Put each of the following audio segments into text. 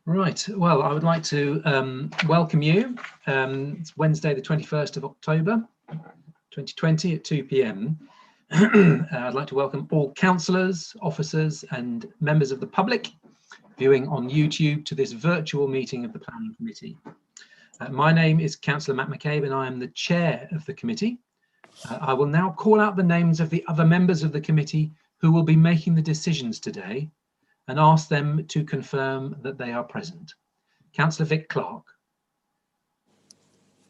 Right, well, I would like to welcome you. It's Wednesday, the 21st of October, 2020 at 2 p.m. I'd like to welcome all councillors, officers and members of the public viewing on YouTube to this virtual meeting of the Planning Committee. My name is Councillor Matt McCabe and I am the chair of the committee. I will now call out the names of the other members of the committee who will be making the decisions today and ask them to confirm that they are present. Councillor Vic Clark.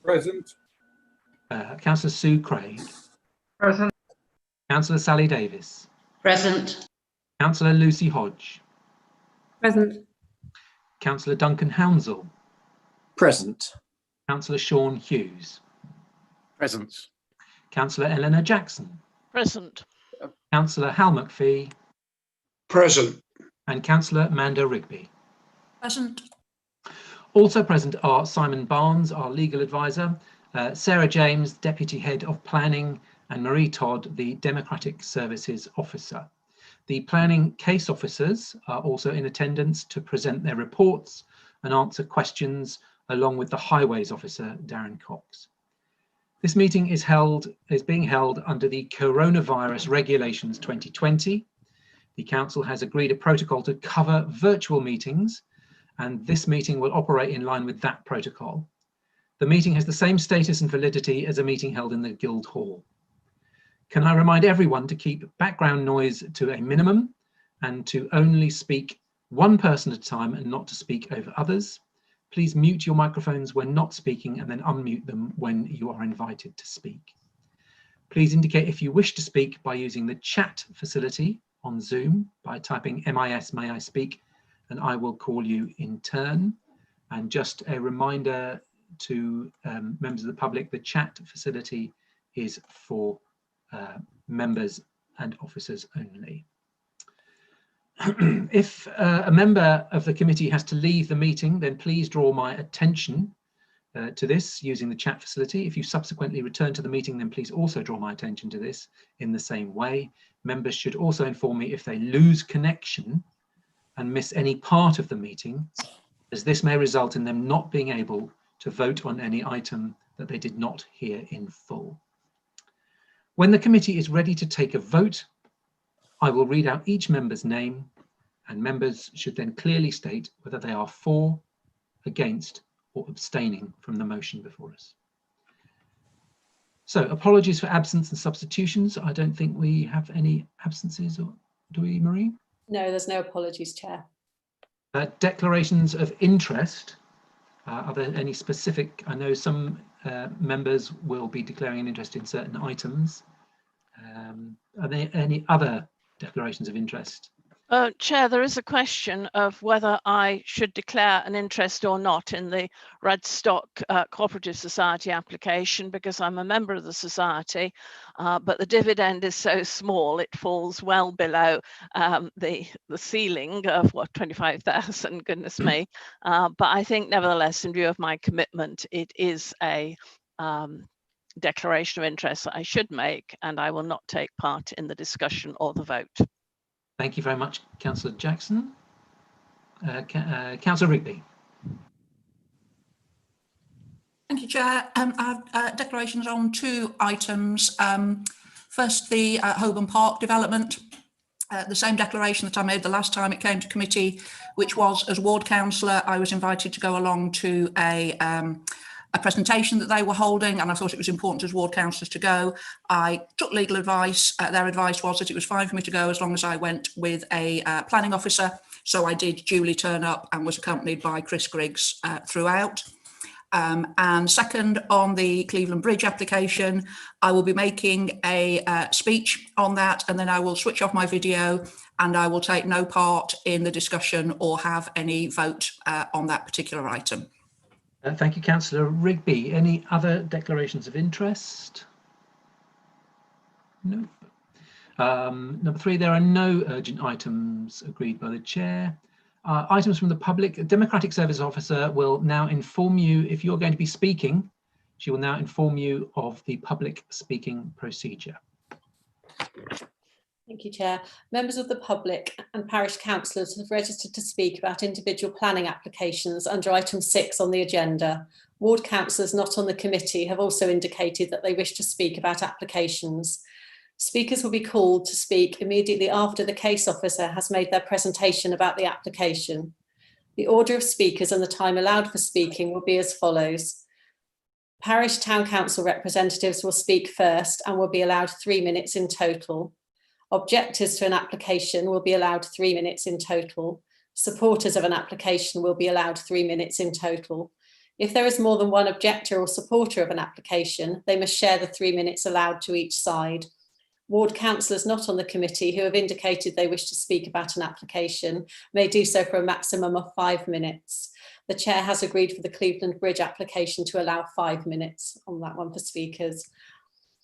Present. Councillor Sue Craig. Present. Councillor Sally Davis. Present. Councillor Lucy Hodge. Present. Councillor Duncan Hounsell. Present. Councillor Sean Hughes. Present. Councillor Eleanor Jackson. Present. Councillor Hal McPhee. Present. And Councillor Manda Rigby. Present. Also present are Simon Barnes, our legal advisor, Sarah James, Deputy Head of Planning, and Marie Todd, the Democratic Services Officer. The planning case officers are also in attendance to present their reports and answer questions, along with the Highways Officer, Darren Cox. This meeting is being held under the Coronavirus Regulations 2020. The Council has agreed a protocol to cover virtual meetings, and this meeting will operate in line with that protocol. The meeting has the same status and validity as a meeting held in the Guildhall. Can I remind everyone to keep background noise to a minimum and to only speak one person at a time and not to speak over others. Please mute your microphones when not speaking and then unmute them when you are invited to speak. Please indicate if you wish to speak by using the chat facility on Zoom by typing MIS may I speak, and I will call you in turn. And just a reminder to members of the public, the chat facility is for members and officers only. If a member of the committee has to leave the meeting, then please draw my attention to this using the chat facility. If you subsequently return to the meeting, then please also draw my attention to this in the same way. Members should also inform me if they lose connection and miss any part of the meeting, as this may result in them not being able to vote on any item that they did not hear in full. When the committee is ready to take a vote, I will read out each member's name, and members should then clearly state whether they are for, against, or abstaining from the motion before us. So, apologies for absence and substitutions. I don't think we have any absences, or do we, Marie? No, there's no apologies, Chair. Declarations of interest. Are there any specific? I know some members will be declaring an interest in certain items. Are there any other declarations of interest? Chair, there is a question of whether I should declare an interest or not in the Radstock Cooperative Society application, because I'm a member of the society, but the dividend is so small, it falls well below the ceiling of what, 25,000, goodness me. But I think nevertheless, in view of my commitment, it is a declaration of interest that I should make, and I will not take part in the discussion or the vote. Thank you very much, Councillor Jackson. Councillor Rigby. Thank you, Chair. I have declarations on two items. First, the Holborn Park development. The same declaration that I made the last time it came to committee, which was, as ward councillor, I was invited to go along to a presentation that they were holding, and I thought it was important as ward councillors to go. I took legal advice. Their advice was that it was fine for me to go as long as I went with a planning officer. So I did duly turn up and was accompanied by Chris Griggs throughout. And second, on the Cleveland Bridge application, I will be making a speech on that, and then I will switch off my video and I will take no part in the discussion or have any vote on that particular item. Thank you, Councillor Rigby. Any other declarations of interest? No. Number 3, there are no urgent items agreed by the chair. Items from the public. A Democratic Service Officer will now inform you, if you're going to be speaking, she will now inform you of the public speaking procedure. Thank you, Chair. Members of the public and parish councillors have registered to speak about individual planning applications under item 6 on the agenda. Ward councillors not on the committee have also indicated that they wish to speak about applications. Speakers will be called to speak immediately after the case officer has made their presentation about the application. The order of speakers and the time allowed for speaking will be as follows. Parish Town Council representatives will speak first and will be allowed 3 minutes in total. Objectors to an application will be allowed 3 minutes in total. Supporters of an application will be allowed 3 minutes in total. If there is more than one objector or supporter of an application, they must share the 3 minutes allowed to each side. Ward councillors not on the committee who have indicated they wish to speak about an application may do so for a maximum of 5 minutes. The chair has agreed for the Cleveland Bridge application to allow 5 minutes on that one for speakers.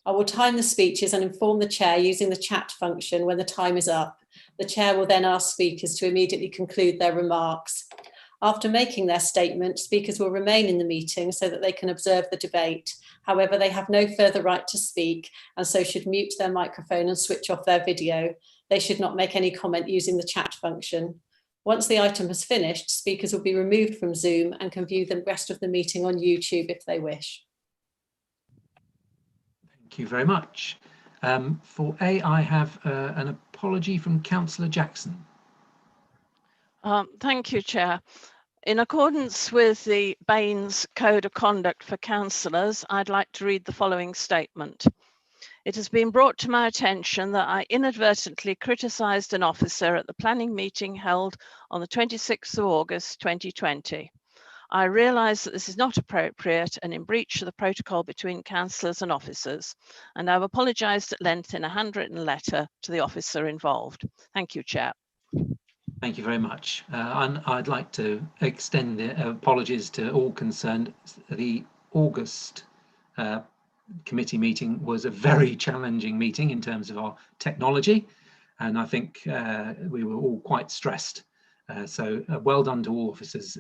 I will time the speeches and inform the chair using the chat function when the time is up. The chair will then ask speakers to immediately conclude their remarks. After making their statement, speakers will remain in the meeting so that they can observe the debate. However, they have no further right to speak and so should mute their microphone and switch off their video. They should not make any comment using the chat function. Once the item has finished, speakers will be removed from Zoom and can view the rest of the meeting on YouTube if they wish. Thank you very much. For A, I have an apology from Councillor Jackson. Thank you, Chair. In accordance with the Baines Code of Conduct for Councillors, I'd like to read the following statement. It has been brought to my attention that I inadvertently criticised an officer at the planning meeting held on the 26th of August 2020. I realise that this is not appropriate and in breach of the protocol between councillors and officers, and I've apologised at length in a handwritten letter to the officer involved. Thank you, Chair. Thank you very much. And I'd like to extend the apologies to all concerned. The August committee meeting was a very challenging meeting in terms of our technology, and I think we were all quite stressed. So well done to all officers.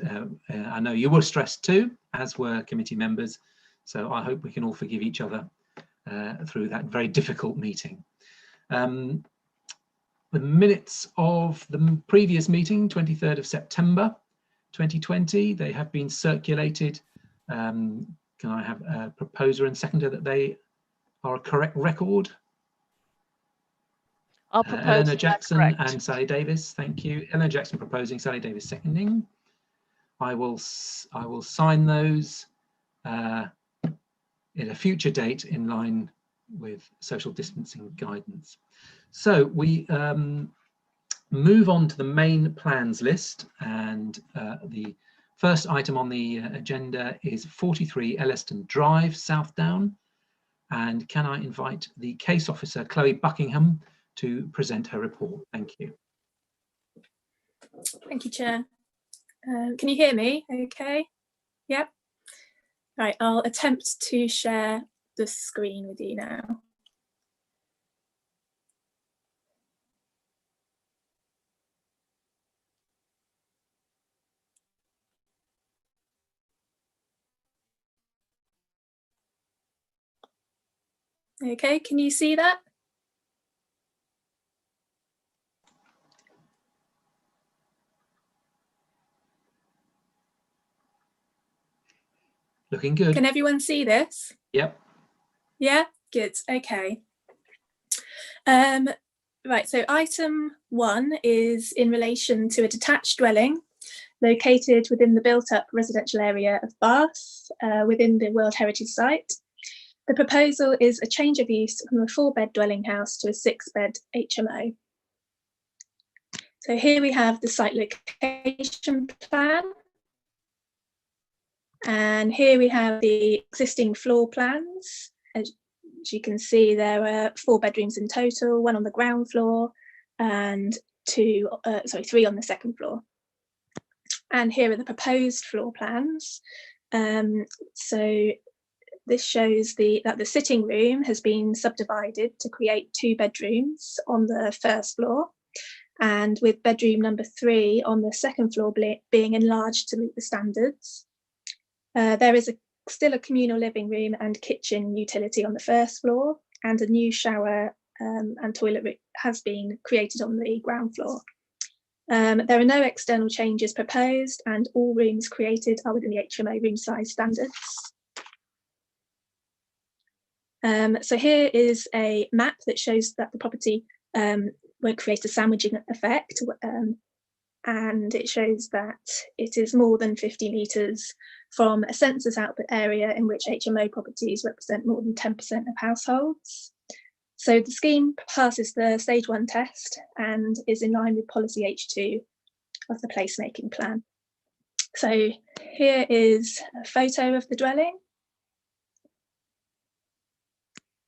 I know you were stressed too, as were committee members. So I hope we can all forgive each other through that very difficult meeting. The minutes of the previous meeting, 23rd of September 2020, they have been circulated. Can I have a proposer and seconder that they are a correct record? I'll propose Eleanor Jackson correct. and Sally Davis. Thank you. Eleanor Jackson proposing, Sally Davis seconding. I will sign those in a future date in line with social distancing guidance. So we move on to the main plans list, and the first item on the agenda is 43 Elliston Drive, Southdown. And can I invite the case officer, Chloe Buckingham, to present her report? Thank you. Thank you, Chair. Can you hear me okay? Yep. Right, I'll attempt to share the screen with you now. Okay, can you see that? Looking good. Can everyone see this? Yep. Yeah, good. Okay. Right, so item 1 is in relation to a detached dwelling located within the built-up residential area of Bath within the World Heritage Site. The proposal is a change of use from a 4-bed dwelling house to a 6-bed HMO. So here we have the site location plan. And here we have the existing floor plans. As you can see, there are 4 bedrooms in total, 1 on the ground floor and 3 on the second floor. And here are the proposed floor plans. So this shows that the sitting room has been subdivided to create 2 bedrooms on the first floor, and with bedroom number 3 on the second floor being enlarged to meet the standards. There is still a communal living room and kitchen utility on the first floor, and a new shower and toilet has been created on the ground floor. There are no external changes proposed, and all rooms created are within the HMO room size standards. So here is a map that shows that the property won't create a sandwiching effect, and it shows that it is more than 50 metres from a census output area in which HMO properties represent more than 10% of households. So the scheme passes the stage 1 test and is in line with policy H2 of the placemaking plan. So here is a photo of the dwelling.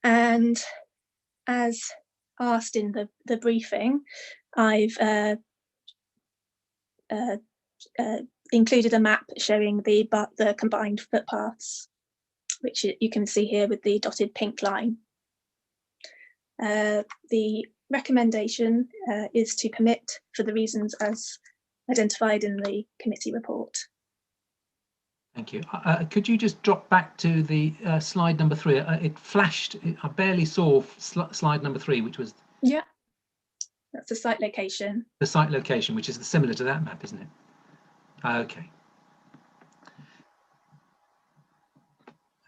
And as asked in the briefing, I've included a map showing the combined footpaths, which you can see here with the dotted pink line. The recommendation is to permit for the reasons as identified in the committee report. Thank you. Could you just drop back to the slide number 3? It flashed, I barely saw slide number 3, which was... Yeah, that's the site location. The site location, which is similar to that map, isn't it? Okay.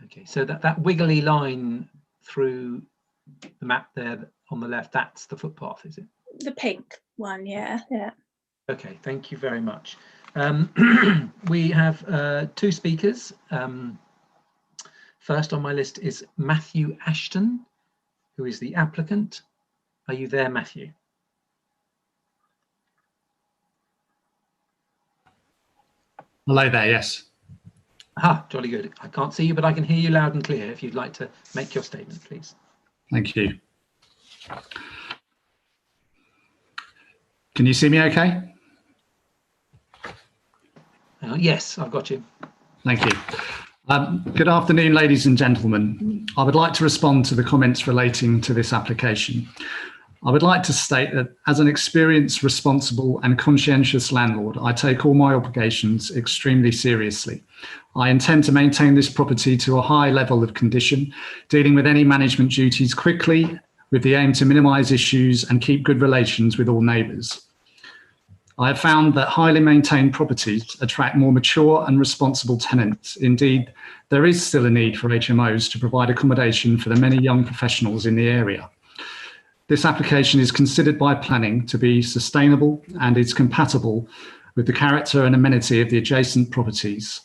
Okay, so that wiggly line through the map there on the left, that's the footpath, is it? The pink one, yeah. Okay, thank you very much. We have 2 speakers. First on my list is Matthew Ashton, who is the applicant. Are you there, Matthew? Hello there, yes. Ah, jolly good. I can't see you, but I can hear you loud and clear. If you'd like to make your statement, please. Thank you. Can you see me okay? Yes, I've got you. Thank you. Good afternoon, ladies and gentlemen. I would like to respond to the comments relating to this application. I would like to state that as an experienced, responsible and conscientious landlord, I take all my obligations extremely seriously. I intend to maintain this property to a high level of condition, dealing with any management duties quickly with the aim to minimise issues and keep good relations with all neighbours. I have found that highly maintained properties attract more mature and responsible tenants. Indeed, there is still a need for HMOs to provide accommodation for the many young professionals in the area. This application is considered by planning to be sustainable and is compatible with the character and amenity of the adjacent properties.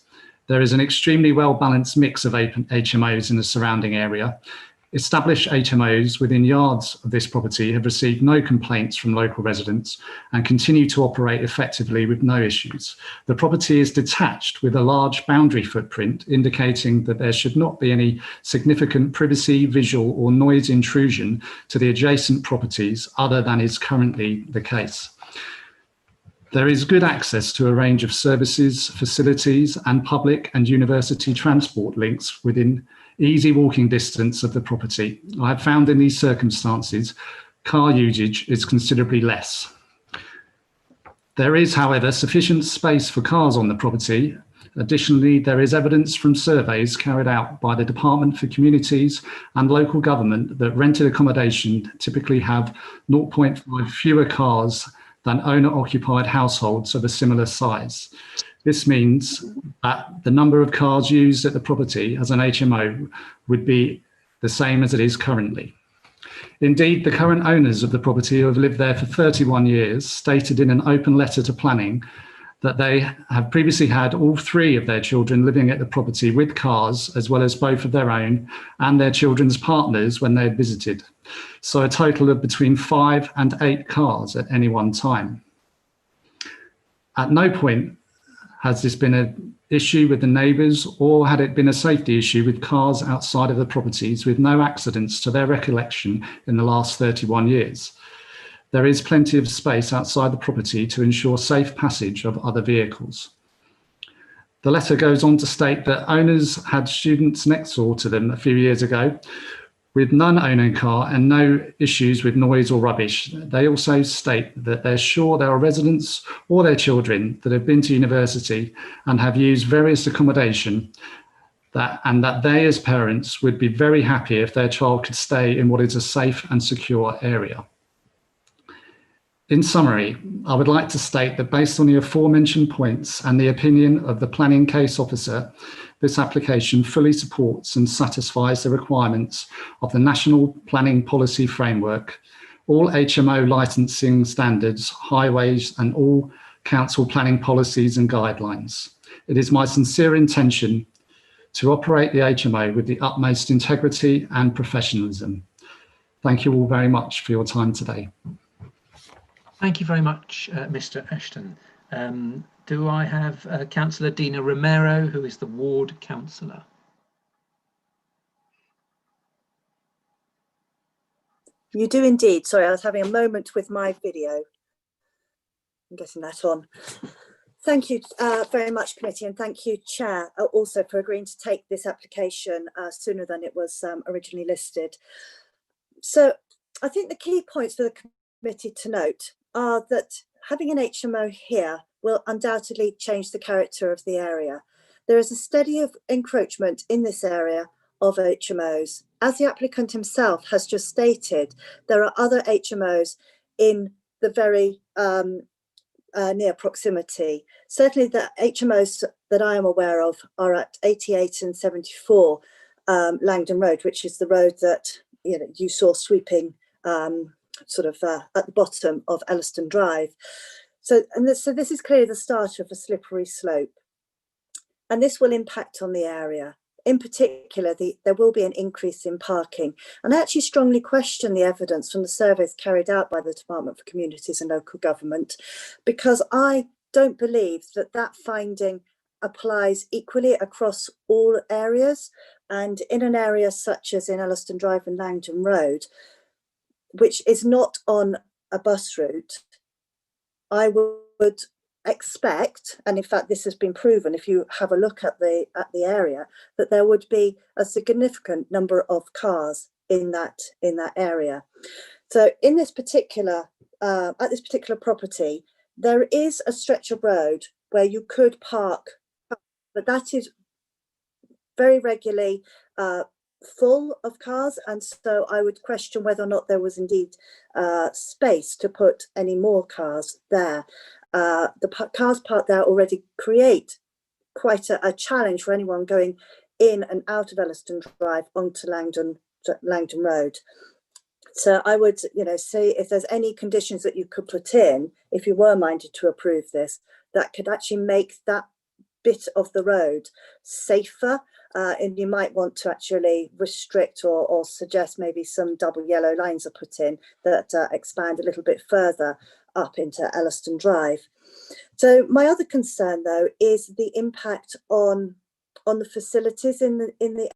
There is an extremely well-balanced mix of HMOs in the surrounding area. Established HMOs within yards of this property have received no complaints from local residents and continue to operate effectively with no issues. The property is detached with a large boundary footprint, indicating that there should not be any significant privacy, visual or noise intrusion to the adjacent properties other than is currently the case. There is good access to a range of services, facilities and public and university transport links within easy walking distance of the property. I have found in these circumstances, car usage is considerably less. There is, however, sufficient space for cars on the property. Additionally, there is evidence from surveys carried out by the Department for Communities and Local Government that rented accommodation typically have 0.5 fewer cars than owner-occupied households of a similar size. This means that the number of cars used at the property as an HMO would be the same as it is currently. Indeed, the current owners of the property who have lived there for 31 years stated in an open letter to planning that they have previously had all 3 of their children living at the property with cars, as well as both of their own and their children's partners when they had visited. So a total of between 5 and 8 cars at any one time. At no point has this been an issue with the neighbours, or had it been a safety issue with cars outside of the properties with no accidents to their recollection in the last 31 years. There is plenty of space outside the property to ensure safe passage of other vehicles. The letter goes on to state that owners had students next door to them a few years ago with none owning a car and no issues with noise or rubbish. They also state that they're sure there are residents or their children that have been to university and have used various accommodation and that they as parents would be very happy if their child could stay in what is a safe and secure area. In summary, I would like to state that based on the aforementioned points and the opinion of the planning case officer, this application fully supports and satisfies the requirements of the National Planning Policy Framework, all HMO licensing standards, highways, and all council planning policies and guidelines. It is my sincere intention to operate the HMO with the utmost integrity and professionalism. Thank you all very much for your time today. Thank you very much, Mr. Ashton. Do I have Councillor Dina Romero, who is the ward councillor? You do indeed. Sorry, I was having a moment with my video. I'm getting that on. Thank you very much, committee, and thank you, Chair, also for agreeing to take this application sooner than it was originally listed. So I think the key points for the committee to note are that having an HMO here will undoubtedly change the character of the area. There is a steady encroachment in this area of HMOs. As the applicant himself has just stated, there are other HMOs in the very near proximity. Certainly the HMOs that I am aware of are at 88 and 74 Langdon Road, which is the road that you saw sweeping sort of at the bottom of Elliston Drive. So this is clearly the start of a slippery slope, and this will impact on the area. In particular, there will be an increase in parking, and I actually strongly question the evidence from the surveys carried out by the Department for Communities and Local Government, because I don't believe that finding applies equally across all areas. And in an area such as in Elliston Drive and Langdon Road, which is not on a bus route, I would expect, and in fact this has been proven if you have a look at the area, that there would be a significant number of cars in that area. So in this particular at this particular property, there is a stretch of road where you could park, but that is very regularly full of cars, and so I would question whether or not there was indeed space to put any more cars there. The cars parked there already create quite a challenge for anyone going in and out of Elliston Drive onto Langdon Road. So I would, say if there's any conditions that you could put in, if you were minded to approve this, that could actually make that bit of the road safer. And you might want to actually restrict or suggest maybe some double yellow lines are put in that expand a little bit further up into Elliston Drive. So my other concern, though, is the impact on the facilities in the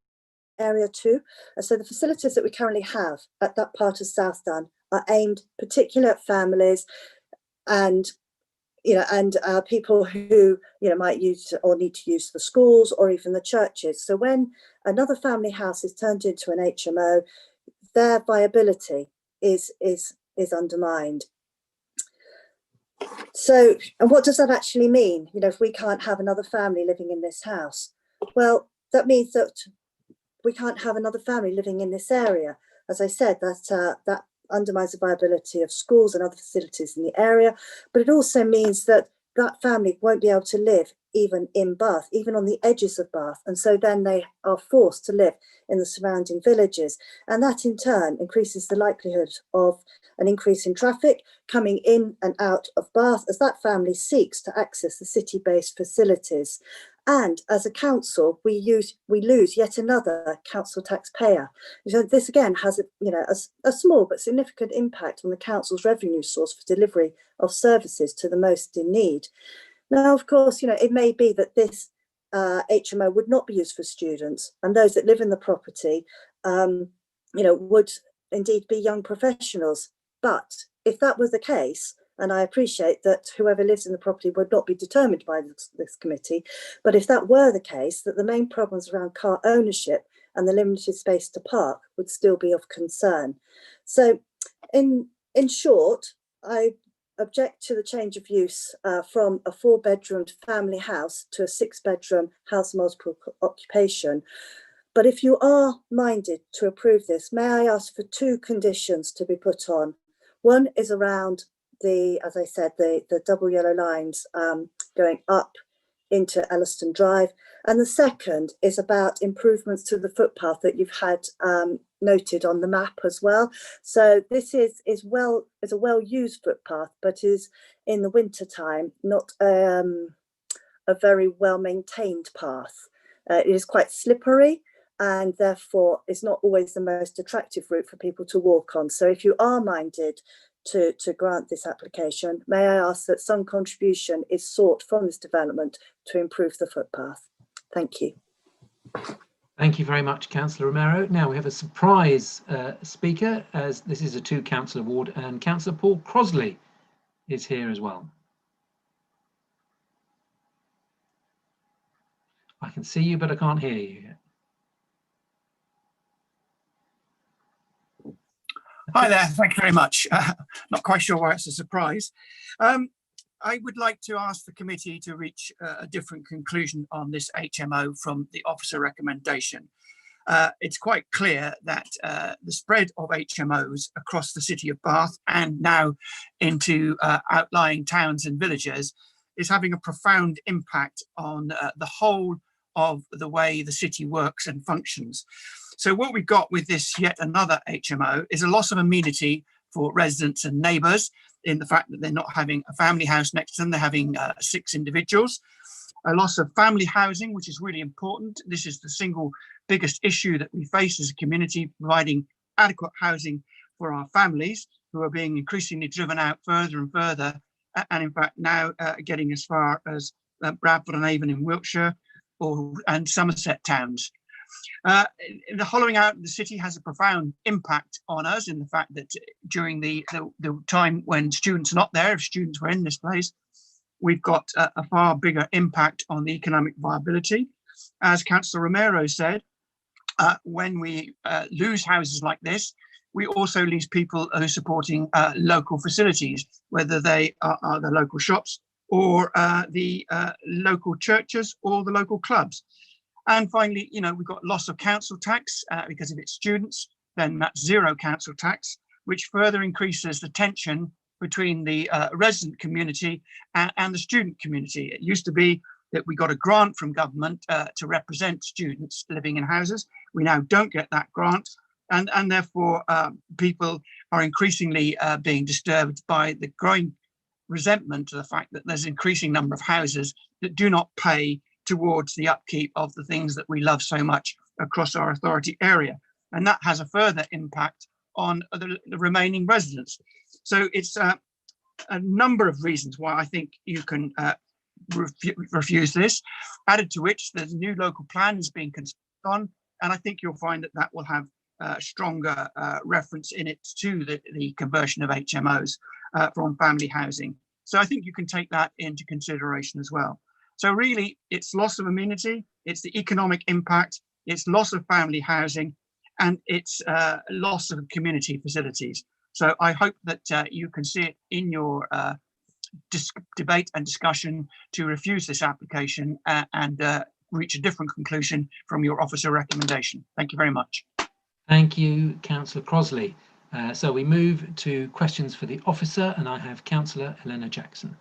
area too. So the facilities that we currently have at that part of Southdown are aimed particularly at families and people who might use or need to use the schools or even the churches. So when another family house is turned into an HMO, their viability is undermined. So, and what does that actually mean? If we can't have another family living in this house, well, that means that we can't have another family living in this area. As I said, that undermines the viability of schools and other facilities in the area, but it also means that that family won't be able to live even in Bath, even on the edges of Bath, and so then they are forced to live in the surrounding villages, and that in turn increases the likelihood of an increase in traffic coming in and out of Bath as that family seeks to access the city-based facilities. And as a council, we lose yet another council taxpayer. So this again has a small but significant impact on the council's revenue source for delivery of services to the most in need. Now, of course, it may be that this HMO would not be used for students, and those that live in the property, would indeed be young professionals. But if that was the case, and I appreciate that whoever lives in the property would not be determined by this committee, but if that were the case, that the main problems around car ownership and the limited space to park would still be of concern. So in short, I object to the change of use from a 4-bedroomed family house to a 6-bedroom house multiple occupation. But if you are minded to approve this, may I ask for 2 conditions to be put on? One is around the, as I said, the double yellow lines going up into Elliston Drive. And the second is about improvements to the footpath that you've had noted on the map as well. So this is a well-used footpath, but is in the winter time not a very well-maintained path. It is quite slippery, and therefore is not always the most attractive route for people to walk on. So if you are minded to grant this application, may I ask that some contribution is sought from this development to improve the footpath? Thank you. Thank you very much, Councillor Romero. Now we have a surprise speaker, as this is a 2-councillor ward, and Councillor Paul Crosley is here as well. I can see you, but I can't hear you yet. Hi there, thank you very much. Not quite sure why it's a surprise. I would like to ask the committee to reach a different conclusion on this HMO from the officer recommendation. It's quite clear that the spread of HMOs across the city of Bath and now into outlying towns and villages is having a profound impact on the whole of the way the city works and functions. So what we've got with this yet another HMO is a loss of amenity for residents and neighbours, in the fact that they're not having a family house next to them, they're having 6 individuals. A loss of family housing, which is really important. This is the single biggest issue that we face as a community, providing adequate housing for our families who are being increasingly driven out further and further, and in fact now getting as far as Bradford and Avon in Wiltshire and Somerset towns. The hollowing out of the city has a profound impact on us, in the fact that during the time when students are not there, if students were in this place, we've got a far bigger impact on the economic viability. As Councillor Romero said, when we lose houses like this, we also lose people who are supporting local facilities, whether they are the local shops or the local churches or the local clubs. And finally, you know, we've got loss of council tax because of its students, then that's 0 council tax, which further increases the tension between the resident community and the student community. It used to be that we got a grant from government to represent students living in houses. We now don't get that grant, and therefore people are increasingly being disturbed by the growing resentment to the fact that there's an increasing number of houses that do not pay towards the upkeep of the things that we love so much across our authority area. And that has a further impact on the remaining residents. So it's a number of reasons why I think you can refuse this, added to which the new local plan is being considered on, and I think you'll find that that will have stronger reference in it to the conversion of HMOs from family housing. So I think you can take that into consideration as well. So really, it's loss of amenity, it's the economic impact, it's loss of family housing, and it's loss of community facilities. So I hope that you can see it in your debate and discussion to refuse this application and reach a different conclusion from your officer recommendation. Thank you very much. Thank you, Councillor Crosley. So we move to questions for the officer, and I have Councillor Eleanor Jackson.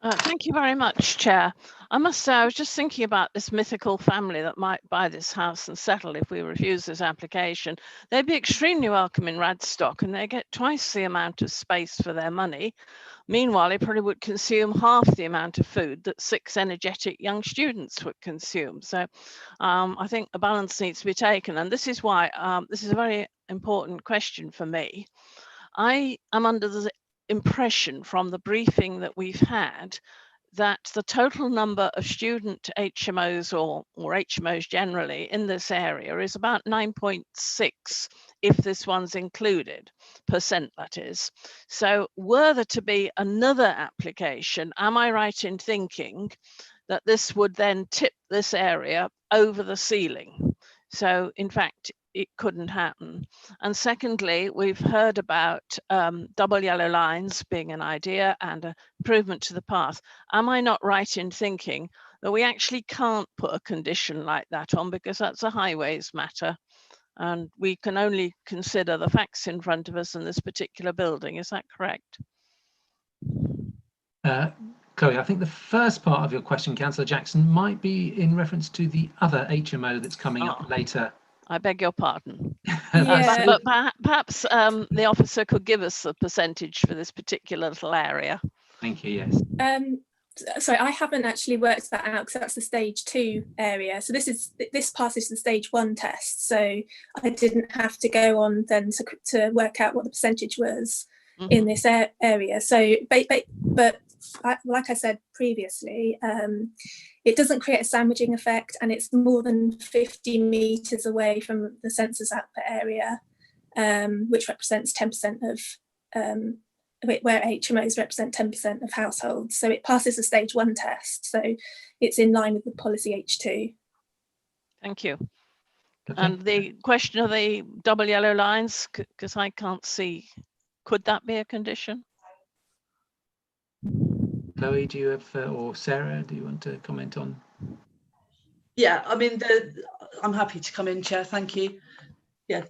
Thank you very much, Chair. I must say, I was just thinking about this mythical family that might buy this house and settle if we refuse this application. They'd be extremely welcome in Radstock, and they get twice the amount of space for their money. Meanwhile, they probably would consume half the amount of food that 6 energetic young students would consume. So I think a balance needs to be taken. And this is why this is a very important question for me. I am under the impression from the briefing that we've had that the total number of student HMOs or HMOs generally in this area is about 9.6, if this one's included, %, that is. So were there to be another application, am I right in thinking that this would then tip this area over the ceiling? So in fact, it couldn't happen. And secondly, we've heard about double yellow lines being an idea and an improvement to the path. Am I not right in thinking that we actually can't put a condition like that on because that's a highways matter and we can only consider the facts in front of us in this particular building? Is that correct? Chloe, I think the first part of your question, Councillor Jackson, might be in reference to the other HMO that's coming up later. I beg your pardon. Yeah. But perhaps the officer could give us a percentage for this particular little area. Thank you, yes. Sorry, I haven't actually worked that out because that's the stage 2 area. So this passes the stage 1 test. So I didn't have to go on then to work out what the percentage was in this area. So, but like I said previously, it doesn't create a sandwiching effect, and it's more than 50 metres away from the census output area, which represents 10% of where HMOs represent 10% of households. So it passes the stage 1 test. So it's in line with the policy H2. Thank you. Okay. And the question of the double yellow lines, because I can't see, could that be a condition? Chloe, do you have, or Sarah, do you want to comment on? Yeah, I mean, I'm happy to come in, Chair, thank you. Yeah,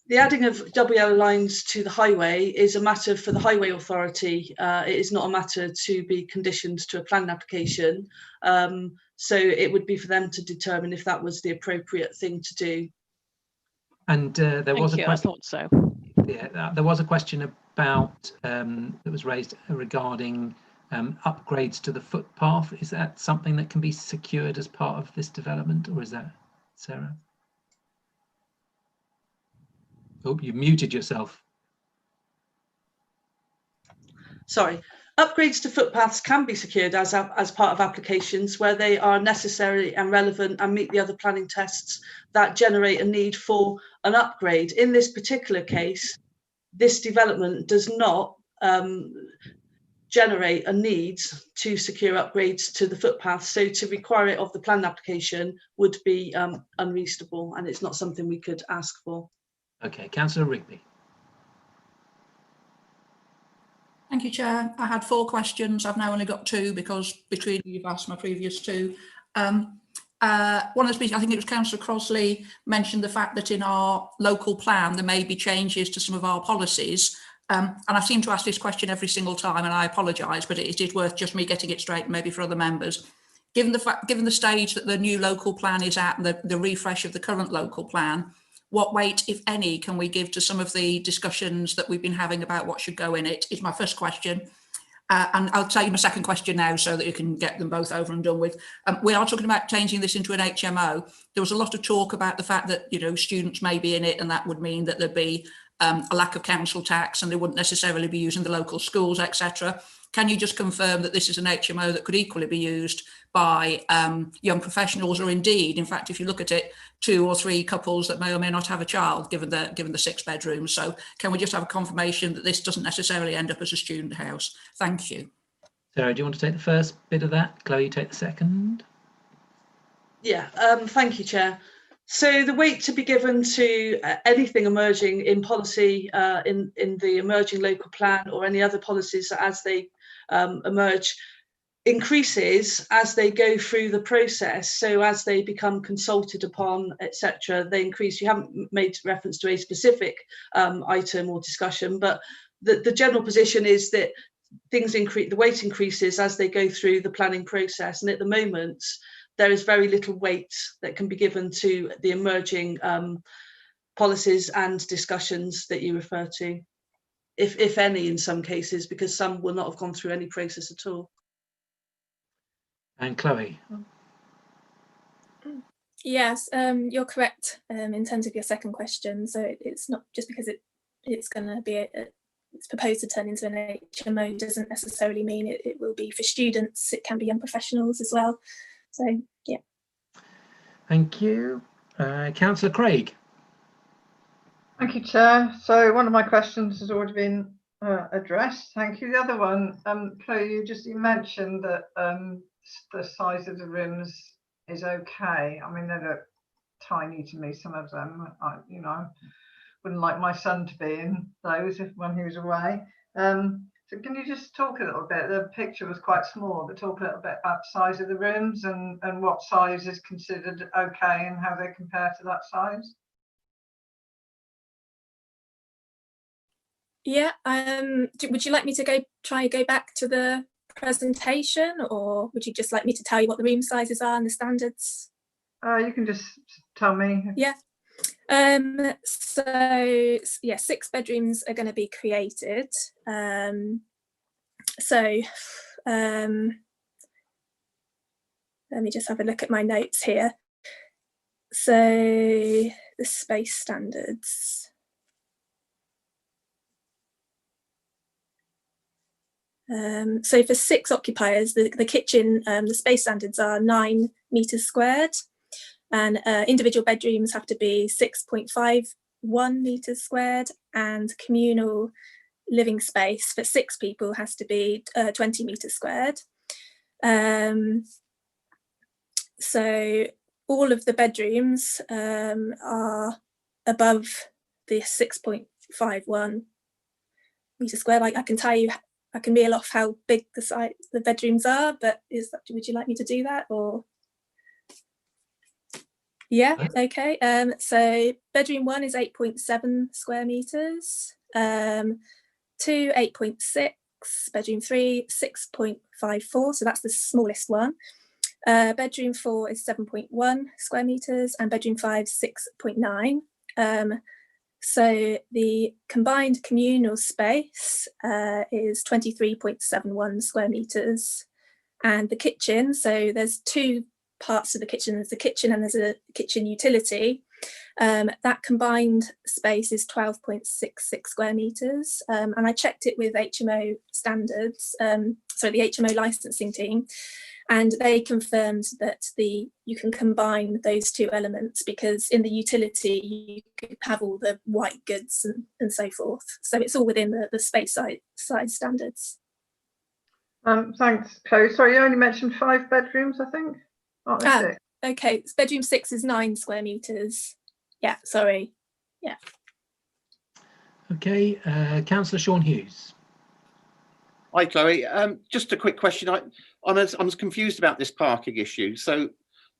the adding of double yellow lines to the highway is a matter for the Highway Authority. It is not a matter to be conditioned to a planning application. So it would be for them to determine if that was the appropriate thing to do. And there was a question. I thought so. Yeah, there was a question about that was raised regarding upgrades to the footpath. Is that something that can be secured as part of this development, or is that Sarah? Oh, you muted yourself. Sorry. Upgrades to footpaths can be secured as part of applications where they are necessary and relevant and meet the other planning tests that generate a need for an upgrade. In this particular case, this development does not generate a need to secure upgrades to the footpath. So to require it of the planning application would be unreasonable, and it's not something we could ask for. Okay, Councillor Rigby. Thank you, Chair. I had 4 questions. I've now only got 2 because between you've asked my previous 2. One of the speakers, I think it was Councillor Crossley, mentioned the fact that in our local plan there may be changes to some of our policies. And I seem to ask this question every single time, and I apologise, but it is worth just me getting it straight, maybe for other members. Given the stage that the new local plan is at, and the refresh of the current local plan, what weight, if any, can we give to some of the discussions that we've been having about what should go in it, is my first question. And I'll tell you my second question now so that you can get them both over and done with. We are talking about changing this into an HMO. There was a lot of talk about the fact that, you know, students may be in it, and that would mean that there'd be a lack of council tax and they wouldn't necessarily be using the local schools, etc. Can you just confirm that this is an HMO that could equally be used by young professionals, or indeed, in fact, if you look at it, 2 or 3 couples that may or may not have a child, given the 6 bedrooms? So can we just have a confirmation that this doesn't necessarily end up as a student house? Thank you. Sarah, do you want to take the first bit of that? Chloe, take the second. Yeah, thank you, Chair. So the weight to be given to anything emerging in policy in the emerging local plan or any other policies as they emerge increases as they go through the process. So as they become consulted upon, etc., they increase. You haven't made reference to a specific item or discussion, but the general position is that things increase, the weight increases as they go through the planning process. And at the moment, there is very little weight that can be given to the emerging policies and discussions that you refer to, if any, in some cases, because some will not have gone through any process at all. And Chloe. Yes, you're correct in terms of your second question. So it's not just because it's going to be it's proposed to turn into an HMO doesn't necessarily mean it will be for students. It can be young professionals as well. So yeah. Thank you. Councillor Craig. Thank you, Chair. So one of my questions has already been addressed. Thank you. The other one, Chloe, you mentioned that the size of the rooms is okay. I mean, they look tiny to me, some of them. You know, wouldn't like my son to be in those when he was away. So can you just talk a little bit? The picture was quite small, but talk a little bit about the size of the rooms and what size is considered okay and how they compare to that size. Yeah, would you like me to try go back to the presentation, or would you just like me to tell you what the room sizes are and the standards? You can just tell me. Yeah. So yeah, 6 bedrooms are going to be created. Let me just have a look at my notes here. So the space standards. So for 6 occupiers, the kitchen, the space standards are 9 meters squared, and individual bedrooms have to be 6.51 meters squared, and communal living space for 6 people has to be 20 meters squared. So all of the bedrooms are above the 6.51 meters squared. I can tell you, I can reel off how big the bedrooms are, but would you like me to do that, or? Yeah, okay. So bedroom 1 is 8.7 square meters, 2 8.6, bedroom 3 6.54, so that's the smallest one. Bedroom 4 is 7.1 square meters, and bedroom 5 6.9. So the combined communal space is 23.71 square meters, and the kitchen, so there's 2 parts of the kitchen. There's the kitchen and there's a kitchen utility. That combined space is 12.66 square meters, and I checked it with HMO standards, sorry, the HMO licensing team, and they confirmed that you can combine those 2 elements, because in the utility you could have all the white goods and so forth. So it's all within the space size standards. Thanks, Chloe. Sorry, you only mentioned 5 bedrooms, I think. Oh, 6. Okay, so bedroom 6 is 9 square meters. Yeah, sorry. Yeah. Okay, Councillor Sean Hughes. Hi, Chloe. Just a quick question. I'm confused about this parking issue. So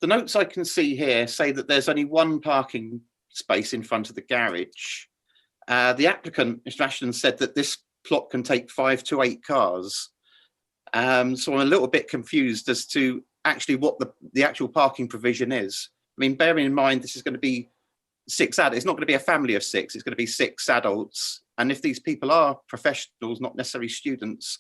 the notes I can see here say that there's only 1 parking space in front of the garage. The applicant, Mr. Ashton, said that this plot can take 5 to 8 cars. So I'm a little bit confused as to actually what the actual parking provision is. I mean, bearing in mind this is going to be 6 adults, it's not going to be a family of 6, it's going to be 6 adults. And if these people are professionals, not necessarily students,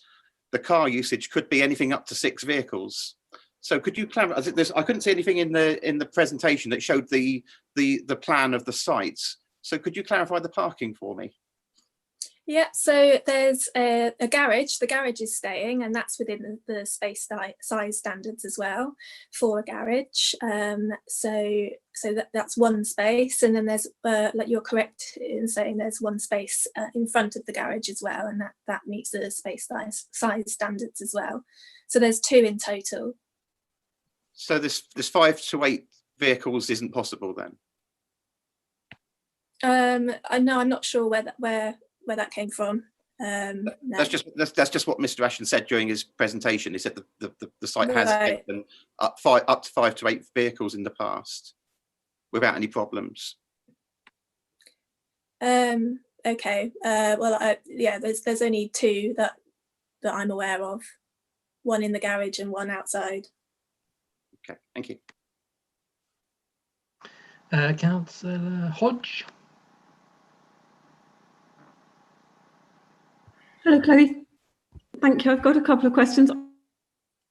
the car usage could be anything up to 6 vehicles. So could you clarify? I couldn't see anything in the presentation that showed the plan of the site. So could you clarify the parking for me? Yeah, so there's a garage. The garage is staying, and that's within the space size standards as well for a garage. So that's 1 space, and then there's, like you're correct in saying, there's 1 space in front of the garage as well, and that meets the space size standards as well. So there's 2 in total. So this 5 to 8 vehicles isn't possible then? I know, I'm not sure where that came from. No. That's just what Mr. Ashton said during his presentation. He said the site has taken up to 5 to 8 vehicles in the past without any problems. Okay. Well, yeah, there's only 2 that I'm aware of. 1 in the garage and 1 outside. Okay, thank you. Councillor Hodge. Hello, Chloe. Thank you. I've got a couple of questions.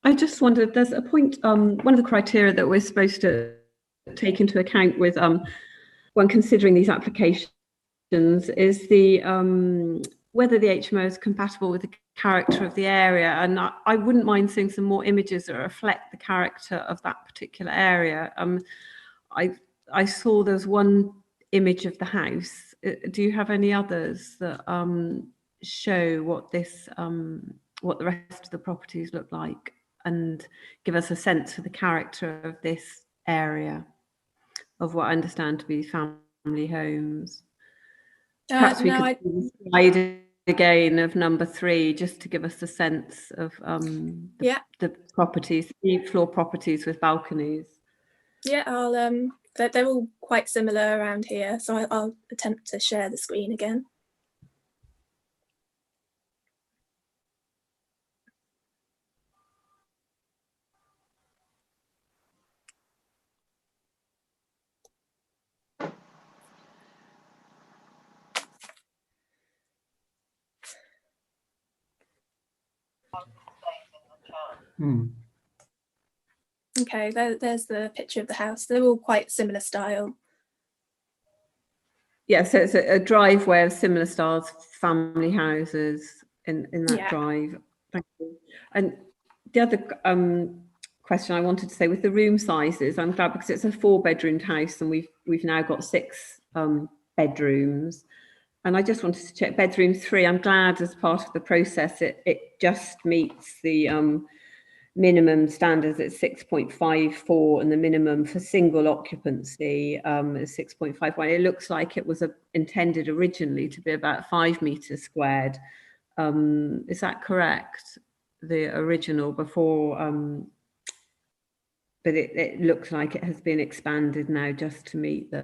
I just wondered, there's a point, one of the criteria that we're supposed to take into account with when considering these applications is the whether the HMO is compatible with the character of the area. And I wouldn't mind seeing some more images that reflect the character of that particular area. I saw there's 1 image of the house. Do you have any others that show what the rest of the properties look like and give us a sense of the character of this area of what I understand to be family homes. Perhaps we No, could see the slide again of number 3, just to give us a sense of the properties, the floor properties with balconies. Yeah, I'll they're all quite similar around here, so I'll attempt to share the screen again. Okay, there's the picture of the house. They're all quite similar style. Yeah, so it's a driveway of similar styles, family houses in that drive. Thank you. And the other question I wanted to say, with the room sizes, I'm glad because it's a 4-bedroomed house and we've now got 6 bedrooms. And I just wanted to check bedroom 3. I'm glad as part of the process it just meets the minimum standards at 6.54, and the minimum for single occupancy is 6.51. It looks like it was intended originally to be about 5 meters squared. Is that correct? The original before, but it looks like it has been expanded now just to meet the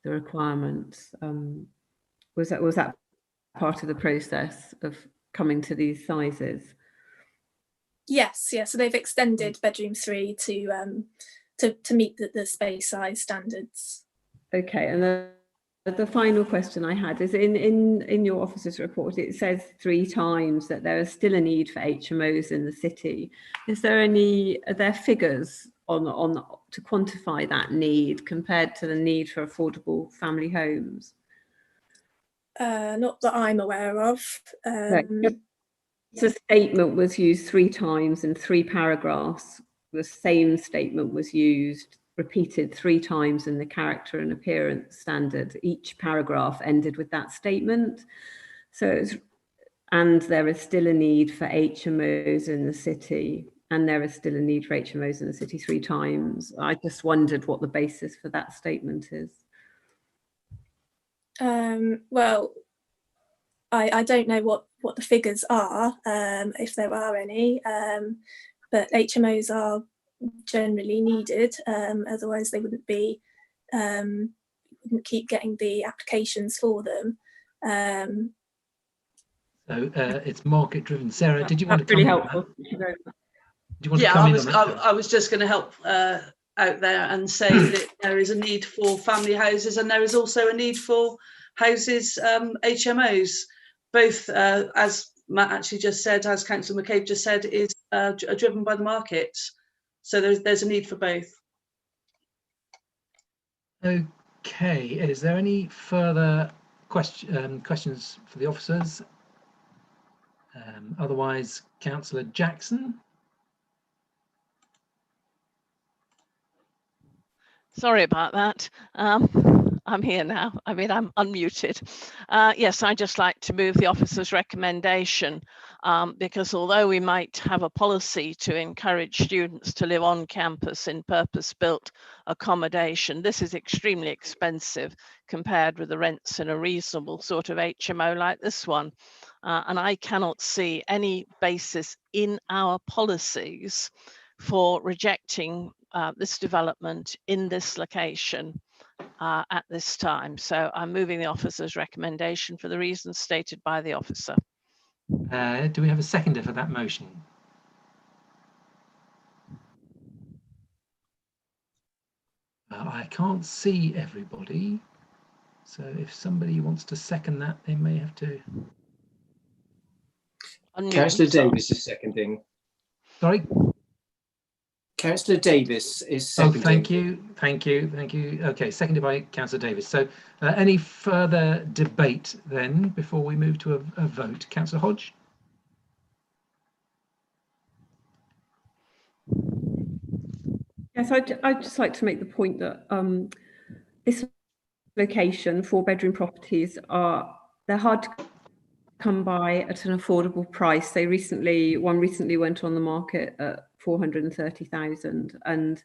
requirements. Was that part of the process of coming to these sizes? Yes, yeah. So they've extended bedroom 3 to meet the space size standards. Okay, and the final question I had is in your officer's report, it says 3 times that there is still a need for HMOs in the city. Are there figures on to quantify that need compared to the need for affordable family homes? Not that I'm aware of. The statement was used 3 times in 3 paragraphs. The same statement was used, repeated 3 times in the character and appearance standard. Each paragraph ended with that statement. And there is still a need for HMOs in the city, and there is still a need for HMOs in the city 3 times. I just wondered what the basis for that statement is. Well, I don't know what the figures are, if there are any, but HMOs are generally needed, otherwise they wouldn't keep getting the applications for them. So it's market driven. Sarah, did you want to come really in? helpful. Thank you very much. Yeah, I was just going to help out there and say that there is a need for family houses, and there is also a need for houses, HMOs. Both, as Matt actually just said, as Councillor McCabe just said, is driven by the market. So there's a need for both. Okay, is there any further questions for the officers? Otherwise, Councillor Jackson. Sorry about that. I'm here now. I mean, I'm unmuted. Yes, I'd just like to move the officer's recommendation because although we might have a policy to encourage students to live on campus in purpose-built accommodation, this is extremely expensive compared with the rents in a reasonable sort of HMO like this one. And I cannot see any basis in our policies for rejecting this development in this location at this time. So I'm moving the officer's recommendation for the reasons stated by the officer. Do we have a seconder for that motion? I can't see everybody. So if somebody wants to second that, they may have to. Councillor Davis is seconding. Sorry? Councillor Davis is seconding. Oh, thank you. Okay, seconded by Councillor Davis. So any further debate then before we move to a vote? Councillor Hodge? Yes, I'd just like to make the point that this location, 4-bedroom properties, they're hard to come by at an affordable price. One recently went on the market at 430,000, and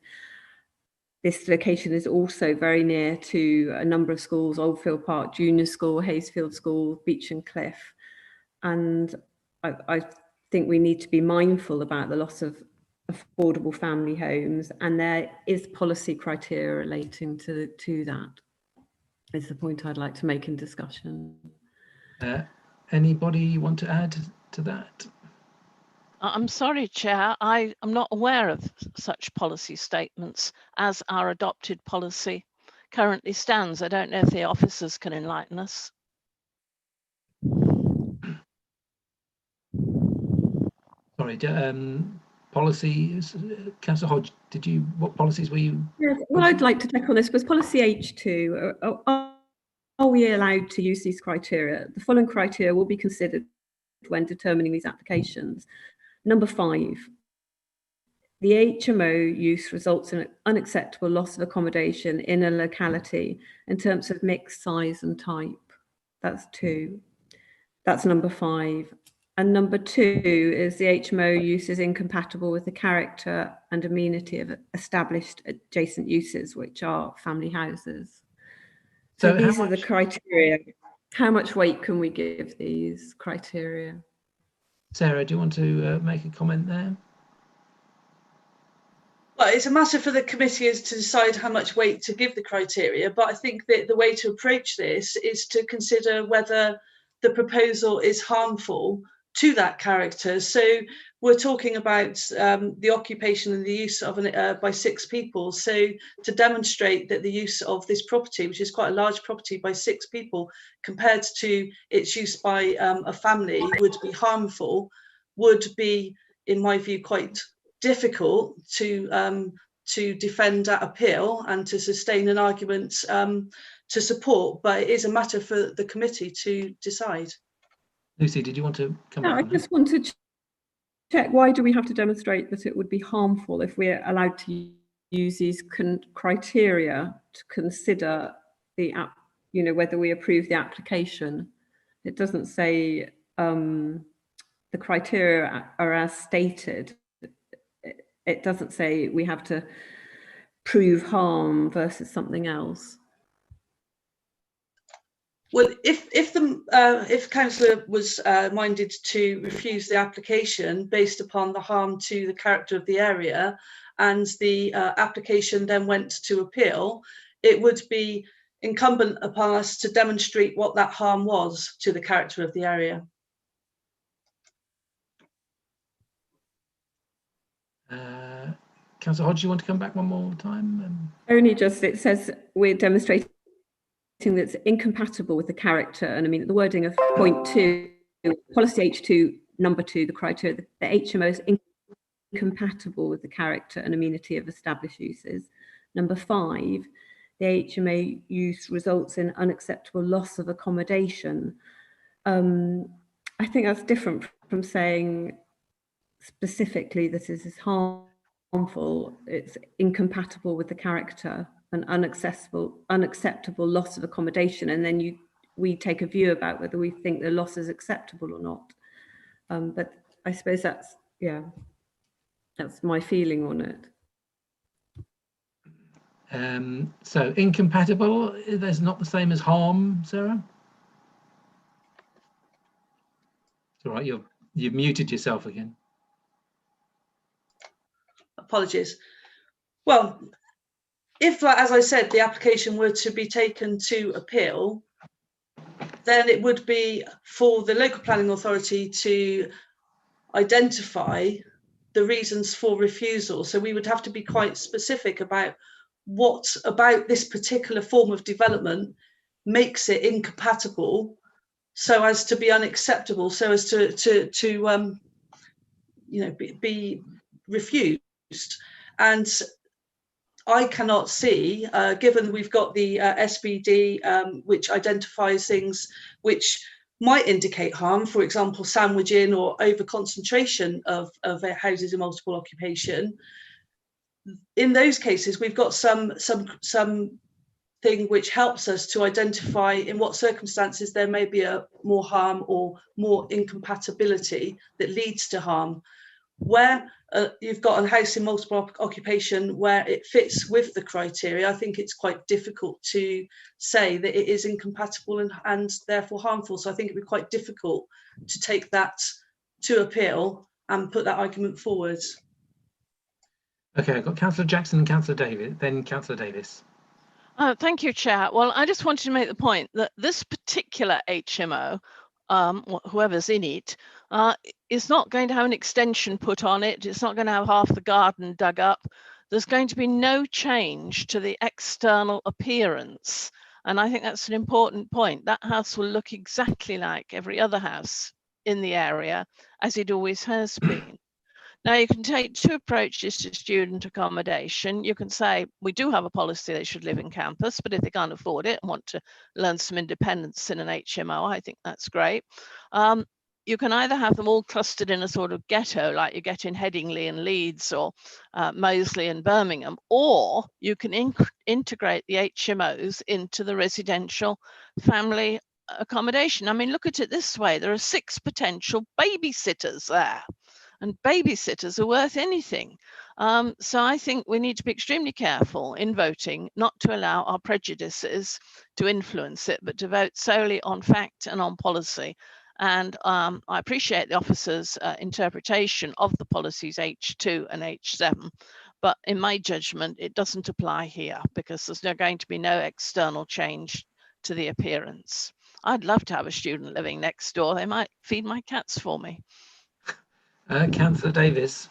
this location is also very near to a number of schools: Oldfield Park Junior School, Hayesfield School, Beech and Cliff. And I think we need to be mindful about the loss of affordable family homes, and there is policy criteria relating to that. Is the point I'd like to make in discussion. Anybody want to add to that? I'm sorry, Chair, I am not aware of such policy statements as our adopted policy currently stands. I don't know if the officers can enlighten us. Sorry, policies, Councillor Hodge, what policies were you? Yes, well, I'd like to check on this was policy H2. Are we allowed to use these criteria? The following criteria will be considered when determining these applications. Number 5, the HMO use results in an unacceptable loss of accommodation in a locality in terms of mix, size and type. That's 2. That's number 5. And number 2 is the HMO use is incompatible with the character and amenity of established adjacent uses, which are family houses. So these are the criteria. How much weight can we give these criteria? Sarah, do you want to make a comment there? Well, it's a matter for the committee is to decide how much weight to give the criteria, but I think that the way to approach this is to consider whether the proposal is harmful to that character. So we're talking about the occupation and the use of by 6 people. So to demonstrate that the use of this property, which is quite a large property, by 6 people compared to its use by a family would be harmful, would be, in my view, quite difficult to defend that appeal and to sustain an argument to support. But it is a matter for the committee to decide. Lucy, did you want to come back? I just want to check, why do we have to demonstrate that it would be harmful if we're allowed to use these criteria to consider the whether we approve the application? It doesn't say the criteria are as stated. It doesn't say we have to prove harm versus something else. Well, if councillor was minded to refuse the application based upon the harm to the character of the area, and the application then went to appeal, it would be incumbent upon us to demonstrate what that harm was to the character of the area. Councillor Hodge, you want to come back one more time? Only just, it says we're demonstrating that's incompatible with the character, and I mean the wording of point 2, policy H2, number 2, the criteria, the HMO is incompatible with the character and amenity of established uses. Number 5, the HMO use results in unacceptable loss of accommodation. I think that's different from saying specifically that it is harmful. It's incompatible with the character, an unacceptable loss of accommodation, and then we take a view about whether we think the loss is acceptable or not. But I suppose that's my feeling on it. So incompatible, there's not the same as harm, Sarah? It's all right, you've muted yourself again. Apologies. Well, if, as I said, the application were to be taken to appeal, then it would be for the local planning authority to identify the reasons for refusal. So we would have to be quite specific about what about this particular form of development makes it incompatible, so as to be unacceptable, so as to be refused. And I cannot see, given we've got the SBD, which identifies things which might indicate harm, for example, sandwiching or over concentration of houses in multiple occupation. In those cases, we've got some thing which helps us to identify in what circumstances there may be a more harm or more incompatibility that leads to harm. Where you've got a house in multiple occupation where it fits with the criteria, I think it's quite difficult to say that it is incompatible and therefore harmful. So I think it'd be quite difficult to take that to appeal and put that argument forward. Okay, I've got Councillor Jackson and Councillor Davis, then Councillor Davis. Thank you, Chair. Well, I just wanted to make the point that this particular HMO, whoever's in it, is not going to have an extension put on it. It's not going to have half the garden dug up. There's going to be no change to the external appearance. And I think that's an important point. That house will look exactly like every other house in the area, as it always has been. Now, you can take two approaches to student accommodation. You can say, we do have a policy they should live in campus, but if they can't afford it and want to learn some independence in an HMO, I think that's great. You can either have them all clustered in a sort of ghetto like you get in Headingley and Leeds or Moseley and Birmingham, or you can integrate the HMOs into the residential family accommodation. I mean, look at it this way. There are 6 potential babysitters there. And babysitters are worth anything. So I think we need to be extremely careful in voting, not to allow our prejudices to influence it, but to vote solely on fact and on policy. And I appreciate the officer's interpretation of the policies H2 and H7, but in my judgment, it doesn't apply here because there's going to be no external change to the appearance. I'd love to have a student living next door. They might feed my cats for me. Councillor Davis.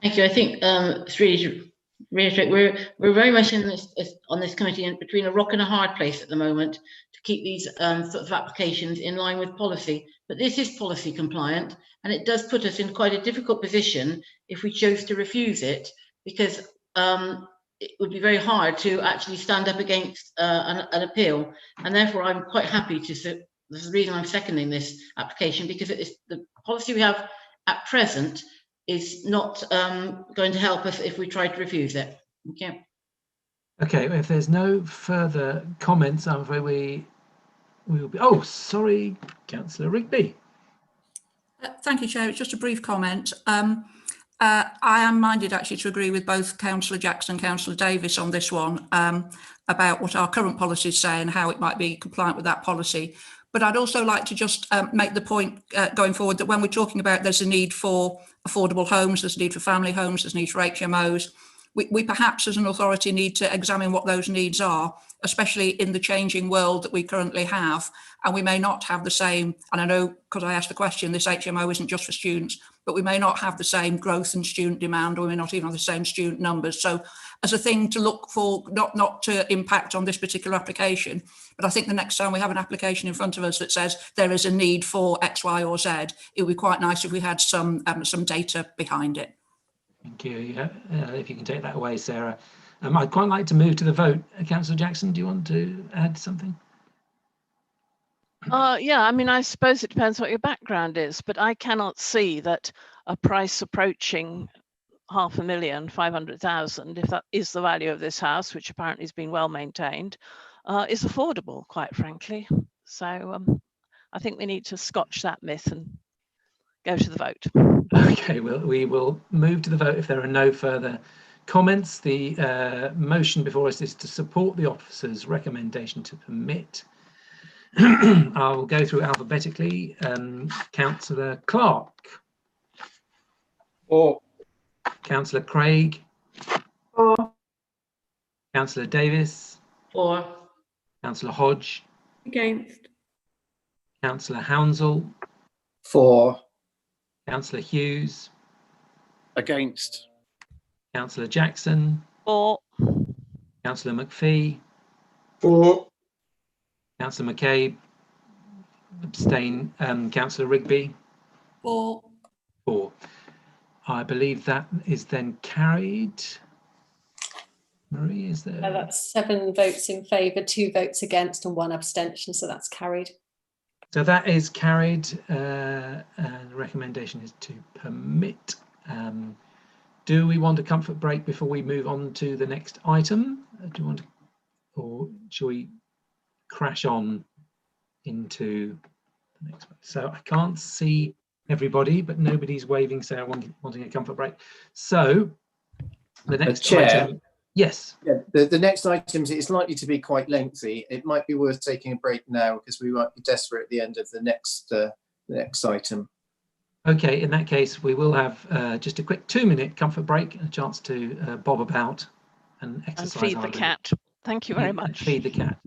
Thank you. I think it's really to reiterate, we're very much in this on this committee and between a rock and a hard place at the moment to keep these sort of applications in line with policy. But this is policy compliant, and it does put us in quite a difficult position if we chose to refuse it, because it would be very hard to actually stand up against an appeal. And therefore, I'm quite happy to. This is the reason I'm seconding this application, because it is the policy we have at present is not going to help us if we try to refuse it. Okay. Okay, if there's no further comments, I'm afraid we will be. Oh, sorry, Councillor Rigby. Thank you, Chair. It's just a brief comment. I am minded actually to agree with both Councillor Jackson and Councillor Davis on this one about what our current policies say and how it might be compliant with that policy. But I'd also like to just make the point going forward that when we're talking about there's a need for affordable homes, there's a need for family homes, there's a need for HMOs, we perhaps as an authority need to examine what those needs are, especially in the changing world that we currently have. And we may not have the same, and I know because I asked the question, this HMO isn't just for students, but we may not have the same growth in student demand, or we may not even have the same student numbers. So as a thing to look for, not to impact on this particular application, but I think the next time we have an application in front of us that says there is a need for X, Y or Z, it would be quite nice if we had some data behind it. Thank you. Yeah, if you can take that away, Sarah. I'd quite like to move to the vote. Councillor Jackson, do you want to add something? Yeah, I mean, I suppose it depends what your background is, but I cannot see that a price approaching 500,000, 500,000, if that is the value of this house, which apparently has been well maintained, is affordable, quite frankly. So I think we need to scotch that myth and go to the vote. Okay, well, we will move to the vote if there are no further comments. The motion before us is to support the officer's recommendation to permit. I'll go through alphabetically. Councillor Clark. For. Councillor Craig. For. Councillor Davis. For. Councillor Hodge. Against. Councillor Hounsell. For. Councillor Hughes. Against. Councillor Jackson. For. Councillor McPhee. For. Councillor McCabe. Abstain. Councillor Rigby. For. For. I believe that is then carried. Marie, is there? That's 7 votes in favour, 2 votes against and 1 abstention, so that's carried. So that is carried, and the recommendation is to permit. Do we want a comfort break before we move on to the next item? Do you want to, or shall we crash on into the next one? So I can't see everybody, but nobody's waving, so wanting a comfort break. So the next Chair. item, yes. Yeah, the next item is likely to be quite lengthy. It might be worth taking a break now because we might be desperate at the end of the next item. Okay, in that case, we will have just a quick 2-minute comfort break and a chance to bob about and exercise. And feed the cat. Thank you very much. Feed the cat.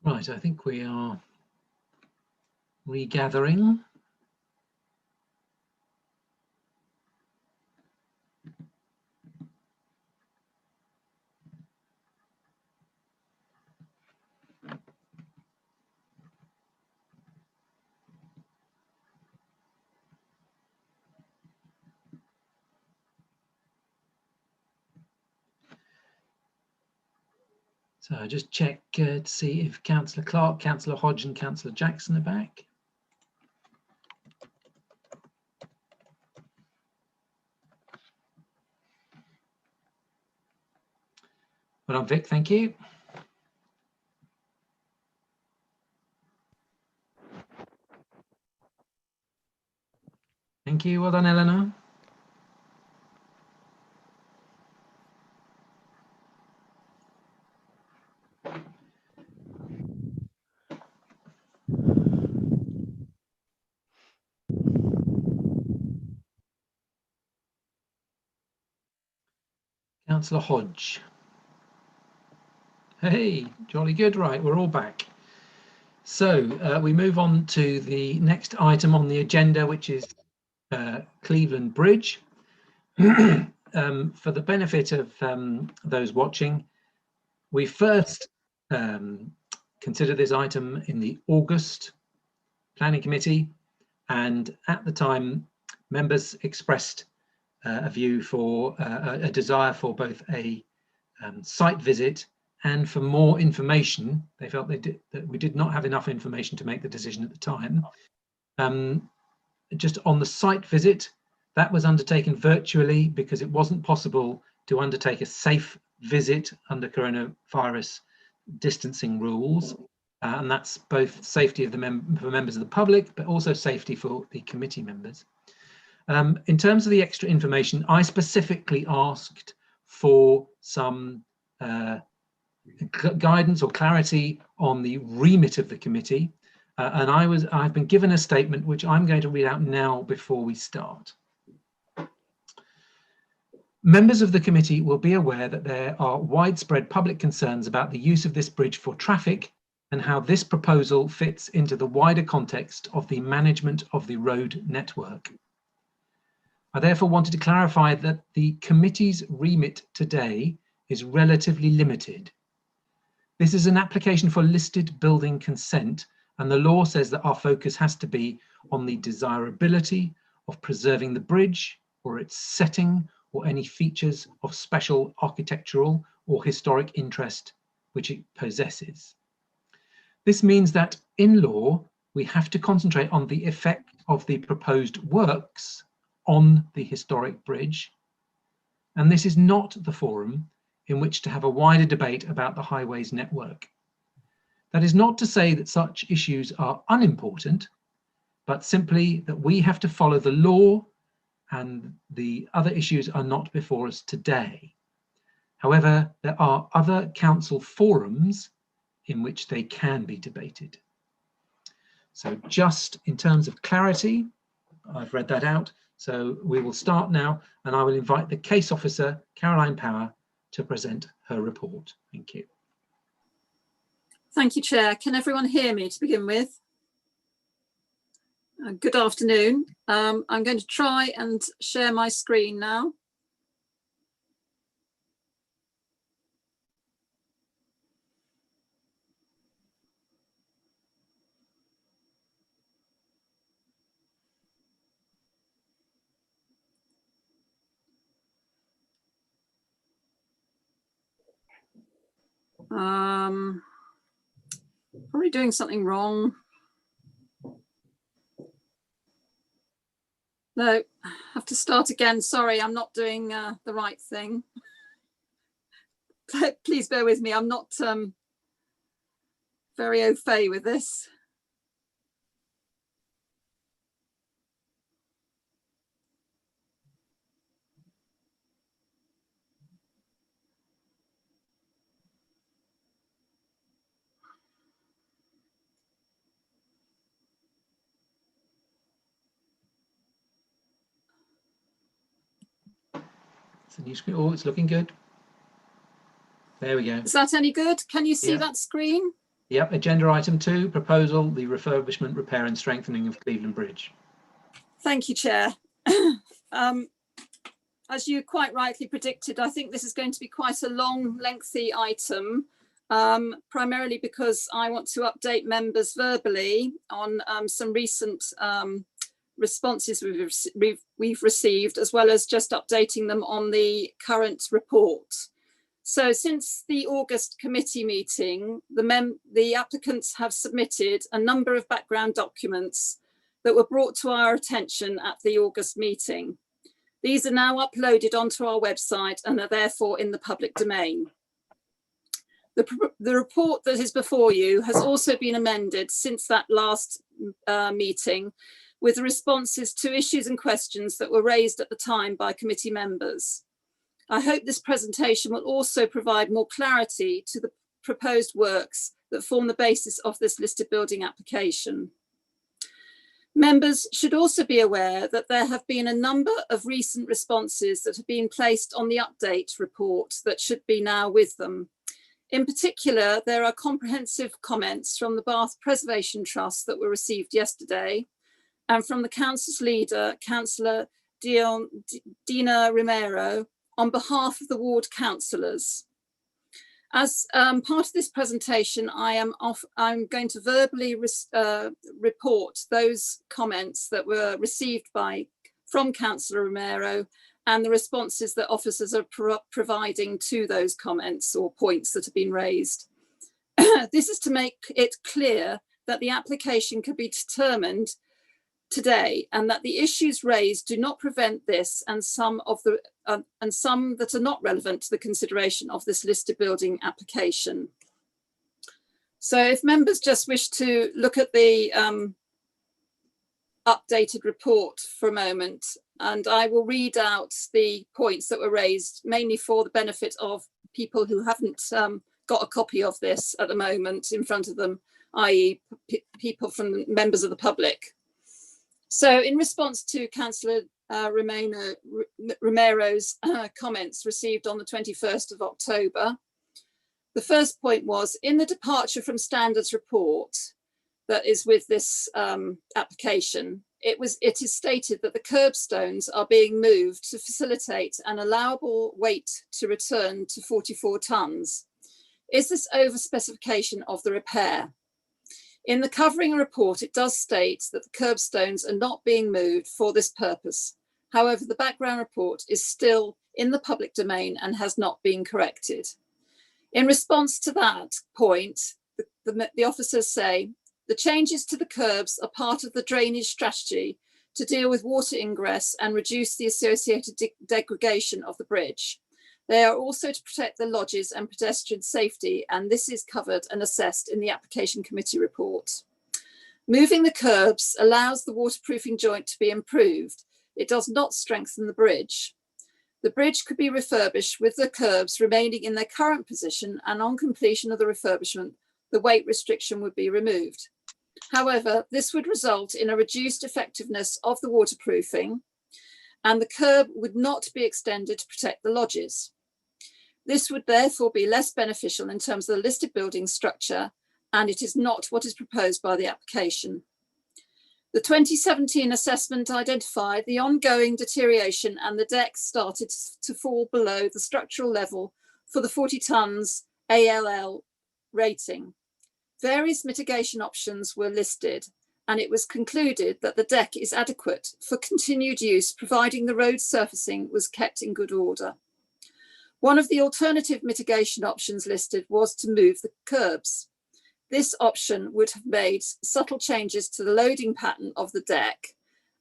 Right, I think we are regathering. So just check to see if Councillor Clark, Councillor Hodge and Councillor Jackson are back. Well done, Vic, thank you. Thank Thank you. Well done, Eleanor. Councillor Hodge. Hey, jolly good. Right, we're all back. So we move on to the next item on the agenda, which is Cleveland Bridge. For the benefit of those watching, we first considered this item in the August Planning Committee, and at the time members expressed a view for a desire for both a site visit and for more information. They felt that we did not have enough information to make the decision at the time. Just on the site visit, that was undertaken virtually because it wasn't possible to undertake a safe visit under coronavirus distancing rules. And that's both safety of for members of the public, but also safety for the committee members. In terms of the extra information, I specifically asked for some guidance or clarity on the remit of the committee, and I've been given a statement which I'm going to read out now before we start. Members of the committee will be aware that there are widespread public concerns about the use of this bridge for traffic and how this proposal fits into the wider context of the management of the road network. I therefore wanted to clarify that the committee's remit today is relatively limited. This is an application for listed building consent, and the law says that our focus has to be on the desirability of preserving the bridge or its setting or any features of special architectural or historic interest which it possesses. This means that in law, we have to concentrate on the effect of the proposed works on the historic bridge, and this is not the forum in which to have a wider debate about the highways network. That is not to say that such issues are unimportant, but simply that we have to follow the law and the other issues are not before us today. However, there are other council forums in which they can be debated. So just in terms of clarity, I've read that out. So we will start now, and I will invite the case officer, Caroline Power, to present her report. Thank you. Thank you, Chair. Can everyone hear me to begin with? Good afternoon. I'm going to try and share my screen now. Probably doing something wrong. No, I have to start again. Sorry, I'm not doing the right thing. Please bear with me. I'm not very au fait with this. It's a new screen. Oh, it's looking good. There we go. Is that any good? Can you see Yeah. that screen? Yep, agenda item 2, proposal, the refurbishment, repair and strengthening of Cleveland Bridge. Thank you, Chair. As you quite rightly predicted, I think this is going to be quite a long, lengthy item, primarily because I want to update members verbally on some recent responses we've received, as well as just updating them on the current report. So since the August committee meeting, the applicants have submitted a number of background documents that were brought to our attention at the August meeting. These are now uploaded onto our website and are therefore in the public domain. The report that is before you has also been amended since that last meeting with the responses to issues and questions that were raised at the time by committee members. I hope this presentation will also provide more clarity to the proposed works that form the basis of this listed building application. Members should also be aware that there have been a number of recent responses that have been placed on the update report that should be now with them. In particular, there are comprehensive comments from the Bath Preservation Trust that were received yesterday, and from the Council's leader, Councillor Dina Romero, on behalf of the ward councillors. As part of this presentation, I'm going to verbally report those comments that were received from Councillor Romero and the responses that officers are providing to those comments or points that have been raised. This is to make it clear that the application can be determined today, and that the issues raised do not prevent this and some that are not relevant to the consideration of this listed building application. So if members just wish to look at the updated report for a moment, and I will read out the points that were raised, mainly for the benefit of people who haven't got a copy of this at the moment in front of them, i.e. people from members of the public. So in response to Councillor Romero's comments received on the 21st of October, the first point was, in the departure from standards report that is with this application, it is stated that the curbstones are being moved to facilitate an allowable weight to return to 44 tonnes. Is this over specification of the repair? In the covering report, it does state that the curbstones are not being moved for this purpose. However, the background report is still in the public domain and has not been corrected. In response to that point, the officers say, the changes to the curbs are part of the drainage strategy to deal with water ingress and reduce the associated degradation of the bridge. They are also to protect the lodges and pedestrian safety, and this is covered and assessed in the application committee report. Moving the curbs allows the waterproofing joint to be improved. It does not strengthen the bridge. The bridge could be refurbished with the curbs remaining in their current position, and on completion of the refurbishment, the weight restriction would be removed. However, this would result in a reduced effectiveness of the waterproofing, and the curb would not be extended to protect the lodges. This would therefore be less beneficial in terms of the listed building structure, and it is not what is proposed by the application. The 2017 assessment identified the ongoing deterioration, and the deck started to fall below the structural level for the 40 tonnes ALL rating. Various mitigation options were listed, and it was concluded that the deck is adequate for continued use, providing the road surfacing was kept in good order. One of the alternative mitigation options listed was to move the curbs. This option would have made subtle changes to the loading pattern of the deck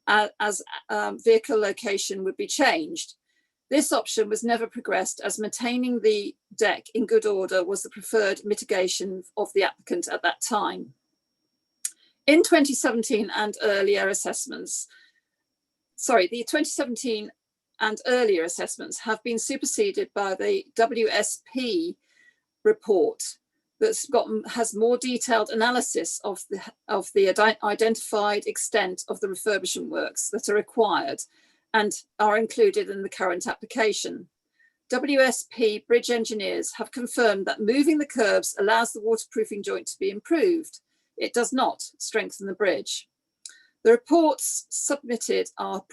as vehicle location would be changed. This option was never progressed, as maintaining the deck in good order was the preferred mitigation of the applicant at that time. In 2017 and earlier assessments, the 2017 and earlier assessments have been superseded by the WSP report has more detailed analysis of the identified extent of the refurbishment works that are required and are included in the current application. WSP bridge engineers have confirmed that moving the curbs allows the waterproofing joint to be improved. It does not strengthen the bridge. The reports submitted are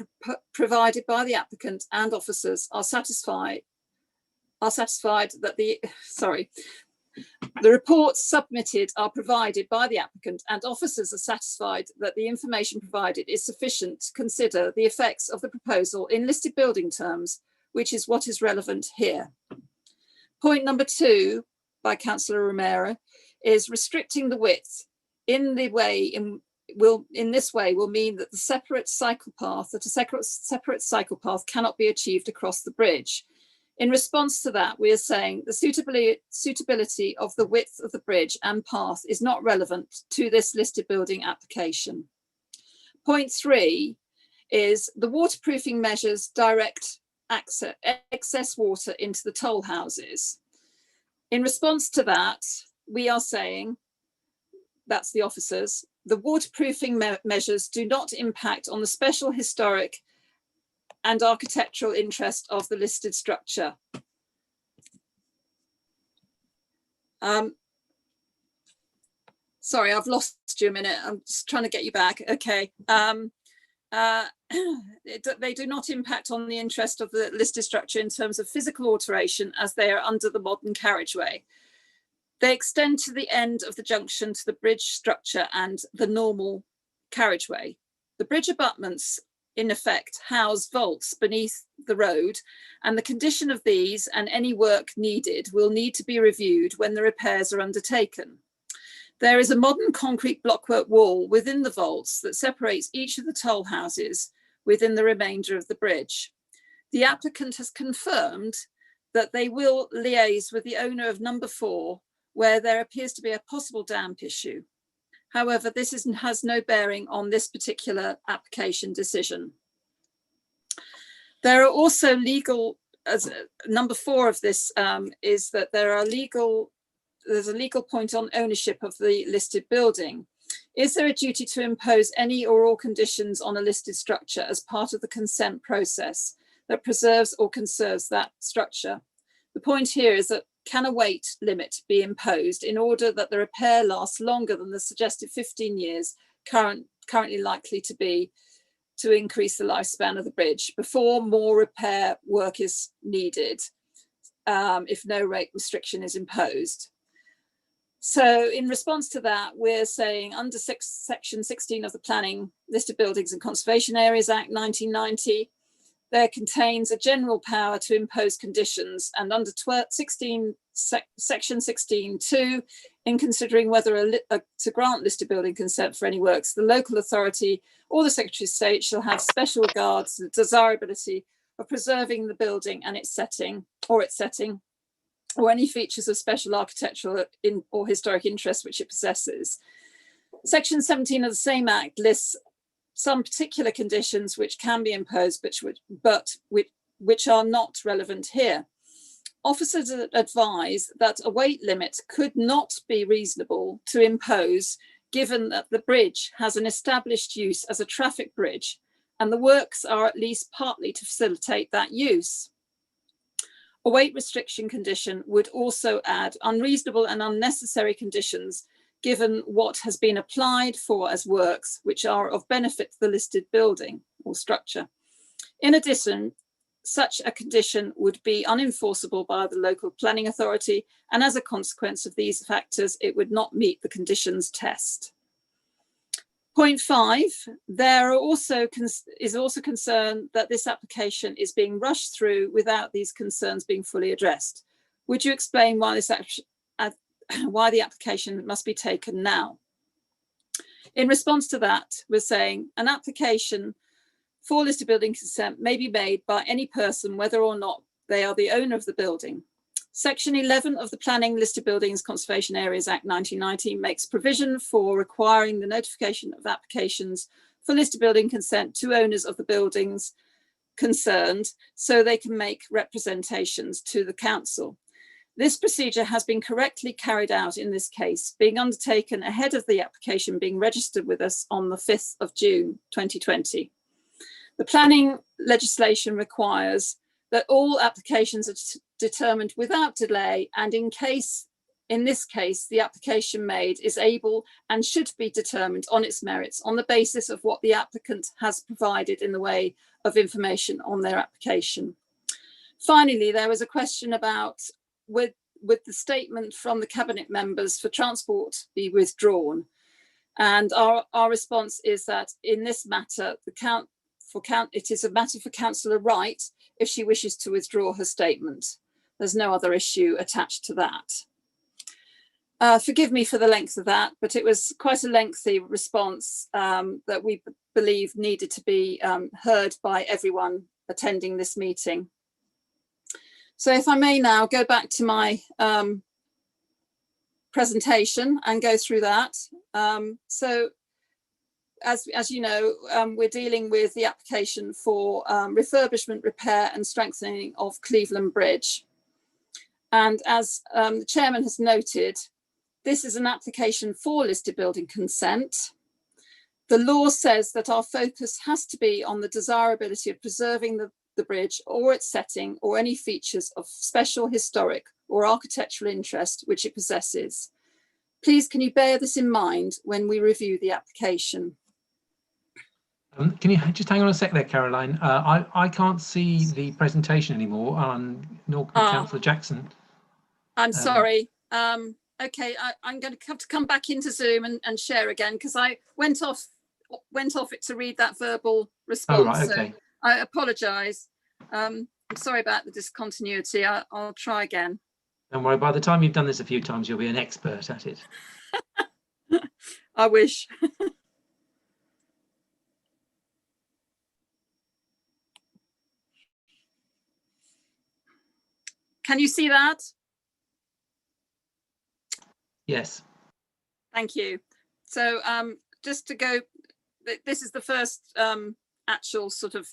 provided by the applicant, and officers are satisfied that the reports submitted are provided by the applicant, and officers are satisfied that the information provided is sufficient to consider the effects of the proposal in listed building terms, which is what is relevant here. Point number 2 by Councillor Romero is restricting the width in this way will mean that a separate cycle path cannot be achieved across the bridge. In response to that, we are saying the suitability of the width of the bridge and path is not relevant to this listed building application. Point 3 is the waterproofing measures direct excess water into the toll houses. In response to that, we are saying, that's the officers, the waterproofing measures do not impact on the special historic and architectural interest of the listed structure. Sorry, I've lost you a minute. I'm just trying to get you back. Okay. They do not impact on the interest of the listed structure in terms of physical alteration as they are under the modern carriageway. They extend to the end of the junction to the bridge structure and the normal carriageway. The bridge abutments, in effect, house vaults beneath the road, and the condition of these and any work needed will need to be reviewed when the repairs are undertaken. There is a modern concrete blockwork wall within the vaults that separates each of the toll houses within the remainder of the bridge. The applicant has confirmed that they will liaise with the owner of number 4 where there appears to be a possible damp issue. However, this has no bearing on this particular application decision. There are also legal, as number 4 of this is that there's a legal point on ownership of the listed building. Is there a duty to impose any or all conditions on a listed structure as part of the consent process that preserves or conserves that structure? The point here is that can a weight limit be imposed in order that the repair lasts longer than the suggested 15 years currently likely to be to increase the lifespan of the bridge before more repair work is needed if no rate restriction is imposed? So in response to that, we're saying under section 16 of the Planning, Listed Buildings and Conservation Areas Act 1990, there contains a general power to impose conditions, and under section 16(2), in considering whether to grant listed building consent for any works, the local authority or the Secretary of State shall have special regard to the desirability of preserving the building and its setting, or any features of special architectural or historic interest which it possesses. Section 17 of the same Act lists some particular conditions which can be imposed, but which are not relevant here. Officers advise that a weight limit could not be reasonable to impose, given that the bridge has an established use as a traffic bridge, and the works are at least partly to facilitate that use. A weight restriction condition would also add unreasonable and unnecessary conditions given what has been applied for as works which are of benefit to the listed building or structure. In addition, such a condition would be unenforceable by the local planning authority, and as a consequence of these factors, it would not meet the conditions test. Point 5, there is also concern that this application is being rushed through without these concerns being fully addressed. Would you explain why why the application must be taken now? In response to that, we're saying an application for listed building consent may be made by any person, whether or not they are the owner of the building. Section 11 of the Planning, Listed Buildings, Conservation Areas Act 1990 makes provision for requiring the notification of applications for listed building consent to owners of the buildings concerned so they can make representations to the council. This procedure has been correctly carried out in this case, being undertaken ahead of the application being registered with us on the 5th of June 2020. The planning legislation requires that all applications are determined without delay, and in this case, the application made is able and should be determined on its merits on the basis of what the applicant has provided in the way of information on their application. Finally, there was a question about with the statement from the cabinet members for transport be withdrawn. And our response is that in this matter, it is a matter for Councillor Wright if she wishes to withdraw her statement. There's no other issue attached to that. Forgive me for the length of that, but it was quite a lengthy response that we believe needed to be heard by everyone attending this meeting. So if I may now go back to my presentation and go through that. So as you know, we're dealing with the application for refurbishment, repair and strengthening of Cleveland Bridge. And as the chairman has noted, this is an application for listed building consent. The law says that our focus has to be on the desirability of preserving the bridge or its setting or any features of special historic or architectural interest which it possesses. Please, can you bear this in mind when we review the application? Can you just hang on a sec there, Caroline? I can't see the presentation anymore, nor can Councillor Jackson. I'm sorry. Okay, I'm going to have to come back into Zoom and share again because I went off it to read that verbal response. Oh, right, okay. So I apologise. I'm sorry about the discontinuity. I'll try again. Don't worry, by the time you've done this a few times, you'll be an expert at it. I wish. Can you see that? Yes. Thank you. So just to go, this is the first actual sort of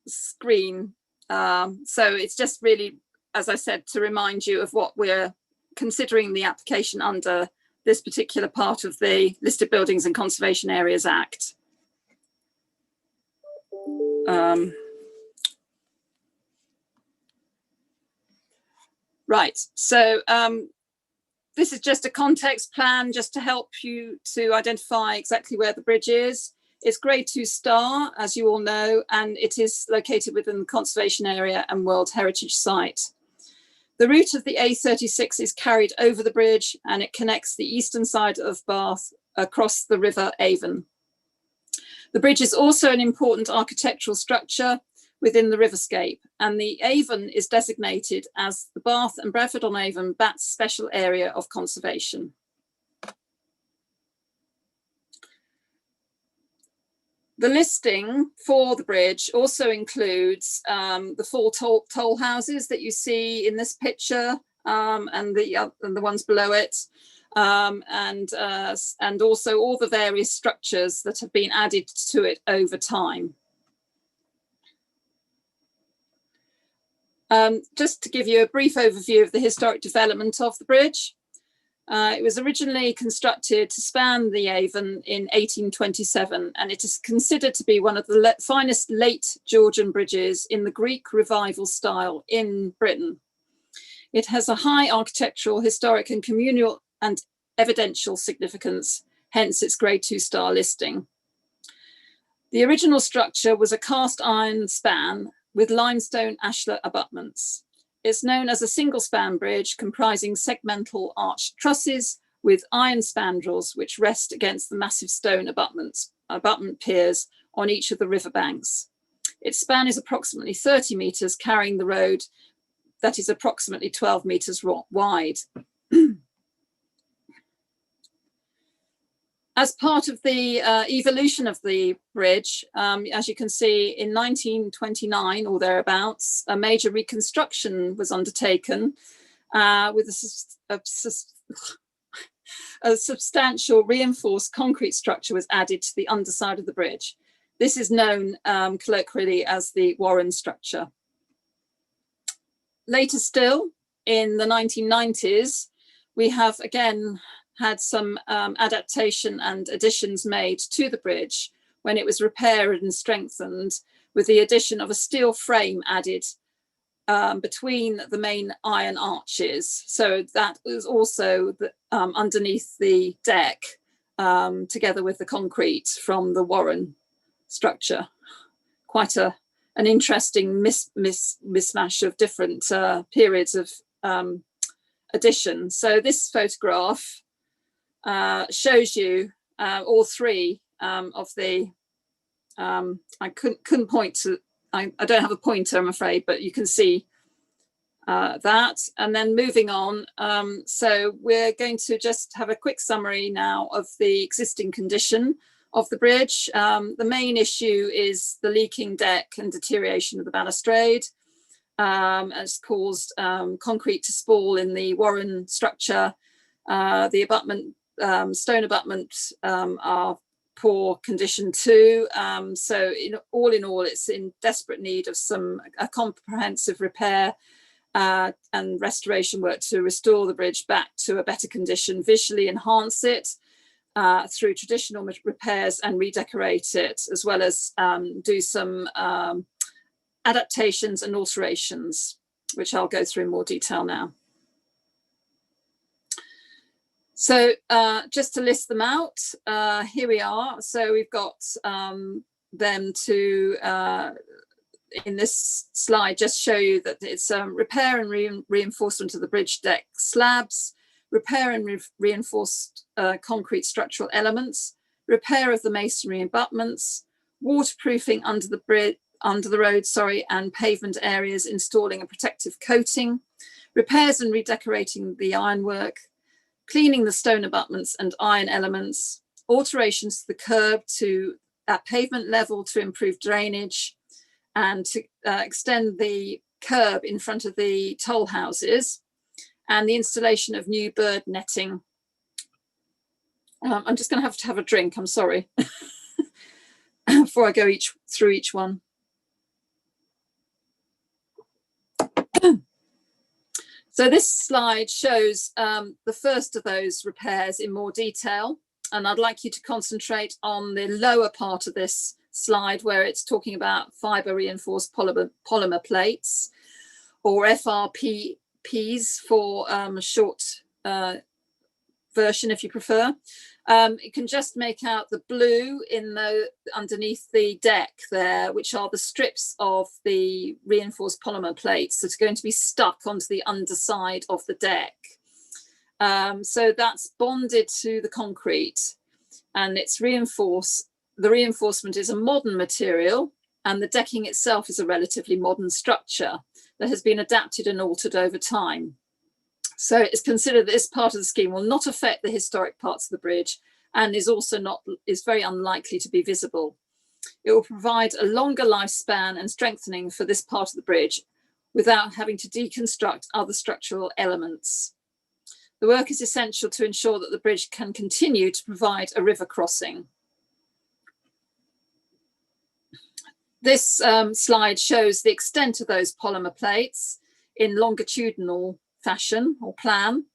screen. So it's just really, as I said, to remind you of what we're considering the application under this particular part of the Listed Buildings and Conservation Areas Act. Right, so this is just a context plan just to help you to identify exactly where the bridge is. It's grade 2 star, as you all know, and it is located within the conservation area and World Heritage Site. The route of the A36 is carried over the bridge and it connects the eastern side of Bath across the River Avon. The bridge is also an important architectural structure within the riverscape, and the Avon is designated as the Bath and Bradford-on-Avon Bats Special Area of Conservation. The listing for the bridge also includes the 4 toll houses that you see in this picture and the ones below it, and also all the various structures that have been added to it over time. Just to give you a brief overview of the historic development of the bridge. It was originally constructed to span the Avon in 1827, and it is considered to be one of the finest late Georgian bridges in the Greek Revival style in Britain. It has a high architectural, historic and communal and evidential significance, hence its grade 2 star listing. The original structure was a cast iron span with limestone ashlar abutments. It's known as a single span bridge comprising segmental arched trusses with iron spandrels which rest against the massive stone abutment piers on each of the river banks. Its span is approximately 30 metres, carrying the road that is approximately 12 metres wide. As part of the evolution of the bridge, as you can see, in 1929 or thereabouts, a major reconstruction was undertaken with a substantial reinforced concrete structure was added to the underside of the bridge. This is known colloquially as the Warren structure. Later still, in the 1990s, we have again had some adaptation and additions made to the bridge when it was repaired and strengthened with the addition of a steel frame added between the main iron arches. So that was also underneath the deck together with the concrete from the Warren structure. Quite an interesting mismatch of different periods of addition. So this photograph shows you all three of the, I couldn't point to, I don't have a pointer, I'm afraid, but you can see that. And then moving on, so we're going to just have a quick summary now of the existing condition of the bridge. The main issue is the leaking deck and deterioration of the balustrade. Has caused concrete to spool in the Warren structure. The abutment stone abutment are poor condition too. So in all, it's in desperate need of a comprehensive repair and restoration work to restore the bridge back to a better condition, visually enhance it through traditional repairs and redecorate it, as well as do some adaptations and alterations, which I'll go through in more detail now. So just to list them out, here we are. So we've got them to, in this slide, just show you that it's repair and reinforcement of the bridge deck slabs, repair and reinforced concrete structural elements, repair of the masonry abutments, waterproofing under the road, and pavement areas, installing a protective coating, repairs and redecorating the ironwork, cleaning the stone abutments and iron elements, alterations to the curb at pavement level to improve drainage, and to extend the curb in front of the toll houses, and the installation of new bird netting. I'm just going to have a drink, I'm sorry, before I go through each one. So this slide shows the first of those repairs in more detail, and I'd like you to concentrate on the lower part of this slide where it's talking about fibre reinforced polymer plates, or FRPs for a short version if you prefer. You can just make out the blue underneath the deck there, which are the strips of the reinforced polymer plates that are going to be stuck onto the underside of the deck. So that's bonded to the concrete, and it's reinforced. The reinforcement is a modern material, and the decking itself is a relatively modern structure that has been adapted and altered over time. So it's considered that this part of the scheme will not affect the historic parts of the bridge, and is very unlikely to be visible. It will provide a longer lifespan and strengthening for this part of the bridge without having to deconstruct other structural elements. The work is essential to ensure that the bridge can continue to provide a river crossing. This slide shows the extent of those polymer plates in longitudinal fashion or plan.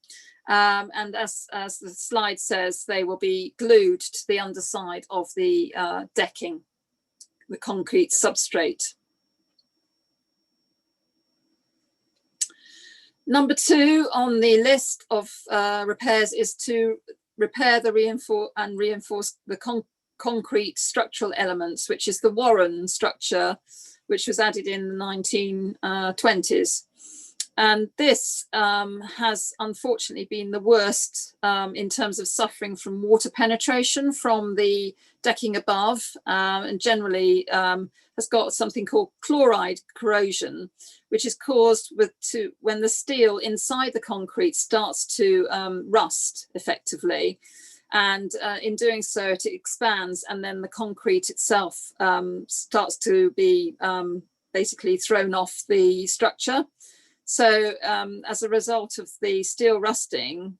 And as the slide says, they will be glued to the underside of the decking, the concrete substrate. Number 2 on the list of repairs is to repair the reinforce the concrete structural elements, which is the Warren structure, which was added in the 1920s. And this has unfortunately been the worst in terms of suffering from water penetration from the decking above, and generally has got something called chloride corrosion, which is caused when the steel inside the concrete starts to rust effectively. And in doing so, it expands, and then the concrete itself starts to be basically thrown off the structure. So as a result of the steel rusting,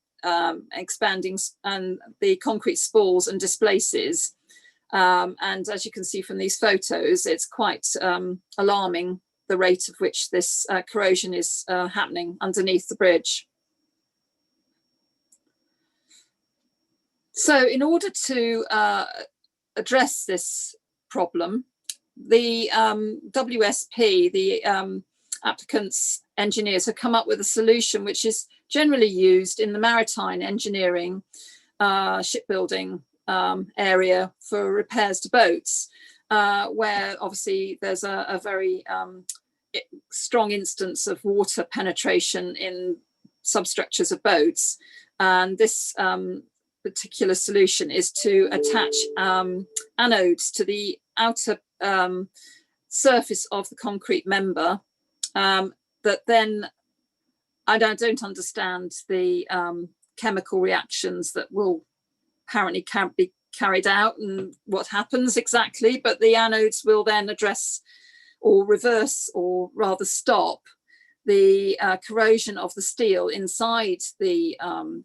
expanding, and the concrete spalls and displaces, and as you can see from these photos, it's quite alarming the rate of which this corrosion is happening underneath the bridge. So in order to address this problem, the WSP, the applicants' engineers, have come up with a solution which is generally used in the maritime engineering, shipbuilding area for repairs to boats, where obviously there's a very strong instance of water penetration in substructures of boats. And this particular solution is to attach anodes to the outer surface of the concrete member, that then I don't understand the chemical reactions that will apparently can't be carried out and what happens exactly, but the anodes will then address or reverse, or rather stop, the corrosion of the steel inside the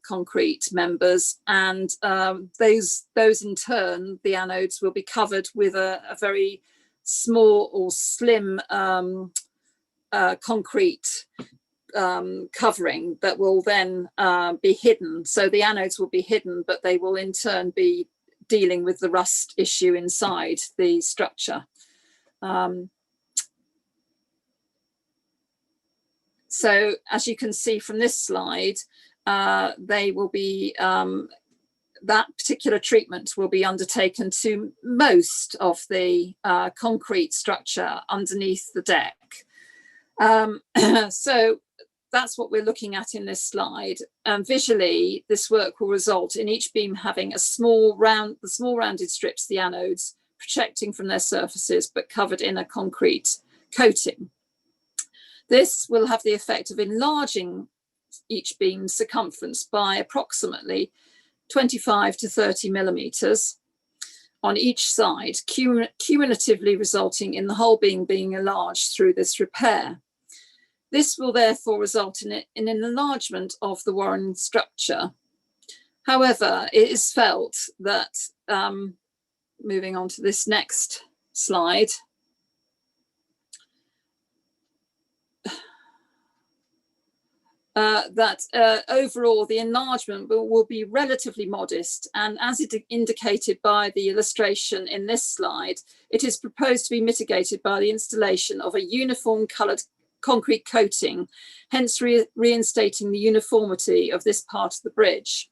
concrete members, and those in turn, the anodes will be covered with a very small or slim concrete covering that will then be hidden. So the anodes will be hidden, but they will in turn be dealing with the rust issue inside the structure. So as you can see from this slide, they will be, that particular treatment will be undertaken to most of the concrete structure underneath the deck. So that's what we're looking at in this slide. Visually, this work will result in each beam having the small rounded strips, the anodes, projecting from their surfaces, but covered in a concrete coating. This will have the effect of enlarging each beam's circumference by approximately 25 to 30 millimeters on each side, cumulatively resulting in the whole beam being enlarged through this repair. This will therefore result in an enlargement of the Warren structure. However, it is felt that, moving on to this next slide, that overall the enlargement will be relatively modest, and as indicated by the illustration in this slide, it is proposed to be mitigated by the installation of a uniform coloured concrete coating, hence reinstating the uniformity of this part of the bridge.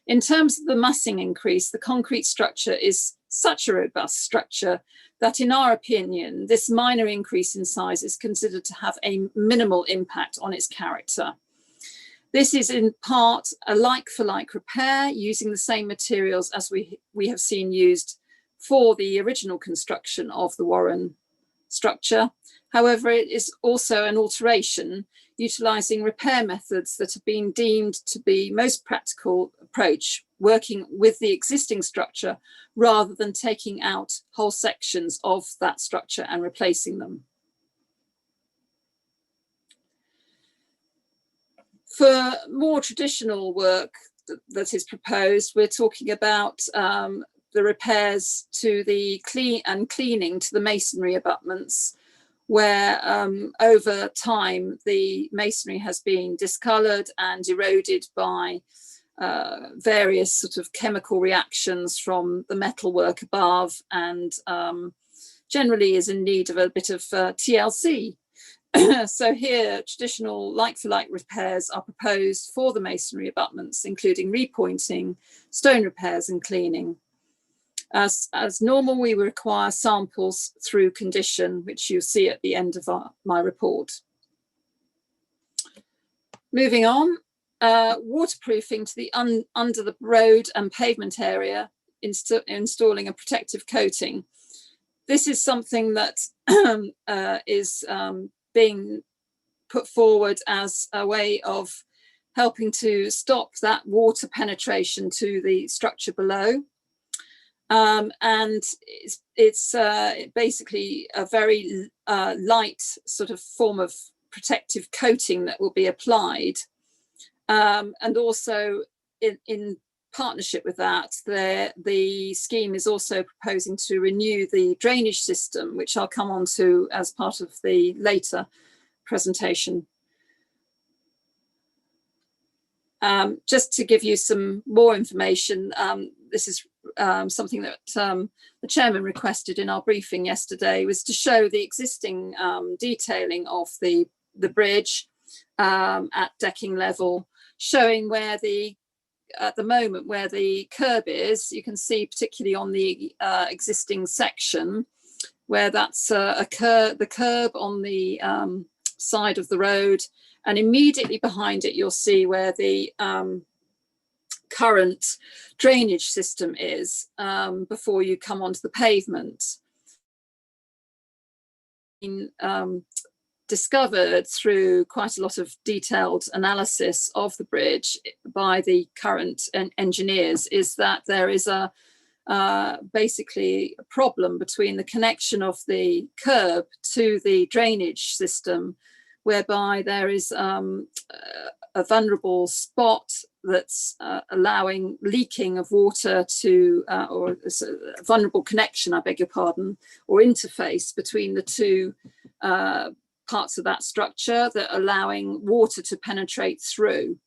In terms of the massing increase, the concrete structure is such a robust structure that, in our opinion, this minor increase in size is considered to have a minimal impact on its character. This is in part a like-for-like repair using the same materials as we have seen used for the original construction of the Warren structure. However, it is also an alteration utilising repair methods that have been deemed to be most practical approach, working with the existing structure rather than taking out whole sections of that structure and replacing them. For more traditional work that is proposed, we're talking about the repairs to the cleaning to the masonry abutments, where over time the masonry has been discoloured and eroded by various sort of chemical reactions from the metalwork above, and generally is in need of a bit of TLC. So here, traditional like-for-like repairs are proposed for the masonry abutments, including repointing, stone repairs and cleaning. As normal, we require samples through condition, which you'll see at the end of my report. Moving on, waterproofing to the under the road and pavement area, installing a protective coating. This is something that is being put forward as a way of helping to stop that water penetration to the structure below. And it's basically a very light sort of form of protective coating that will be applied. And also in partnership with that, the scheme is also proposing to renew the drainage system, which I'll come on to as part of the later presentation. Just to give you some more information, this is something that the chairman requested in our briefing yesterday, was to show the existing detailing of the bridge at decking level, showing where at the moment where the curb is. You can see particularly on the existing section where that's the curb on the side of the road, and immediately behind it you'll see where the current drainage system is before you come onto the pavement. Discovered through quite a lot of detailed analysis of the bridge by the current engineers is that there is basically a problem between the connection of the curb to the drainage system, whereby there is a vulnerable spot that's allowing leaking of water to, or a vulnerable connection, I beg your pardon, or interface between the two parts of that structure that are allowing water to penetrate through.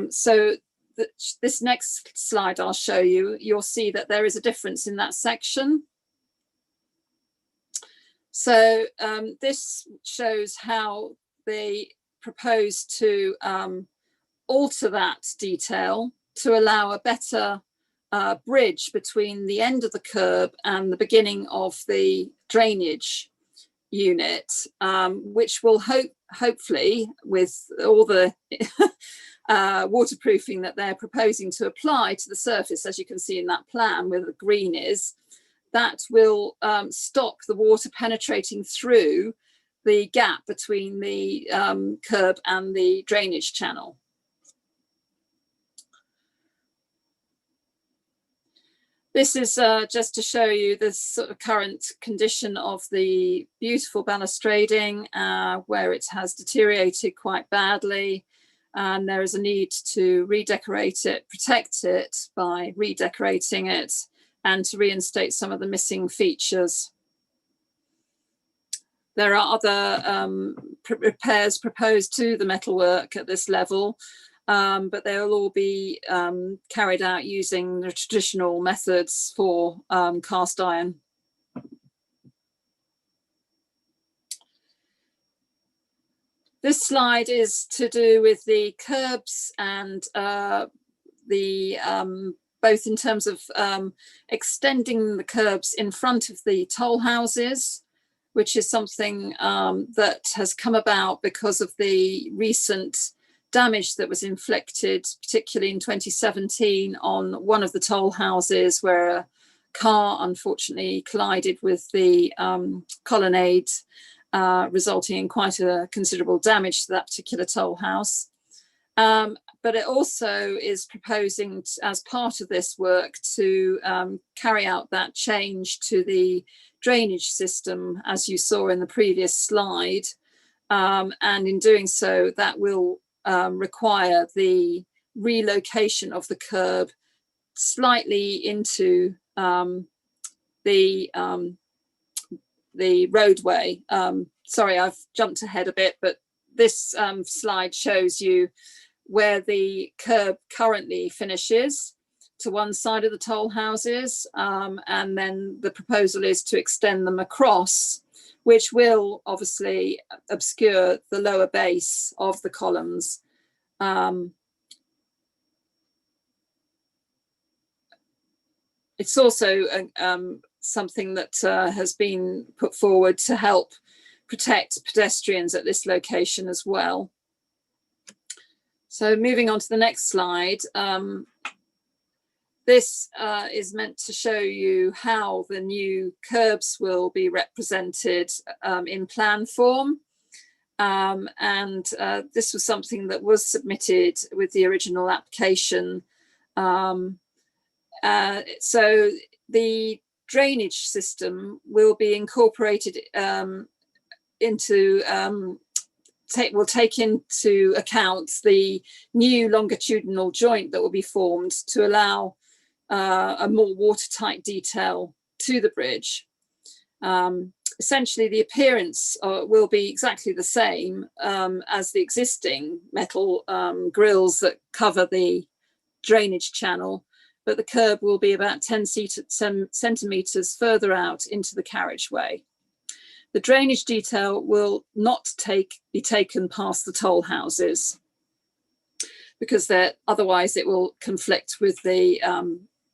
So this next slide I'll show you, you'll see that there is a difference in that section. So this shows how they propose to alter that detail to allow a better bridge between the end of the curb and the beginning of the drainage unit, which will hopefully, with all the waterproofing that they're proposing to apply to the surface, as you can see in that plan where the green is, that will stop the water penetrating through the gap between the curb and the drainage channel. This is just to show you the sort of current condition of the beautiful balustrading, where it has deteriorated quite badly, and there is a need to redecorate it, protect it by redecorating it, and to reinstate some of the missing features. There are other repairs proposed to the metalwork at this level, but they will all be carried out using the traditional methods for cast iron. This slide is to do with the curbs and both in terms of extending the curbs in front of the toll houses, which is something that has come about because of the recent damage that was inflicted, particularly in 2017, on one of the toll houses where a car unfortunately collided with the colonnade, resulting in quite a considerable damage to that particular toll house. But it also is proposing, as part of this work, to carry out that change to the drainage system, as you saw in the previous slide. And in doing so, that will require the relocation of the curb slightly into the roadway. Sorry, I've jumped ahead a bit, but this slide shows you where the curb currently finishes to one side of the toll houses, and then the proposal is to extend them across, which will obviously obscure the lower base of the columns. It's also something that has been put forward to help protect pedestrians at this location as well. So moving on to the next slide, this is meant to show you how the new curbs will be represented in plan form. And this was something that was submitted with the original application. So the drainage system will be incorporated into will take into account the new longitudinal joint that will be formed to allow a more watertight detail to the bridge. Essentially, the appearance will be exactly the same as the existing metal grills that cover the drainage channel, but the curb will be about 10 centimetres further out into the carriageway. The drainage detail will not be taken past the toll houses, because otherwise it will conflict with the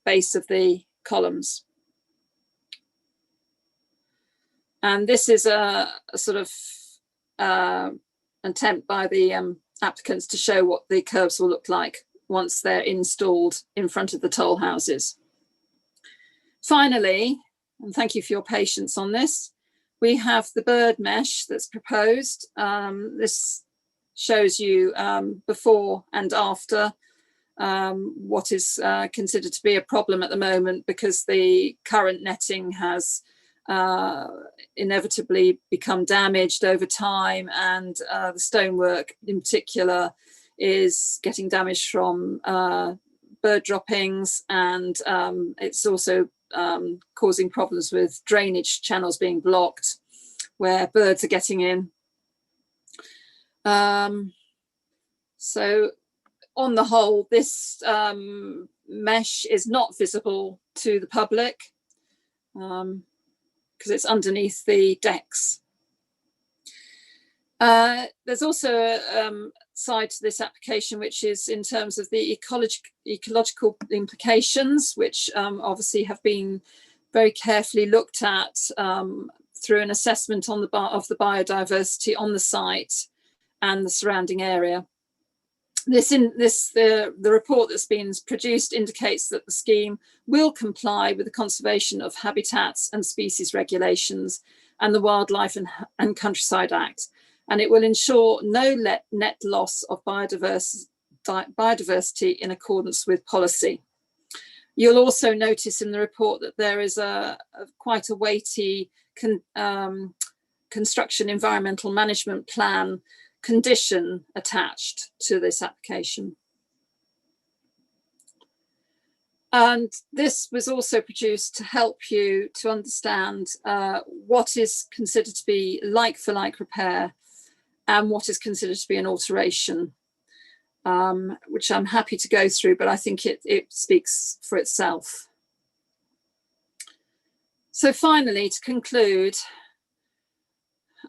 base of the columns. And this is a sort of attempt by the applicants to show what the curbs will look like once they're installed in front of the toll houses. Finally, and thank you for your patience on this, we have the bird mesh that's proposed. This shows you before and after what is considered to be a problem at the moment, because the current netting has inevitably become damaged over time, and the stonework in particular is getting damaged from bird droppings, and it's also causing problems with drainage channels being blocked where birds are getting in. So on the whole, this mesh is not visible to the public because it's underneath the decks. There's also a side to this application, which is in terms of the ecological implications, which obviously have been very carefully looked at through an assessment on of the biodiversity on the site and the surrounding area. The report that's been produced indicates that the scheme will comply with the Conservation of Habitats and Species Regulations and the Wildlife and Countryside Act, and it will ensure no net loss of biodiversity in accordance with policy. You'll also notice in the report that there is quite a weighty construction environmental management plan condition attached to this application. And this was also produced to help you to understand what is considered to be like-for-like repair and what is considered to be an alteration, which I'm happy to go through, but I think it speaks for itself. So finally, to conclude,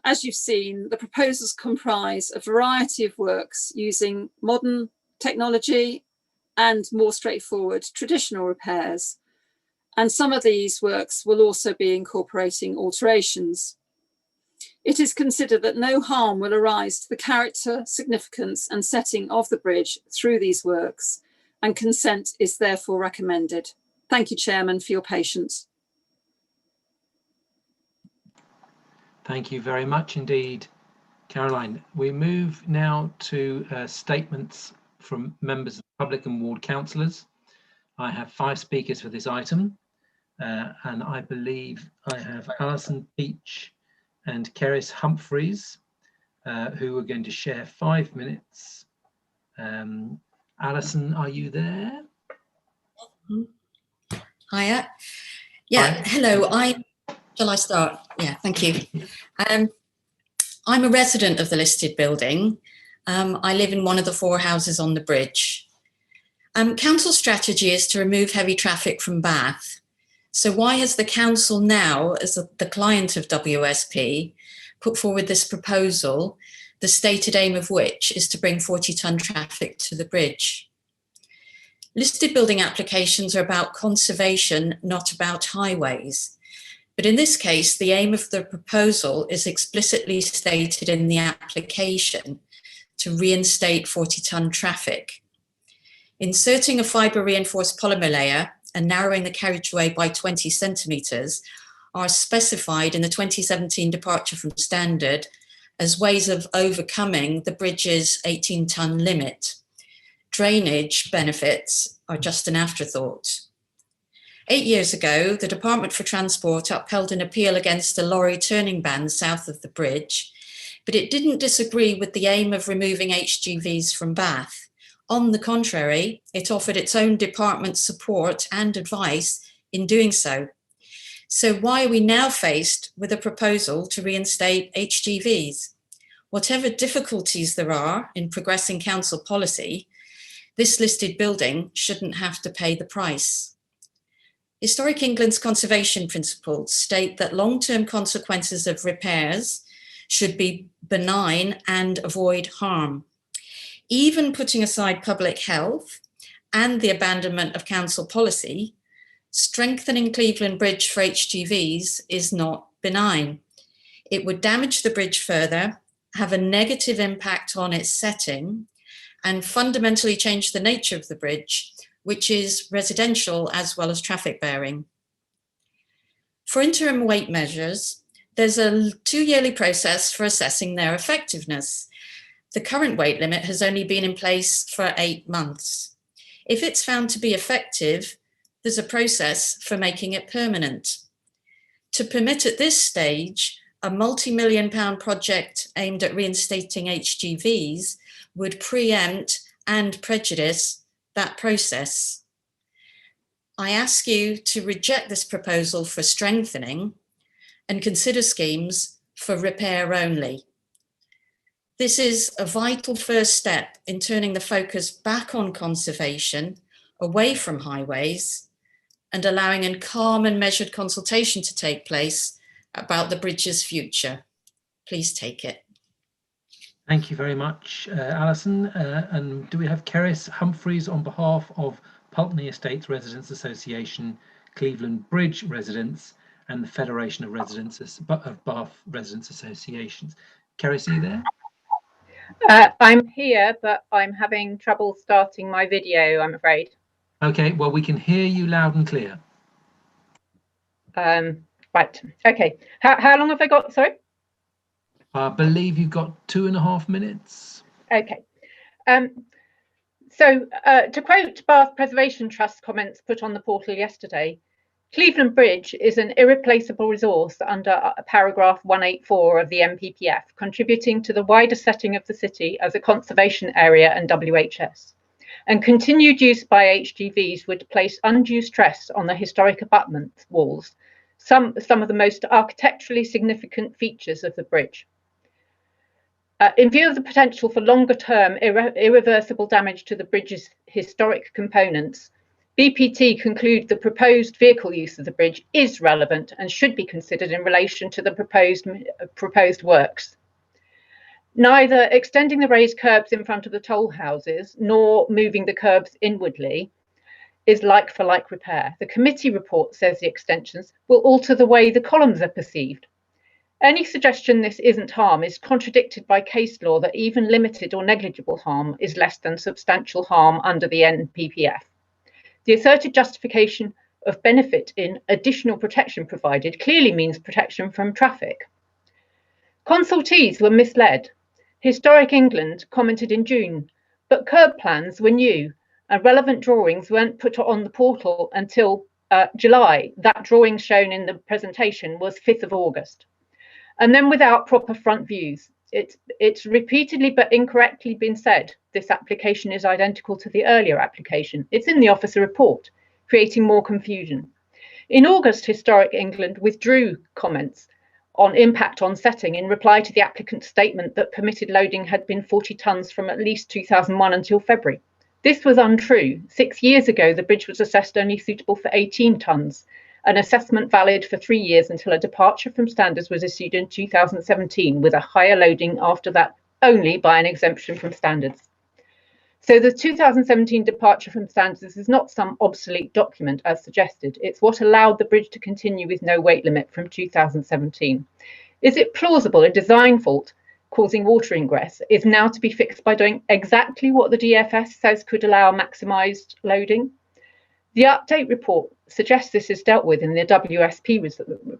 as you've seen, the proposals comprise a variety of works using modern technology and more straightforward traditional repairs. And some of these works will also be incorporating alterations. It is considered that no harm will arise to the character, significance and setting of the bridge through these works, and consent is therefore recommended. Thank you, Chairman, for your patience. Thank you very much indeed, Caroline. We move now to statements from members of the public and ward councillors. I have 5 speakers for this item, and I believe I have Alison Peach and Keris Humphreys, who are going to share 5 minutes. Alison, are you there? Hiya. Yeah, Hi. hello. Shall I start? Yeah, thank you. I'm a resident of the listed building. I live in one of the 4 houses on the bridge. Council strategy is to remove heavy traffic from Bath. So why has the council now, as the client of WSP, put forward this proposal, the stated aim of which is to bring 40-ton traffic to the bridge? Listed building applications are about conservation, not about highways. But in this case, the aim of the proposal is explicitly stated in the application to reinstate 40-ton traffic. Inserting a fibre reinforced polymer layer and narrowing the carriageway by 20 centimetres are specified in the 2017 departure from standard as ways of overcoming the bridge's 18-ton limit. Drainage benefits are just an afterthought. 8 years ago, the Department for Transport upheld an appeal against a lorry turning ban south of the bridge, but it didn't disagree with the aim of removing HGVs from Bath. On the contrary, it offered its own department support and advice in doing so. So why are we now faced with a proposal to reinstate HGVs? Whatever difficulties there are in progressing council policy, this listed building shouldn't have to pay the price. Historic England's conservation principles state that long-term consequences of repairs should be benign and avoid harm. Even putting aside public health and the abandonment of council policy, strengthening Cleveland Bridge for HGVs is not benign. It would damage the bridge further, have a negative impact on its setting, and fundamentally change the nature of the bridge, which is residential as well as traffic bearing. For interim weight measures, there's a 2-yearly process for assessing their effectiveness. The current weight limit has only been in place for 8 months. If it's found to be effective, there's a process for making it permanent. To permit at this stage a multi-million-pound project aimed at reinstating HGVs would preempt and prejudice that process. I ask you to reject this proposal for strengthening and consider schemes for repair only. This is a vital first step in turning the focus back on conservation, away from highways, and allowing a calm and measured consultation to take place about the bridge's future. Please take it. Thank you very much, Alison. And do we have Keris Humphreys on behalf of Pulteney Estates Residents Association, Cleveland Bridge Residents, and the Federation of Bath Residents Associations? Keris, are you there? I'm here, but I'm having trouble starting my video, I'm afraid. Okay, well, we can hear you loud and clear. Right, okay. How long have I got, sorry? I believe you've got 2.5 minutes. Okay. To quote Bath Preservation Trust comments put on the portal yesterday, Cleveland Bridge is an irreplaceable resource under paragraph 184 of the NPPF, contributing to the wider setting of the city as a conservation area and WHS. And continued use by HGVs would place undue stress on the historic abutment walls, some of the most architecturally significant features of the bridge. In view of the potential for longer-term irreversible damage to the bridge's historic components, BPT conclude the proposed vehicle use of the bridge is relevant and should be considered in relation to the proposed works. Neither extending the raised curbs in front of the toll houses nor moving the curbs inwardly is like-for-like repair. The committee report says the extensions will alter the way the columns are perceived. Any suggestion this isn't harm is contradicted by case law that even limited or negligible harm is less than substantial harm under the NPPF. The asserted justification of benefit in additional protection provided clearly means protection from traffic. Consultees were misled. Historic England commented in June, but curb plans were new and relevant drawings weren't put on the portal until July. That drawing shown in the presentation was 5th of August. And then without proper front views. It's repeatedly but incorrectly been said this application is identical to the earlier application. It's in the officer report, creating more confusion. In August, Historic England withdrew comments on impact on setting in reply to the applicant's statement that permitted loading had been 40 tonnes from at least 2001 until February. This was untrue. 6 years ago, the bridge was assessed only suitable for 18 tonnes, an assessment valid for 3 years until a departure from standards was issued in 2017, with a higher loading after that only by an exemption from standards. So the 2017 departure from standards is not some obsolete document as suggested. It's what allowed the bridge to continue with no weight limit from 2017. Is it plausible a design fault causing water ingress is now to be fixed by doing exactly what the DFS says could allow maximised loading? The update report suggests this is dealt with in the WSP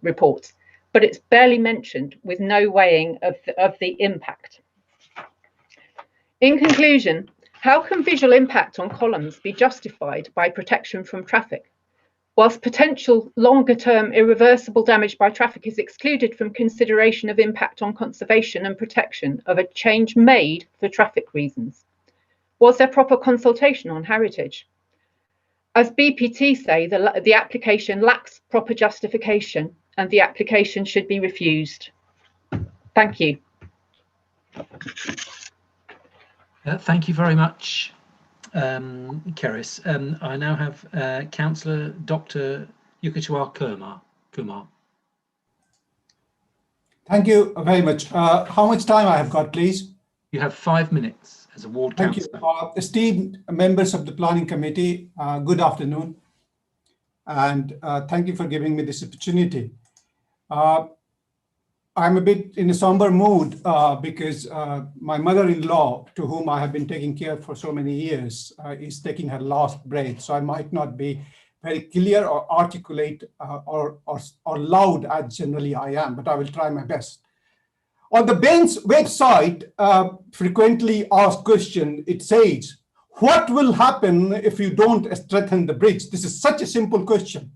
reports, but it's barely mentioned with no weighing of the impact. In conclusion, how can visual impact on columns be justified by protection from traffic, whilst potential longer-term irreversible damage by traffic is excluded from consideration of impact on conservation and protection of a change made for traffic reasons? Was there proper consultation on heritage? As BPT say, the application lacks proper justification and the application should be refused. Thank you. Thank you very much, Keris. I now have Councillor Dr. Yukeshwar Kumar. Thank you very much. How much time I have got, please? You have 5 minutes as a ward councillor. Thank you. Esteemed members of the Planning Committee, good afternoon. And thank you for giving me this opportunity. I'm a bit in a somber mood because my mother-in-law, to whom I have been taking care for so many years, is taking her last breath. So I might not be very clear or articulate or loud as generally I am, but I will try my best. On the Bain's website, frequently asked question, it says, what will happen if you don't strengthen the bridge? This is such a simple question.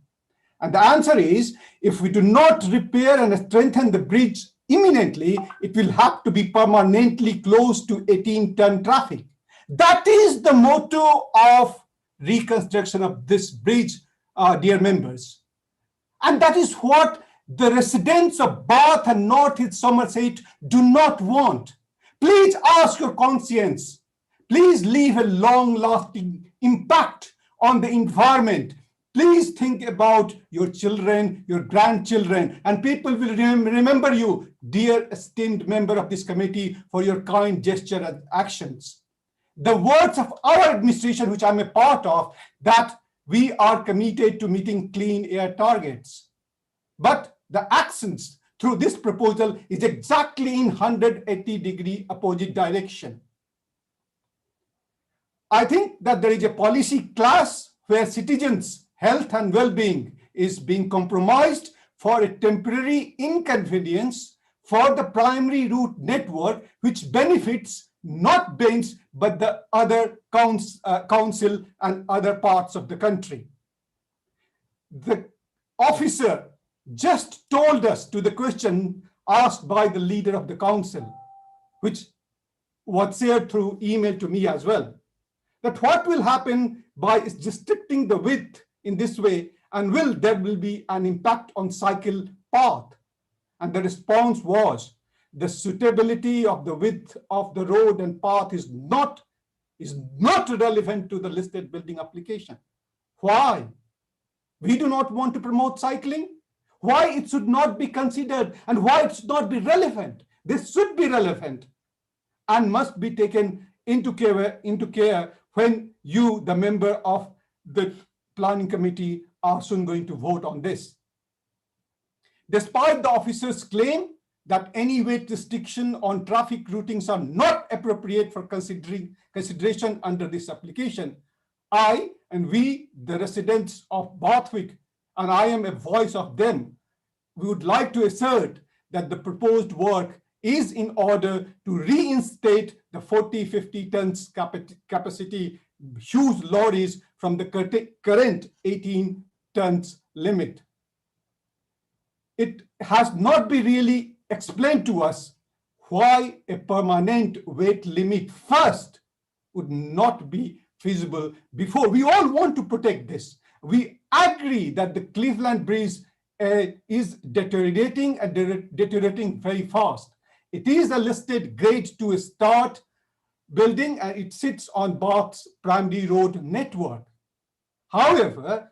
And the answer is, if we do not repair and strengthen the bridge imminently, it will have to be permanently closed to 18-ton traffic. That is the motto of reconstruction of this bridge, dear members. And that is what the residents of Bath and North East Somerset do not want. Please ask your conscience. Please leave a long-lasting impact on the environment. Please think about your children, your grandchildren, and people will remember you, dear esteemed member of this committee, for your kind gesture and actions. The words of our administration, which I'm a part of, that we are committed to meeting clean air targets. But the actions through this proposal is exactly in 180-degree opposite direction. I think that there is a policy clash where citizens' health and well-being is being compromised for a temporary inconvenience for the primary route network, which benefits not Bains, but the other council and other parts of the country. The officer just told us to the question asked by the leader of the council, which was shared through email to me as well, that what will happen by restricting the width in this way, and there will be an impact on cycle path. And the response was, the suitability of the width of the road and path is not relevant to the listed building application. Why? We do not want to promote cycling. Why it should not be considered, and why it should not be relevant? This should be relevant and must be taken into care when you, the member of the planning committee, are soon going to vote on this. Despite the officer's claim that any weight restriction on traffic routings are not appropriate for consideration under this application, I and we, the residents of Bathwick, and I am a voice of them, we would like to assert that the proposed work is in order to reinstate the 40-50 tons capacity huge lorries from the current 18 tons limit. It has not been really explained to us why a permanent weight limit first would not be feasible before. We all want to protect this. We agree that the Cleveland Bridge is deteriorating and deteriorating very fast. It is a listed grade 2 start building, and it sits on Bath's primary road network. However,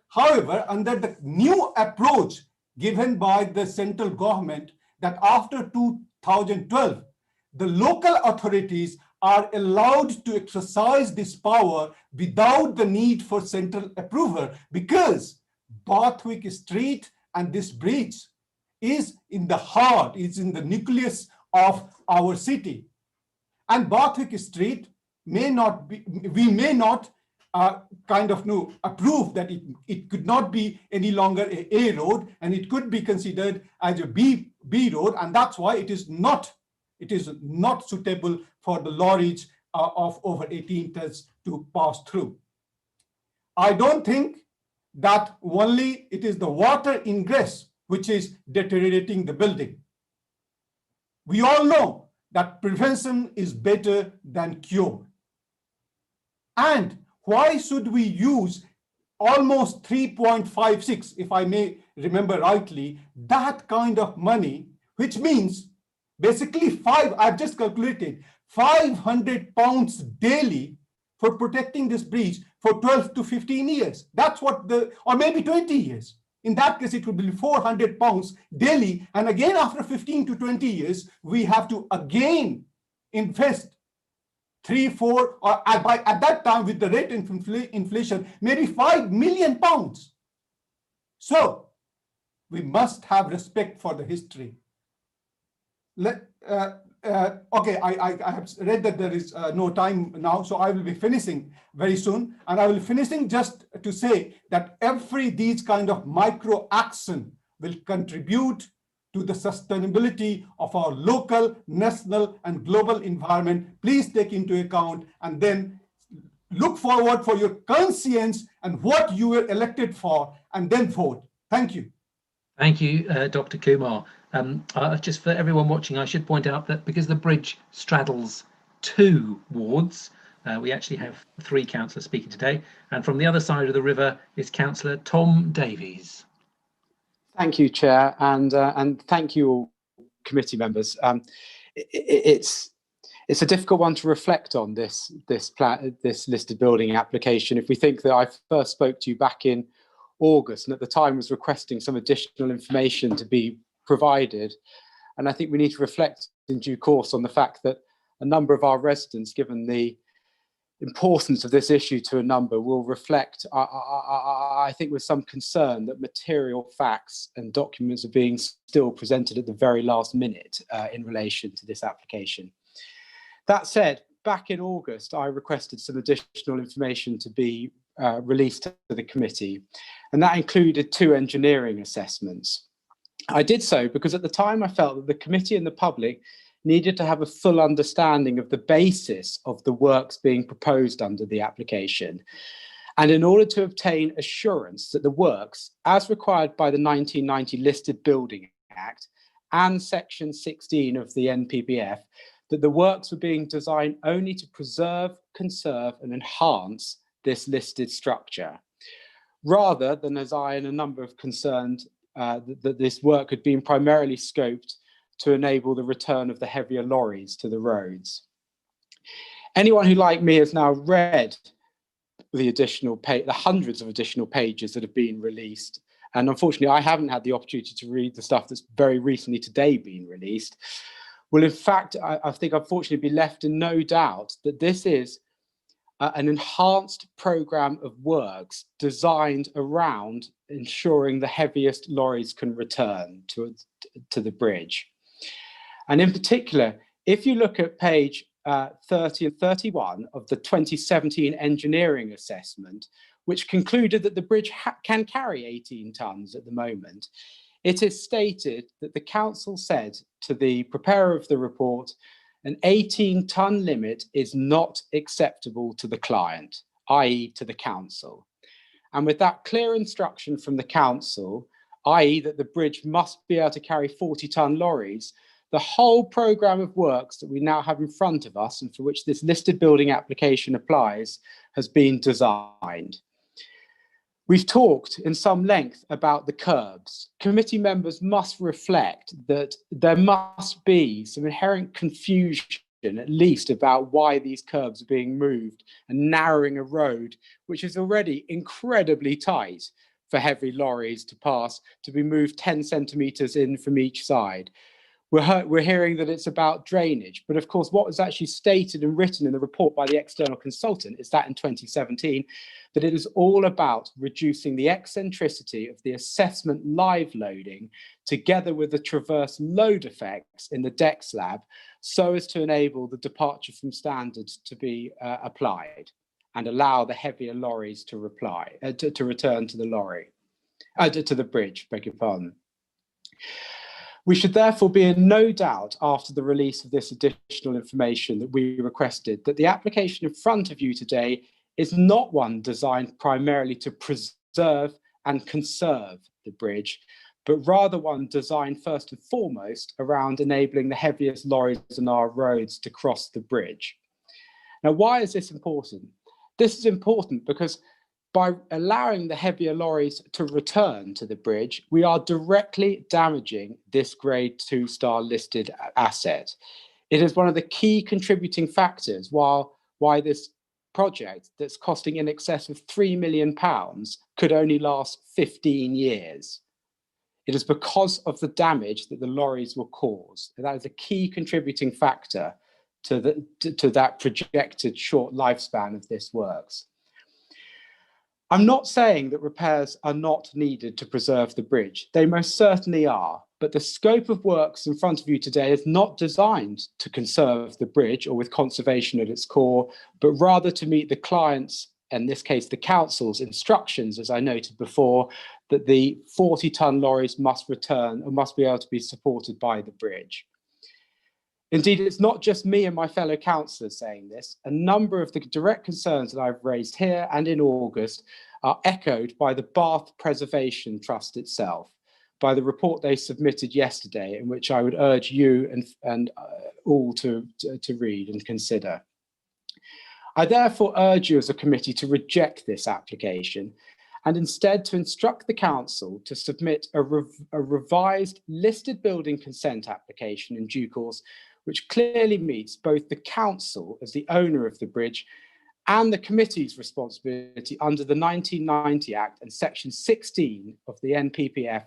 under the new approach given by the central government, that after 2012, the local authorities are allowed to exercise this power without the need for central approval, because Bathwick Street and this bridge is in the heart, is in the nucleus of our city. And Bathwick Street may not be, we may not approve that it could not be any longer a road, and it could be considered as a B road, and that's why it is not suitable for the lorries of over 18 tons to pass through. I don't think that only it is the water ingress which is deteriorating the building. We all know that prevention is better than cure. And why should we use almost 3.56, if I may remember rightly, that kind of money, which means basically I've just calculated, £500 daily for protecting this bridge for 12 to 15 years. That's what or maybe 20 years. In that case, it would be £400 daily. And again, after 15 to 20 years, we have to again invest 3, 4, or at that time with the rate of inflation, maybe £5 million. So we must have respect for the history. Okay, I have read that there is no time now, so I will be finishing very soon. And I will be finishing just to say that these kind of micro action will contribute to the sustainability of our local, national, and global environment. Please take into account, and then look forward for your conscience and what you were elected for, and then vote. Thank you. Thank you, Dr. Kumar. Just for everyone watching, I should point out that because the bridge straddles 2 wards, we actually have 3 councillors speaking today. And from the other side of the river is Councillor Tom Davies. Thank you, Chair, and thank you all committee members. It's a difficult one to reflect on this listed building application. If we think that I first spoke to you back in August, and at the time was requesting some additional information to be provided, and I think we need to reflect in due course on the fact that a number of our residents, given the importance of this issue to a number, will reflect, I think, with some concern that material facts and documents are being still presented at the very last minute in relation to this application. That said, back in August, I requested some additional information to be released to the committee, and that included 2 engineering assessments. I did so because at the time I felt that the committee and the public needed to have a full understanding of the basis of the works being proposed under the application. And in order to obtain assurance that the works, as required by the 1990 Listed Building Act and Section 16 of the NPPF, that the works were being designed only to preserve, conserve and enhance this listed structure, rather than, as I and a number of concerned, that this work had been primarily scoped to enable the return of the heavier lorries to the roads. Anyone who, like me, has now read the hundreds of additional pages that have been released, and unfortunately I haven't had the opportunity to read the stuff that's very recently today been released, will in fact, I think, unfortunately be left in no doubt that this is an enhanced programme of works designed around ensuring the heaviest lorries can return to the bridge. And in particular, if you look at page 30 and 31 of the 2017 engineering assessment, which concluded that the bridge can carry 18 tonnes at the moment, it is stated that the council said to the preparer of the report, an 18-tonne limit is not acceptable to the client, i.e. to the council. And with that clear instruction from the council, i.e. that the bridge must be able to carry 40-tonne lorries, the whole programme of works that we now have in front of us and for which this listed building application applies has been designed. We've talked in some length about the curbs. Committee members must reflect that there must be some inherent confusion, at least, about why these curbs are being moved and narrowing a road which is already incredibly tight for heavy lorries to pass, to be moved 10 centimetres in from each side. We're hearing that it's about drainage, but of course what was actually stated and written in the report by the external consultant is that in 2017, that it is all about reducing the eccentricity of the assessment live loading together with the traverse load effects in the deck slab, so as to enable the departure from standards to be applied and allow the heavier lorries to return to the lorry, to the bridge, beg your pardon. We should therefore be in no doubt after the release of this additional information that we requested that the application in front of you today is not one designed primarily to preserve and conserve the bridge, but rather one designed first and foremost around enabling the heaviest lorries on our roads to cross the bridge. Now, why is this important? This is important because by allowing the heavier lorries to return to the bridge, we are directly damaging this grade 2-star listed asset. It is one of the key contributing factors why this project that's costing in excess of £3 million could only last 15 years. It is because of the damage that the lorries will cause. That is a key contributing factor to that projected short lifespan of this works. I'm not saying that repairs are not needed to preserve the bridge. They most certainly are, but the scope of works in front of you today is not designed to conserve the bridge or with conservation at its core, but rather to meet the client's, in this case the council's, instructions, as I noted before, that the 40-tonne lorries must return and must be able to be supported by the bridge. Indeed, it's not just me and my fellow councillors saying this. A number of the direct concerns that I've raised here and in August are echoed by the Bath Preservation Trust itself, by the report they submitted yesterday, in which I would urge you and all to read and consider. I therefore urge you as a committee to reject this application and instead to instruct the council to submit a revised listed building consent application in due course, which clearly meets both the council as the owner of the bridge and the committee's responsibility under the 1990 Act and Section 16 of the NPPF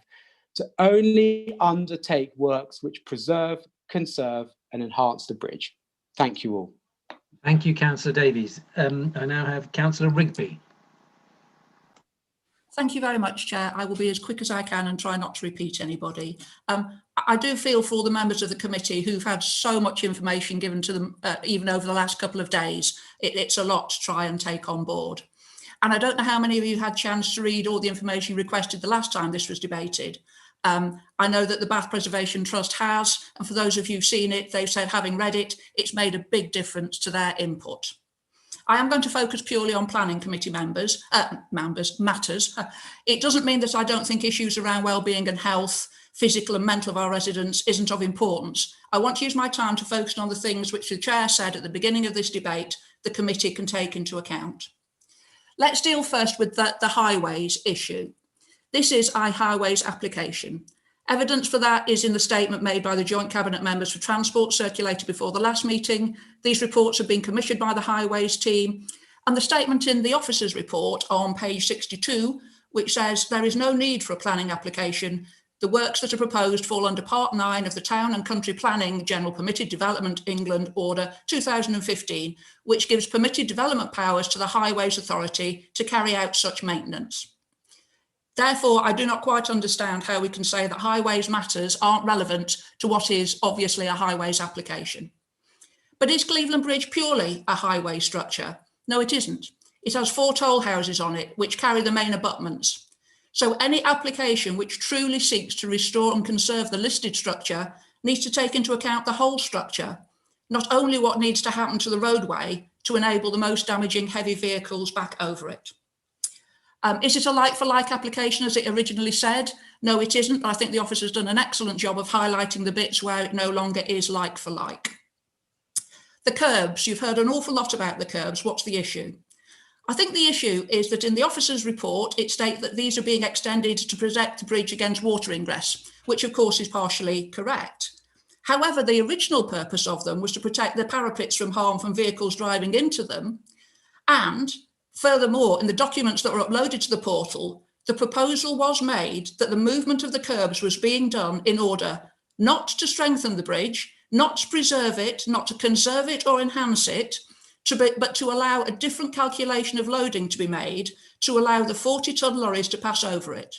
to only undertake works which preserve, conserve and enhance the bridge. Thank you all. Thank you, Councillor Davies. I now have Councillor Rigby. Thank you very much, Chair. I will be as quick as I can and try not to repeat anybody. I do feel for all the members of the committee who've had so much information given to them, even over the last couple of days. It's a lot to try and take on board. And I don't know how many of you had a chance to read all the information requested the last time this was debated. I know that the Bath Preservation Trust has, and for those of you who've seen it, they've said, having read it, it's made a big difference to their input. I am going to focus purely on planning committee matters. It doesn't mean that I don't think issues around wellbeing and health, physical and mental of our residents isn't of importance. I want to use my time to focus on the things which the Chair said at the beginning of this debate the committee can take into account. Let's deal first with the highways issue. This is iHighways application. Evidence for that is in the statement made by the Joint Cabinet Members for Transport circulated before the last meeting. These reports have been commissioned by the Highways team, and the statement in the officer's report on page 62, which says there is no need for a planning application. The works that are proposed fall under Part 9 of the Town and Country Planning General Permitted Development England Order 2015, which gives permitted development powers to the Highways Authority to carry out such maintenance. Therefore, I do not quite understand how we can say that highways matters aren't relevant to what is obviously a highways application. But is Cleveland Bridge purely a highway structure? No, it isn't. It has 4 toll houses on it, which carry the main abutments. So any application which truly seeks to restore and conserve the listed structure needs to take into account the whole structure, not only what needs to happen to the roadway to enable the most damaging heavy vehicles back over it. Is it a like-for-like application as it originally said? No, it isn't, but I think the officer's done an excellent job of highlighting the bits where it no longer is like-for-like. The curbs, you've heard an awful lot about the curbs. What's the issue? I think the issue is that in the officer's report, it states that these are being extended to protect the bridge against water ingress, which of course is partially correct. However, the original purpose of them was to protect the parapets from harm from vehicles driving into them, and furthermore, in the documents that were uploaded to the portal, the proposal was made that the movement of the curbs was being done in order not to strengthen the bridge, not to preserve it, not to conserve it or enhance it, but to allow a different calculation of loading to be made to allow the 40-ton lorries to pass over it.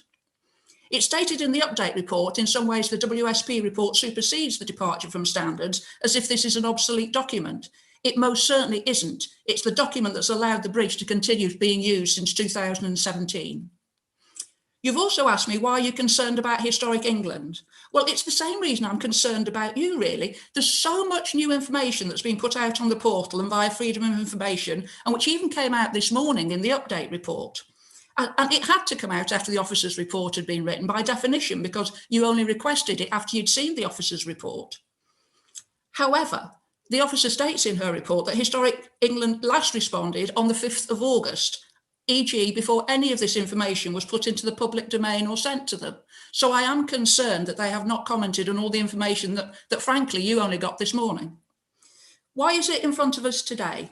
It's stated in the update report, in some ways the WSP report supersedes the departure from standards, as if this is an obsolete document. It most certainly isn't. It's the document that's allowed the bridge to continue being used since 2017. You've also asked me why you're concerned about historic England. Well, it's the same reason I'm concerned about you, really. There's so much new information that's been put out on the portal and via Freedom of Information, and which even came out this morning in the update report. And it had to come out after the officer's report had been written by definition, because you only requested it after you'd seen the officer's report. However, the officer states in her report that Historic England last responded on the 5th of August, e.g. before any of this information was put into the public domain or sent to them. So I am concerned that they have not commented on all the information that frankly you only got this morning. Why is it in front of us today?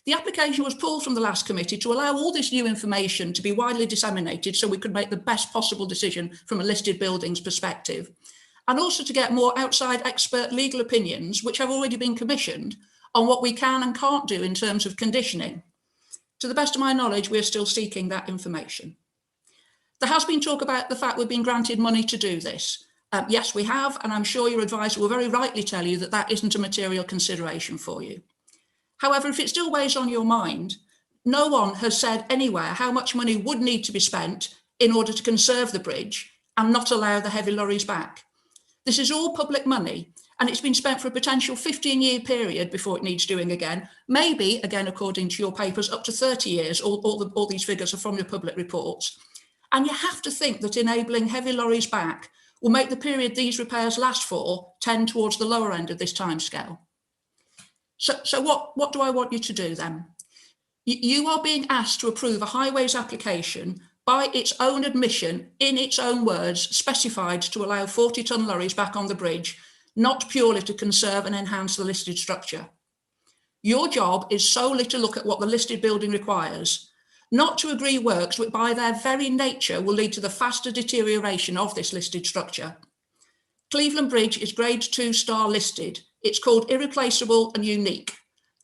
The application was pulled from the last committee to allow all this new information to be widely disseminated so we could make the best possible decision from a listed buildings perspective, and also to get more outside expert legal opinions, which have already been commissioned, on what we can and can't do in terms of conditioning. To the best of my knowledge, we're still seeking that information. There has been talk about the fact we've been granted money to do this. Yes, we have, and I'm sure your advisor will very rightly tell you that that isn't a material consideration for you. However, if it still weighs on your mind, no one has said anywhere how much money would need to be spent in order to conserve the bridge and not allow the heavy lorries back. This is all public money, and it's been spent for a potential 15-year period before it needs doing again. Maybe, again, according to your papers, up to 30 years. All these figures are from your public reports. And you have to think that enabling heavy lorries back will make the period these repairs last for tend towards the lower end of this timescale. So what do I want you to do then? You are being asked to approve a highways application by its own admission, in its own words, specified to allow 40-ton lorries back on the bridge, not purely to conserve and enhance the listed structure. Your job is solely to look at what the listed building requires, not to agree works which by their very nature will lead to the faster deterioration of this listed structure. Cleveland Bridge is grade 2 star listed. It's called irreplaceable and unique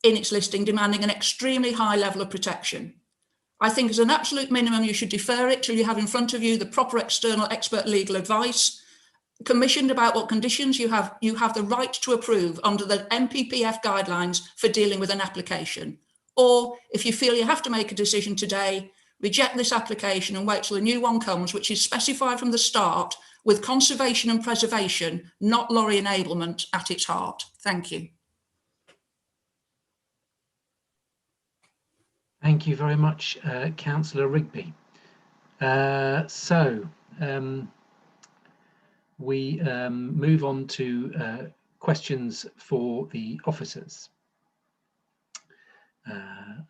in its listing, demanding an extremely high level of protection. I think as an absolute minimum, you should defer it till you have in front of you the proper external expert legal advice commissioned about what conditions you have the right to approve under the MPPF guidelines for dealing with an application. Or if you feel you have to make a decision today, reject this application and wait till a new one comes, which is specified from the start with conservation and preservation, not lorry enablement at its heart. Thank you. Thank you very much, Councillor Rigby. We move on to questions for the officers. Can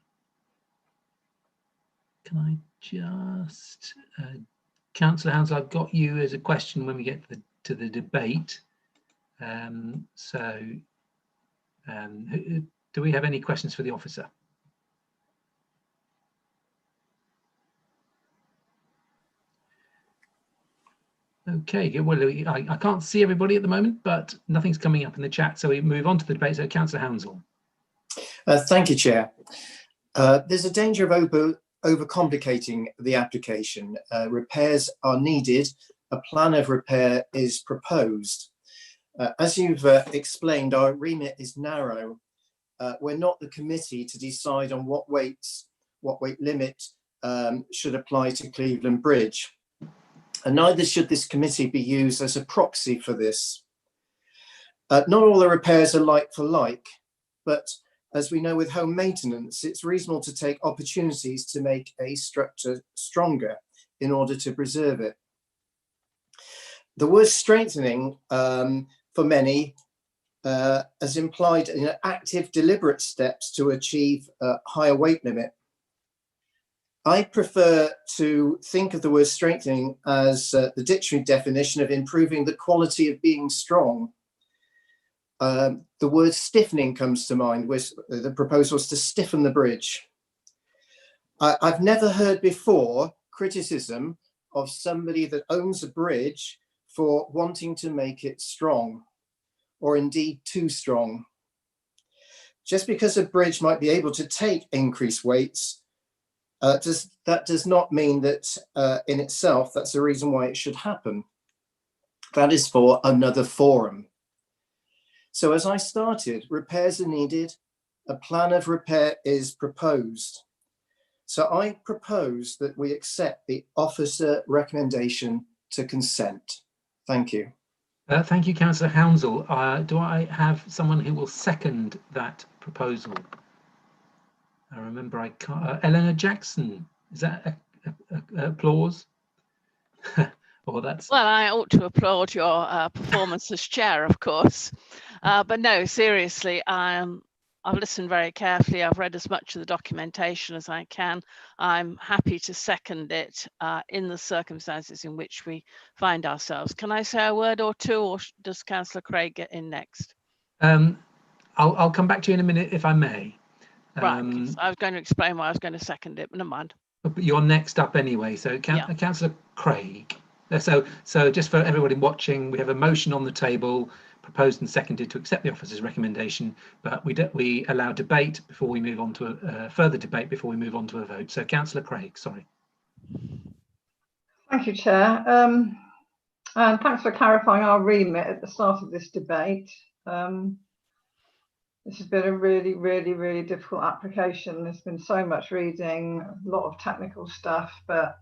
I just, Councillor Hounslow, I've got you as a question when we get to the debate. Do we have any questions for the officer? Okay, well, I can't see everybody at the moment, but nothing's coming up in the chat, so we move on to the debate. So, Councillor Hounslow. Thank you, Chair. There's a danger of overcomplicating the application. Repairs are needed. A plan of repair is proposed. As you've explained, our remit is narrow. We're not the committee to decide on what weight limit should apply to Cleveland Bridge. And neither should this committee be used as a proxy for this. Not all the repairs are like for like, but as we know with home maintenance, it's reasonable to take opportunities to make a structure stronger in order to preserve it. The word strengthening for many has implied active, deliberate steps to achieve a higher weight limit. I prefer to think of the word strengthening as the dictionary definition of improving the quality of being strong. The word stiffening comes to mind, with the proposal was to stiffen the bridge. I've never heard before criticism of somebody that owns a bridge for wanting to make it strong, or indeed too strong. Just because a bridge might be able to take increased weights, that does not mean that in itself that's the reason why it should happen. That is for another forum. So as I started, repairs are needed. A plan of repair is proposed. So I propose that we accept the officer recommendation to consent. Thank you. Thank you, Councillor Hounslow. Do I have someone who will second that proposal? I remember I can't. Eleanor Jackson, is that applause? Or that's... Well, I ought to applaud your performance as chair, of course. But no, seriously, I've listened very carefully. I've read as much of the documentation as I can. I'm happy to second it in the circumstances in which we find ourselves. Can I say a word or two, or does Councillor Craig get in next? I'll come back to you in a minute, if I may. Right, I was going to explain why I was going to second it, but never mind. But you're next up anyway, so Councillor Craig. So just for everybody watching, we have a motion on the table, proposed and seconded to accept the officer's recommendation, but we allow debate before we move on to a further debate before we move on to a vote. So Councillor Craig, sorry. Thank you, Chair. And thanks for clarifying our remit at the start of this debate. This has been a really, really, really difficult application. There's been so much reading, a lot of technical stuff, but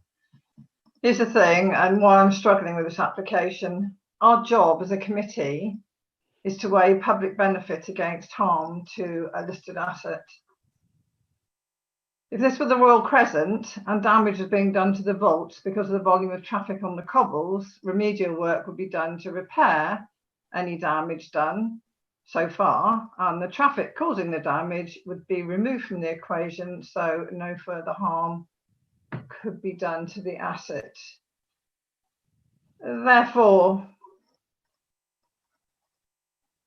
here's the thing, and why I'm struggling with this application. Our job as a committee is to weigh public benefit against harm to a listed asset. If this were the Royal Crescent and damage was being done to the vaults because of the volume of traffic on the cobbles, remedial work would be done to repair any damage done so far, and the traffic causing the damage would be removed from the equation, so no further harm could be done to the asset. Therefore,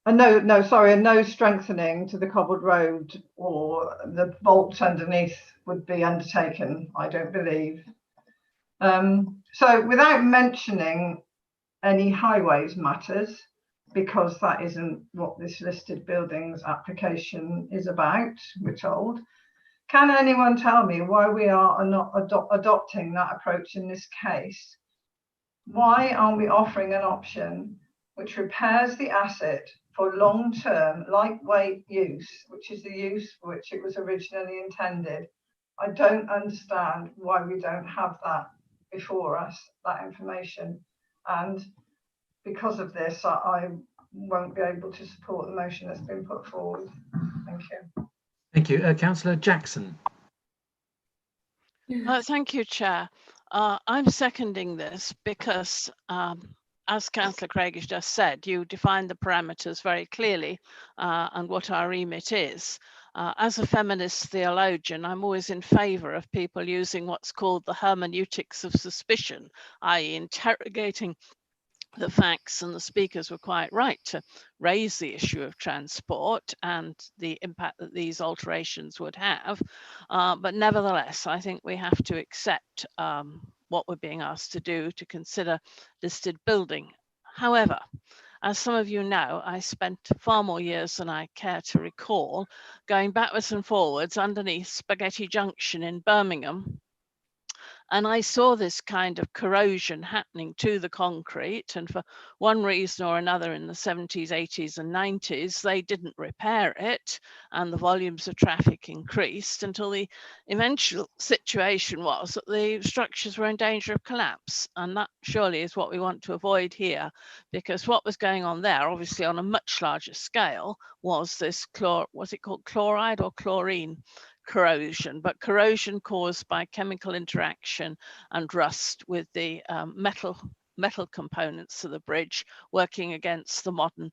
a no strengthening to the cobbled road or the vault underneath would be undertaken, I don't believe. So without mentioning any highways matters, because that isn't what this listed buildings application is about, we're told, can anyone tell me why we are not adopting that approach in this case? Why aren't we offering an option which repairs the asset for long-term lightweight use, which is the use for which it was originally intended? I don't understand why we don't have that before us, that information. And because of this, I won't be able to support the motion that's been put forward. Thank you. Thank you. Councillor Jackson. Thank you, Chair. I'm seconding this because, as Councillor Craig has just said, you define the parameters very clearly and what our remit is. As a feminist theologian, I'm always in favour of people using what's called the hermeneutics of suspicion, i.e. interrogating the facts, and the speakers were quite right to raise the issue of transport and the impact that these alterations would have. But nevertheless, I think we have to accept what we're being asked to do to consider listed building. However, as some of you know, I spent far more years than I care to recall going backwards and forwards underneath Spaghetti Junction in Birmingham. And I saw this kind of corrosion happening to the concrete, and for one reason or another in the 70s, 80s and 90s, they didn't repair it, and the volumes of traffic increased until the eventual situation was that the structures were in danger of collapse. And that surely is what we want to avoid here, because what was going on there, obviously on a much larger scale, was this, was it called chloride or chlorine? Corrosion, but corrosion caused by chemical interaction and rust with the metal components of the bridge working against the modern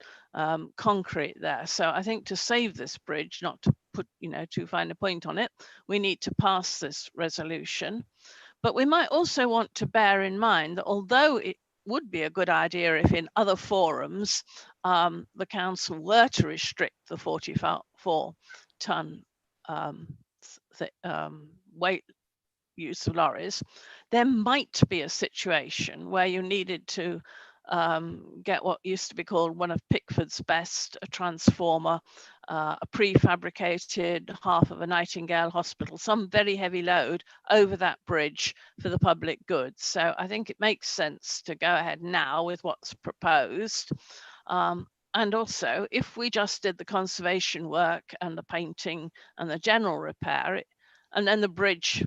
concrete there. So I think to save this bridge, not to put, too fine a point on it, we need to pass this resolution. But we might also want to bear in mind that although it would be a good idea if in other forums the council were to restrict the 44-ton weight use of lorries, there might be a situation where you needed to get what used to be called one of Pickford's best, a transformer, a prefabricated half of a Nightingale hospital, some very heavy load over that bridge for the public good. So I think it makes sense to go ahead now with what's proposed. And also, if we just did the conservation work and the painting and the general repair, and then the bridge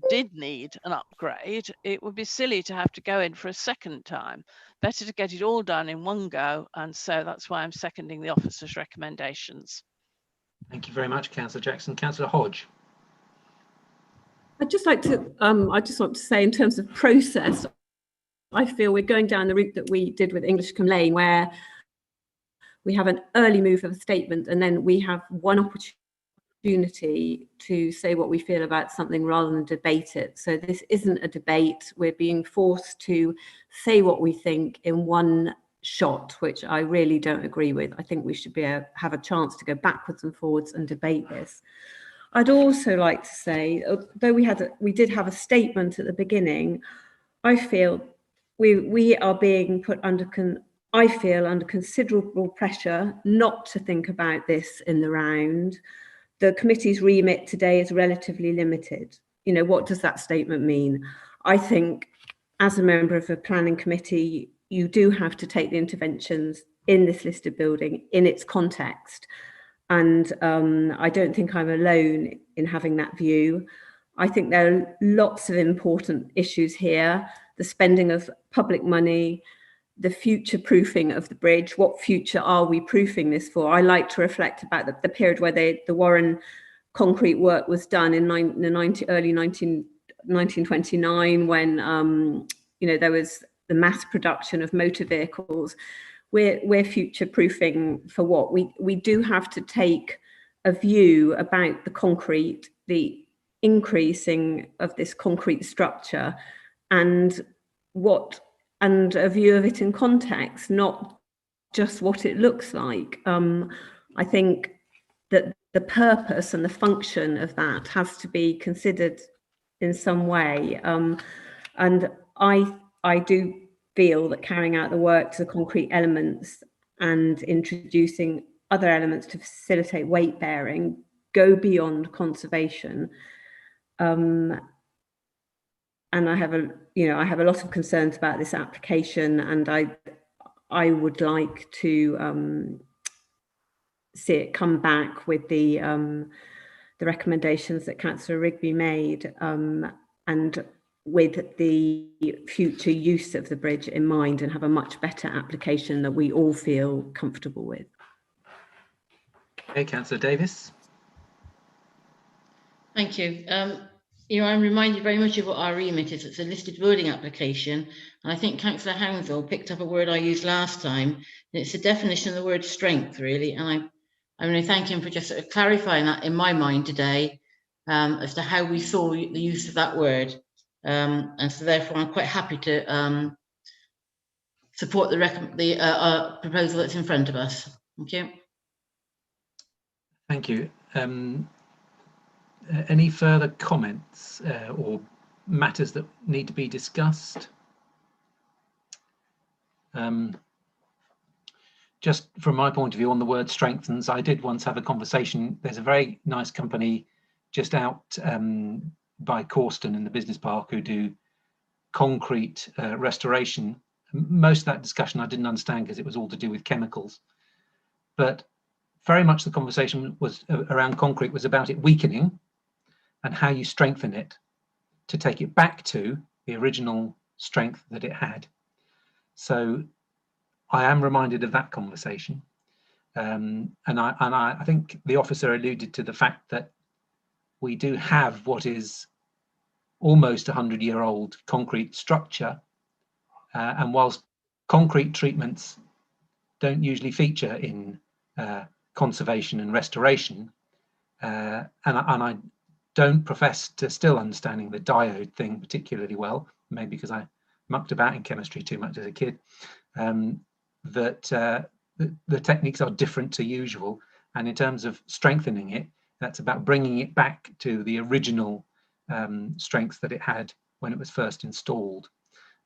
did need an upgrade, it would be silly to have to go in for a second time. Better to get it all done in one go. And so that's why I'm seconding the officer's recommendations. Thank you very much, Councillor Jackson. Councillor Hodge. I'd just like to, say in terms of process, I feel we're going down the route that we did with Englishcombe Lane, where we have an early move of a statement and then we have one opportunity to say what we feel about something rather than debate it. So this isn't a debate. We're being forced to say what we think in one shot, which I really don't agree with. I think we should have a chance to go backwards and forwards and debate this. I'd also like to say, though we did have a statement at the beginning, I feel we are being put under considerable pressure not to think about this in the round. The committee's remit today is relatively limited. What does that statement mean? I think as a member of the planning committee, you do have to take the interventions in this listed building in its context. And I don't think I'm alone in having that view. I think there are lots of important issues here. The spending of public money, the future proofing of the bridge. What future are we proofing this for? I like to reflect about the period where the Warren concrete work was done in early 1929, when you know, there was the mass production of motor vehicles. We're future proofing for what? We do have to take a view about the concrete, the increasing of this concrete structure, and a view of it in context, not just what it looks like. I think that the purpose and the function of that has to be considered in some way. And I do feel that carrying out the work to the concrete elements and introducing other elements to facilitate weight bearing go beyond conservation. And I have a lot of concerns about this application, and I would like to see it come back with the recommendations that Councillor Rigby made, and with the future use of the bridge in mind, and have a much better application that we all feel comfortable with. Okay, Councillor Davis. Thank you. You know, I'm reminded very much of what our remit is. It's a listed building application. And I think Councillor Hounsell picked up a word I used last time. And it's the definition of the word strength, really. And I'm going to thank him for just sort of clarifying that in my mind today, as to how we saw the use of that word. And so therefore, I'm quite happy to support the proposal that's in front of us. Thank you. Thank you. Any further comments or matters that need to be discussed? Just from my point of view on the word strengthens, I did once have a conversation. There's a very nice company just out by Corston in the business park who do concrete restoration. Most of that discussion I didn't understand because it was all to do with chemicals. But very much the conversation was around concrete was about it weakening and how you strengthen it to take it back to the original strength that it had. So I am reminded of that conversation. And I think the officer alluded to the fact that we do have what is almost 100-year-old concrete structure. And whilst concrete treatments don't usually feature in conservation and restoration, and I don't profess to still understanding the diode thing particularly well, maybe because I mucked about in chemistry too much as a kid, that the techniques are different to usual. And in terms of strengthening it, that's about bringing it back to the original strength that it had when it was first installed,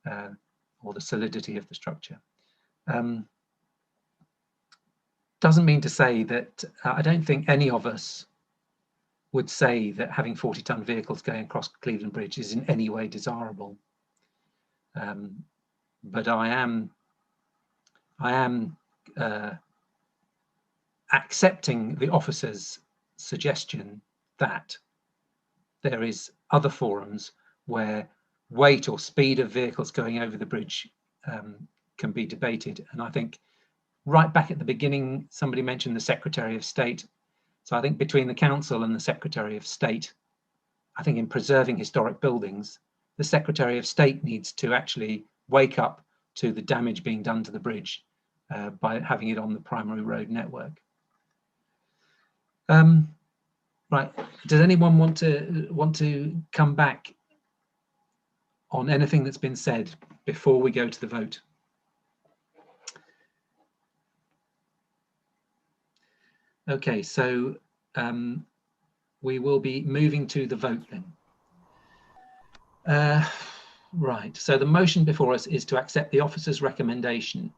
or the solidity of the structure. Doesn't mean to say that I don't think any of us would say that having 40-ton vehicles going across Cleveland Bridge is in any way desirable. But I am accepting the officer's suggestion that there is other forums where weight or speed of vehicles going over the bridge can be debated. And I think right back at the beginning, somebody mentioned the Secretary of State. So I think between the Council and the Secretary of State, I think in preserving historic buildings, the Secretary of State needs to actually wake up to the damage being done to the bridge by having it on the primary road network. Right, does anyone want to come back on anything that's been said before we go to the vote? Okay, so we will be moving to the vote then. Right, so the motion before us is to accept the officer's recommendation.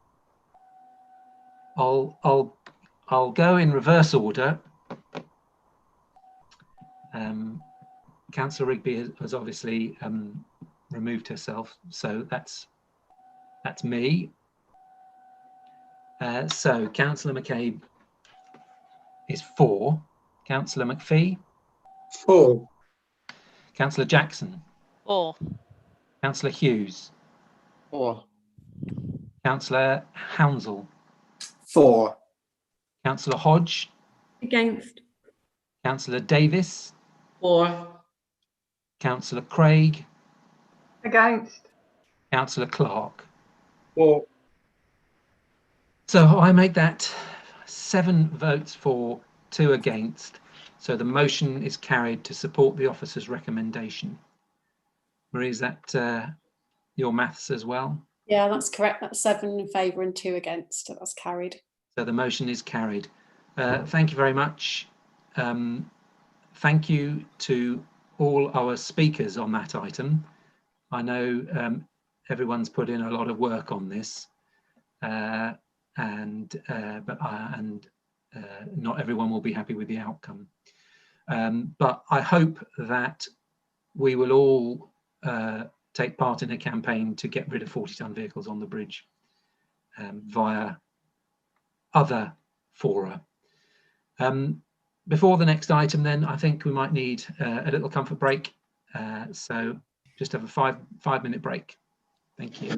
I'll go in reverse order. Councillor Rigby has obviously removed herself, so that's me. So Councillor McCabe is 4. Councillor McPhee? 4. Councillor Jackson? 4. Councillor Hughes? 4. Councillor Hounsell. For. Councillor Hodge. Against. Councillor Davis. For. Councillor Craig. Against. Councillor Clark. For. So I make that 7 votes for, 2 against. So the motion is carried to support the officer's recommendation. Marie, is that your maths as well? Yeah, that's correct. That's 7 in favour and 2 against. That's carried. So the motion is carried. Thank you very much. Thank you to all our speakers on that item. I know everyone's put in a lot of work on this, but not everyone will be happy with the outcome. But I hope that we will all take part in a campaign to get rid of 40-ton vehicles on the bridge via other fora. Before the next item then, I think we might need a little comfort break. So just have a 5-minute break. Thank you.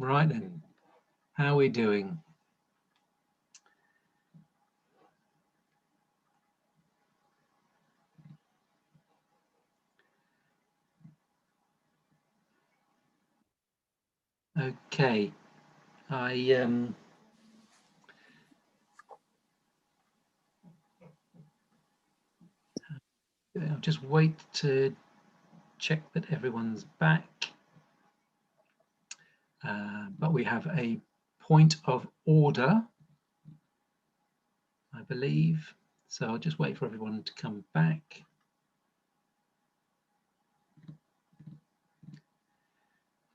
Right then, how are we doing? Okay, I'll just wait to check that everyone's back. But we have a point of order, I believe. So I'll just wait for everyone to come back.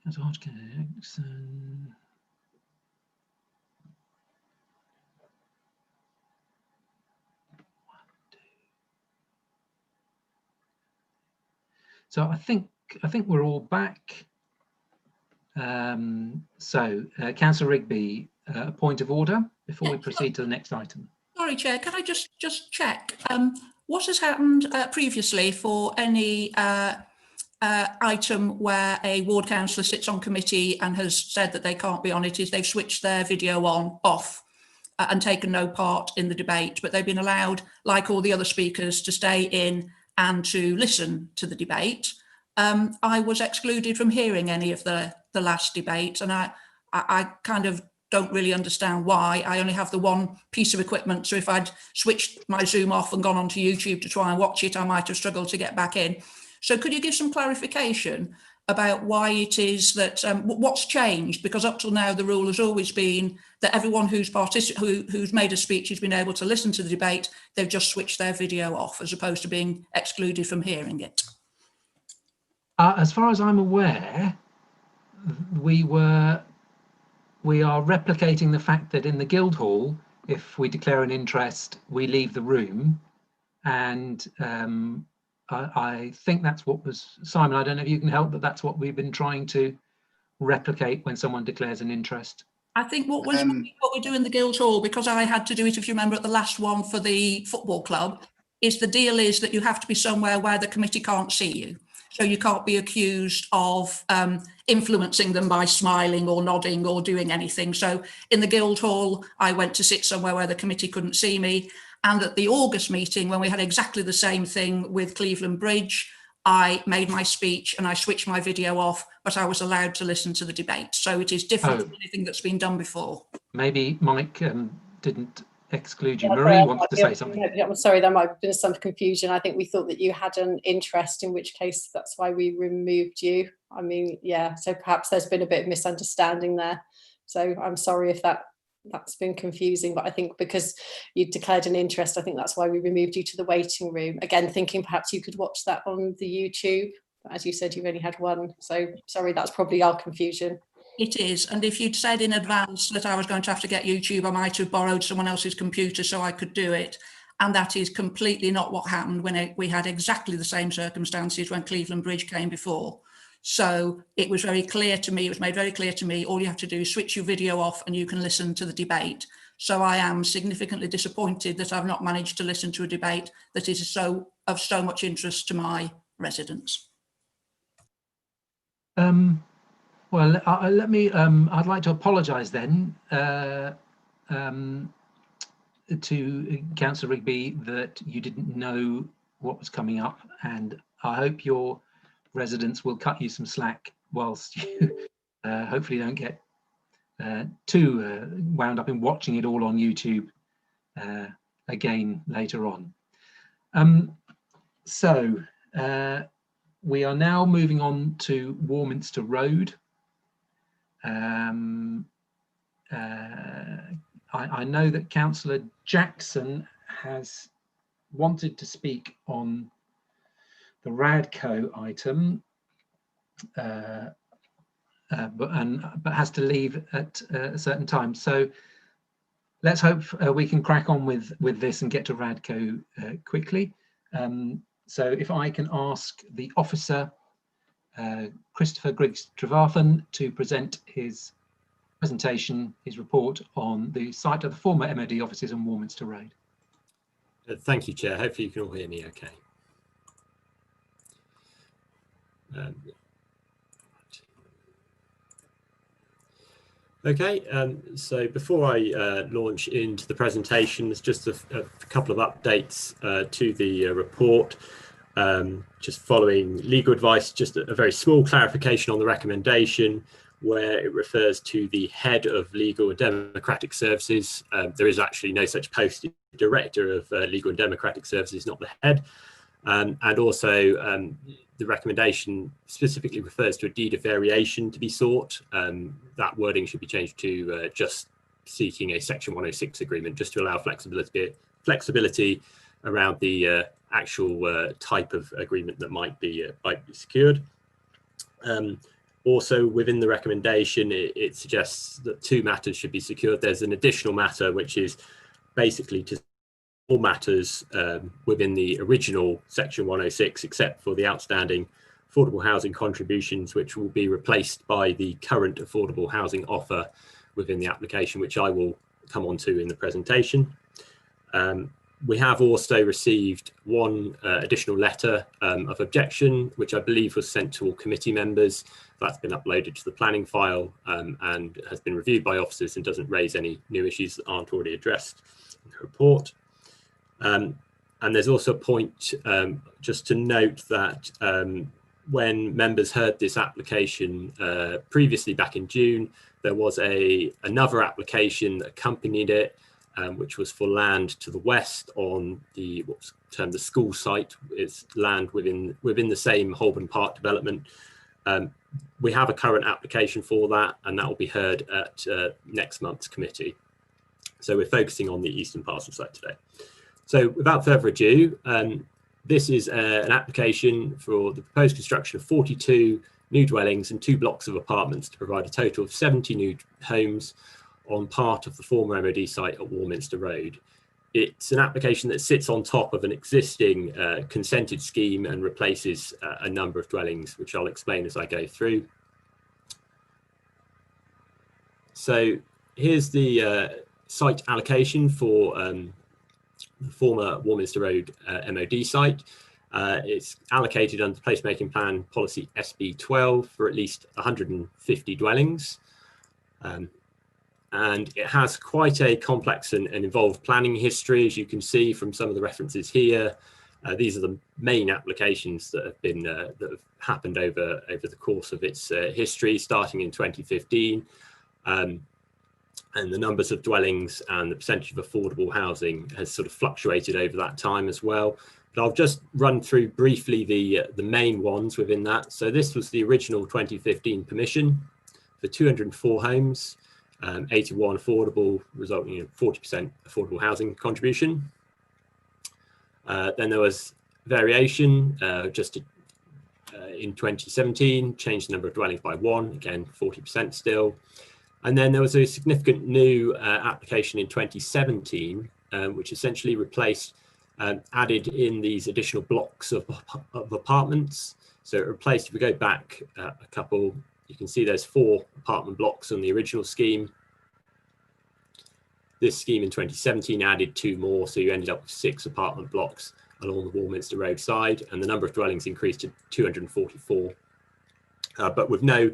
So I think we're all back. Councillor Rigby, a point of order before we proceed to the next item. Sorry, Chair, can I just check what has happened previously for any item where a ward councillor sits on committee and has said that they can't be on it, is they've switched their video off and taken no part in the debate, but they've been allowed, like all the other speakers, to stay in and to listen to the debate. I was excluded from hearing any of the last debate, and I kind of don't really understand why. I only have the one piece of equipment, so if I'd switched my Zoom off and gone onto YouTube to try and watch it, I might have struggled to get back in. So could you give some clarification about why it is that, what's changed? Because up till now, the rule has always been that everyone who's made a speech has been able to listen to the debate. They've just switched their video off as opposed to being excluded from hearing it. As far as I'm aware, we are replicating the fact that in the Guildhall, if we declare an interest, we leave the room. And I think that's what was, Simon, I don't know if you can help, but that's what we've been trying to replicate when someone declares an interest. I think what we do in the Guildhall, because I had to do it, if you remember, at the last one for the football club, is the deal is that you have to be somewhere where the committee can't see you. So you can't be accused of influencing them by smiling or nodding or doing anything. So in the Guildhall, I went to sit somewhere where the committee couldn't see me. And at the August meeting, when we had exactly the same thing with Cleveland Bridge, I made my speech and I switched my video off, but I was allowed to listen to the debate. So it is different from anything that's been done before. Maybe Mike didn't exclude you. Marie wants to say something. I'm sorry, there might have been some confusion. I think we thought that you had an interest, in which case that's why we removed you. I mean, yeah, so perhaps there's been a bit of misunderstanding there. So I'm sorry if that's been confusing, but I think because you declared an interest, I think that's why we removed you to the waiting room. Again, thinking perhaps you could watch that on the YouTube. But as you said, you've only had one. So sorry, that's probably our confusion. It is, and if you'd said in advance that I was going to have to get YouTube, I might have borrowed someone else's computer so I could do it. And that is completely not what happened when we had exactly the same circumstances when Cleveland Bridge came before. So it was very clear to me, it was made very clear to me, all you have to do is switch your video off and you can listen to the debate. So I am significantly disappointed that I've not managed to listen to a debate that is of so much interest to my residents. Well, I'd like to apologise then to Councillor Rigby that you didn't know what was coming up, and I hope your residents will cut you some slack whilst you hopefully don't get too wound up in watching it all on YouTube again later on. We are now moving on to Warminster Road. I know that Councillor Jackson has wanted to speak on the Radco item, but has to leave at a certain time. So let's hope we can crack on with this and get to Radco quickly. So if I can ask the officer, Christopher Griggs Trevarthen, to present his presentation, his report on the site of the former MOD offices on Warminster Road. Thank you, Chair. Hopefully you can all hear me okay. Okay, so before I launch into the presentation, there's just a couple of updates to the report. Just following legal advice, just a very small clarification on the recommendation where it refers to the head of legal and democratic services. There is actually no such post, director of legal and democratic services, not the head. And also the recommendation specifically refers to a deed of variation to be sought. That wording should be changed to just seeking a Section 106 agreement, just to allow flexibility around the actual type of agreement that might be secured. Also within the recommendation, it suggests that 2 matters should be secured. There's an additional matter which is basically to all matters within the original Section 106, except for the outstanding affordable housing contributions, which will be replaced by the current affordable housing offer within the application, which I will come on to in the presentation. We have also received 1 additional letter of objection, which I believe was sent to all committee members. That's been uploaded to the planning file and has been reviewed by officers and doesn't raise any new issues that aren't already addressed in the report. And there's also a point just to note that when members heard this application previously back in June, there was another application that accompanied it, which was for land to the west on the what's termed the school site. It's land within the same Holborn Park development. We have a current application for that, and that will be heard at next month's committee. So we're focusing on the eastern parcel site today. So without further ado, this is an application for the proposed construction of 42 new dwellings and 2 blocks of apartments to provide a total of 70 new homes on part of the former MOD site at Warminster Road. It's an application that sits on top of an existing consented scheme and replaces a number of dwellings, which I'll explain as I go through. So here's the site allocation for the former Warminster Road MOD site. It's allocated under placemaking plan policy SB12 for at least 150 dwellings. And it has quite a complex and involved planning history, as you can see from some of the references here. These are the main applications that have been that have happened over the course of its history, starting in 2015. And the numbers of dwellings and the percentage of affordable housing has sort of fluctuated over that time as well. But I'll just run through briefly the main ones within that. So this was the original 2015 permission for 204 homes, 81 affordable, resulting in 40% affordable housing contribution. Then there was variation in 2017, changed the number of dwellings by 1, again 40% still. And then there was a significant new application in 2017, which essentially replaced, added in these additional blocks of apartments. So it replaced, if we go back a couple, you can see there's 4 apartment blocks on the original scheme. This scheme in 2017 added 2 more, so you ended up with 6 apartment blocks along the Warminster Road side, and the number of dwellings increased to 244, but with no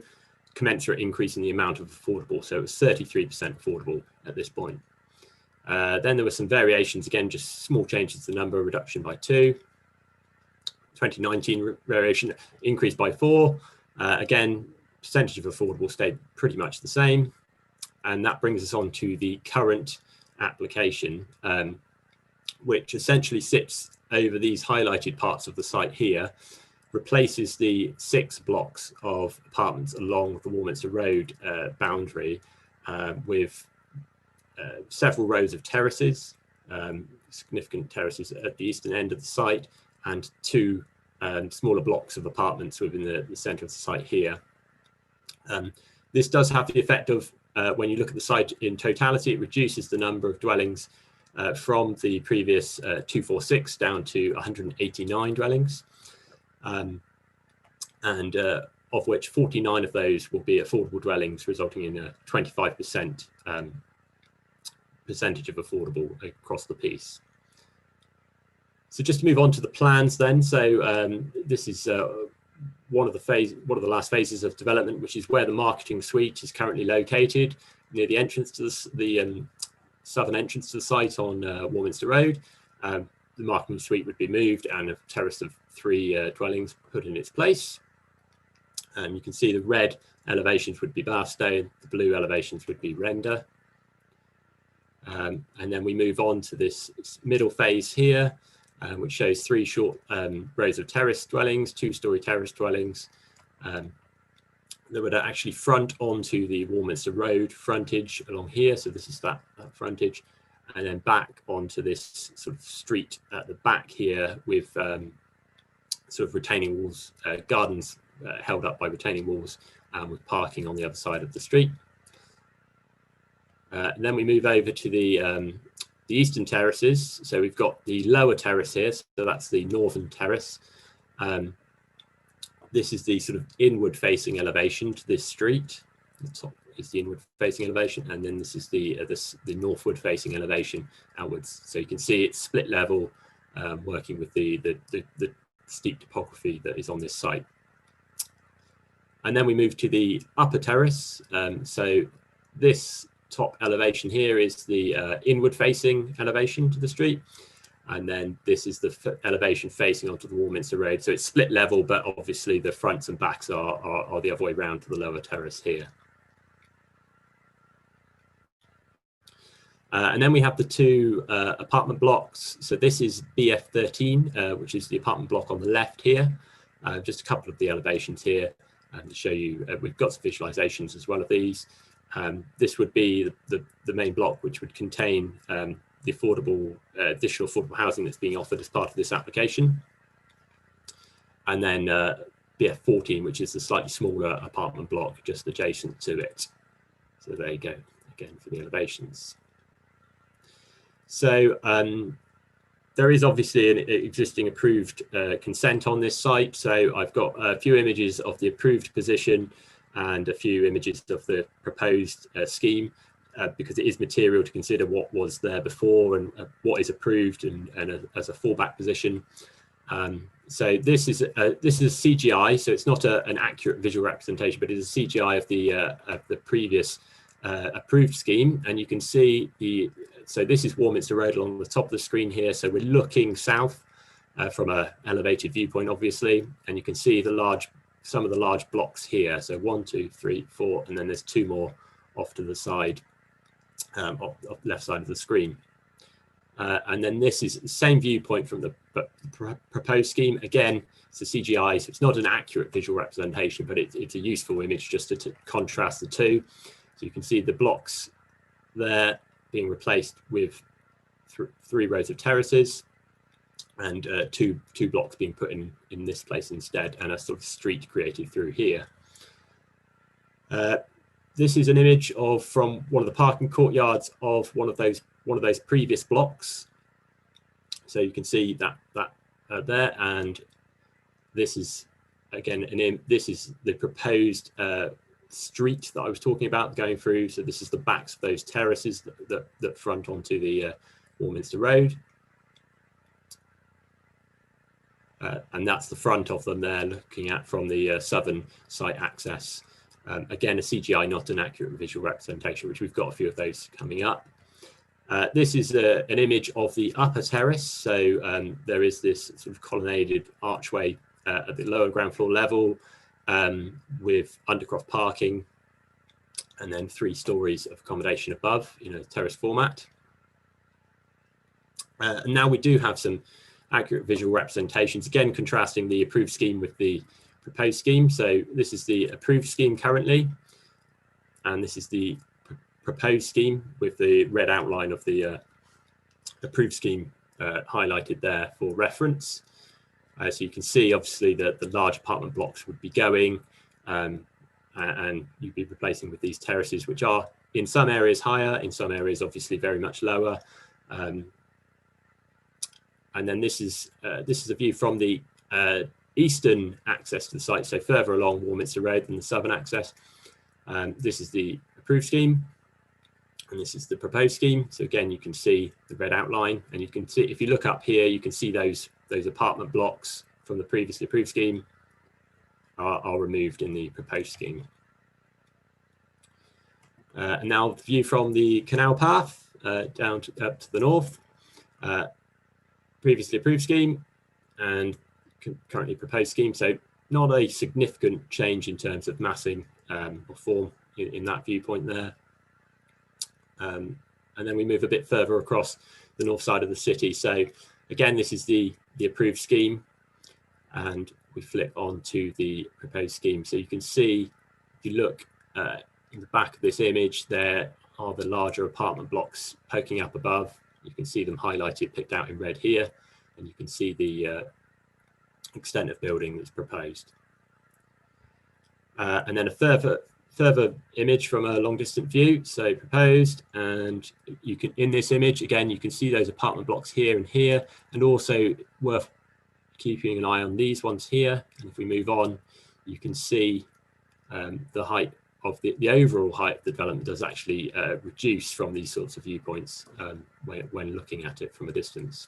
commensurate increase in the amount of affordable, so it was 33% affordable at this point. Then there were some variations, again, just small changes to the number, reduction by 2. 2019 variation increased by 4. Again, percentage of affordable stayed pretty much the same. And that brings us on to the current application, which essentially sits over these highlighted parts of the site here, replaces the 6 blocks of apartments along the Warminster Road boundary with several rows of terraces, significant terraces at the eastern end of the site, and 2 smaller blocks of apartments within the centre of the site here. This does have the effect of, when you look at the site in totality, it reduces the number of dwellings from the previous 246 down to 189 dwellings. And of which 49 of those will be affordable dwellings, resulting in a 25% percentage of affordable across the piece. So just to move on to the plans then. So this is one of the last phases of development, which is where the marketing suite is currently located. near the entrance to the southern entrance to the site on Warminster Road. The Markham Suite would be moved and a terrace of 3 dwellings put in its place. You can see the red elevations would be Bathstone, the blue elevations would be Render. And then we move on to this middle phase here, which shows 3 short rows of terrace dwellings, 2-storey terrace dwellings that would actually front onto the Warminster Road frontage along here. So this is that frontage, and then back onto this sort of street at the back here with sort of retaining walls, gardens held up by retaining walls, with parking on the other side of the street. And then we move over to the eastern terraces. So we've got the lower terrace here, so that's the northern terrace. This is the sort of inward facing elevation to this street. The top is the inward facing elevation, and then this is the northward facing elevation outwards. So you can see it's split level, working with the steep topography that is on this site. And then we move to the upper terrace. So this top elevation here is the inward facing elevation to the street. And then this is the elevation facing onto the Warminster Road. So it's split level, but obviously the fronts and backs are the other way around to the lower terrace here. And then we have the 2 apartment blocks. So this is BF13, which is the apartment block on the left here. Just a couple of the elevations here to show you. We've got some visualizations as well of these. This would be the main block, which would contain the affordable, additional affordable housing that's being offered as part of this application. And then BF14, which is the slightly smaller apartment block just adjacent to it. So there you go, again, for the elevations. So there is obviously an existing approved consent on this site. So I've got a few images of the approved position and a few images of the proposed scheme, because it is material to consider what was there before and what is approved and as a fallback position. So this is a CGI, so it's not an accurate visual representation, but it is a CGI of the previous approved scheme. And you can see so this is Warminster Road along the top of the screen here. So we're looking south from an elevated viewpoint, obviously, and you can see some of the large blocks here. So 1, 2, 3, 4, and then there's 2 more off to the side, off the left side of the screen. And then this is the same viewpoint from the proposed scheme. Again, it's a CGI, so it's not an accurate visual representation, but it's a useful image just to contrast the 2. So you can see the blocks there being replaced with 3 rows of terraces, and 2 blocks being put in this place instead, and a sort of street created through here. This is an image from one of the parking courtyards of one of those previous blocks. So you can see that there, and this is again this is the proposed street that I was talking about going through. So this is the backs of those terraces that front onto the Warminster Road. And that's the front of them there, looking at from the southern site access. Again, a CGI, not an accurate visual representation, which we've got a few of those coming up. This is an image of the upper terrace. So there is this sort of colonnaded archway at the lower ground floor level, with undercroft parking, and then 3 stories of accommodation above in a terrace format. And now we do have some accurate visual representations, again contrasting the approved scheme with the proposed scheme. So this is the approved scheme currently, and this is the proposed scheme with the red outline of the approved scheme highlighted there for reference. So you can see obviously that the large apartment blocks would be going, and you'd be replacing with these terraces, which are in some areas higher, in some areas obviously very much lower. And then this is a view from the eastern access to the site, so further along Warminster Road than the southern access. This is the approved scheme, and this is the proposed scheme. So again, you can see the red outline, and you can see, if you look up here, you can see those apartment blocks from the previously approved scheme are removed in the proposed scheme. And now the view from the canal path down up to the north. Previously approved scheme and currently proposed scheme. So not a significant change in terms of massing or form in that viewpoint there. And then we move a bit further across the north side of the city. So again, this is the approved scheme, and we flip on to the proposed scheme. So you can see, if you look in the back of this image, there are the larger apartment blocks poking up above. You can see them highlighted, picked out in red here, and you can see the extent of building that's proposed. And then a further image from a long distance view, so proposed, and you can, in this image again, you can see those apartment blocks here and here, and also worth keeping an eye on these ones here. And if we move on, you can see the height of the overall height of the development does actually reduce from these sorts of viewpoints when looking at it from a distance.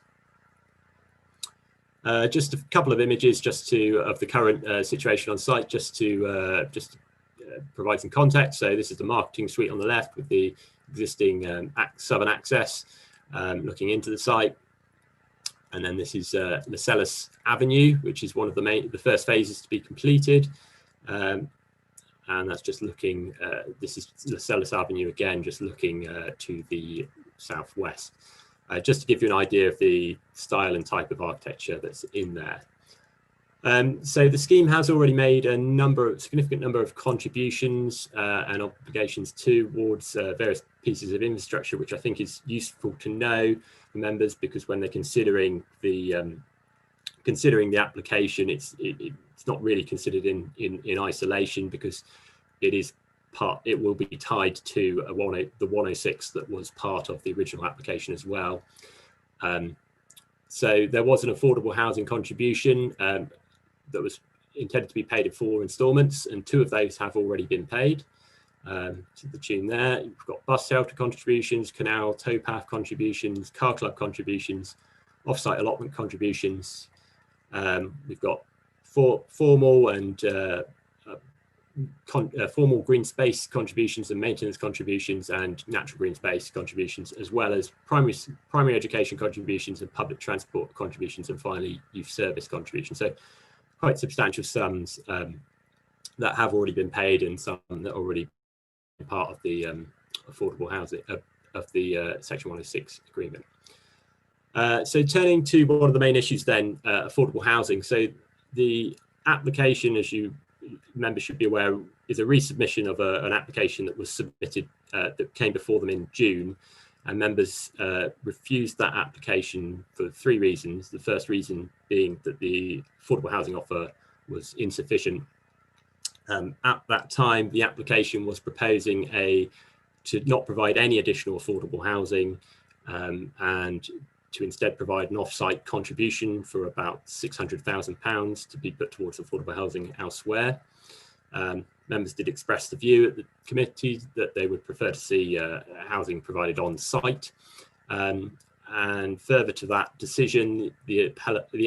Just a couple of images of the current situation on site, just to provide some context. So this is the marketing suite on the left with the existing southern access looking into the site. And then this is Lascelles Avenue, which is one of the first phases to be completed. And that's just looking, this is Lascelles Avenue again, just looking to the southwest. Just to give you an idea of the style and type of architecture that's in there. So the scheme has already made a significant number of contributions and obligations towards various pieces of infrastructure, which I think is useful to know for members, because when they're considering the application, it's not really considered in isolation, because it will be tied to the 106 that was part of the original application as well. So there was an affordable housing contribution that was intended to be paid in 4 instalments, and 2 of those have already been paid to the tune there. You've got bus shelter contributions, canal towpath contributions, car club contributions, offsite allotment contributions. We've got formal and formal green space contributions and maintenance contributions and natural green space contributions, as well as primary education contributions and public transport contributions, and finally youth service contributions. So quite substantial sums that have already been paid, and some that are already part of the affordable housing of the Section 106 agreement. So turning to one of the main issues then, affordable housing. So the application, as you members should be aware, is a resubmission of an application that was submitted that came before them in June, and members refused that application for 3 reasons. The first reason being that the affordable housing offer was insufficient. At that time, the application was proposing to not provide any additional affordable housing and to instead provide an off-site contribution for about £600,000 to be put towards affordable housing elsewhere. Members did express the view at the committee that they would prefer to see housing provided on site. And further to that decision, the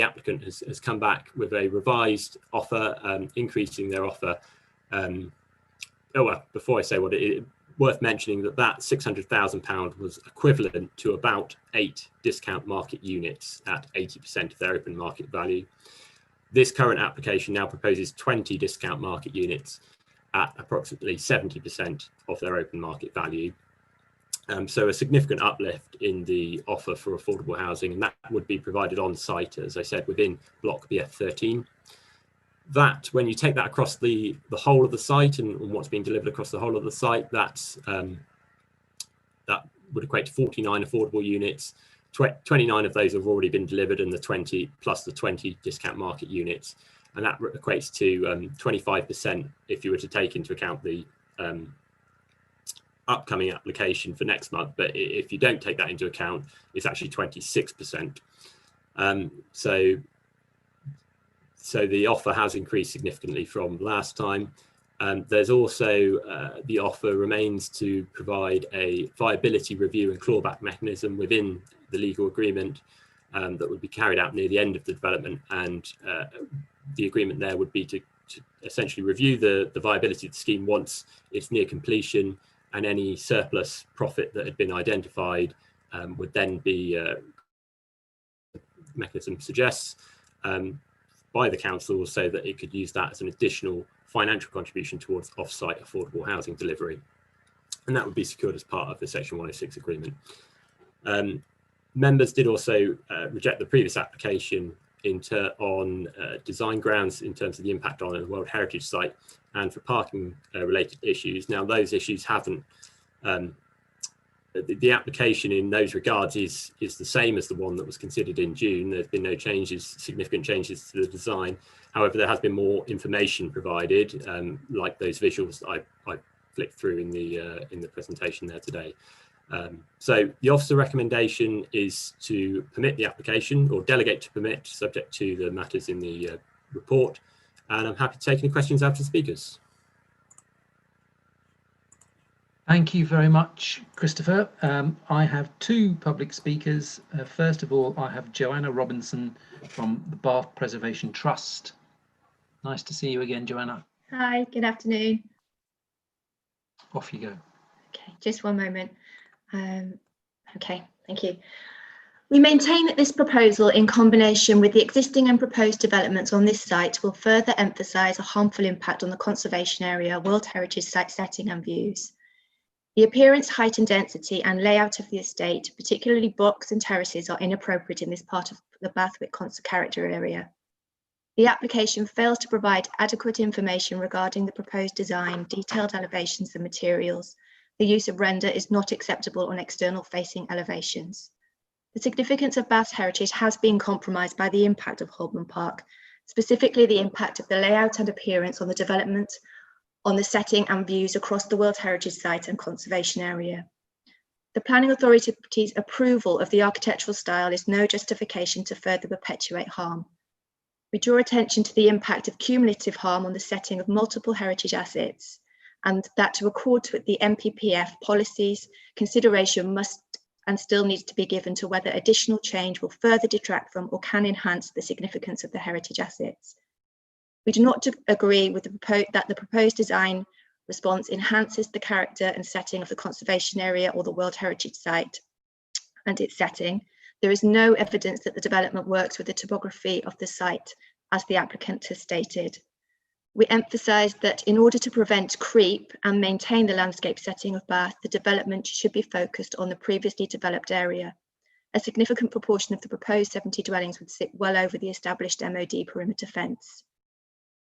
applicant has come back with a revised offer, increasing their offer. Well, before I say what it is, worth mentioning that £600,000 was equivalent to about 8 discount market units at 80% of their open market value. This current application now proposes 20 discount market units at approximately 70% of their open market value. So a significant uplift in the offer for affordable housing, and that would be provided on site, as I said, within block BF13. That, when you take that across the whole of the site and what's being delivered across the whole of the site, that would equate to 49 affordable units. 29 of those have already been delivered, and the 20 plus the 20 discount market units, and that equates to 25% if you were to take into account the upcoming application for next month. But if you don't take that into account, it's actually 26%. So the offer has increased significantly from last time. There's also the offer remains to provide a viability review and clawback mechanism within the legal agreement that would be carried out near the end of the development, and the agreement there would be to essentially review the viability of the scheme once it's near completion, and any surplus profit that had been identified would then be, mechanism suggests, by the council, so that it could use that as an additional financial contribution towards off-site affordable housing delivery. And that would be secured as part of the Section 106 agreement. Members did also reject the previous application on design grounds in terms of the impact on a World Heritage Site and for parking related issues. Now, those issues haven't, the application in those regards is the same as the one that was considered in June. There's been no changes, significant changes to the design. However, there has been more information provided, like those visuals that I flicked through in the presentation there today. So the officer recommendation is to permit the application or delegate to permit, subject to the matters in the report. And I'm happy to take any questions after the speakers. Thank you very much, Christopher. I have two public speakers. First of all, I have Joanna Robinson from the Bath Preservation Trust. Nice to see you again, Joanna. Hi, good afternoon. Off you go. Okay, just one moment. Okay, thank you. We maintain that this proposal, in combination with the existing and proposed developments on this site, will further emphasise a harmful impact on the conservation area, World Heritage Site setting and views. The appearance, height and density and layout of the estate, particularly blocks and terraces, are inappropriate in this part of the Bathwick character area. The application fails to provide adequate information regarding the proposed design, detailed elevations and materials. The use of render is not acceptable on external facing elevations. The significance of Bath's heritage has been compromised by the impact of Holborn Park, specifically the impact of the layout and appearance on the development, on the setting and views across the World Heritage Site and conservation area. The Planning Authority's approval of the architectural style is no justification to further perpetuate harm. We draw attention to the impact of cumulative harm on the setting of multiple heritage assets, and that to accord with the NPPF policies, consideration must and still needs to be given to whether additional change will further detract from or can enhance the significance of the heritage assets. We do not agree with that the proposed design response enhances the character and setting of the conservation area or the World Heritage Site and its setting. There is no evidence that the development works with the topography of the site, as the applicant has stated. We emphasise that in order to prevent creep and maintain the landscape setting of Bath, the development should be focused on the previously developed area. A significant proportion of the proposed 70 dwellings would sit well over the established MOD perimeter fence.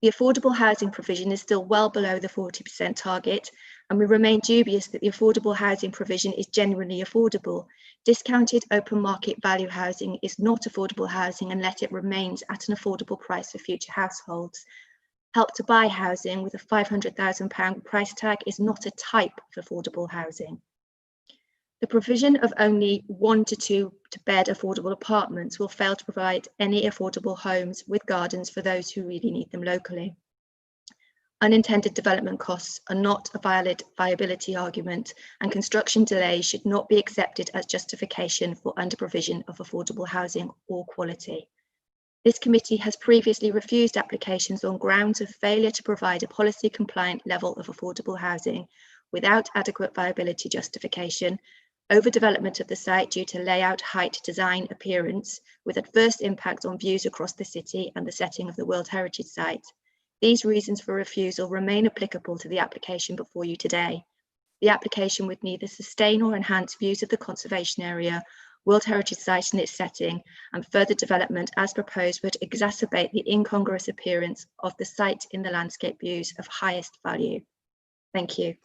The affordable housing provision is still well below the 40% target, and we remain dubious that the affordable housing provision is genuinely affordable. Discounted open market value housing is not affordable housing unless it remains at an affordable price for future households. Help to Buy housing with a £500,000 price tag is not a type of affordable housing. The provision of only 1 to 2 bed affordable apartments will fail to provide any affordable homes with gardens for those who really need them locally. Unintended development costs are not a valid viability argument, and construction delays should not be accepted as justification for under-provision of affordable housing or quality. This committee has previously refused applications on grounds of failure to provide a policy-compliant level of affordable housing without adequate viability justification, overdevelopment of the site due to layout, height, design, appearance, with adverse impact on views across the city and the setting of the World Heritage Site. These reasons for refusal remain applicable to the application before you today. The application would neither sustain or enhance views of the conservation area, World Heritage Site and its setting, and further development as proposed would exacerbate the incongruous appearance of the site in the landscape views of highest value. Thank you.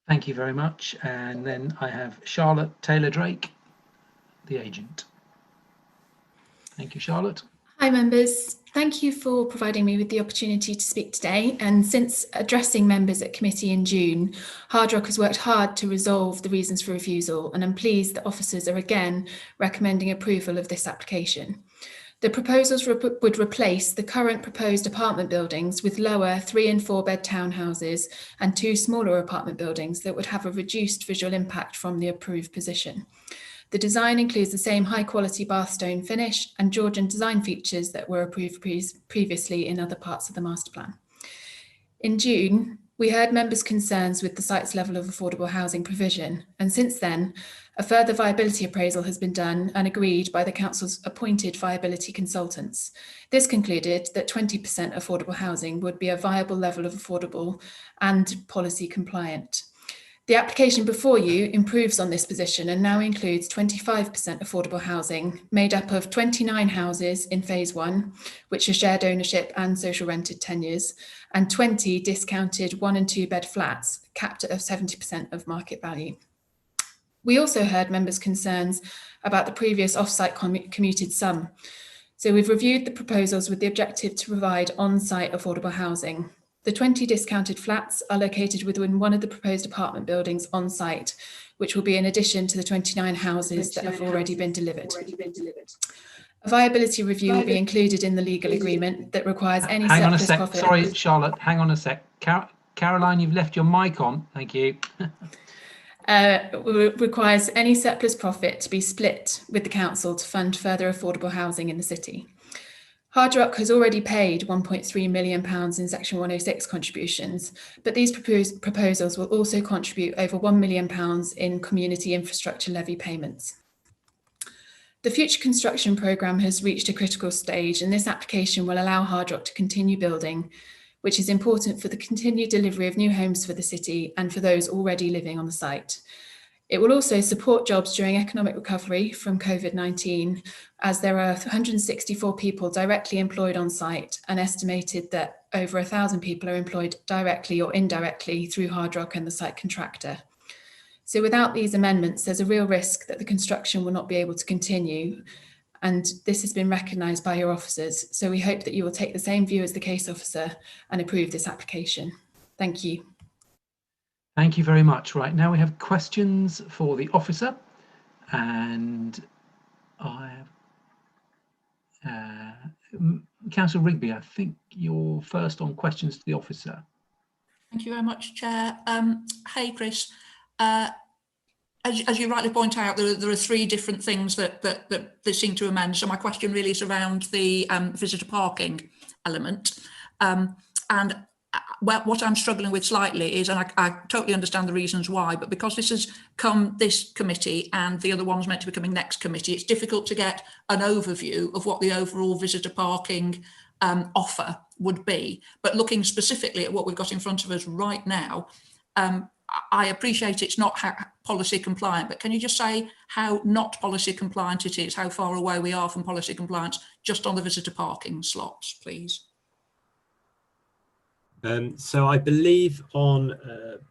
Thank you very much. And then I have Charlotte Taylor-Drake, the agent. Thank you, Charlotte. Hi members, thank you for providing me with the opportunity to speak today. And since addressing members at committee in June, Hard Rock has worked hard to resolve the reasons for refusal, and I'm pleased that officers are again recommending approval of this application. The proposals would replace the current proposed apartment buildings with lower 3 and 4 bed townhouses and 2 smaller apartment buildings that would have a reduced visual impact from the approved position. The design includes the same high quality Bath stone finish and Georgian design features that were approved previously in other parts of the master plan. In June, We heard members' concerns with the site's level of affordable housing provision, and since then, a further viability appraisal has been done and agreed by the Council's appointed viability consultants. This concluded that 20% affordable housing would be a viable level of affordable and policy compliant. The application before you improves on this position and now includes 25% affordable housing, made up of 29 houses in phase 1, which are shared ownership and social rented tenures, and 20 discounted 1 and 2 bed flats, capped at 70% of market value. We also heard members' concerns about the previous off-site commuted sum. So we've reviewed the proposals with the objective to provide on-site affordable housing. The 20 discounted flats are located within one of the proposed apartment buildings on site, which will be in addition to the 29 houses that have already been delivered. A viability review will be included in the legal agreement that requires any Hang on a surplus sec. profit. Sorry, Charlotte, hang on a sec. Caroline, you've left your mic on. Thank you. Requires any surplus profit to be split with the council to fund further affordable housing in the city. Hard Rock has already paid £1.3 million in Section 106 contributions, but these proposals will also contribute over £1 million in community infrastructure levy payments. The Future Construction Programme has reached a critical stage, and this application will allow Hard Rock to continue building, which is important for the continued delivery of new homes for the city and for those already living on the site. It will also support jobs during economic recovery from COVID-19, as there are 164 people directly employed on site, and estimated that over 1,000 people are employed directly or indirectly through Hard Rock and the site contractor. So without these amendments, there's a real risk that the construction will not be able to continue, and this has been recognised by your officers. So we hope that you will take the same view as the case officer and approve this application. Thank you. Thank you very much. Right, now we have questions for the officer, and I have Councillor Rigby, I think you're first on questions to the officer. Thank you very much, Chair. Hey, Chris. As you rightly point out, there are 3 different things that they seem to amend. So my question really is around the visitor parking element. And what I'm struggling with slightly is, and I totally understand the reasons why, but because this has come this committee and the other one's meant to be coming next committee, it's difficult to get an overview of what the overall visitor parking offer would be. But looking specifically at what we've got in front of us right now, I appreciate it's not policy compliant, but can you just say how not policy compliant it is, how far away we are from policy compliance just on the visitor parking slots, please? So I believe on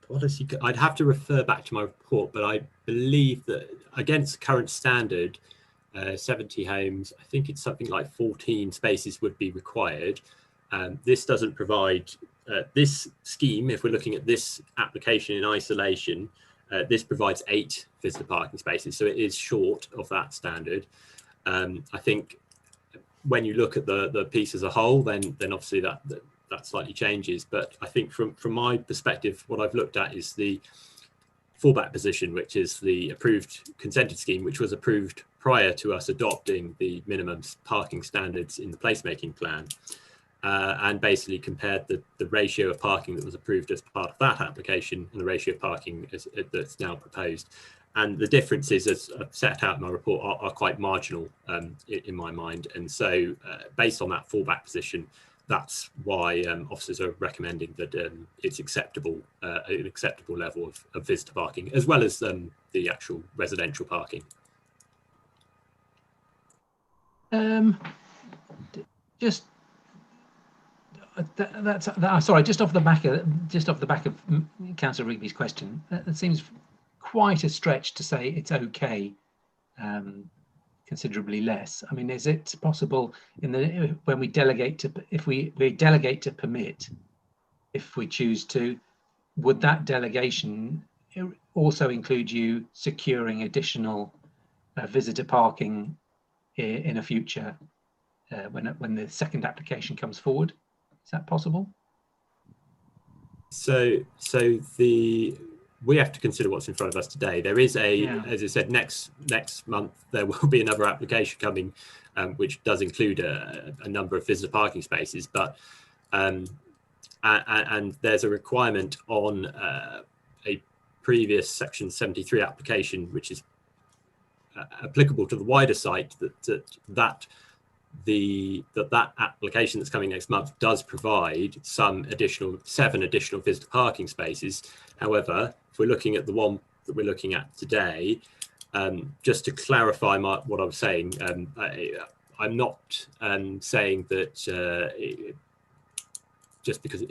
policy, I'd have to refer back to my report, but I believe that against current standard, 70 homes, I think it's something like 14 spaces would be required. This doesn't provide, this scheme, if we're looking at this application in isolation, this provides 8 visitor parking spaces, so it is short of that standard. I think when you look at the piece as a whole, then obviously that slightly changes, but I think from my perspective, what I've looked at is the fallback position, which is the approved consented scheme, which was approved prior to us adopting the minimum parking standards in the placemaking plan, and basically compared the ratio of parking that was approved as part of that application and the ratio of parking that's now proposed. And the differences, as I've set out in my report, are quite marginal in my mind. And so based on that fallback position, that's why officers are recommending that it's acceptable, an acceptable level of visitor parking, as well as the actual residential parking. Just sorry, just off the back of Councillor Rigby's question, that seems quite a stretch to say it's okay. Considerably less. I mean, is it possible when we delegate to, if we delegate to permit, if we choose to, would that delegation also include you securing additional visitor parking in a future when the second application comes forward? Is that possible? So we have to consider what's in front of us today. There is as I said, next month there will be another application coming, which does include a number of visitor parking spaces. But and there's a requirement on a previous Section 73 application, which is applicable to the wider site, that application that's coming next month does provide some additional 7 additional visitor parking spaces. However, if we're looking at the one that we're looking at today, just to clarify what I was saying, I'm not saying that just because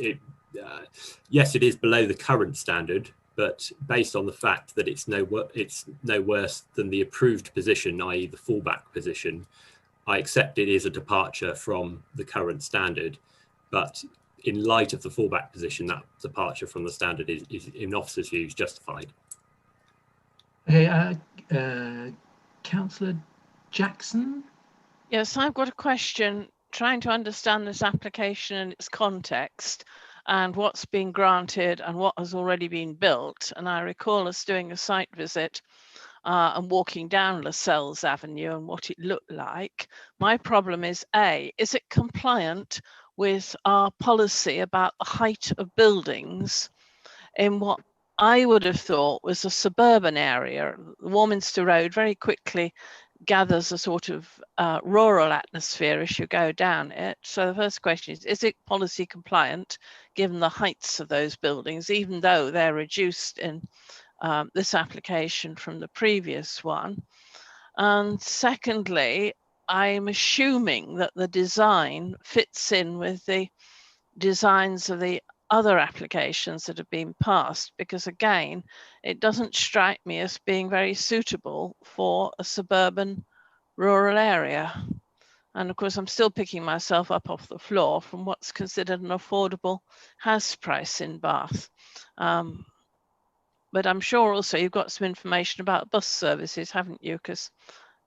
yes, it is below the current standard, but based on the fact that it's no worse than the approved position, i.e. the fallback position, I accept it is a departure from the current standard, but in light of the fallback position, that departure from the standard is in officers' views, justified. Okay, Councillor Jackson? Yes, I've got a question trying to understand this application and its context and what's been granted and what has already been built. And I recall us doing a site visit and walking down Lascelles Avenue and what it looked like. My problem is, A, is it compliant with our policy about the height of buildings in what I would have thought was a suburban area? Warminster Road very quickly gathers a sort of rural atmosphere as you go down it. So the first question is it policy compliant given the heights of those buildings, even though they're reduced in this application from the previous one? And secondly, I'm assuming that the design fits in with the designs of the other applications that have been passed, because again, it doesn't strike me as being very suitable for a suburban rural area. And of course, I'm still picking myself up off the floor from what's considered an affordable house price in Bath. But I'm sure also you've got some information about bus services, haven't you? Because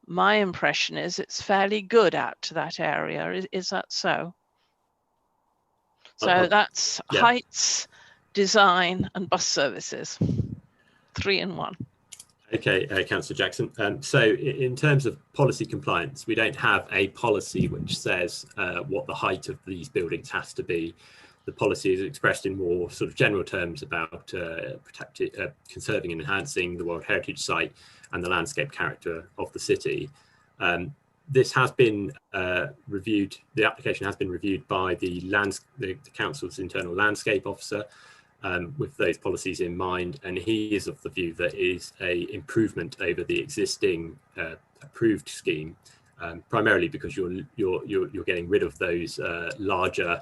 my impression is it's fairly good out to that area. Is that so? So that's heights, design, and bus services, 3 in 1. Okay, Councillor Jackson. So in terms of policy compliance, we don't have a policy which says what the height of these buildings has to be. The policy is expressed in more sort of general terms about conserving and enhancing the World Heritage Site and the landscape character of the city. This has been reviewed, the application has been reviewed by the council's internal landscape officer with those policies in mind, and he is of the view that it is an improvement over the existing approved scheme, primarily because you're getting rid of those larger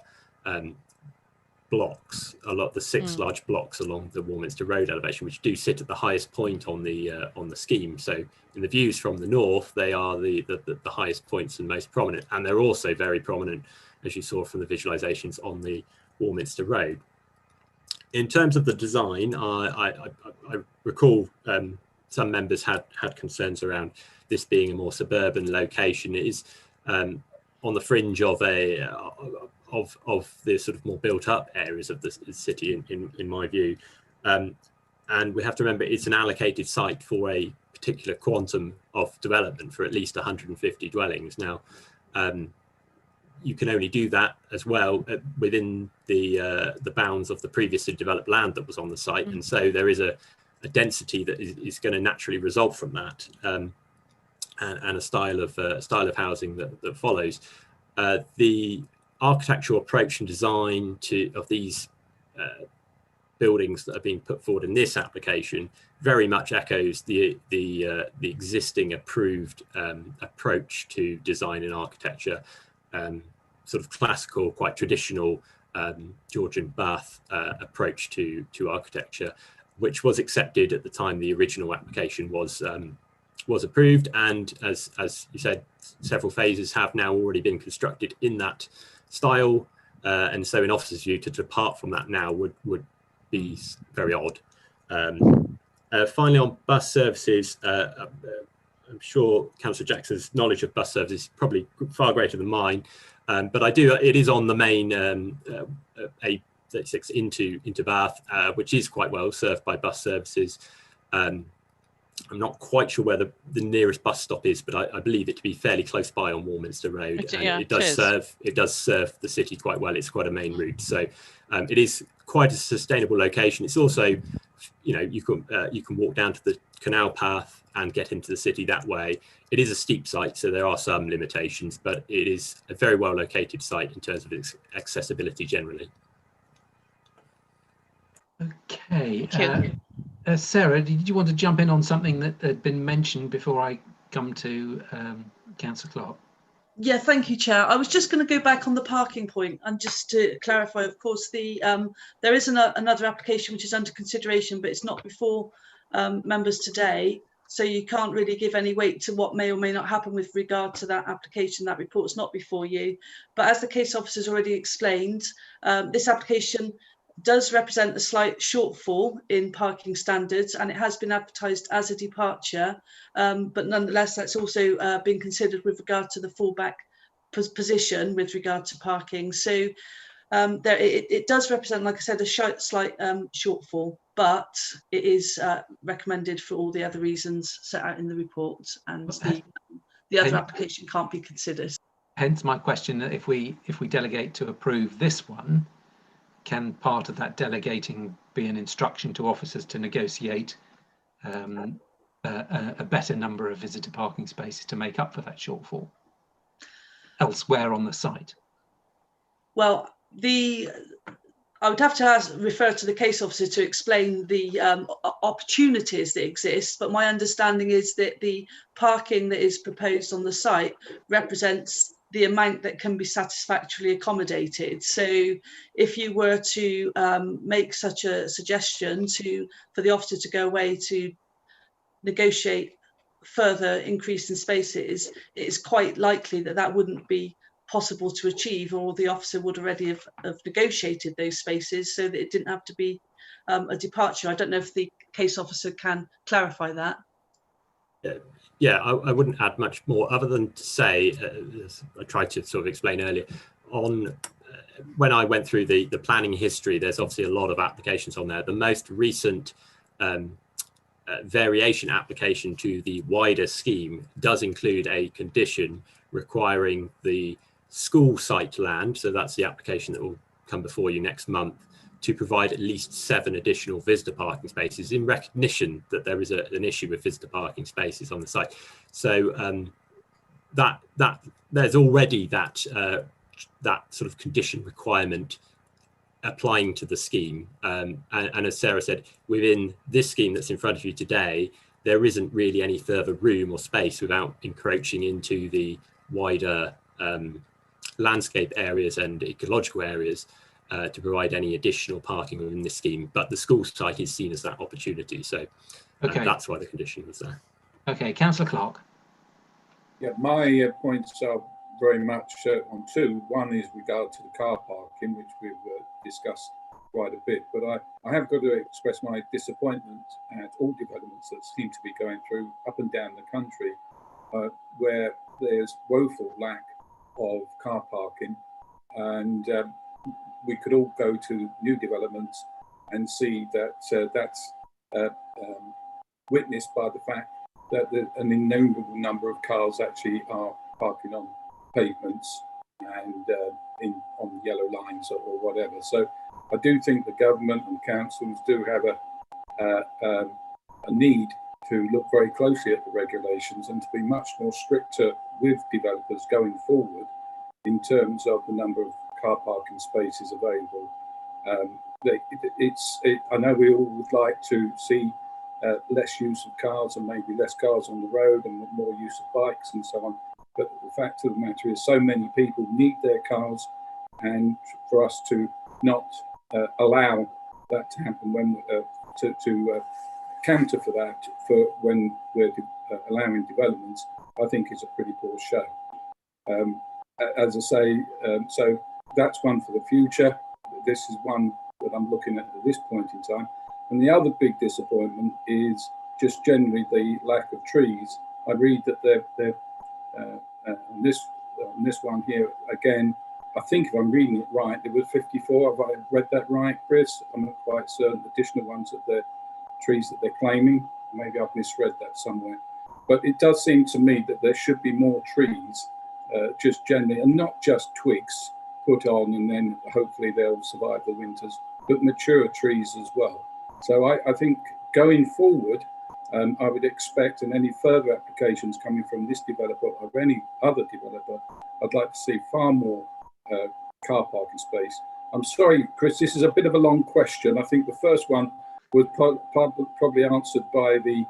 blocks, the 6 large blocks along the Warminster Road elevation, which do sit at the highest point on the scheme. So in the views from the north, they are the highest points and most prominent, and they're also very prominent, as you saw from the visualizations on the Warminster Road. In terms of the design, I recall some members had concerns around this being a more suburban location. It is on the fringe of of the sort of more built-up areas of the city, in my view, and we have to remember it's an allocated site for a particular quantum of development for at least 150 dwellings. Now, you can only do that as well within the bounds of the previously developed land that was on the site, and so there is a density that is going to naturally result from that, and a style of housing that follows. The architectural approach and design of these buildings that are being put forward in this application very much echoes the existing approved approach to design and architecture, sort of classical, quite traditional Georgian Bath approach to architecture, which was accepted at the time the original application was approved, and as you said, several phases have now already been constructed in that style, and so in officers' view, to depart from that now would be very odd. Finally, on bus services, I'm sure Councillor Jackson's knowledge of bus services is probably far greater than mine, but it is on the main A36 into Bath, which is quite well served by bus services. I'm not quite sure where the nearest bus stop is, but I believe it to be fairly close by on Warminster Road. And it does serve the city quite well. It's quite a main route, so it is quite a sustainable location. It's also, you know, you can walk down to the canal path and get into the city that way. It is a steep site, so there are some limitations, but it is a very well located site in terms of its accessibility generally. Okay. Sarah, did you want to jump in on something that had been mentioned before I come to Councillor Clark? Yeah, thank you, Chair. I was just going to go back on the parking point, and just to clarify, of course, there is another application which is under consideration, but it's not before members today. So you can't really give any weight to what may or may not happen with regard to that application. That report's not before you. But as the case officer's already explained, this application does represent a slight shortfall in parking standards, and it has been advertised as a departure, but nonetheless that's also been considered with regard to the fallback position with regard to parking. So it does represent, like I said, a slight shortfall, but it is recommended for all the other reasons set out in the report, and the other application can't be considered. Hence my question, that if we delegate to approve this one, can part of that delegating be an instruction to officers to negotiate a better number of visitor parking spaces to make up for that shortfall elsewhere on the site? Well, I would have to refer to the case officer to explain the opportunities that exist, but my understanding is that the parking that is proposed on the site represents the amount that can be satisfactorily accommodated. So if you were to make such a suggestion for the officer to go away to negotiate further increase in spaces, it is quite likely that that wouldn't be possible to achieve, or the officer would already have negotiated those spaces so that it didn't have to be a departure. I don't know if the case officer can clarify that. Yeah, I wouldn't add much more other than to say, as I tried to sort of explain earlier, when I went through the planning history, there's obviously a lot of applications on there. The most recent variation application to the wider scheme does include a condition requiring the school site land, so that's the application that will come before you next month, to provide at least 7 additional visitor parking spaces in recognition that there is an issue with visitor parking spaces on the site. So that there's already that sort of condition requirement applying to the scheme. And as Sarah said, within this scheme that's in front of you today, there isn't really any further room or space without encroaching into the wider landscape areas and ecological areas to provide any additional parking within this scheme, but the school site is seen as that opportunity, so that's why the condition was there. Okay, Councillor Clark. Yeah, my points are very much on 2. One is regard to the car parking, which we've discussed quite a bit, but I have got to express my disappointment at all developments that seem to be going through up and down the country, where there's woeful lack of car parking, and we could all go to new developments and see that that's witnessed by the fact that an innumerable number of cars actually are parking on pavements and on yellow lines or whatever. So I do think the government and councils do have a need to look very closely at the regulations and to be much more stricter with developers going forward in terms of the number of car parking spaces available. I know we all would like to see less use of cars and maybe less cars on the road and more use of bikes and so on. But the fact of the matter is so many people need their cars, and for us to not allow that to happen when to counter for that for when we're allowing developments, I think is a pretty poor show. As I say, so that's one for the future. This is one that I'm looking at this point in time. And the other big disappointment is just generally the lack of trees. I read that they're on this one here again. I think if I'm reading it right, there were 54. Have I read that right, Chris? I'm not quite certain. Additional ones that they're trees that they're claiming. Maybe I've misread that somewhere. But it does seem to me that there should be more trees, just generally, and not just twigs put on and then hopefully they'll survive the winters, but mature trees as well. So I think going forward, I would expect, and any further applications coming from this developer or any other developer, I'd like to see far more car parking space. I'm sorry, Chris, this is a bit of a long question. I think the first one was probably answered by the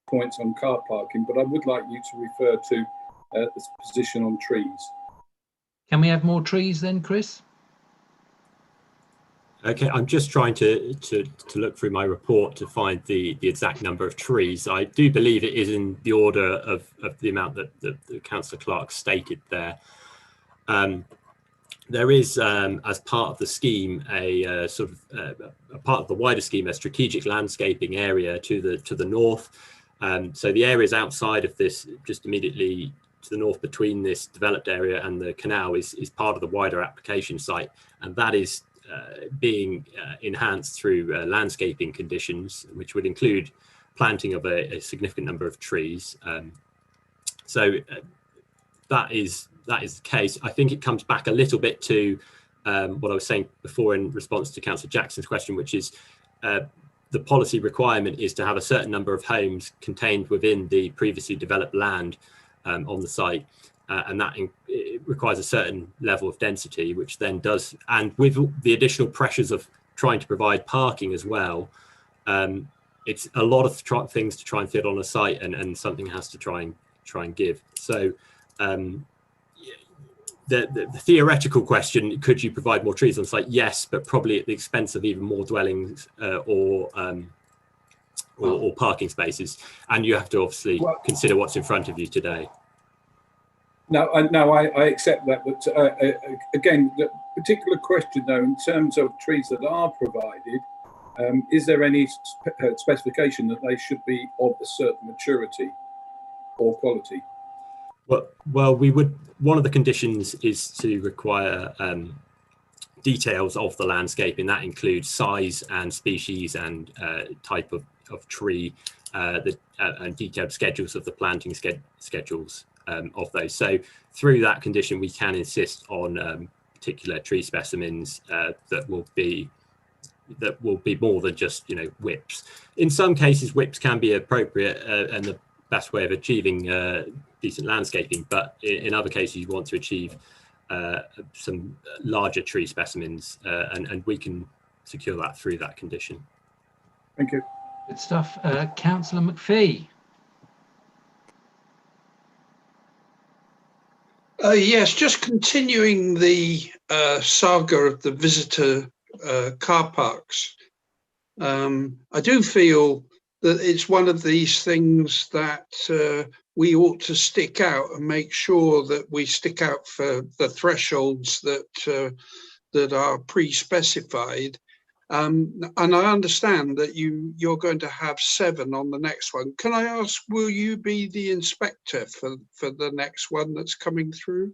points on car parking, but I would like you to refer to the position on trees. Can we have more trees then, Chris? Okay, I'm just trying to look through my report to find the exact number of trees. I do believe it is in the order of the amount that Councillor Clark stated there. There is, as part of the scheme, a sort of a part of the wider scheme, a strategic landscaping area to the north. So the areas outside of this, just immediately to the north between this developed area and the canal, is part of the wider application site, and that is being enhanced through landscaping conditions, which would include planting of a significant number of trees. So that is the case. I think it comes back a little bit to what I was saying before in response to Councillor Jackson's question, which is the policy requirement is to have a certain number of homes contained within the previously developed land on the site. And that it requires a certain level of density, which then does, and with the additional pressures of trying to provide parking as well, it's a lot of things to try and fit on a site, and something has to try and give. So the theoretical question, could you provide more trees on site? Yes, but probably at the expense of even more dwellings or parking spaces. And you have to obviously consider what's in front of you today. No, I accept that, but again, the particular question though, in terms of trees that are provided, is there any specification that they should be of a certain maturity or quality? Well, we would. One of the conditions is to require details of the landscaping. That includes size and species and type of tree, and detailed schedules of the planting schedules. Of those. So through that condition, we can insist on particular tree specimens that will be more than just, whips. In some cases, whips can be appropriate and the best way of achieving decent landscaping, but in other cases, you want to achieve some larger tree specimens, and we can secure that through that condition. Thank you. Good stuff. Councillor McPhee. Yes, just continuing the saga of the visitor car parks. I do feel that it's one of these things that we ought to stick out and make sure that we stick out for the thresholds that are pre-specified. And I understand that you're going to have 7 on the next one. Can I ask, will you be the inspector for the next one that's coming through?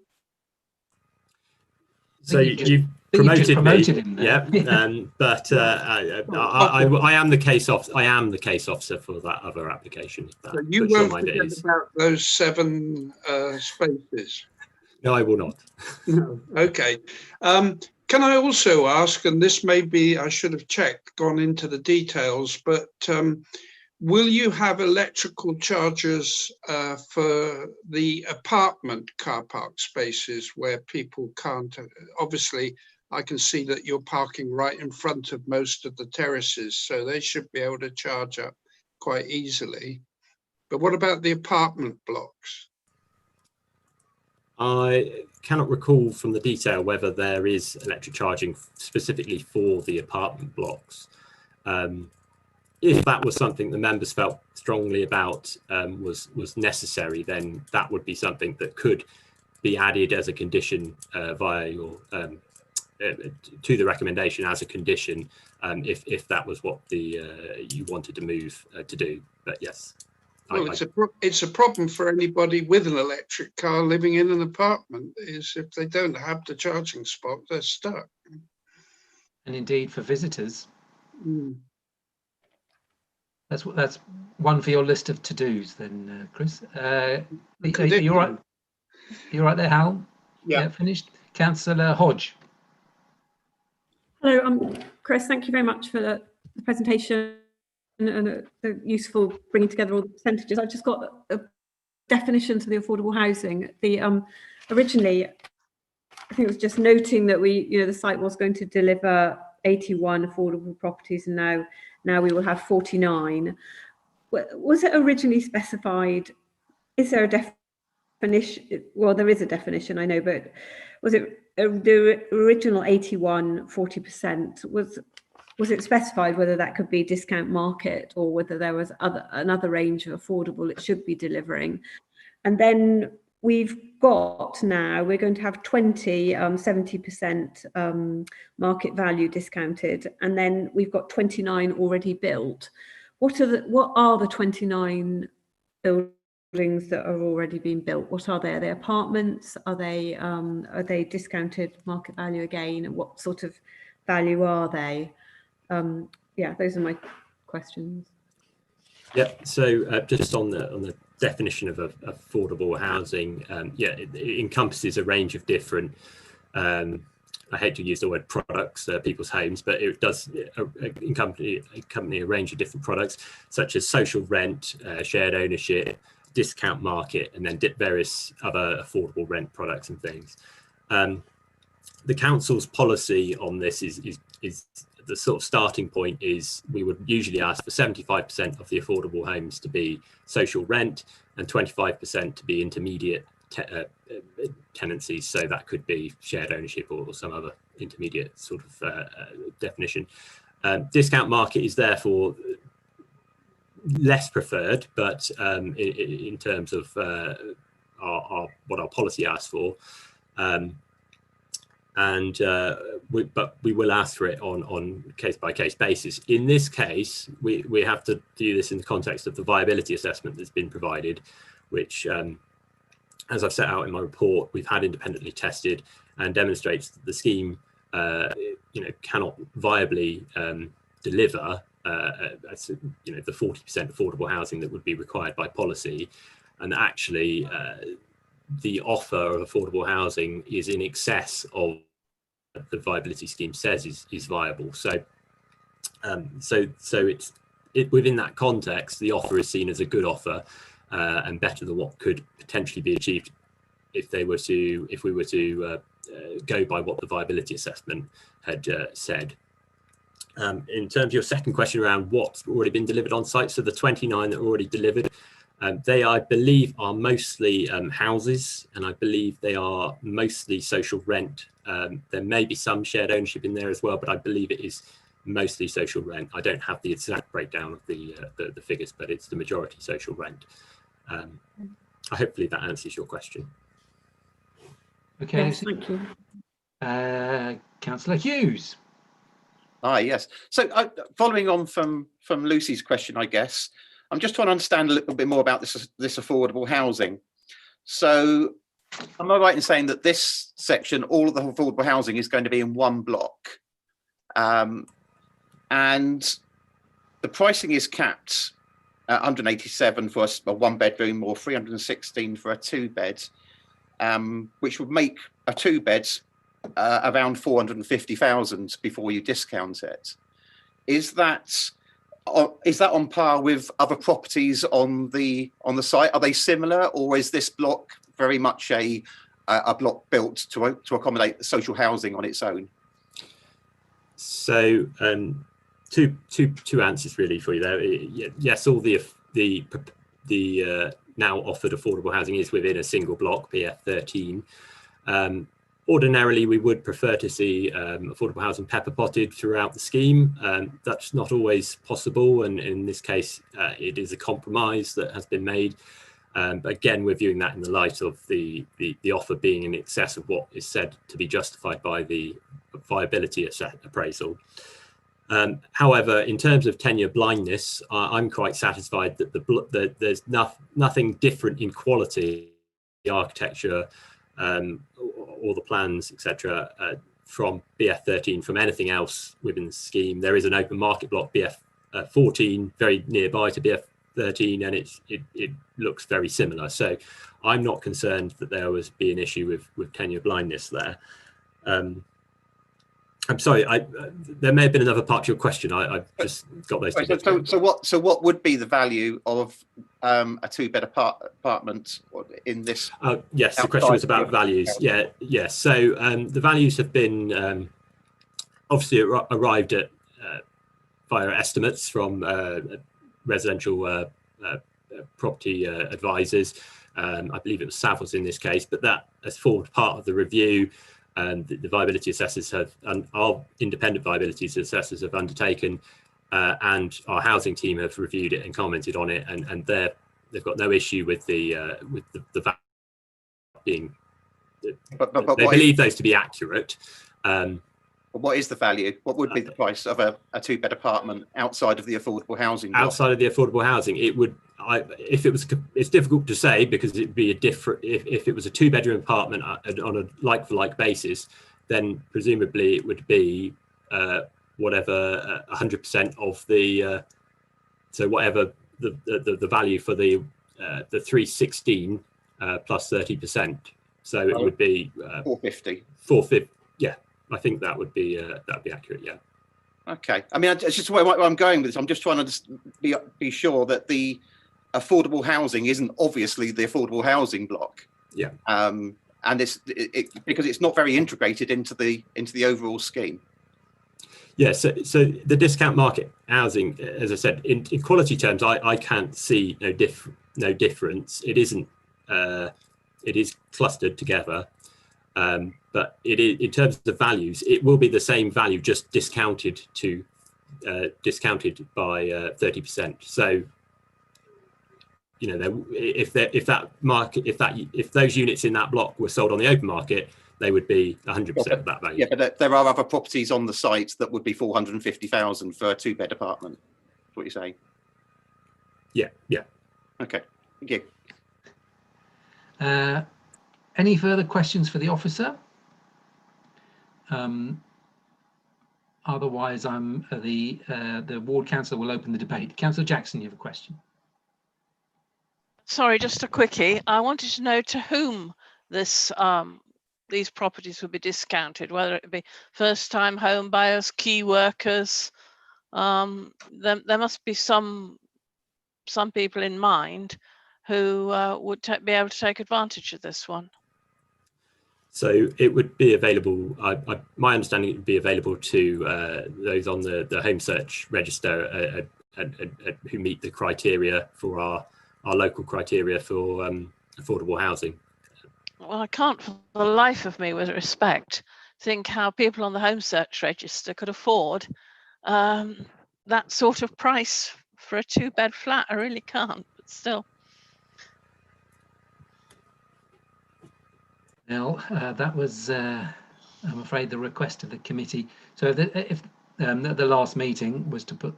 So you've promoted him there. Yeah, but I am the case officer. I am the case officer for that other application. So you won't forget about those 7 spaces. No, I will not. No. Okay. Can I also ask, and this may be, I should have gone into the details, but will you have electrical chargers for the apartment car park spaces where people can't? Obviously, I can see that you're parking right in front of most of the terraces, so they should be able to charge up quite easily. But what about the apartment blocks? I cannot recall from the detail whether there is electric charging specifically for the apartment blocks. If that was something the members felt strongly about was necessary, then that would be something that could be added as a condition via your to the recommendation as a condition, if that was what you wanted to move to do. But yes. Well, it's a problem for anybody with an electric car living in an apartment, is if they don't have the charging spot, they're stuck. And indeed for visitors. That's one for your list of to-dos then, Chris. Are you all right? You all right there, Hal? Yeah, finished. Councillor Hodge. Hello, Chris, thank you very much for the presentation and the useful bringing together all the percentages. I've just got a definition to the affordable housing. Originally, I think it was just noting that the site was going to deliver 81 affordable properties, and now we will have 49. Was it originally specified? Is there a definition? Well, there is a definition, I know, but was it the original 81, 40%? Was it specified whether that could be discount market or whether there was another range of affordable it should be delivering? And then we're going to have 20 70% market value discounted, and then we've got 29 already built. What are the 29 buildings that are already being built? What are they? Are they apartments? Are they discounted market value again? And what sort of value are they? Yeah, those are my questions. Yeah, so just on the definition of affordable housing, it encompasses a range of different, I hate to use the word products, people's homes, but it does accompany a range of different products, such as social rent, shared ownership, discount market, and then various other affordable rent products and things. The council's policy on this is the sort of starting point is we would usually ask for 75% of the affordable homes to be social rent and 25% to be intermediate tenancies. So that could be shared ownership or some other intermediate sort of definition. Discount market is therefore less preferred, but in terms of what our policy asks for. But we will ask for it on case-by-case basis. In this case, we have to do this in the context of the viability assessment that's been provided, which, as I've set out in my report, we've had independently tested and demonstrates that the scheme, cannot viably deliver, the 40% affordable housing that would be required by policy, and actually. The offer of affordable housing is in excess of the viability scheme says is viable. So, it's within that context, the offer is seen as a good offer and better than what could potentially be achieved if we were to go by what the viability assessment had said. In terms of your second question around what's already been delivered on site, so the 29 that are already delivered. They, I believe, are mostly houses, and I believe they are mostly social rent. There may be some shared ownership in there as well, but I believe it is mostly social rent. I don't have the exact breakdown of the figures, but it's the majority social rent. Hopefully that answers your question. Okay, yes, thank you. Councillor Hughes. Hi, yes. So following on from Lucy's question, I guess, I'm just trying to understand a little bit more about this affordable housing. So am I right in saying that this section, all of the affordable housing is going to be in one block? And the pricing is capped at 187 for a one bedroom or 316 for a two bed, which would make a two bed around 450,000 before you discount it. Is that on par with other properties on the site? Are they similar, or is this block very much a block built to accommodate social housing on its own? So two answers really for you there. Yes, all the now offered affordable housing is within a single block, PF 13. Ordinarily, we would prefer to see affordable housing pepper potted throughout the scheme. That's not always possible, and in this case, it is a compromise that has been made. But again, we're viewing that in the light of the offer being in excess of what is said to be justified by the viability appraisal. However, in terms of tenure blindness, I'm quite satisfied that there's nothing different in quality, the architecture, all the plans, etc., from BF 13 from anything else within the scheme. There is an open market block, BF 14 very nearby to BF13, and it looks very similar. So I'm not concerned that there was be an issue with tenure blindness there. I'm sorry, there may have been another part to your question. I just got those two. So what would be the value of a two-bed apartment in this? Yes, the question was about values. Yeah. So the values have been obviously arrived at via estimates from residential property advisors. I believe it was Savills in this case, but that has formed part of the review. The viability assessors have, and our independent viability assessors have undertaken, and our housing team have reviewed it and commented on it, and they've got no issue with the value being. But they believe those to be accurate. What is the value? What would be the price of a two-bed apartment outside of the affordable housing block? Outside of the affordable housing, it would. If it was, it's difficult to say because it'd be a different. If it was a two-bedroom apartment on a like-for-like basis, then presumably it would be whatever 100% of the. So whatever the value for the 316 plus 30%. So it would be 450. 450. Yeah, I think that would be accurate. Yeah. Okay. I mean, it's just where I'm going with this. I'm just trying to be sure that the affordable housing isn't obviously the affordable housing block. Yeah. And it's because it's not very integrated into the overall scheme. Yeah. So the discount market housing, as I said, in quality terms, I can't see no difference. It isn't. It is clustered together. But it is, in terms of values, it will be the same value, just discounted by 30%. So, you know, if those units in that block were sold on the open market, they would be 100% of that value. Yeah, but there are other properties on the site that would be 450,000 for a two-bed apartment. That's what you're saying? Yeah. Okay. Thank you. Any further questions for the officer? Otherwise, the ward councillor will open the debate. Councillor Jackson, you have a question. Sorry, just a quickie. I wanted to know to whom these properties would be discounted, whether it be first-time home buyers, key workers. There must be some people in mind who would be able to take advantage of this one. So it would be available. My understanding, it would be available to those on the Home Search register who meet the criteria for our local criteria for affordable housing. Well, I can't for the life of me, with respect, think how people on the Home Search register could afford that sort of price for a two-bed flat. I really can't, but still. Well, that was, I'm afraid, the request of the committee. So if the last meeting was to put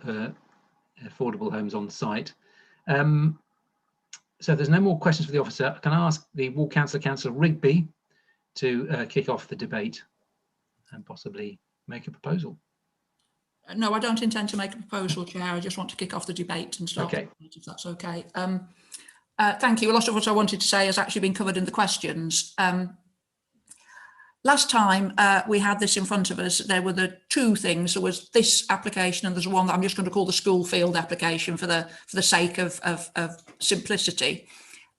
affordable homes on site. So if there's no more questions for the officer, can I ask the ward councillor, Councillor Rigby, to kick off the debate and possibly make a proposal? No, I don't intend to make a proposal, Chair. I just want to kick off the debate and start. Okay. If that's okay. Thank you. A lot of what I wanted to say has actually been covered in the questions. Last time we had this in front of us, there were the two things. There was this application, and there's one that I'm just going to call the Schoolfield application for the sake of simplicity.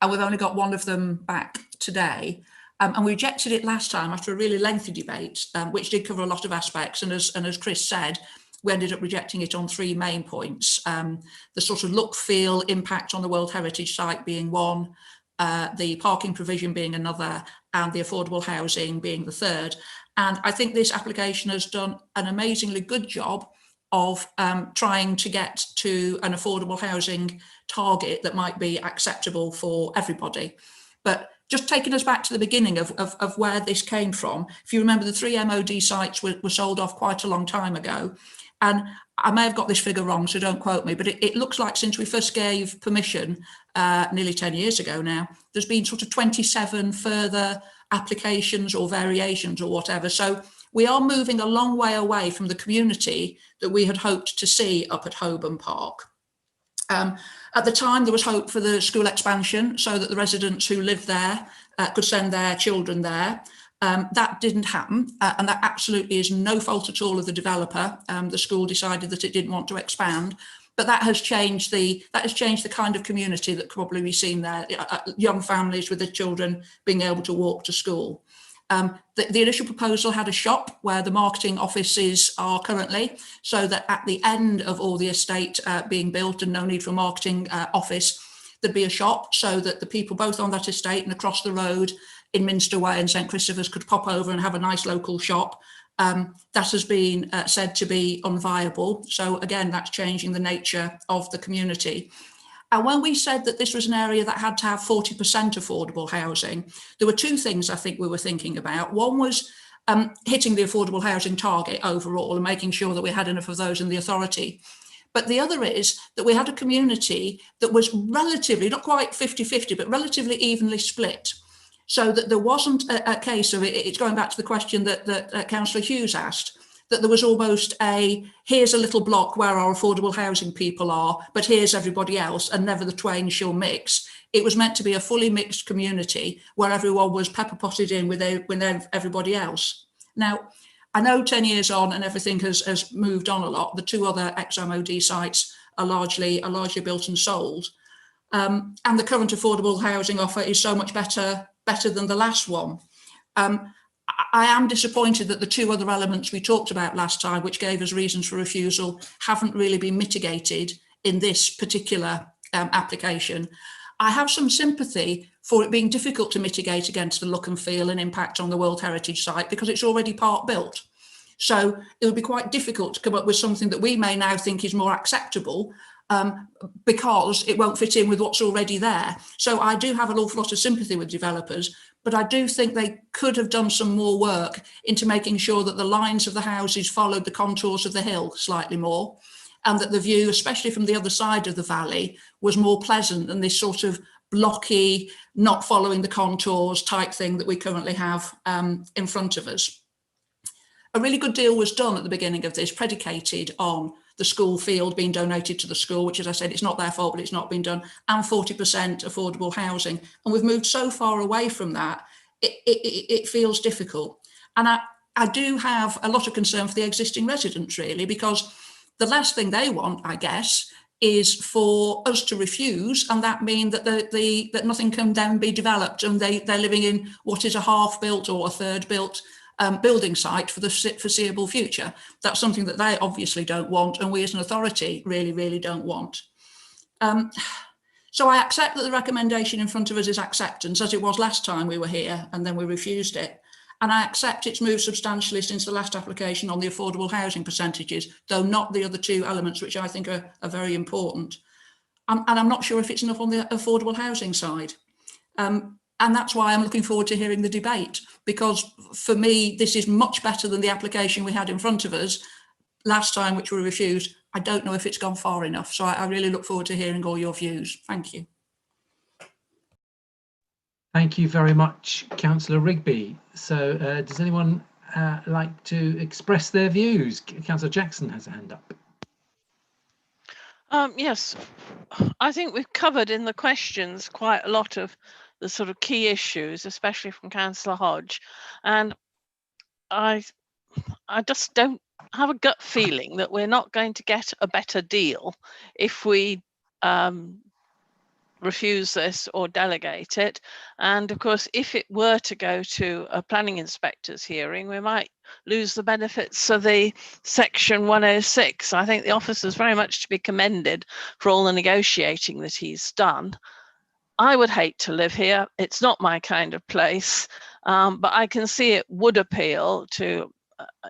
And we've only got one of them back today. And we rejected it last time after a really lengthy debate, which did cover a lot of aspects. And as Chris said, we ended up rejecting it on three main points. The sort of look, feel, impact on the World Heritage Site being one, the parking provision being another, and the affordable housing being the third. And I think this application has done an amazingly good job of trying to get to an affordable housing target that might be acceptable for everybody. But just taking us back to the beginning of where this came from, if you remember, the 3 MOD sites were sold off quite a long time ago. And I may have got this figure wrong, so don't quote me, but it looks like since we first gave permission nearly 10 years ago now, there's been sort of 27 further applications or variations or whatever. So we are moving a long way away from the community that we had hoped to see up at Holborn Park. At the time, there was hope for the school expansion so that the residents who live there could send their children there. That didn't happen, and that absolutely is no fault at all of the developer. The school decided that it didn't want to expand, but that has changed the kind of community that could probably be seen there. Young families with their children being able to walk to school. The initial proposal had a shop where the marketing offices are currently, so that at the end of all the estate being built and no need for a marketing office, there'd be a shop so that the people both on that estate and across the road in Minster Way and St Christopher's could pop over and have a nice local shop. That has been said to be unviable. So again, that's changing the nature of the community. And when we said that this was an area that had to have 40% affordable housing, there were two things I think we were thinking about. One was hitting the affordable housing target overall and making sure that we had enough of those in the authority. But the other is that we had a community that was relatively, not quite 50-50, but relatively evenly split. So that there wasn't a case of it, it's going back to the question that Councillor Hughes asked, that there was almost here's a little block where our affordable housing people are, but here's everybody else, and never the twain shall mix. It was meant to be a fully mixed community where everyone was pepper potted in with everybody else. Now, I know 10 years on and everything has moved on a lot. The two other ex-MOD sites are largely built and sold. And the current affordable housing offer is so much better than the last one. I am disappointed that the two other elements we talked about last time, which gave us reasons for refusal, haven't really been mitigated in this particular application. I have some sympathy for it being difficult to mitigate against the look and feel and impact on the World Heritage Site because it's already part built. So it would be quite difficult to come up with something that we may now think is more acceptable because it won't fit in with what's already there. So I do have an awful lot of sympathy with developers, but I do think they could have done some more work into making sure that the lines of the houses followed the contours of the hill slightly more, and that the view, especially from the other side of the valley, was more pleasant than this sort of blocky, not following the contours type thing that we currently have in front of us. A really good deal was done at the beginning of this, predicated on the school field being donated to the school, which, as I said, it's not their fault, but it's not been done, and 40% affordable housing. And we've moved so far away from that, it feels difficult. And I do have a lot of concern for the existing residents, really, because the last thing they want, I guess, is for us to refuse, and that mean that that nothing can then be developed, and they're living in what is a half-built or a third-built building site for the foreseeable future. That's something that they obviously don't want, and we as an authority really don't want. So I accept that the recommendation in front of us is acceptance, as it was last time we were here and then we refused it. And I accept it's moved substantially since the last application on the affordable housing percentages, though not the other two elements, which I think are very important. And I'm not sure if it's enough on the affordable housing side. And that's why I'm looking forward to hearing the debate, because for me, this is much better than the application we had in front of us last time, which we refused. I don't know if it's gone far enough. So I really look forward to hearing all your views. Thank you. Thank you very much, Councillor Rigby. So does anyone like to express their views? Councillor Jackson has a hand up. Yes, I think we've covered in the questions quite a lot of the sort of key issues, especially from Councillor Hodge. And I just don't have a gut feeling that we're not going to get a better deal if we refuse this or delegate it. And of course, if it were to go to a planning inspector's hearing, we might lose the benefits of the Section 106. I think the officer is very much to be commended for all the negotiating that he's done. I would hate to live here. It's not my kind of place, but I can see it would appeal to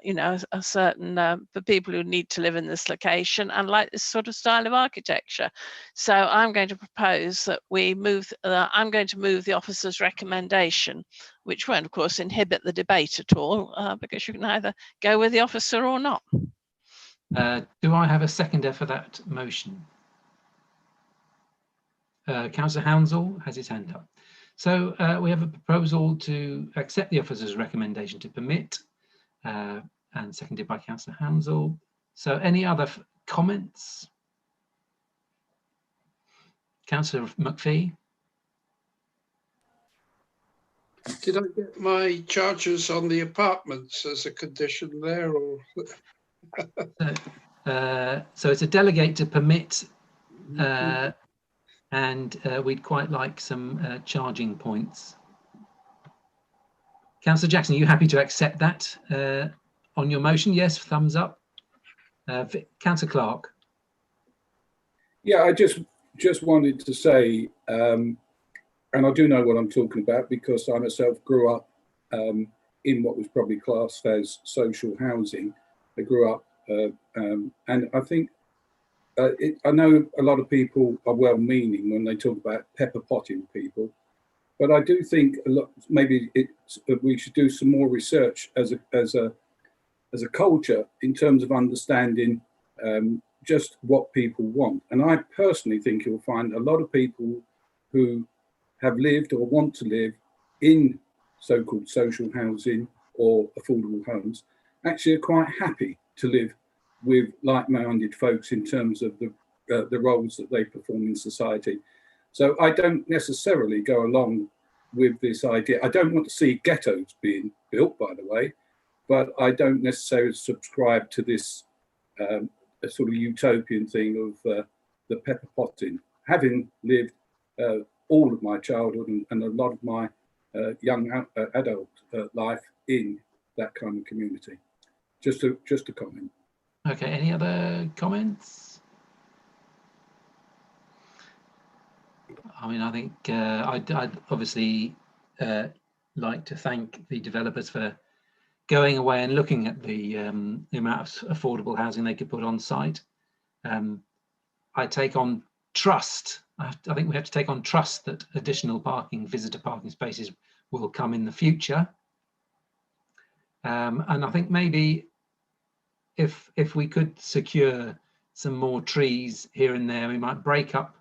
a certain for people who need to live in this location and like this sort of style of architecture. So I'm going to propose that we move. I'm going to move the officer's recommendation, which won't, of course, inhibit the debate at all, because you can either go with the officer or not. Do I have a seconder for that motion? Councillor Hounsall has his hand up. So we have a proposal to accept the officer's recommendation to permit and seconded by Councillor Hamsall. So any other comments? Councillor McPhee? Did I get my charges on the apartments as a condition there, or? So it's a delegate to permit, and we'd quite like some charging points. Councillor Jackson, are you happy to accept that on your motion? Yes, thumbs up. Councillor Clark. Yeah, I just wanted to say, and I do know what I'm talking about because I myself grew up in what was probably classed as social housing. I grew up, and I think I know a lot of people are well-meaning when they talk about pepper potting people, but I do think maybe we should do some more research as a culture in terms of understanding just what people want. And I personally think you'll find a lot of people who have lived or want to live in so-called social housing or affordable homes actually are quite happy to live with like-minded folks in terms of the roles that they perform in society. So I don't necessarily go along with this idea. I don't want to see ghettos being built, by the way, but I don't necessarily subscribe to this a sort of utopian thing of the pepper potting. Having lived all of my childhood and a lot of my young adult life in that kind of community. Just a comment. Okay, any other comments? I mean, I think I'd obviously like to thank the developers for going away and looking at the amount of affordable housing they could put on site. I take on trust. I think we have to take on trust that additional visitor parking spaces will come in the future. And I think maybe if we could secure some more trees here and there, we might break up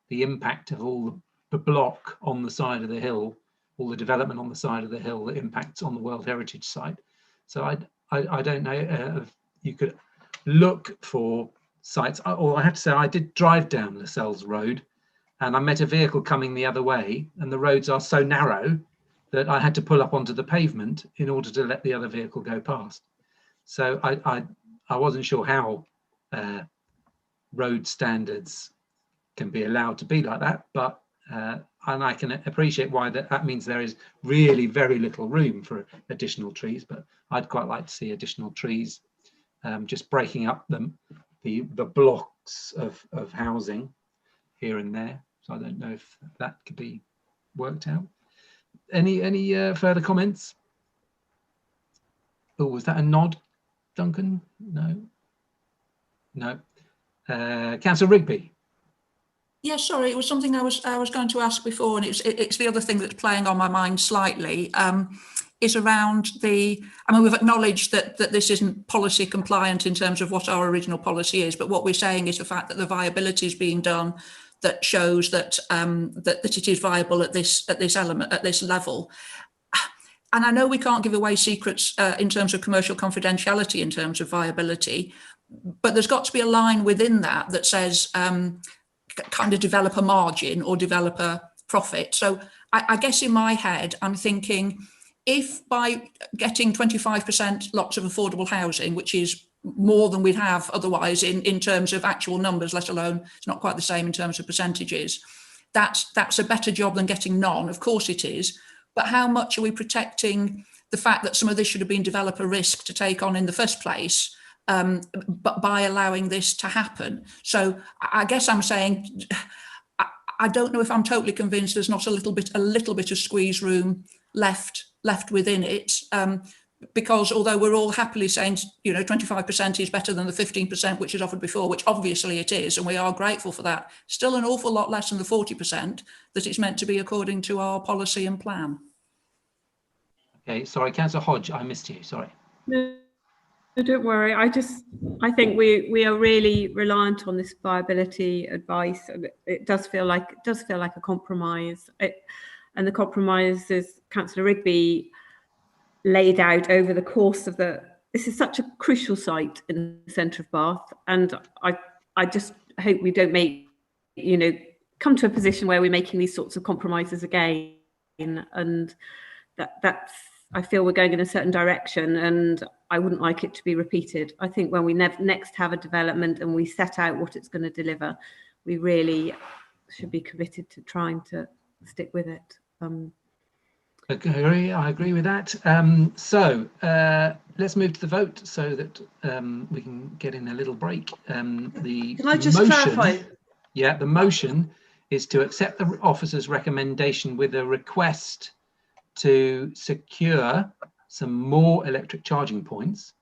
the impact of all the block on the side of the hill, all the development on the side of the hill that impacts on the World Heritage Site. So I don't know if you could look for sites. Or I have to say, I did drive down Lascelles Road and I met a vehicle coming the other way, and the roads are so narrow that I had to pull up onto the pavement in order to let the other vehicle go past. So I wasn't sure how road standards can be allowed to be like that, but and I can appreciate why that means there is really very little room for additional trees, but I'd quite like to see additional trees, just breaking up the blocks of housing here and there. So I don't know if that could be worked out. Any further comments? Oh, was that a nod, Duncan? No. Councillor Rigby. Yeah, sorry, it was something I was going to ask before, and it's the other thing that's playing on my mind slightly, is around I mean, we've acknowledged that this isn't policy compliant in terms of what our original policy is, but what we're saying is the fact that the viability is being done that shows that that it is viable at this level. And I know we can't give away secrets in terms of commercial confidentiality in terms of viability, but there's got to be a line within that says kind of developer margin or developer profit. So I guess in my head, I'm thinking if by getting 25% lots of affordable housing, which is more than we'd have otherwise in terms of actual numbers, let alone it's not quite the same in terms of percentages, that's a better job than getting none. Of course it is. But how much are we protecting the fact that some of this should have been developer risk to take on in the first place, but by allowing this to happen? So I guess I'm saying, I don't know if I'm totally convinced there's not a little bit of squeeze room left within it, because although we're all happily saying, 25% is better than the 15% which is offered before, which obviously it is, and we are grateful for that, still an awful lot less than the 40% that it's meant to be according to our policy and plan. Okay, sorry, Councillor Hodge, I missed you, sorry. No, don't worry. I think we are really reliant on this viability advice. It does feel like a compromise. And the compromise, as Councillor Rigby laid out over the course of this is such a crucial site in the centre of Bath, and I just hope we don't come to a position where we're making these sorts of compromises again, and that's I feel we're going in a certain direction, and I wouldn't like it to be repeated. I think when we next have a development and we set out what it's going to deliver, we really should be committed to trying to stick with it. I agree with that. So let's move to the vote so that we can get in a little break. Can I just clarify? Yeah, the motion is to accept the officer's recommendation with a request to secure some more electric charging points,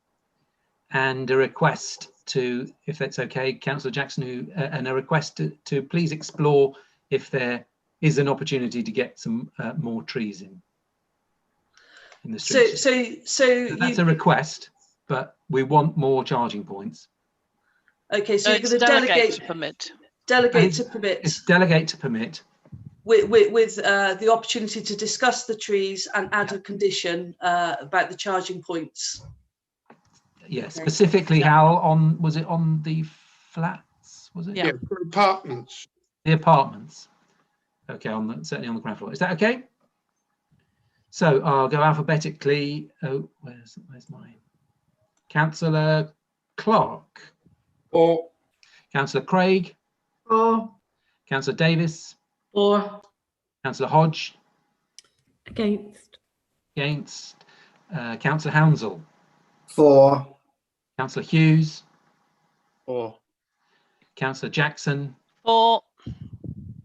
and a request to, if that's okay, Councillor Jackson, and a request to please explore if there is an opportunity to get some more trees in the streets. So that's a request, but we want more charging points. Okay, so you're it's going to delegate to permit. Delegate to permit. It's delegate to permit. With the opportunity to discuss the trees and add a condition about the charging points. Yes, specifically how was it on the flats? Was it? Yeah, for apartments. The apartments. Okay, certainly on the ground floor. Is that okay? So I'll go alphabetically. Oh, where's mine? Councillor Clark. Or Councillor Craig. Or Councillor Davis. Or Councillor Hodge. Against. Councillor Hounsell. For. Councillor Hughes. For. Councillor Jackson. For.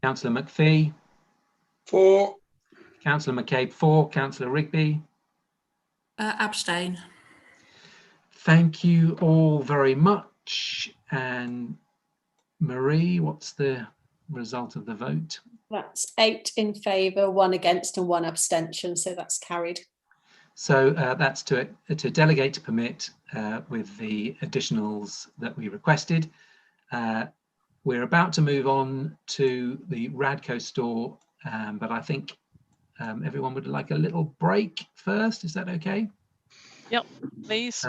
Councillor McPhee. For. Councillor McCabe. For. Councillor Rigby. Abstain. Thank you all very much. And Marie, what's the result of the vote? That's 8 in favour, 1 against and 1 abstention, so that's carried. So that's to delegate to permit with the additionals that we requested. We're about to move on to the Radco store, but I think everyone would like a little break first. Is that okay? Yep, please.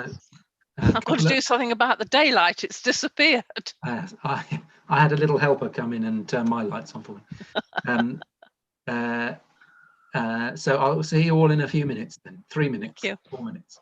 I've got to do something about the daylight. It's disappeared. I had a little helper come in and turn my lights on for me. So I'll see you all in a few minutes then. 3 minutes, 4 minutes.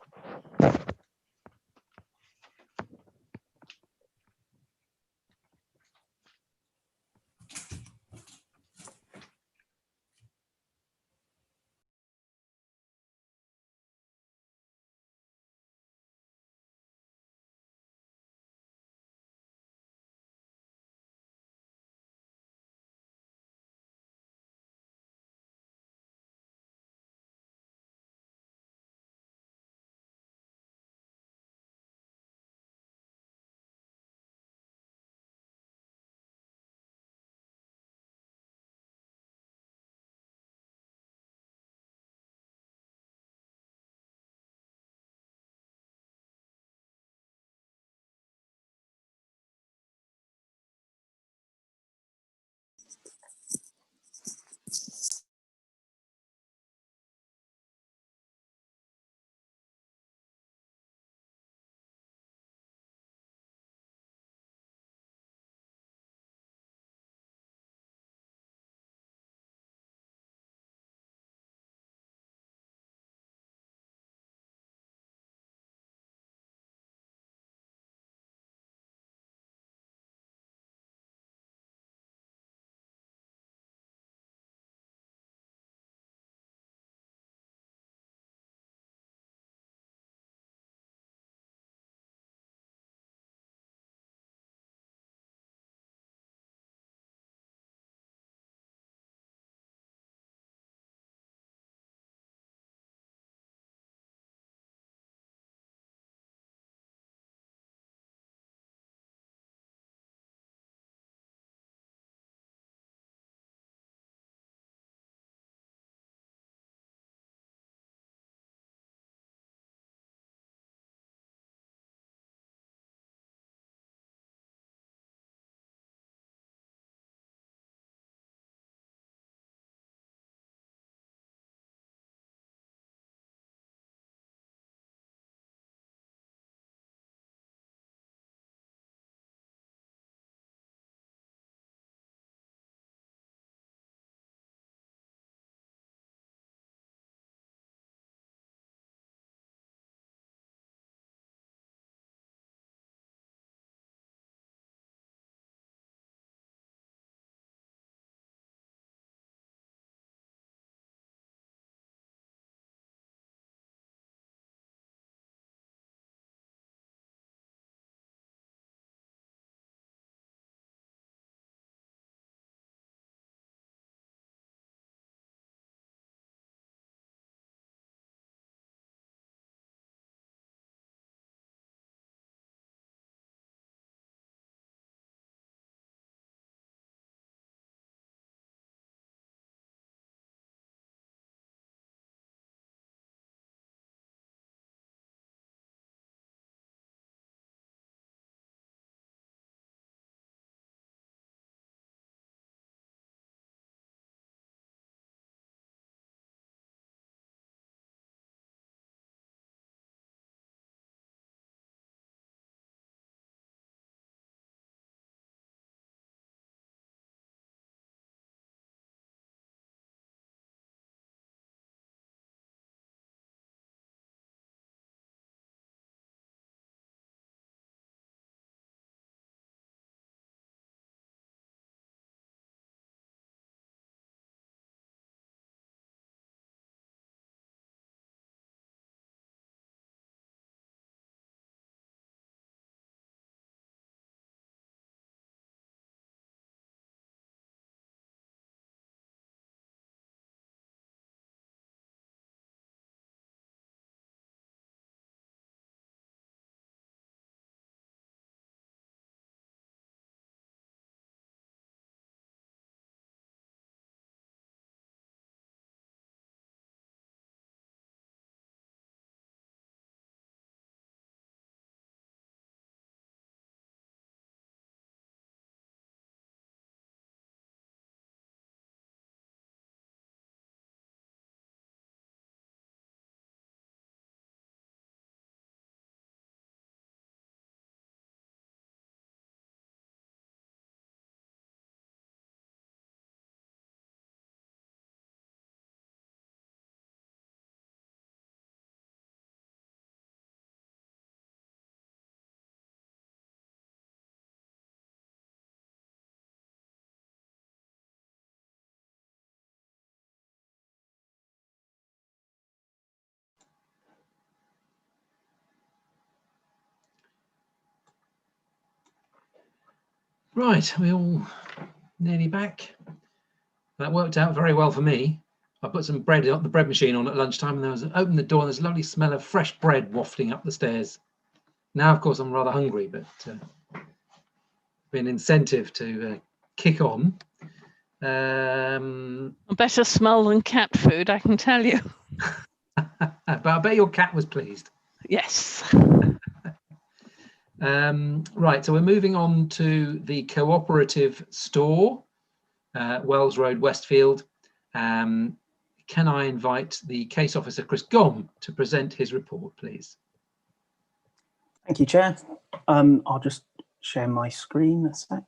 Right, we're all nearly back. That worked out very well for me. I put some bread at the bread machine on at lunchtime, and there was opened the door and there's a lovely smell of fresh bread wafting up the stairs. Now, of course, I'm rather hungry, but be an incentive to kick on. A better smell than cat food, I can tell you. But I bet your cat was pleased. Yes. Right, so we're moving on to the cooperative store, Wells Road, Westfield. Can I invite the case officer, Chris Gom, to present his report, please? Thank you, Chair. I'll just share my screen a sec.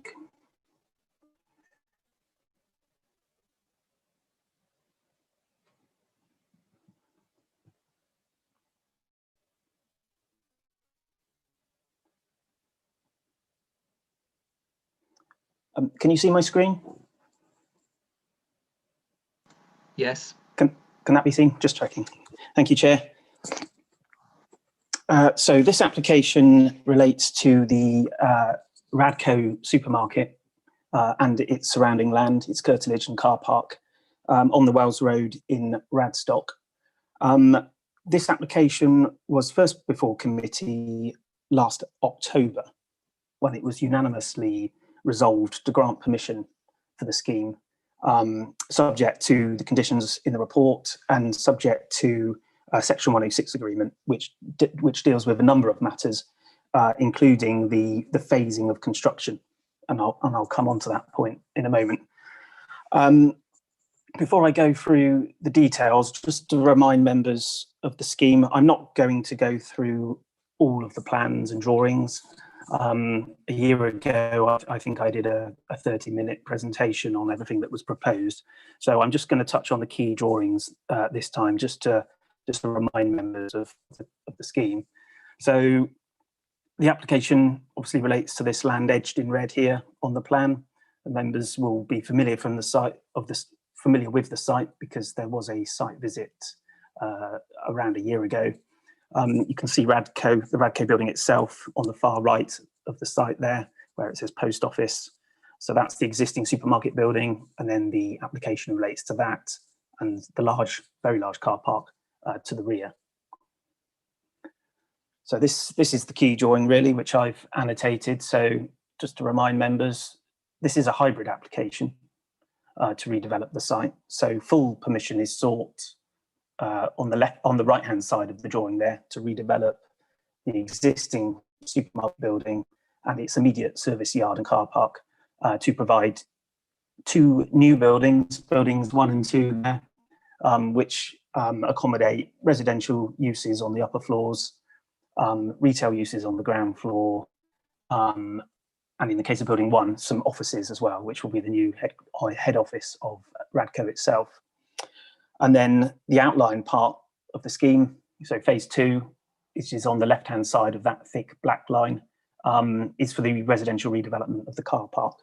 Can you see my screen? Yes. Can that be seen? Just checking. Thank you, Chair. So this application relates to the Radco supermarket and its surrounding land, its curtilage and car park on the Wells Road in Radstock. This application was first before committee last October, when it was unanimously resolved to grant permission for the scheme, subject to the conditions in the report and subject to Section 106 agreement, which deals with a number of matters, including the phasing of construction, and I'll come on to that point in a moment. Before I go through the details, just to remind members of the scheme, I'm not going to go through all of the plans and drawings. A year ago, I think I did a 30-minute presentation on everything that was proposed. So I'm just going to touch on the key drawings this time, just to remind members of the scheme. So the application obviously relates to this land edged in red here on the plan. The members will be familiar from the site familiar with the site because there was a site visit around a year ago. You can see the Radco building itself on the far right of the site there, where it says post office. So that's the existing supermarket building, and then the application relates to that and the very large car park to the rear. So this is the key drawing really, which I've annotated. So just to remind members, this is a hybrid application to redevelop the site. So full permission is sought on the right hand side of the drawing there to redevelop the existing supermarket building and its immediate service yard and car park to provide two new buildings 1 and 2 there, which accommodate residential uses on the upper floors, retail uses on the ground floor, and in the case of building 1, some offices as well, which will be the new head office of Radco itself. And then the outline part of the scheme, so phase 2, which is on the left-hand side of that thick black line, is for the residential redevelopment of the car park.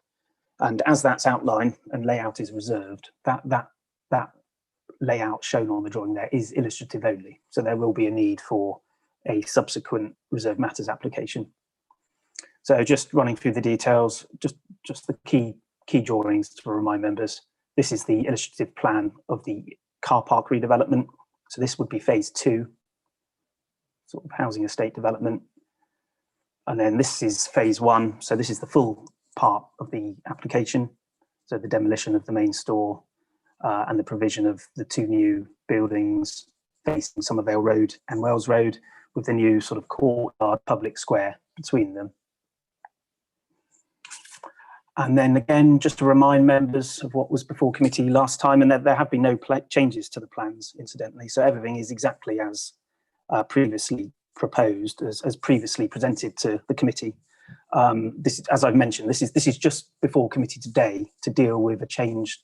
And as that's outlined and layout is reserved, that layout shown on the drawing there is illustrative only. So there will be a need for a subsequent reserved matters application. So just running through the details, just the key drawings to remind members. This is the illustrative plan of the car park redevelopment. So this would be phase 2, sort of housing estate development. And then this is phase 1. So this is the full part of the application. So the demolition of the main store and the provision of the 2 new buildings facing Somervale Road and Wells Road with the new sort of courtyard public square between them. And then again, just to remind members of what was before committee last time, and there have been no changes to the plans, incidentally. So everything is exactly as previously proposed, as previously presented to the committee. This is, as I've mentioned, this is just before committee today to deal with a change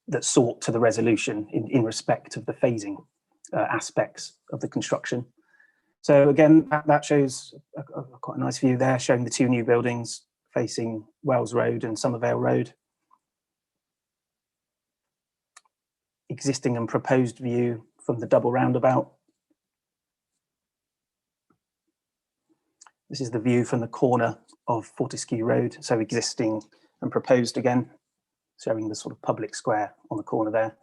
that's sought to the resolution in respect of the phasing aspects of the construction. So again, that shows quite a nice view there, showing the 2 new buildings facing Wells Road and Somervale Road. Existing and proposed view from the double roundabout. This is the view from the corner of Fortescue Road, so existing and proposed again, showing the sort of public square on the corner there.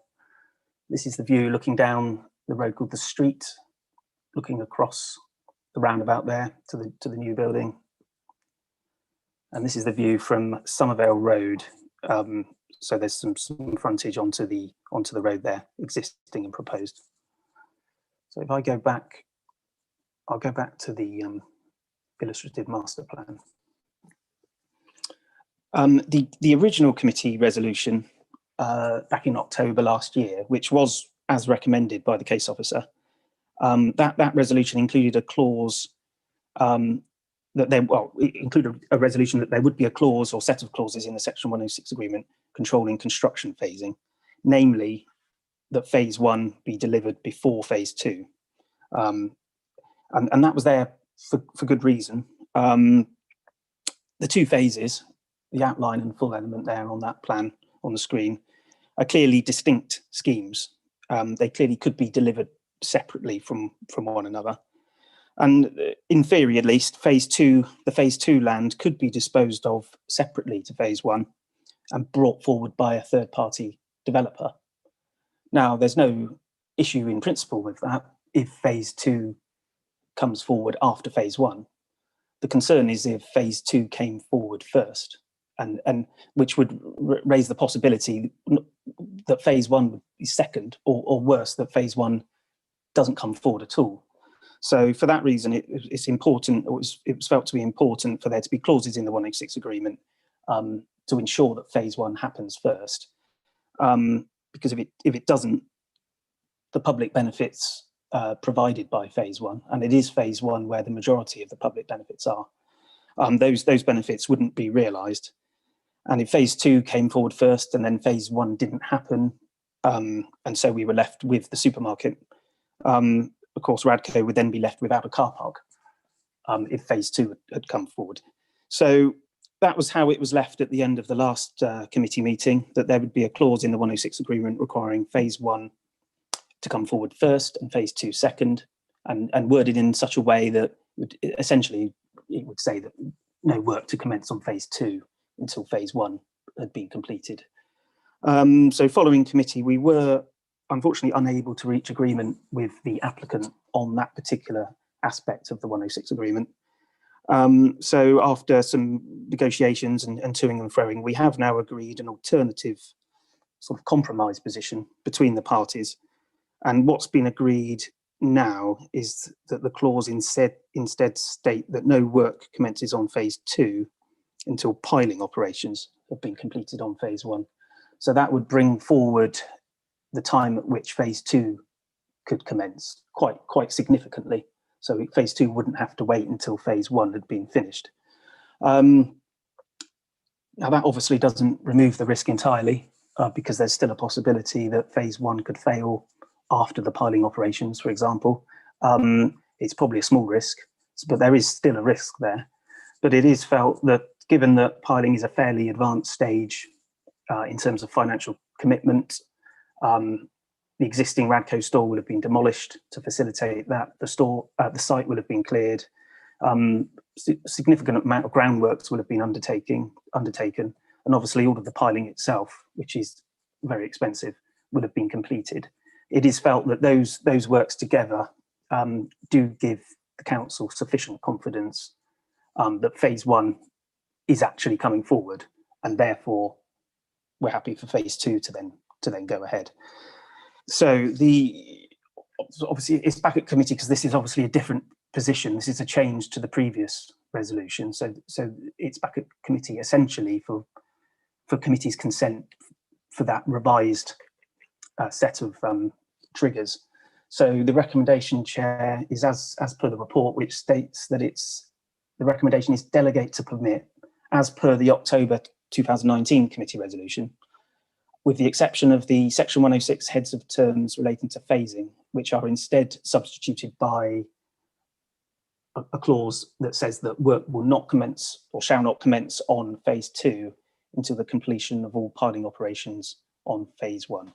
This is the view looking down the road called the Street, looking across the roundabout there to the new building. And this is the view from Somervale Road. So there's some frontage onto the road there, existing and proposed. So if I go back, I'll go back to the illustrative master plan. The original committee resolution back in October last year, which was as recommended by the case officer, that resolution included a clause it included a resolution that there would be a clause or set of clauses in the Section 106 agreement controlling construction phasing, namely that phase 1 be delivered before phase 2. And that was there for good reason. The two phases, the outline and full element there on that plan on the screen, are clearly distinct schemes. They clearly could be delivered separately from one another. And in theory, at least, the phase 2 land could be disposed of separately to phase 1 and brought forward by a third-party developer. Now, there's no issue in principle with that if phase 2 comes forward after phase 1. The concern is if phase 2 came forward first, and which would raise the possibility that phase 1 would be second, or worse, that phase 1 doesn't come forward at all. So for that reason, it's important, or it was felt to be important for there to be clauses in the 106 agreement to ensure that phase 1 happens first. Because if it doesn't, the public benefits provided by phase 1, and it is phase 1 where the majority of the public benefits are, those benefits wouldn't be realised. And if phase 2 came forward first and then phase 1 didn't happen, and so we were left with the supermarket, of course, Radco would then be left without a car park if phase 2 had come forward. So that was how it was left at the end of the last committee meeting, that there would be a clause in the 106 agreement requiring phase 1 to come forward first and phase 2 second, and worded in such a way that essentially it would say that no work to commence on phase 2 until phase 1 had been completed. So following committee, we were unfortunately unable to reach agreement with the applicant on that particular aspect of the 106 agreement. So after some negotiations and toing and froing, we have now agreed an alternative sort of compromise position between the parties. And what's been agreed now is that the clause instead state that no work commences on phase 2 until piling operations have been completed on phase 1. So that would bring forward the time at which phase 2 could commence quite significantly. So phase 2 wouldn't have to wait until phase 1 had been finished. Now that obviously doesn't remove the risk entirely, because there's still a possibility that phase 1 could fail after the piling operations, for example. It's probably a small risk, but there is still a risk there. But it is felt that given that piling is a fairly advanced stage in terms of financial commitment, the existing Radco store will have been demolished to facilitate that. The site will have been cleared. Significant amount of groundworks will have been undertaken, and obviously all of the piling itself, which is very expensive, would have been completed. It is felt that those works together do give the council sufficient confidence that phase 1 is actually coming forward, and therefore we're happy for phase 2 to then go ahead. So obviously it's back at committee because this is obviously a different position. This is a change to the previous resolution. So it's back at committee essentially for committee's consent for that revised set of triggers. So the recommendation, Chair, is as per the report, which states that the recommendation is delegate to permit as per the October 2019 committee resolution, with the exception of the Section 106 heads of terms relating to phasing, which are instead substituted by a clause that says that work will not commence or shall not commence on phase 2 until the completion of all piling operations on phase 1.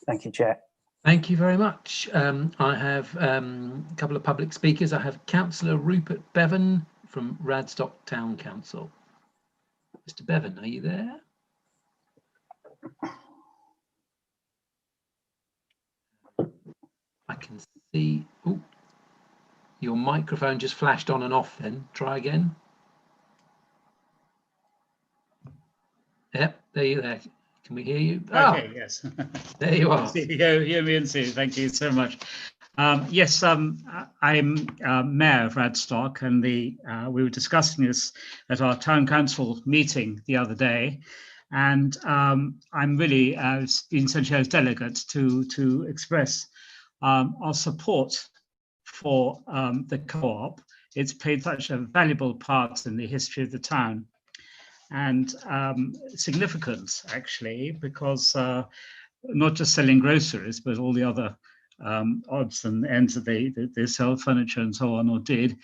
Thank you, Chair. Thank you very much. I have a couple of public speakers. I have Councillor Rupert Bevan from Radstock Town Council. Mr. Bevan, are you there? I can see. Ooh, your microphone just flashed on and off then. Try again. Yep, there you are. Can we hear you? Okay, yes. There you are. Hear me and see. Thank you so much. Yes, I'm Mayor of Radstock, and we were discussing this at our town council meeting the other day, and I'm really been sent here as delegate to express our support for the co-op. It's played such a valuable part in the history of the town, and significant actually, because not just selling groceries, but all the other odds and ends that they sell, furniture and so on, or did.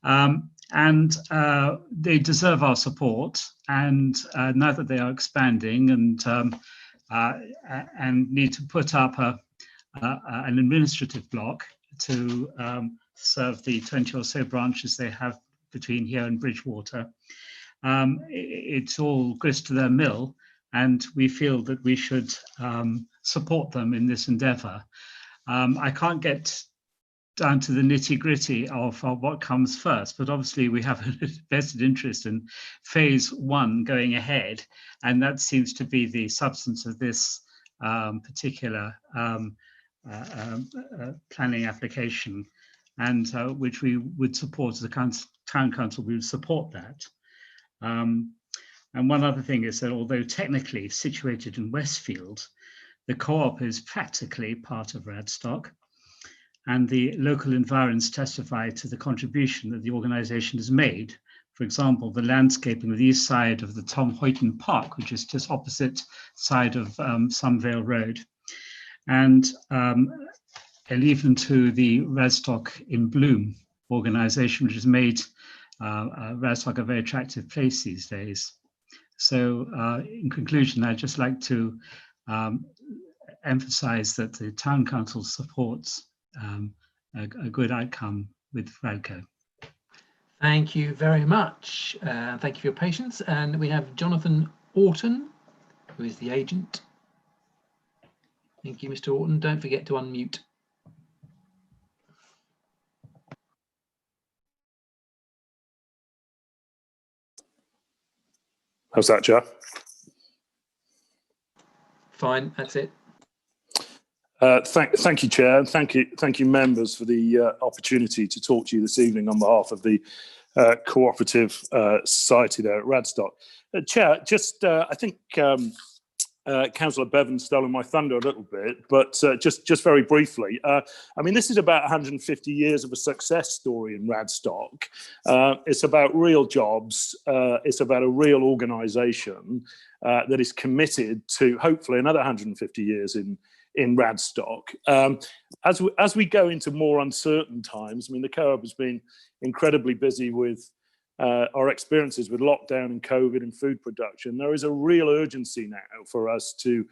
And they deserve our support. And now that they are expanding and need to put up an administrative block to serve the 20 or so branches they have between here and Bridgewater, it's all grist to their mill, and we feel that we should support them in this endeavour. I can't get down to the nitty-gritty of what comes first, but obviously we have a vested interest in phase 1 going ahead, and that seems to be the substance of this particular planning application, and which we would support as the town council. We would support that. And one other thing is that although technically situated in Westfield, the co-op is practically part of Radstock, and the local environs testify to the contribution that the organisation has made. For example, the landscaping of the east side of the Tom Hoyton Park, which is just opposite side of Sunvale Road, and even to the Radstock in Bloom organisation, which has made Radstock a very attractive place these days. So in conclusion, I'd just like to emphasise that the town council supports a good outcome with Radco. Thank you very much. Thank you for your patience. And we have Jonathan Orton, who is the agent. Thank you, Mr. Orton. Don't forget to unmute. How's that, Chair? Fine, that's it. Thank you, Chair, and thank you, members, for the opportunity to talk to you this evening on behalf of the cooperative society there at Radstock. Chair, just I think Councillor Bevan's stolen my thunder a little bit, but just very briefly, I mean, this is about 150 years of a success story in Radstock. It's about real jobs. It's about a real organisation that is committed to hopefully another 150 years in Radstock. As we go into more uncertain times, I mean, the co-op has been incredibly busy with our experiences with lockdown and COVID and food production. There is a real urgency now for us to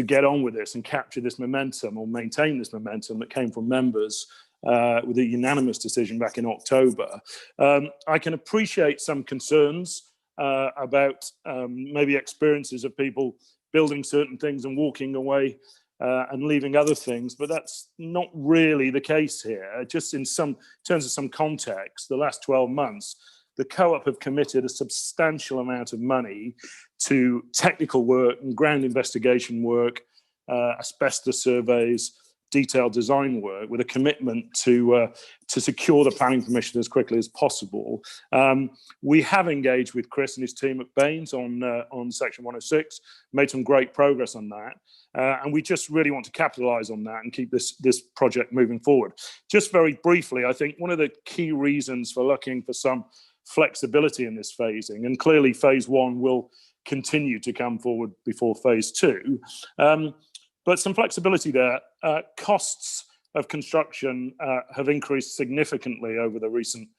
get on with this and capture this momentum, or maintain this momentum that came from members with a unanimous decision back in October. I can appreciate some concerns about maybe experiences of people building certain things and walking away and leaving other things, but that's not really the case here. Just in terms of some context, the last 12 months, the co-op have committed a substantial amount of money to technical work and ground investigation work, asbestos surveys, detailed design work, with a commitment to secure the planning permission as quickly as possible. We have engaged with Chris and his team at Baines on Section 106, made some great progress on that. And we just really want to capitalise on that and keep this project moving forward. Just very briefly, I think one of the key reasons for looking for some flexibility in this phasing, and clearly phase 1 will continue to come forward before phase 2, but some flexibility there. Costs of construction have increased significantly over the recent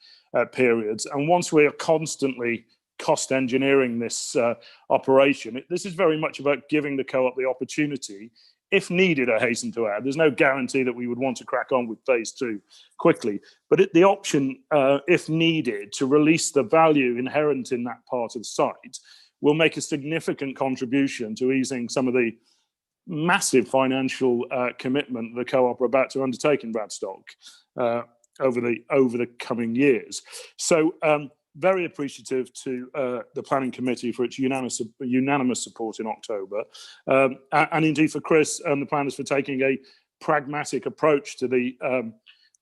periods, and once we are constantly cost engineering this operation, this is very much about giving the co-op the opportunity if needed, I hasten to add. There's no guarantee that we would want to crack on with phase 2 quickly, but the option, if needed, to release the value inherent in that part of the site will make a significant contribution to easing some of the massive financial commitment the co-op are about to undertake in Radstock over the coming years. So very appreciative to the Planning Committee for its unanimous support in October, and indeed for Chris and the planners for taking a pragmatic approach to the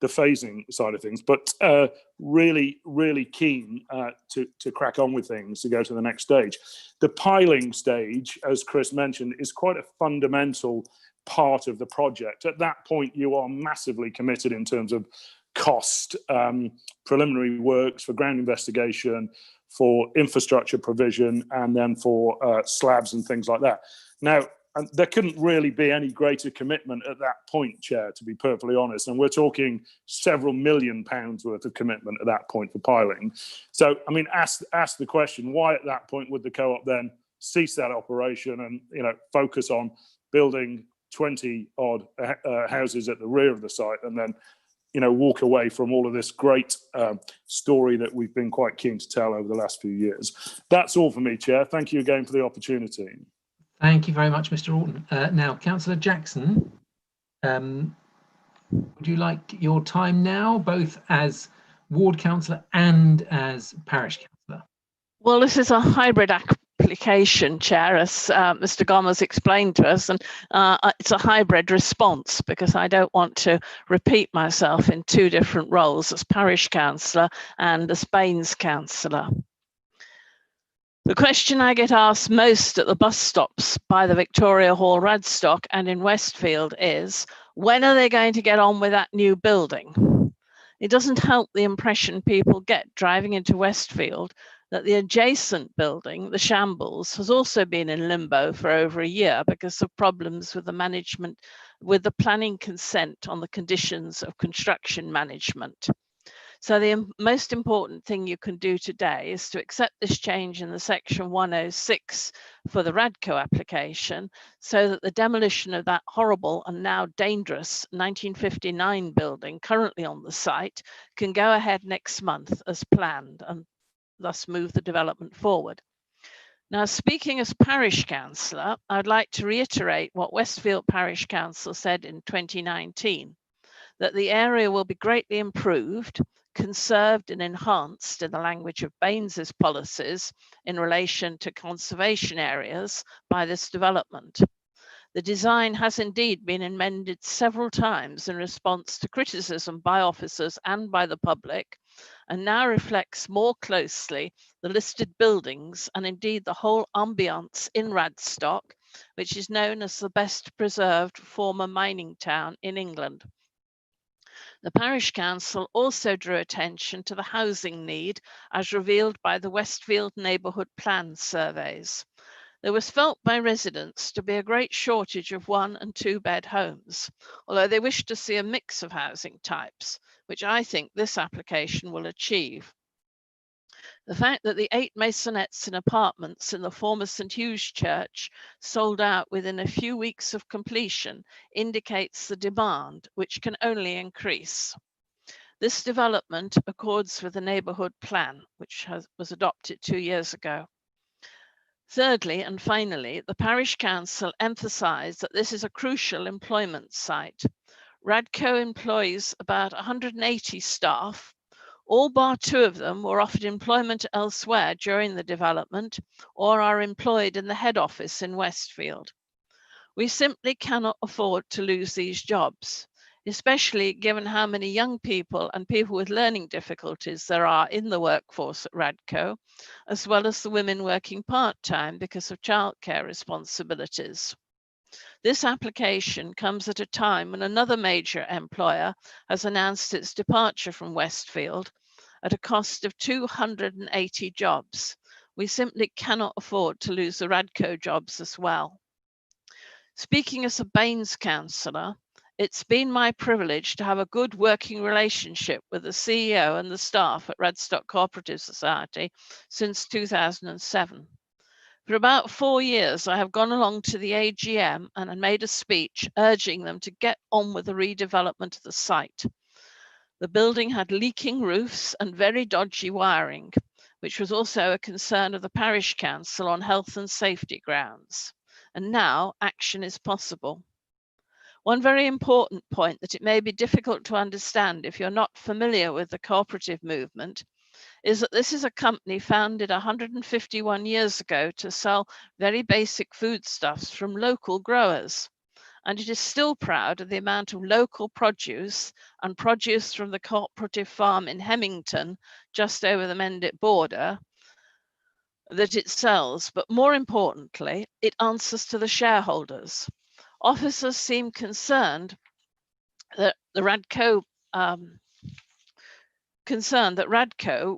phasing side of things, but really, really keen to crack on with things, to go to the next stage. The piling stage, as Chris mentioned, is quite a fundamental part of the project. At that point, you are massively committed in terms of cost, preliminary works for ground investigation, for infrastructure provision, and then for slabs and things like that. Now, there couldn't really be any greater commitment at that point, Chair, to be perfectly honest. And we're talking several £million worth of commitment at that point for piling. So, I mean, ask the question, why at that point would the co-op then cease that operation and, you know, focus on building 20 odd houses at the rear of the site and then, you know, walk away from all of this great story that we've been quite keen to tell over the last few years. That's all for me, Chair. Thank you again for the opportunity. Thank you very much, Mr. Orton. Now, Councillor Jackson, would you like your time now, both as ward councillor and as parish councillor? Well, this is a hybrid application, Chair, as Mr. Gomez explained to us, and it's a hybrid response because I don't want to repeat myself in two different roles as parish councillor and as Baines councillor. The question I get asked most at the bus stops by the Victoria Hall Radstock and in Westfield is, when are they going to get on with that new building? It doesn't help the impression people get driving into Westfield that the adjacent building, the Shambles, has also been in limbo for over a year because of problems with the management, with the planning consent on the conditions of construction management. So the most important thing you can do today is to accept this change in the section 106 for the Radco application so that the demolition of that horrible and now dangerous 1959 building currently on the site can go ahead next month as planned and thus move the development forward. Now, speaking as parish councillor, I'd like to reiterate what Westfield Parish Council said in 2019, that the area will be greatly improved, conserved and enhanced in the language of Baines's policies in relation to conservation areas by this development. The design has indeed been amended several times in response to criticism by officers and by the public, and now reflects more closely the listed buildings and indeed the whole ambience in Radstock, which is known as the best preserved former mining town in England. The Parish Council also drew attention to the housing need as revealed by the Westfield Neighbourhood Plan surveys. There was felt by residents to be a great shortage of 1- and 2-bed homes, although they wished to see a mix of housing types, which I think this application will achieve. The fact that the 8 maisonettes and apartments in the former St Hugh's Church sold out within a few weeks of completion indicates the demand, which can only increase. This development accords with the neighbourhood plan, which was adopted 2 years ago. Thirdly, and finally, the Parish Council emphasised that this is a crucial employment site. Radco employs about 180 staff. All bar 2 of them were offered employment elsewhere during the development or are employed in the head office in Westfield. We simply cannot afford to lose these jobs, especially given how many young people and people with learning difficulties there are in the workforce at Radco, as well as the women working part-time because of childcare responsibilities. This application comes at a time when another major employer has announced its departure from Westfield at a cost of 280 jobs. We simply cannot afford to lose the Radco jobs as well. Speaking as a Baines councillor, it's been my privilege to have a good working relationship with the CEO and the staff at Radstock Cooperative Society since 2007. For about 4 years, I have gone along to the AGM and made a speech urging them to get on with the redevelopment of the site. The building had leaking roofs and very dodgy wiring, which was also a concern of the parish council on health and safety grounds. And now action is possible. One very important point that it may be difficult to understand if you're not familiar with the cooperative movement is that this is a company founded 151 years ago to sell very basic foodstuffs from local growers. And it is still proud of the amount of local produce and produce from the cooperative farm in Hemmington, just over the Mendip border, that it sells. But more importantly, it answers to the shareholders. Officers seem concerned that the Radco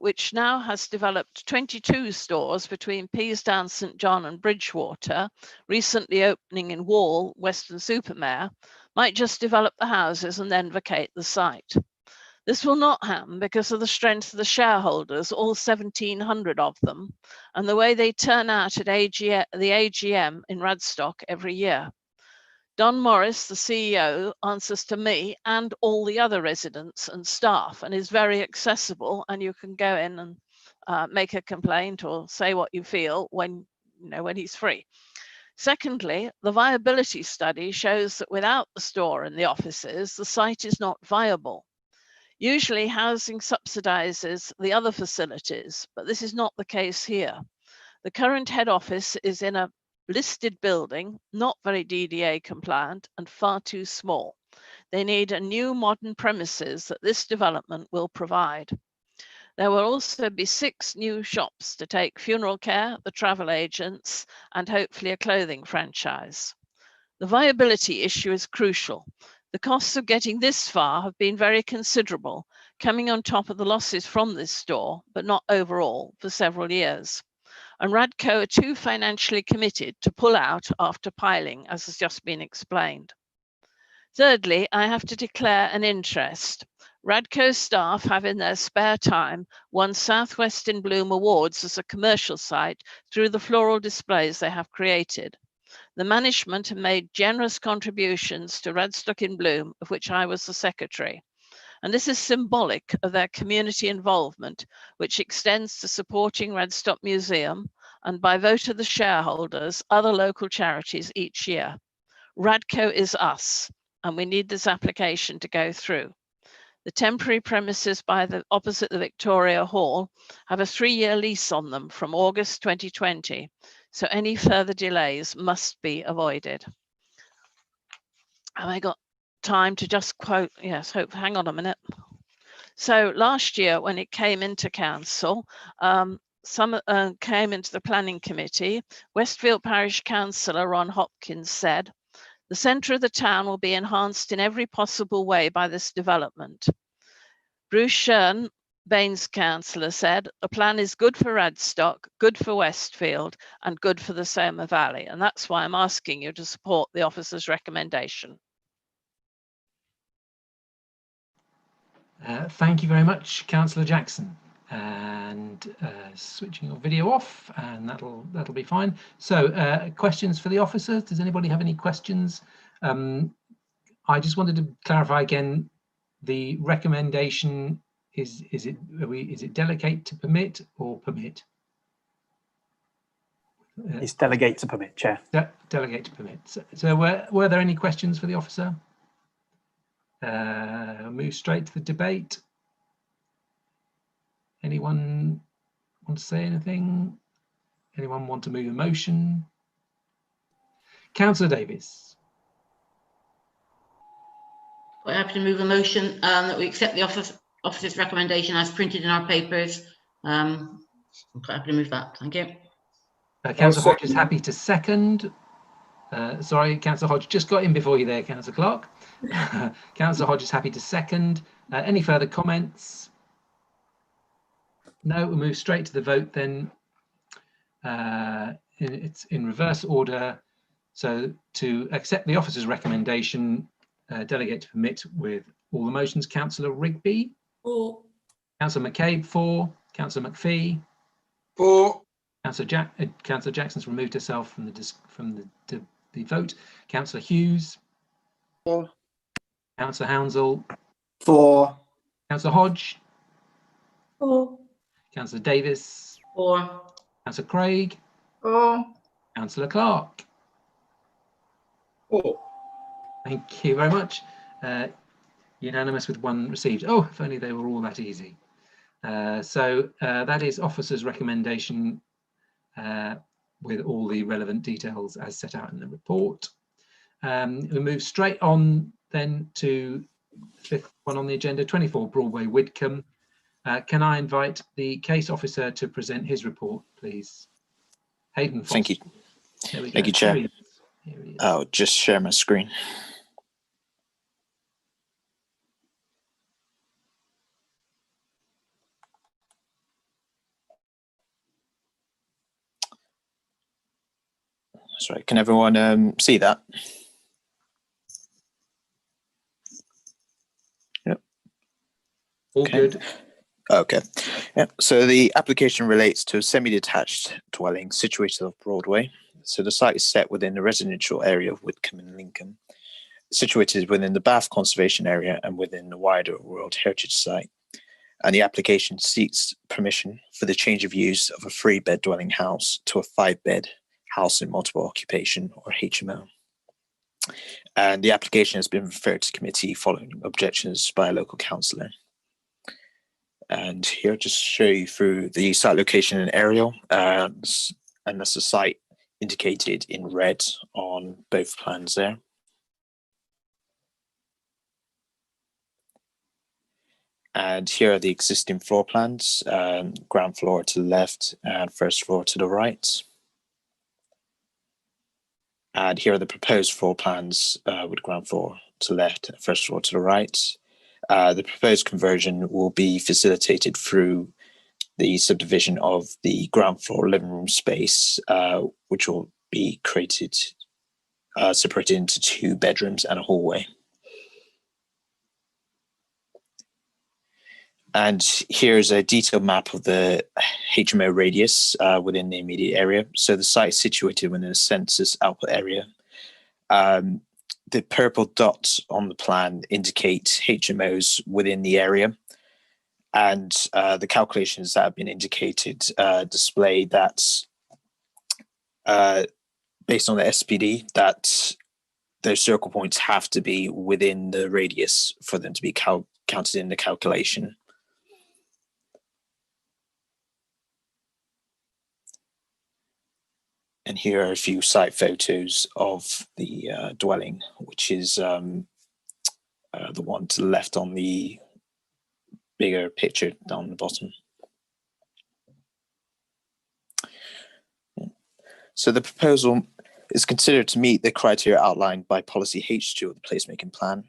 which now has developed 22 stores between Peasdown, St John and Bridgewater, recently opening in Wall, Weston-super-Mare, might just develop the houses and then vacate the site. This will not happen because of the strength of the shareholders, all 1,700 of them, and the way they turn out at the AGM in Radstock every year. Don Morris, the CEO, answers to me and all the other residents and staff and is very accessible, and you can go in and make a complaint or say what you feel when he's free. Secondly, the viability study shows that without the store and the offices, the site is not viable. Usually housing subsidises the other facilities, but this is not the case here. The current head office is in a listed building, not very DDA compliant and far too small. They need a new modern premises that this development will provide. There will also be 6 new shops to take funeral care, the travel agents, and hopefully a clothing franchise. The viability issue is crucial. The costs of getting this far have been very considerable, coming on top of the losses from this store, but not overall, for several years. And Radco are too financially committed to pull out after piling, as has just been explained. Thirdly, I have to declare an interest. Radco staff have in their spare time won South West in Bloom awards as a commercial site through the floral displays they have created. The management have made generous contributions to Radstock in Bloom, of which I was the secretary. And this is symbolic of their community involvement, which extends to supporting Radstock Museum and, by vote of the shareholders, other local charities each year. Radco is us, and we need this application to go through. The temporary premises opposite the Victoria Hall have a 3-year lease on them from August 2020, so any further delays must be avoided. Have I got time to just quote? Yes, hang on a minute. So last year when it came into council, some came into the planning committee. Westfield Parish Councillor Ron Hopkins said, "The centre of the town will be enhanced in every possible way by this development." Bruce Shern, Baines councillor, said, "The plan is good for Radstock, good for Westfield and good for the Soma Valley." And that's why I'm asking you to support the officer's recommendation. Thank you very much, Councillor Jackson. And switching your video off, and that'll be fine. So questions for the officer? Does anybody have any questions? I just wanted to clarify again, the recommendation is it delegate to permit or permit? It's delegate to permit, Chair. Delegate to permit. So were there any questions for the officer? Move straight to the debate. Anyone want to say anything? Anyone want to move a motion? Councillor Davies. We're happy to move a motion that we accept the officer's recommendation as printed in our papers. I'm quite happy to move that. Thank you. Councillor Hodge is happy to second. Sorry, Councillor Hodge just got in before you there, Councillor Clark. Councillor Hodge is happy to second. Any further comments? No, we'll move straight to the vote then. It's in reverse order. So to accept the officer's recommendation, delegate to permit with all the motions, Councillor Rigby. 4. Councillor McCabe, 4. Councillor McPhee. 4. Councillor Jackson's removed herself from the vote. Councillor Hughes. 4. Councillor Hounsell. 4. Councillor Hodge. 4. Councillor Davis. 4. Councillor Craig. 4. Councillor Clark. 4. Thank you very much. Unanimous with 1 received. Oh, if only they were all that easy. So that is officer's recommendation with all the relevant details as set out in the report. We move straight on then to the 5th one on the agenda, 24 Broadway, Widcombe. Can I invite the case officer to present his report, please? Hayden Foster. Thank you. There we go. Thank you, Chair. Here he is. I'll just share my screen. Sorry, can everyone see that? Yep. All okay. good. Okay. Yeah. So the application relates to a semi-detached dwelling situated off Broadway. So the site is set within the residential area of Widcombe and Lincoln, situated within the Bath Conservation Area and within the wider World Heritage Site. And the application seeks permission for the change of use of a 3-bed dwelling house to a 5-bed house in multiple occupation, or HMO. And the application has been referred to committee following objections by a local councillor. And here I'll just show you through the site location and aerial, and that's the site indicated in red on both plans there. And here are the existing floor plans, ground floor to the left and first floor to the right. And here are the proposed floor plans with ground floor to the left and first floor to the right. The proposed conversion will be facilitated through the subdivision of the ground floor living room space, which will be created, separated into 2 bedrooms and a hallway. And here's a detailed map of the HMO radius within the immediate area. So the site is situated within a census output area. The purple dots on the plan indicate HMOs within the area. And the calculations that have been indicated display that based on the SPD, that those circle points have to be within the radius for them to be counted in the calculation. And here are a few site photos of the dwelling, which is the one to the left on the bigger picture down the bottom. So the proposal is considered to meet the criteria outlined by policy H2 of the placemaking plan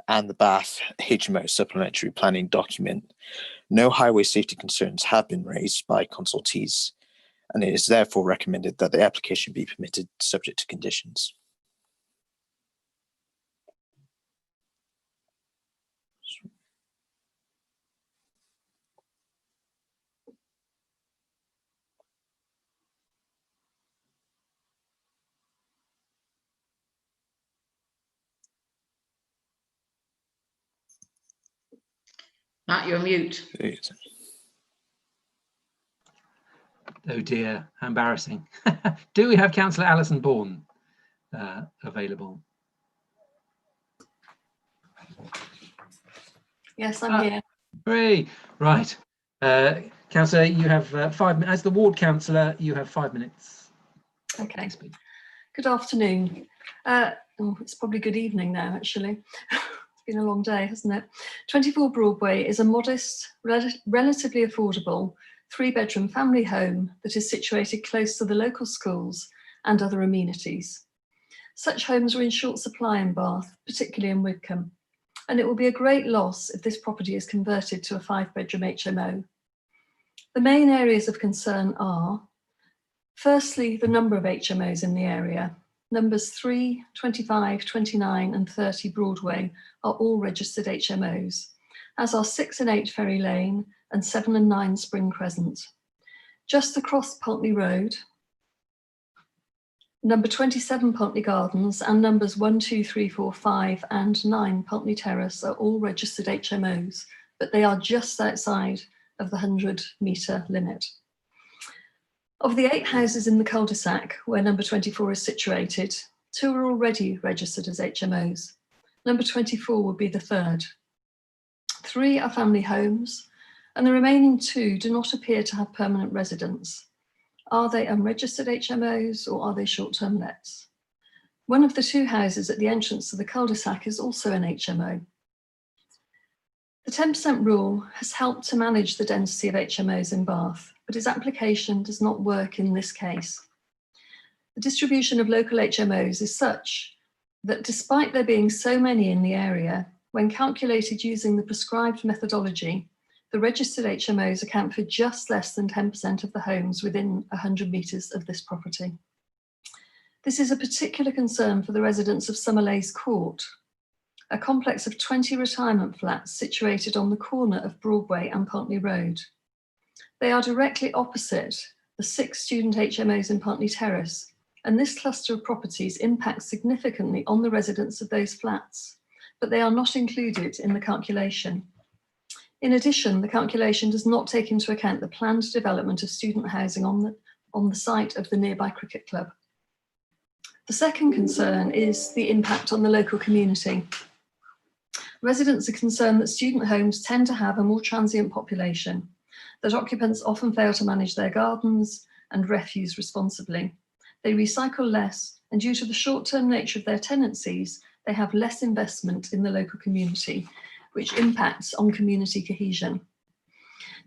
and the Bath HMO supplementary planning document. No highway safety concerns have been raised by consultees, and it is therefore recommended that the application be permitted subject to conditions. Matt, you're mute. Oh dear, how embarrassing. Do we have Councillor Alison Bourne available? Yes, I'm here. Hooray. Right. Councillor, you have 5 minutes. As the ward councillor, you have 5 minutes. Okay. Good afternoon. Oh, it's probably good evening now, actually. It's been a long day, hasn't it? 24 Broadway is a modest, relatively affordable 3-bedroom family home that is situated close to the local schools and other amenities. Such homes are in short supply in Bath, particularly in Widcombe, and it will be a great loss if this property is converted to a 5-bedroom HMO. The main areas of concern are, firstly, the number of HMOs in the area. Numbers 3, 25, 29 and 30 Broadway are all registered HMOs, as are 6 and 8 Ferry Lane and 7 and 9 Spring Crescent. Just across Pulteney Road, number 27 Pulteney Gardens and numbers 1, 2, 3, 4, 5 and 9 Pulteney Terrace are all registered HMOs, but they are just outside of the 100-metre limit. Of the 8 houses in the cul-de-sac where number 24 is situated, 2 are already registered as HMOs. Number 24 will be the third. 3 are family homes, and the remaining 2 do not appear to have permanent residents. Are they unregistered HMOs or are they short-term lets? One of the 2 houses at the entrance to the cul-de-sac is also an HMO. The 10% rule has helped to manage the density of HMOs in Bath, but its application does not work in this case. The distribution of local HMOs is such that despite there being so many in the area, when calculated using the prescribed methodology, the registered HMOs account for just less than 10% of the homes within 100 metres of this property. This is a particular concern for the residents of Summerlays Court, a complex of 20 retirement flats situated on the corner of Broadway and Pulteney Road. They are directly opposite the 6 student HMOs in Pulteney Terrace, and this cluster of properties impacts significantly on the residents of those flats, but they are not included in the calculation. In addition, the calculation does not take into account the planned development of student housing on the site of the nearby cricket club. The second concern is the impact on the local community. Residents are concerned that student homes tend to have a more transient population, that occupants often fail to manage their gardens and refuse responsibly. They recycle less, and due to the short-term nature of their tenancies, they have less investment in the local community, which impacts on community cohesion.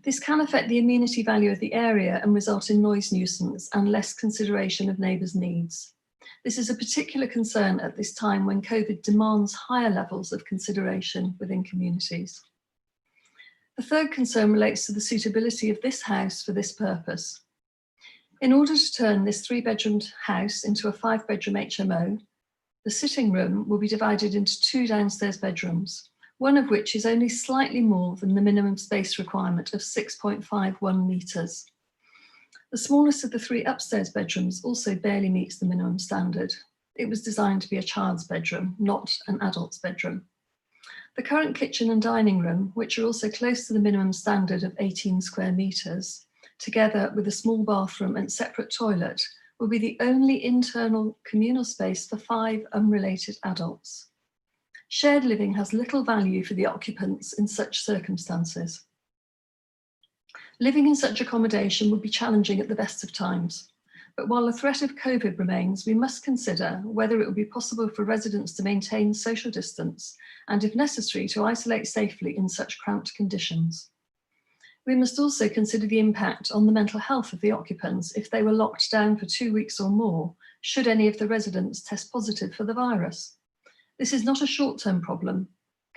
This can affect the amenity value of the area and result in noise nuisance and less consideration of neighbours' needs. This is a particular concern at this time when COVID demands higher levels of consideration within communities. The third concern relates to the suitability of this house for this purpose. In order to turn this 3-bedroomed house into a 5-bedroom HMO, the sitting room will be divided into 2 downstairs bedrooms, one of which is only slightly more than the minimum space requirement of 6.51 metres. The smallest of the 3 upstairs bedrooms also barely meets the minimum standard. It was designed to be a child's bedroom, not an adult's bedroom. The current kitchen and dining room, which are also close to the minimum standard of 18 square metres, together with a small bathroom and separate toilet, will be the only internal communal space for 5 unrelated adults. Shared living has little value for the occupants in such circumstances. Living in such accommodation would be challenging at the best of times, but while the threat of COVID remains, we must consider whether it would be possible for residents to maintain social distance and, if necessary, to isolate safely in such cramped conditions. We must also consider the impact on the mental health of the occupants if they were locked down for 2 weeks or more, should any of the residents test positive for the virus. This is not a short-term problem.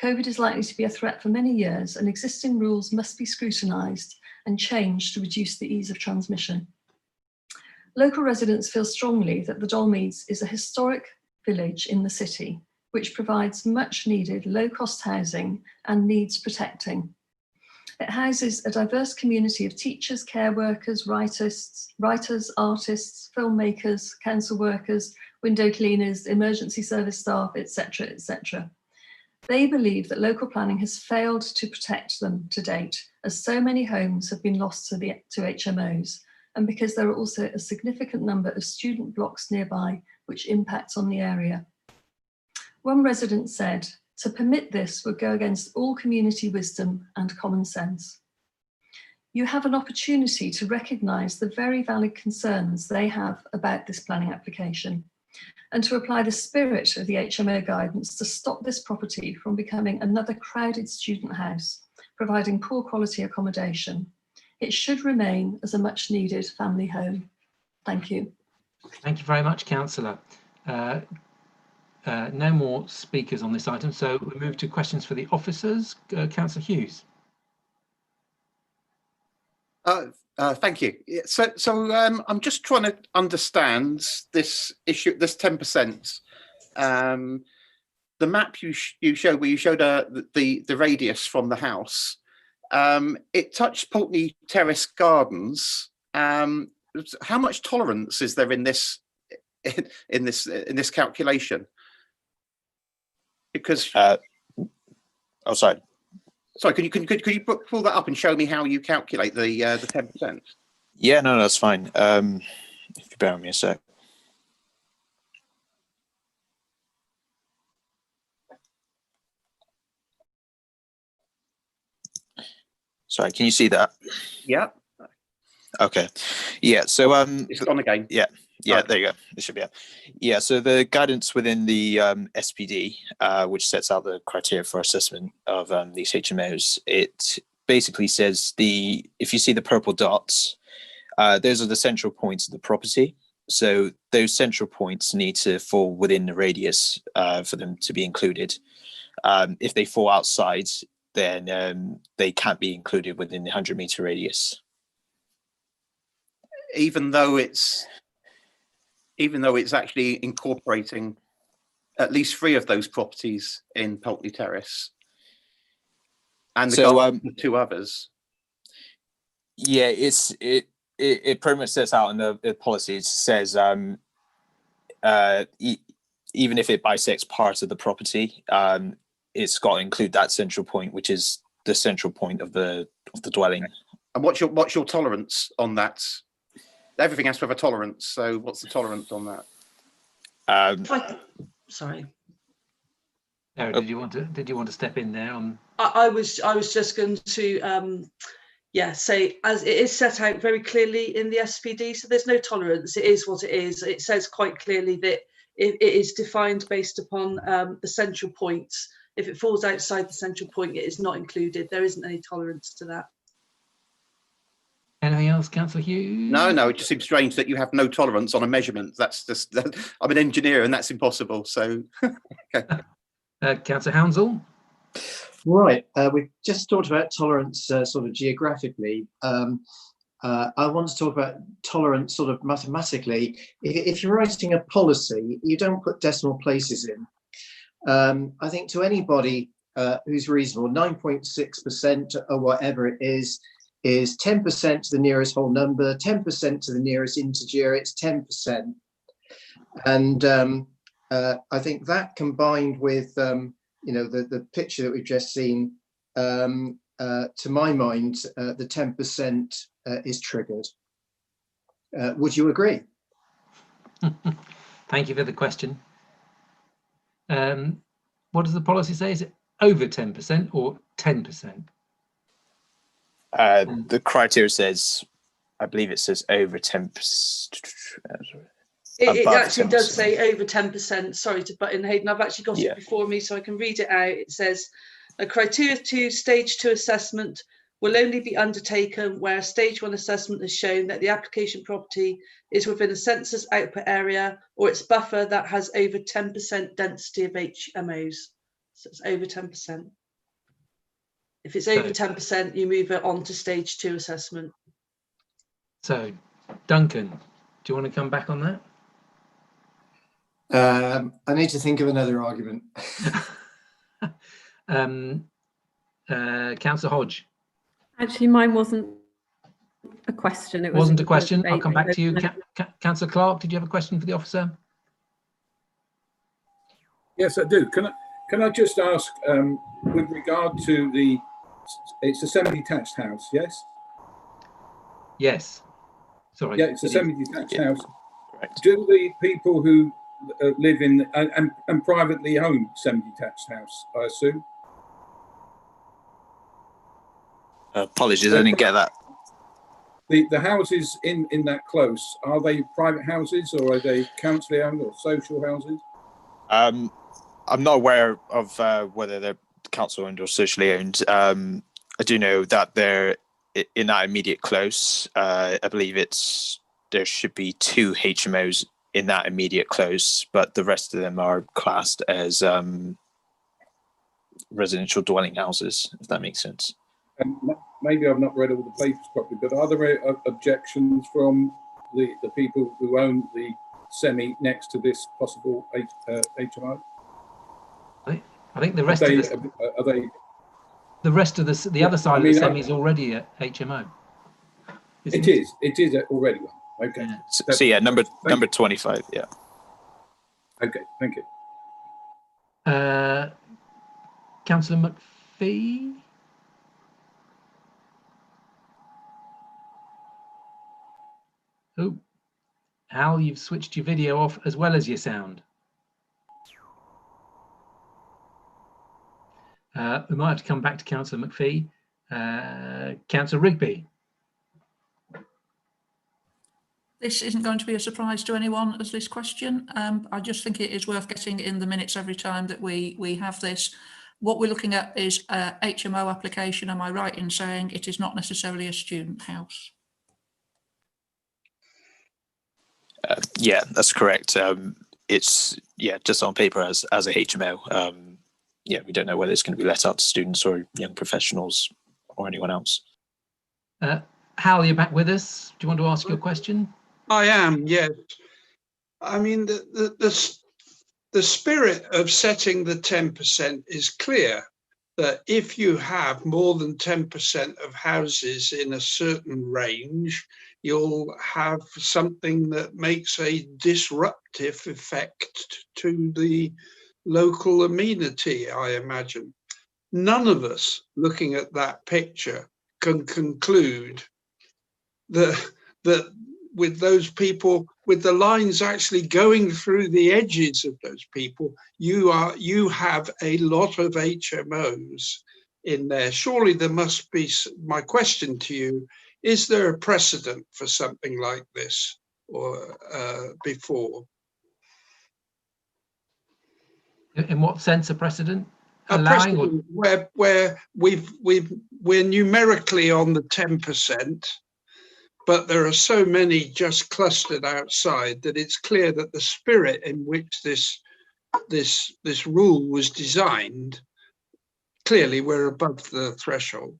COVID is likely to be a threat for many years, and existing rules must be scrutinised and changed to reduce the ease of transmission. Local residents feel strongly that the Dolmeads is a historic village in the city, which provides much needed low-cost housing and needs protecting. It houses a diverse community of teachers, care workers, writers, artists, filmmakers, council workers, window cleaners, emergency service staff, etc., etc. They believe that local planning has failed to protect them to date, as so many homes have been lost to HMOs, and because there are also a significant number of student blocks nearby, which impacts on the area. One resident said, "To permit this would go against all community wisdom and common sense." You have an opportunity to recognise the very valid concerns they have about this planning application, and to apply the spirit of the HMO guidance to stop this property from becoming another crowded student house, providing poor quality accommodation. It should remain as a much needed family home. Thank you. Thank you very much, Councillor. No more speakers on this item, so we move to questions for the officers. Councillor Hughes. Thank you. So I'm just trying to understand this issue, this 10%. The map you showed, where you showed the radius from the house, it touched Pulteney Terrace Gardens, How much tolerance is there in this calculation? Because oh, sorry. Sorry, could you pull that up and show me how you calculate the 10%? Yeah, no, that's fine. If you bear with me a sec. Sorry, can you see that? Yeah. Okay. Yeah. So it's gone again. Yeah. Yeah. There you go. It should be up. Yeah. So the guidance within the SPD, which sets out the criteria for assessment of these HMOs, it basically says if you see the purple dots, those are the central points of the property. So those central points need to fall within the radius for them to be included. If they fall outside, then they can't be included within the 100-meter radius. Even though it's actually incorporating at least 3 of those properties in Peltley Terrace, and the 2 others. Yeah, it pretty much sets out in the policy. It says even if it bisects part of the property, it's got to include that central point, which is the central point of the dwelling. And what's your tolerance on that? Everything has to have a tolerance. So what's the tolerance on that? Sorry. Sarah, did you want to step in there on? I was just going to say, as it is set out very clearly in the SPD, so there's no tolerance. It is what it is. It says quite clearly that it is defined based upon the central points. If it falls outside the central point, it is not included. There isn't any tolerance to that. Anything else, Councillor Hughes? No, it just seems strange that you have no tolerance on a measurement. That's just, I'm an engineer and that's impossible. So, okay. Councillor Hounsell? Right, we've just talked about tolerance sort of geographically. I want to talk about tolerance sort of mathematically. If you're writing a policy, you don't put decimal places in. I think to anybody who's reasonable, 9.6% or whatever it is 10% to the nearest whole number, 10% to the nearest integer, it's 10%. And I think that combined with, the picture that we've just seen, to my mind, the 10% is triggered. Would you agree? Thank you for the question. What does the policy say? Is it over 10% or 10%? The criteria says, I believe it says over 10%. It actually does say over 10%. Sorry to butt in, Hayden. I've actually got it before me, so I can read it out. It says, a criteria 2 stage 2 assessment will only be undertaken where a stage 1 assessment has shown that the application property is within a census output area or its buffer that has over 10% density of HMOs. So it's over 10%. If it's over 10%, you move it on to stage 2 assessment. So, Duncan, do you want to come back on that? I need to think of another argument. Councillor Hodge. Actually, mine wasn't a question. It wasn't a question. I'll come back to you. Councillor Clark, did you have a question for the officer? Yes, I do. Can I just ask, with regard to it's a semi-detached house, yes? Yes. Sorry. Yeah, it's a semi-detached house. Right. Do the people who live in and privately own semi-detached house, I assume? Apologies, I didn't get that. The houses in that close, are they private houses or are they council owned or social houses? I'm not aware of whether they're council owned or socially owned. I do know that they're in that immediate close. I believe there should be 2 HMOs in that immediate close, but the rest of them are classed as residential dwelling houses, if that makes sense. And maybe I've not read all the papers properly, but are there objections from the people who own the semi next to this possible HMO? I think the rest the rest of the other side of the semi is already at HMO. It is already one. Okay. Yeah. So yeah, number 25. Yeah. Okay, thank you. Councillor McPhee. Oh, Al, you've switched your video off as well as your sound. We might have to come back to Councillor McPhee. Councillor Rigby. This isn't going to be a surprise to anyone as this question. I just think it is worth getting in the minutes every time that we have this. What we're looking at is a HMO application. Am I right in saying it is not necessarily a student house? Yeah, that's correct. It's just on paper as a HMO. Yeah, we don't know whether it's going to be let out to students or young professionals or anyone else. Hal, you're back with us. Do you want to ask your question? I am, yes. I mean, the spirit of setting the 10% is clear, that if you have more than 10% of houses in a certain range, you'll have something that makes a disruptive effect to the local amenity, I imagine. None of us looking at that picture can conclude that with those people, with the lines actually going through the edges of those people, you have a lot of HMOs in there. Surely there must be. My question to you: is there a precedent for something like this, or before? In what sense a precedent? A precedent where we're numerically on the 10%. But there are so many just clustered outside that it's clear that the spirit in which this rule was designed, clearly we're above the threshold.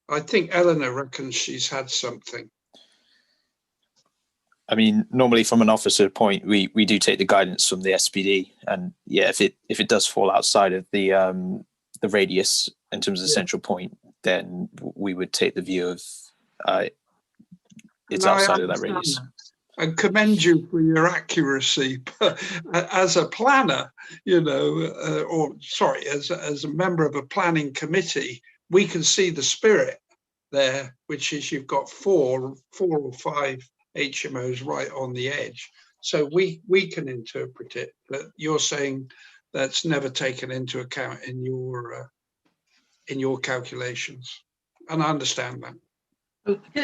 I think Eleanor reckons she's had something. I mean, normally from an officer point, we do take the guidance from the SPD, and yeah, if it does fall outside of the radius in terms of the central point, then we would take the view of it's outside of that radius. And commend you for your accuracy, but as a planner, as a member of a planning committee, we can see the spirit there, which is you've got four or five HMOs right on the edge. So we can interpret it, but you're saying that's never taken into account in your calculations, and I understand that.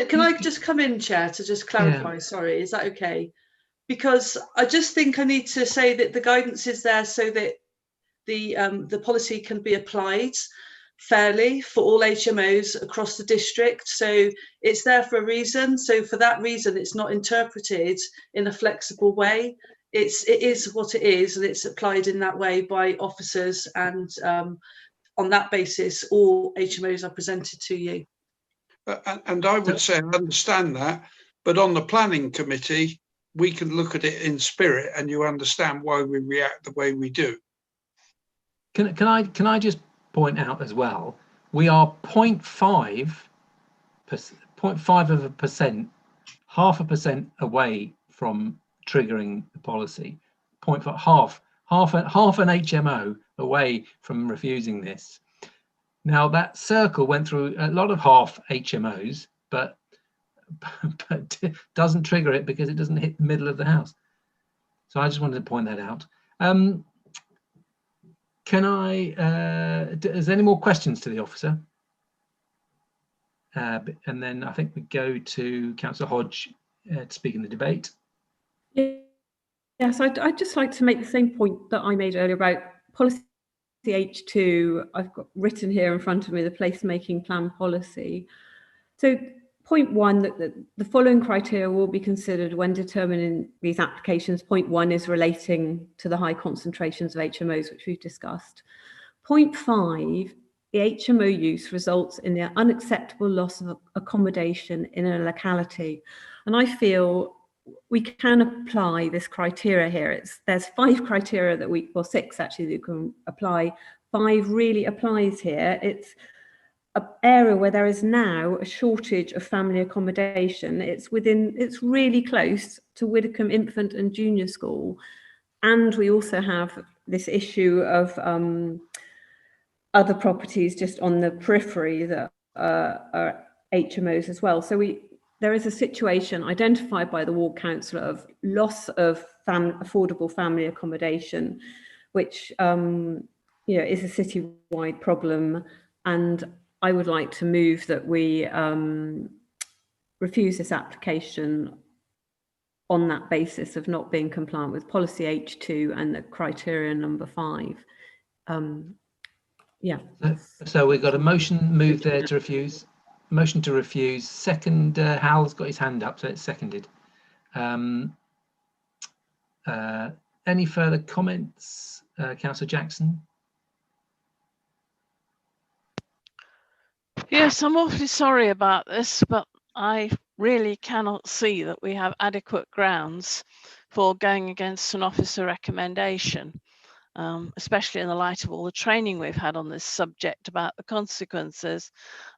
Can I just come in, Chair, to just clarify? Yeah. Sorry, is that okay? Because I just think I need to say that the guidance is there so that the policy can be applied fairly for all HMOs across the district. So it's there for a reason. So for that reason, it's not interpreted in a flexible way. It is what it is, and it's applied in that way by officers. And on that basis, all HMOs are presented to you. And I would say I understand that, but on the planning committee, we can look at it in spirit, and you understand why we react the way we do. Can I just point out as well, we are 0.5%, half a percent away from triggering the policy. Half an HMO away from refusing this. Now that circle went through a lot of half HMOs, but doesn't trigger it because it doesn't hit the middle of the house. So I just wanted to point that out. Is there any more questions to the officer? And then I think we go to Councillor Hodge to speak in the debate. Yes, I'd just like to make the same point that I made earlier about policy H2. I've got written here in front of me the placemaking plan policy. So point one, that the following criteria will be considered when determining these applications. Point one is relating to the high concentrations of HMOs, which we've discussed. Point five, the HMO use results in the unacceptable loss of accommodation in a locality. And I feel we can apply this criteria here. There's 5 criteria that six actually that you can apply. 5 really applies here. It's an area where there is now a shortage of family accommodation. It's really close to Widdicombe Infant and Junior School. And we also have this issue of other properties just on the periphery that are HMOs as well. So there is a situation identified by the ward councillor of loss of affordable family accommodation, which is a citywide problem. And I would like to move that we refuse this application on that basis of not being compliant with policy H2 and the criteria number 5. So we've got a motion moved there to refuse. Motion to refuse. Second, Hal's got his hand up, so it's seconded. Any further comments, Councillor Jackson? Yes, I'm awfully sorry about this, but I really cannot see that we have adequate grounds for going against an officer recommendation, especially in the light of all the training we've had on this subject about the consequences.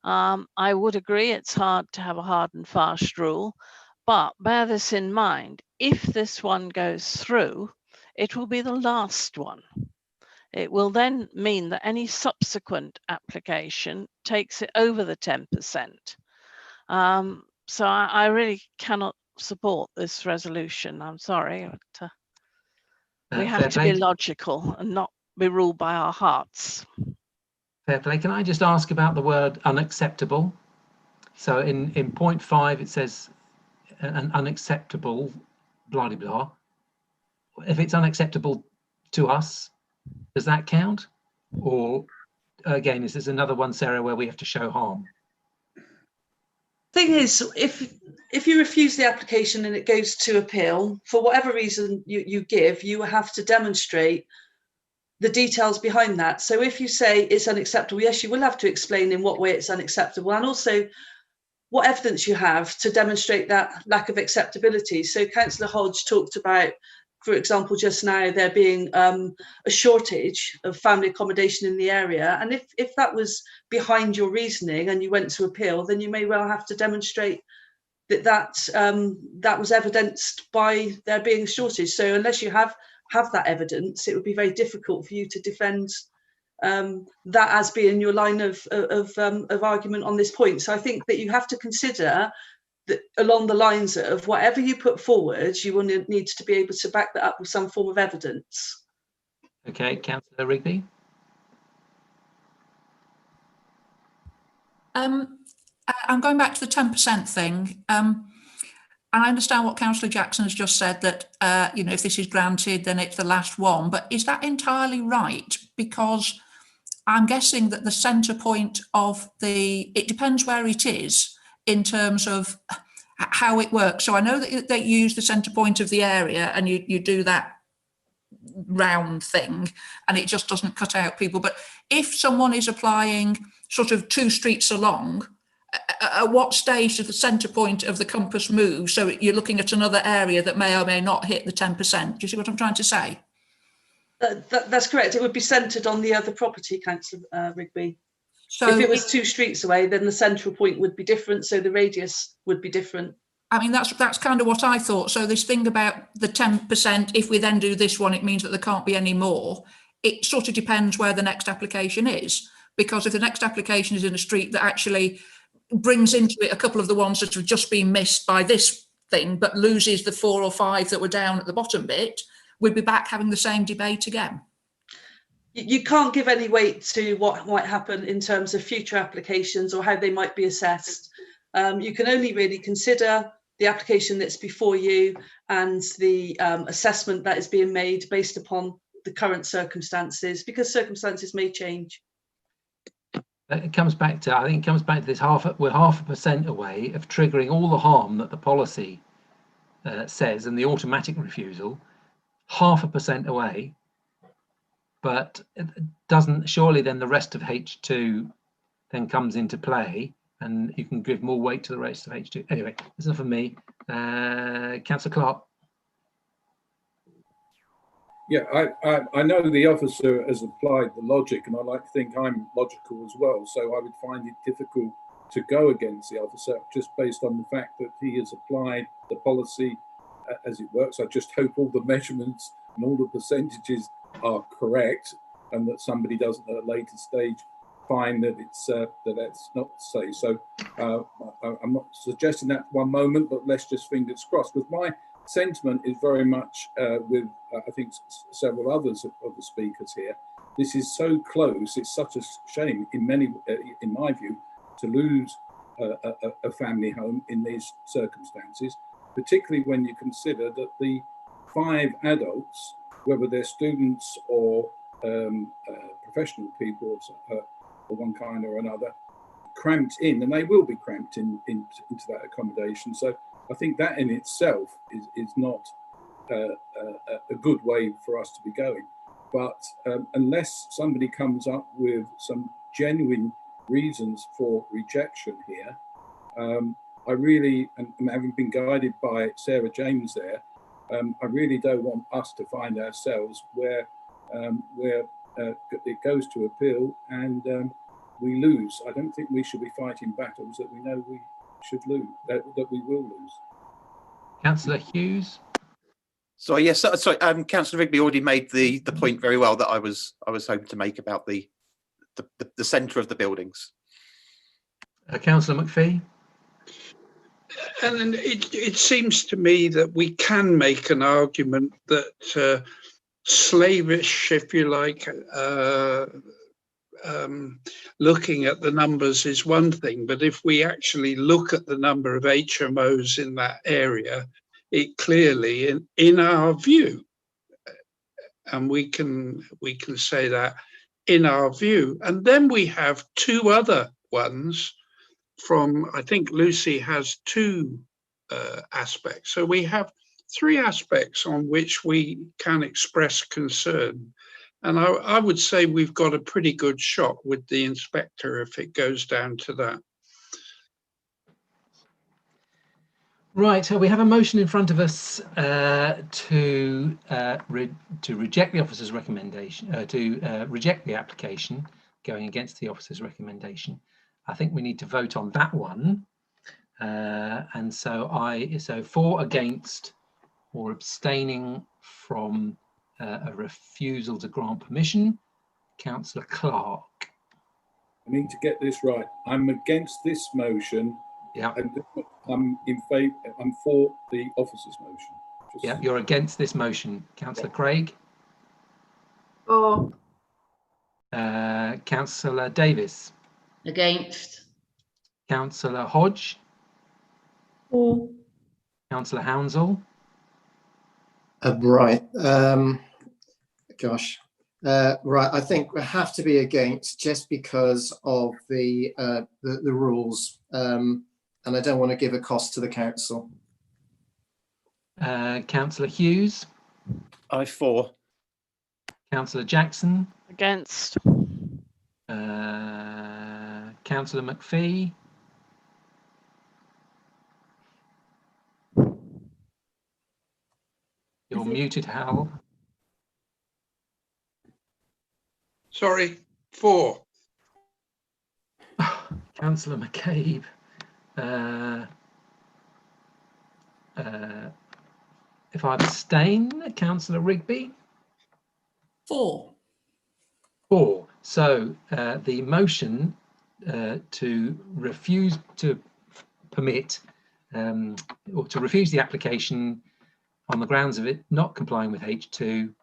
I would agree it's hard to have a hard and fast rule, but bear this in mind, if this one goes through, it will be the last one. It will then mean that any subsequent application takes it over the 10%. So I really cannot support this resolution. I'm sorry, but we have to be logical and not be ruled by our hearts. Fair play. Can I just ask about the word unacceptable? So in point 5, it says an unacceptable blah, blah, blah. If it's unacceptable to us, does that count? Or again, is this another one, Sarah, where we have to show harm? Thing is, if you refuse the application and it goes to appeal, for whatever reason you give, you have to demonstrate the details behind that. So if you say it's unacceptable, yes, you will have to explain in what way it's unacceptable, and also what evidence you have to demonstrate that lack of acceptability. So Councillor Hodge talked about, for example, just now there being a shortage of family accommodation in the area. And if that was behind your reasoning and you went to appeal, then you may well have to demonstrate that was evidenced by there being a shortage. So unless you have that evidence, it would be very difficult for you to defend that as being your line of argument on this point. So I think that you have to consider that along the lines of whatever you put forward, you will need to be able to back that up with some form of evidence. Okay, Councillor Rigby. I'm going back to the 10% thing. And I understand what Councillor Jackson has just said, that if this is granted, then it's the last one. But is that entirely right? Because I'm guessing that the centre point of it depends where it is in terms of how it works. So I know that they use the centre point of the area and you do that round thing and it just doesn't cut out people. But if someone is applying sort of 2 streets along, at what stage does the centre point of the compass move? So you're looking at another area that may or may not hit the 10%. Do you see what I'm trying to say? That's correct. It would be centred on the other property, Councillor Rigby. So if it was 2 streets away, then the central point would be different. So the radius would be different. I mean, that's kind of what I thought. So this thing about the 10%, if we then do this one, it means that there can't be any more. It sort of depends where the next application is. Because if the next application is in a street that actually brings into it a couple of the ones that have just been missed by this thing, but loses the 4 or 5 that were down at the bottom bit, we'd be back having the same debate again. You can't give any weight to what might happen in terms of future applications or how they might be assessed. You can only really consider the application that's before you and the assessment that is being made based upon the current circumstances, because circumstances may change. It comes back to, I think it comes back to this we're 0.5% away of triggering all the harm that the policy says, and the automatic refusal, 0.5% away. But it doesn't, surely then the rest of H2 then comes into play and you can give more weight to the rest of H2. Anyway, that's enough of me. Councillor Clark. Yeah, I know the officer has applied the logic, and I like to think I'm logical as well. So I would find it difficult to go against the officer just based on the fact that he has applied the policy as it works. I just hope all the measurements and all the percentages are correct, and that somebody doesn't at a later stage find that it's that that's not safe. So I'm not suggesting that one moment, but let's just fingers crossed. Because my sentiment is very much with I think several others of the speakers here. This is so close. It's such a shame in my view, to lose a family home in these circumstances, particularly when you consider that the 5 adults, whether they're students or professional people of one kind or another, cramped in, and they will be cramped into that accommodation. So I think that in itself is not a good way for us to be going. But unless somebody comes up with some genuine reasons for rejection here, I really, and having been guided by Sarah James there, I really don't want us to find ourselves where it goes to appeal and we lose. I don't think we should be fighting battles that we know we should lose, that we will lose. Councillor Hughes. So yes, sorry, Councillor Rigby already made the point very well that I was hoping to make about the centre of the buildings. Councillor McPhee. And then it seems to me that we can make an argument that slavish, if you like, looking at the numbers is one thing, but if we actually look at the number of HMOs in that area, it clearly, in our view, and we can say that in our view, and then we have 2 other ones from, I think Lucy has 2 aspects. So we have 3 aspects on which we can express concern. And I would say we've got a pretty good shot with the inspector if it goes down to that. Right, so we have a motion in front of us to reject the officer's recommendation, to reject the application going against the officer's recommendation. I think we need to vote on that one. And so for, against, or abstaining from a refusal to grant permission, Councillor Clark. I need to get this right. I'm against this motion. Yeah. And I'm in favour. I'm for the officer's motion. Yeah, you're against this motion. Councillor Craig. For. Councillor Davis. Against. Councillor Hodge. For. Councillor Hounsell. Right. Right. I think we have to be against just because of the rules, and I don't want to give a cost to the council. Councillor Hughes. I for. Councillor Jackson. Against. Councillor McPhee. You're muted, Hal. Sorry, for. Councillor McCabe. If I abstain, Councillor Rigby. For. So the motion to refuse to permit or to refuse the application on the grounds of it not complying with H2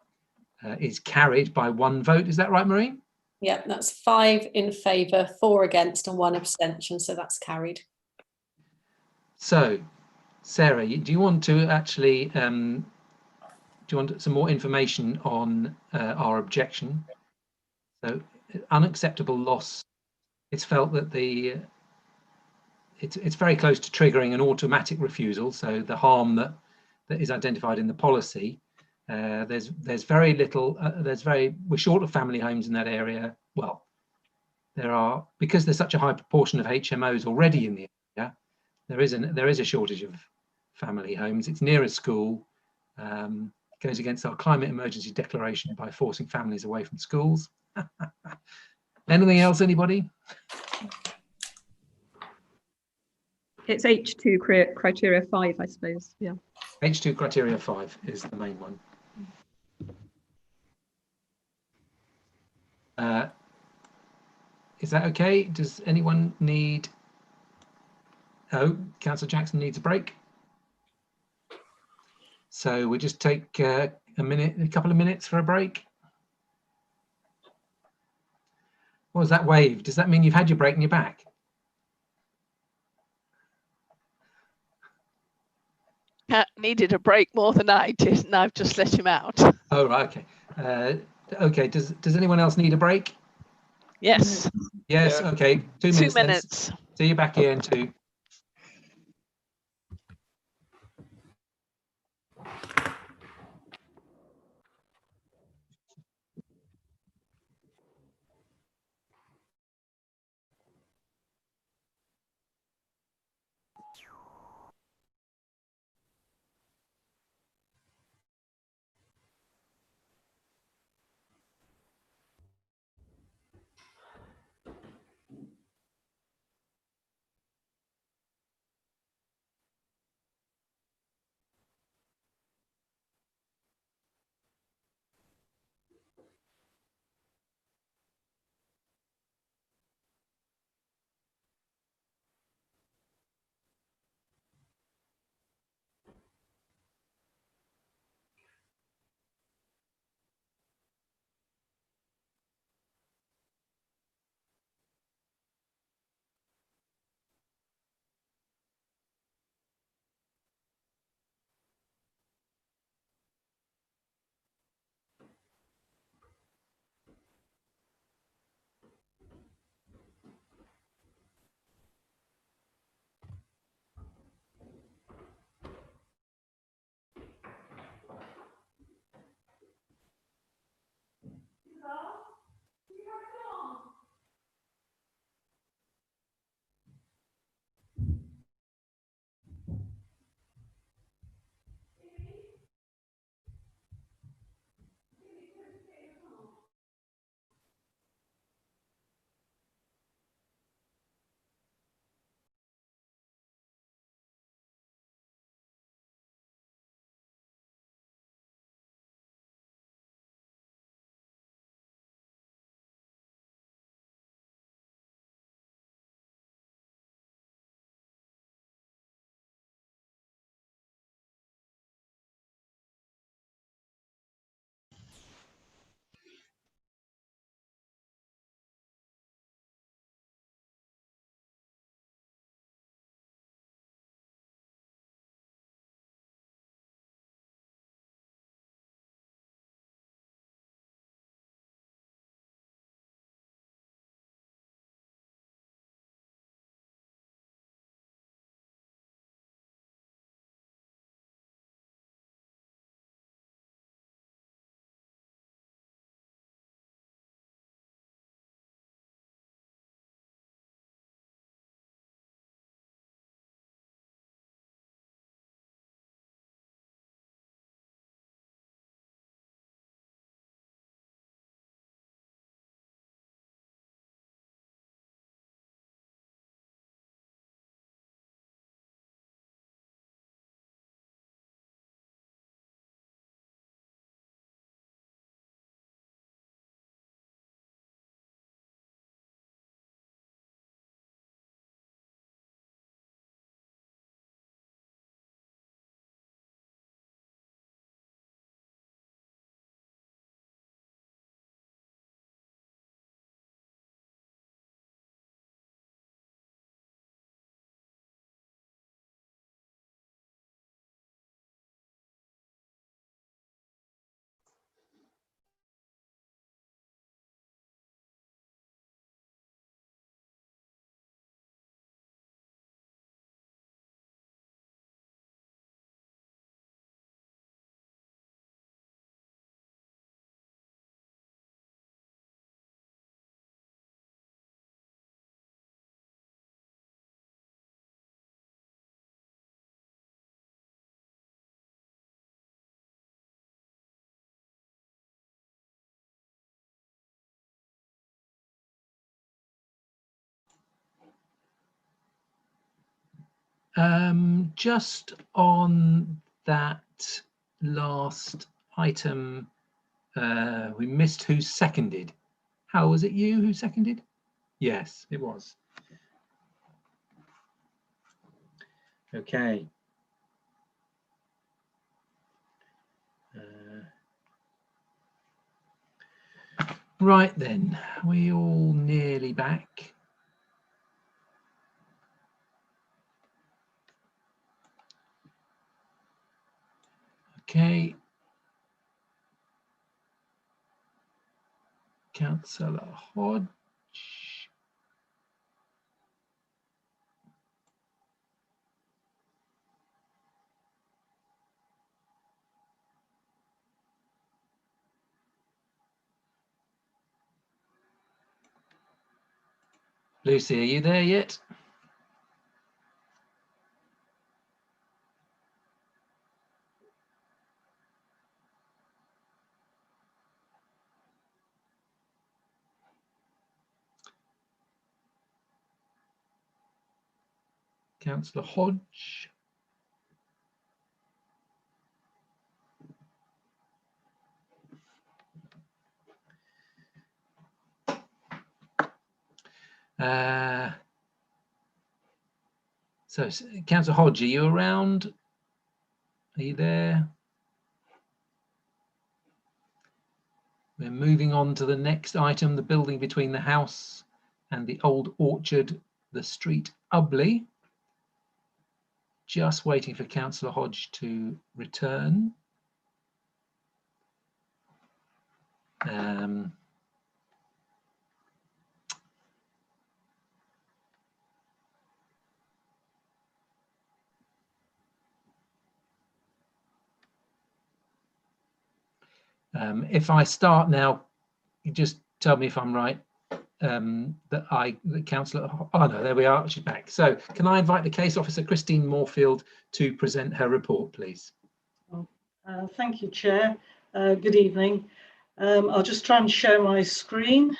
is carried by 1 vote. Is that right, Marie? Yeah, that's 5 in favour, 4 against and 1 abstention, so that's carried. So, Sarah, do you want to actually, do you want some more information on our objection? So, unacceptable loss. It's felt that it's very close to triggering an automatic refusal. So the harm that is identified in the policy. There's very little. We're short of family homes in that area. Well, because there's such a high proportion of HMOs already in the area. There is a shortage of family homes. It's near a school, goes against our climate emergency declaration by forcing families away from schools. Anything else, anybody? It's H2 criteria 5, I suppose. Yeah. H2 criteria 5 is the main one. Is that okay? Does anyone need... Oh, Councillor Jackson needs a break. So we'll just take a couple of minutes for a break. What was that wave? Does that mean you've had your break and you're back? Cat needed a break more than I did, and I've just let him out. Oh, right, okay. Okay, does anyone else need a break? Yes. Yes, Yeah. okay. 2 minutes. 2 minutes. Then. See you back here in 2. Just on that last item, we missed who seconded. How was it you who seconded? Yes, it was. Okay. Right then, we all nearly back. Okay. Councillor Hodge. Lucy, are you there yet? Councillor Hodge. So, Councillor Hodge, are you around? Are you there? We're moving on to the next item, the building between the house and the old orchard, the street Ubley. Just waiting for Councillor Hodge to return. If I start now, you just tell me if I'm right. The councillor, oh no, there we are, she's back. So can I invite the case officer, Christine Moorfield, to present her report, please? Thank you, Chair. Good evening. I'll just try and share my screen.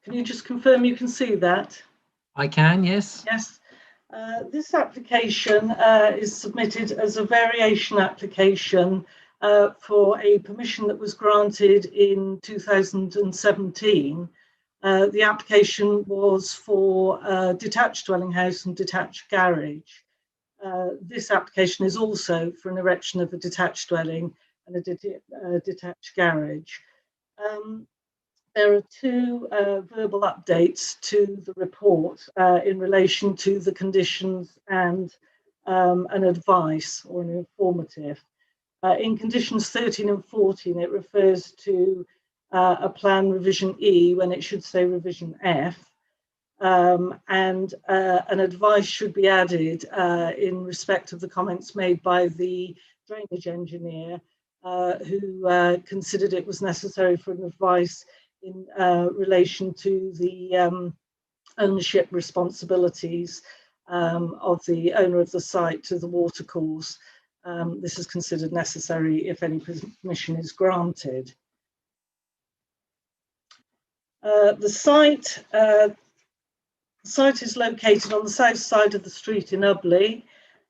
Can you just confirm you can see that? I can, yes. Yes. This application is submitted as a variation application for a permission that was granted in 2017. The application was for a detached dwelling house and detached garage. This application is also for an erection of a detached dwelling and a detached garage. There are two verbal updates to the report in relation to the conditions and an advice or an informative. In conditions 13 and 14, it refers to a plan revision E when it should say revision F. And an advice should be added in respect of the comments made by the drainage engineer who considered it was necessary for an advice in relation to the ownership responsibilities of the owner of the site to the watercourse. This is considered necessary if any permission is granted. The site is located on the south side of the street in Ubley.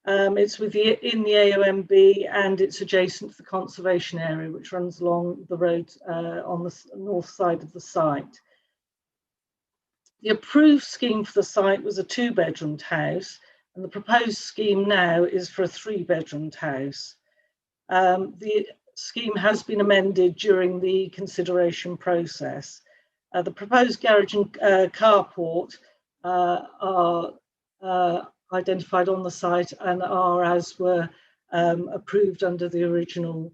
It's in the AONB and it's adjacent to the conservation area, which runs along the road on the north side of the site. The approved scheme for the site was a 2-bedroomed house, and the proposed scheme now is for a 3-bedroomed house. The scheme has been amended during the consideration process. The proposed garage and carport are identified on the site and are as were approved under the original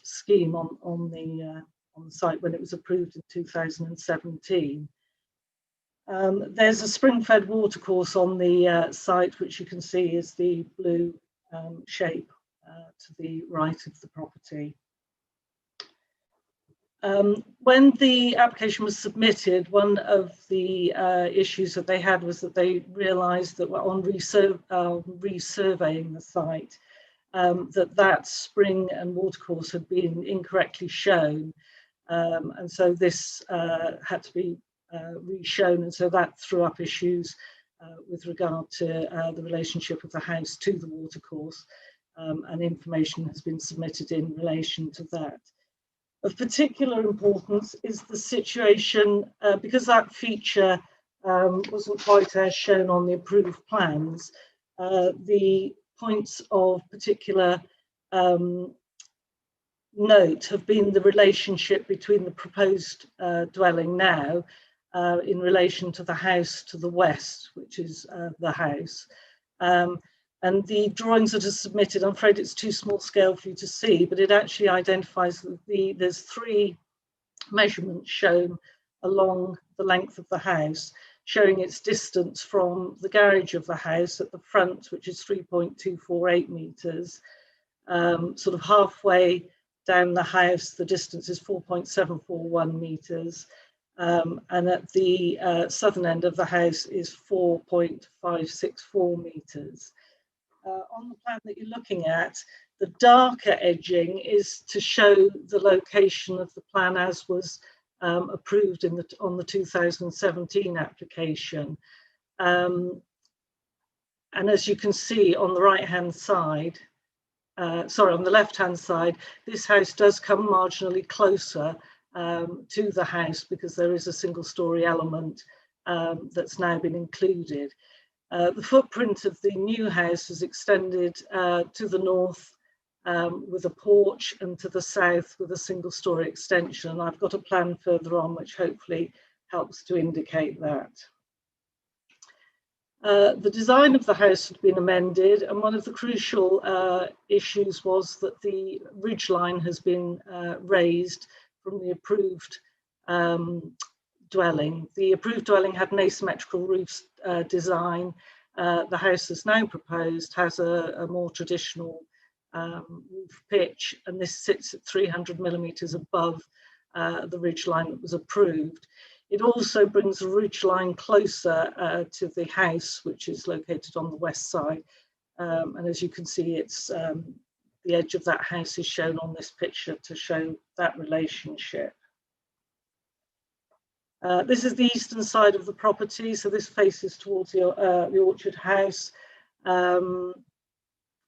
scheme on the site when it was approved in 2017. There's a spring-fed watercourse on the site, which you can see is the blue shape to the right of the property. When the application was submitted, one of the issues that they had was that they realised that on resurveying the site, that spring and watercourse had been incorrectly shown, and so this had to be re-shown, and so that threw up issues with regard to the relationship of the house to the watercourse, and information has been submitted in relation to that. Of particular importance is the situation, because that feature wasn't quite as shown on the approved plans, the points of particular note have been the relationship between the proposed dwelling now in relation to the house to the west, which is the house. And the drawings that are submitted, I'm afraid it's too small scale for you to see, but it actually identifies that there's 3 measurements shown along the length of the house, showing its distance from the garage of the house at the front, which is 3.248 metres. Sort of halfway down the house, the distance is 4.741 metres. And at the southern end of the house is 4.564 metres. On the plan that you're looking at, the darker edging is to show the location of the plan as was approved on the 2017 application. And as you can see on the right-hand side, on the left-hand side, this house does come marginally closer to the house because there is a single-storey element that's now been included. The footprint of the new house is extended to the north with a porch, and to the south with a single-storey extension. I've got a plan further on which hopefully helps to indicate that. The design of the house had been amended, and one of the crucial issues was that the ridge line has been raised from the approved dwelling. The approved dwelling had an asymmetrical roof design. The house that's now proposed has a more traditional roof pitch, and this sits at 300 millimetres above the ridge line that was approved. It also brings the ridge line closer to the house, which is located on the west side. And as you can see, it's the edge of that house is shown on this picture to show that relationship. This is the eastern side of the property, so this faces towards the orchard house.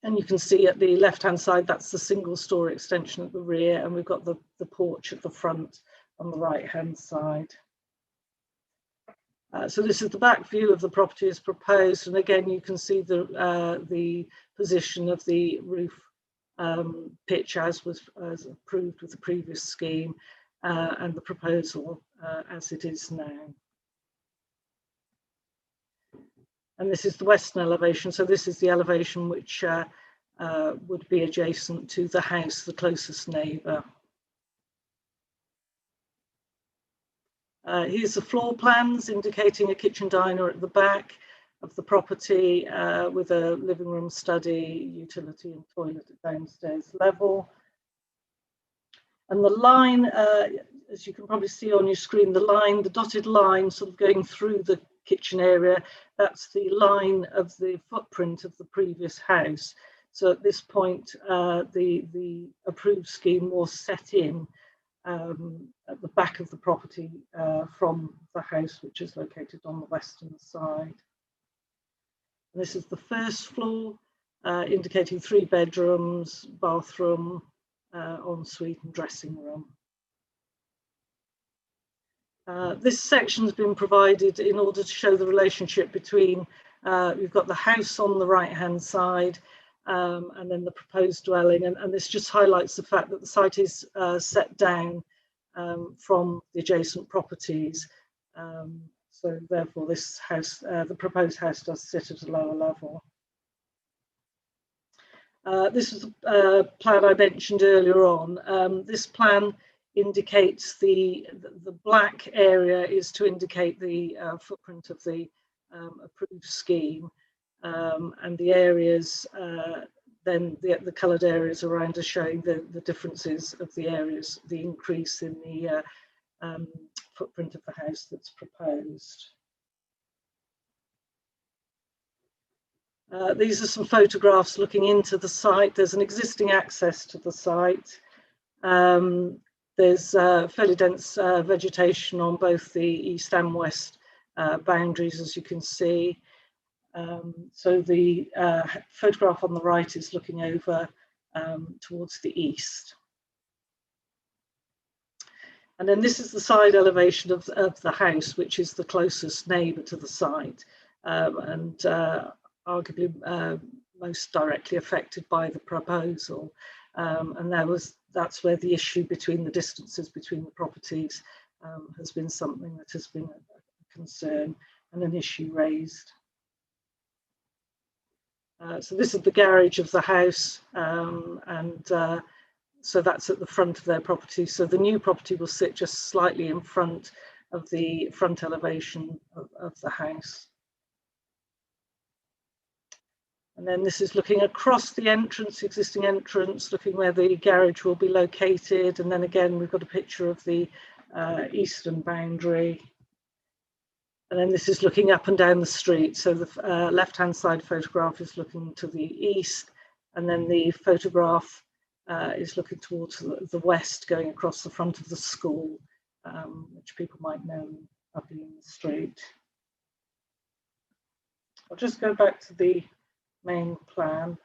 And you can see at the left-hand side, that's the single-storey extension at the rear, and we've got the porch at the front on the right-hand side. So this is the back view of the property as proposed, and again you can see the position of the roof pitch as approved with the previous scheme, and the proposal as it is now. And this is the western elevation, so this is the elevation which would be adjacent to the house, the closest neighbour. Here's the floor plans indicating a kitchen diner at the back of the property with a living room, study, utility and toilet at downstairs level. And the line, as you can probably see on your screen, the dotted line sort of going through the kitchen area, that's the line of the footprint of the previous house. So at this point, the approved scheme was set in at the back of the property from the house, which is located on the western side. And this is the first floor, indicating 3 bedrooms, bathroom, ensuite and dressing room. This section has been provided in order to show the relationship between, we've got the house on the right hand side and then the proposed dwelling, and this just highlights the fact that the site is set down from the adjacent properties, so therefore this house, the proposed house, does sit at a lower level. This is a plan I mentioned earlier on. This plan indicates the black area is to indicate the footprint of the approved scheme, and the areas then the coloured areas around are showing the differences of the areas, the increase in the footprint of the house that's proposed. These are some photographs looking into the site. There's an existing access to the site. There's fairly dense vegetation on both the east and west boundaries, as you can see. So the photograph on the right is looking over towards the east. And then this is the side elevation of the house, which is the closest neighbour to the site, and arguably most directly affected by the proposal. And that's where the issue between the distances between the properties has been something that has been a concern and an issue raised. So this is the garage of the house, and so that's at the front of their property. So the new property will sit just slightly in front of the front elevation of the house. And then this is looking across the entrance, existing entrance, looking where the garage will be located. And then again, we've got a picture of the eastern boundary. And then this is looking up and down the street. So the left-hand side photograph is looking to the east, and then the photograph is looking towards the west, going across the front of the school, which people might know up in the street. I'll just go back to the main plan.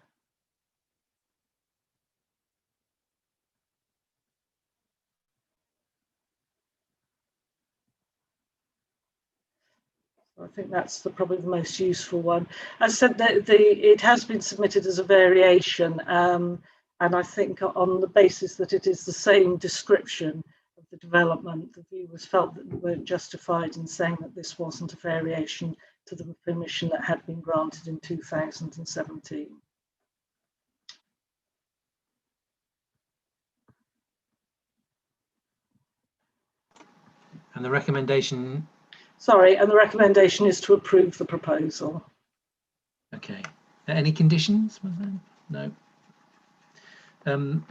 I think that's probably the most useful one. As I said, it has been submitted as a variation, and I think on the basis that it is the same description of the development, the viewers felt that we weren't justified in saying that this wasn't a variation to the permission that had been granted in 2017. And the recommendation? Sorry, and the recommendation is to approve the proposal. Okay. Any conditions? No. Can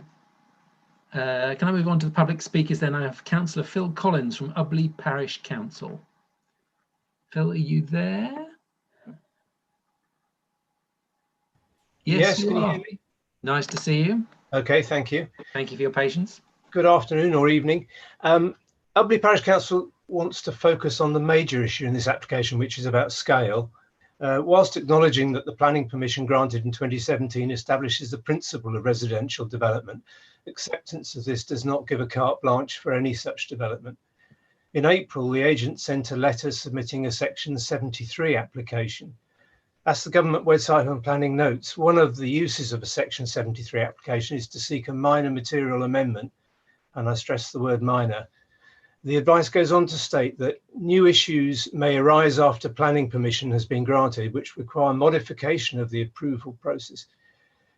I move on to the public speakers then? I have Councillor Phil Collins from Ubley Parish Council. Phil, are you there? Yes, you can you are. hear me? Nice to see you. Okay, thank you. Thank you for your patience. Good afternoon or evening. Ubley Parish Council wants to focus on the major issue in this application, which is about scale. Whilst acknowledging that the planning permission granted in 2017 establishes the principle of residential development, acceptance of this does not give a carte blanche for any such development. In April, the agent sent a letter submitting a Section 73 application. As the government website on planning notes, one of the uses of a Section 73 application is to seek a minor material amendment, and I stress the word minor. The advice goes on to state that new issues may arise after planning permission has been granted, which require modification of the approval process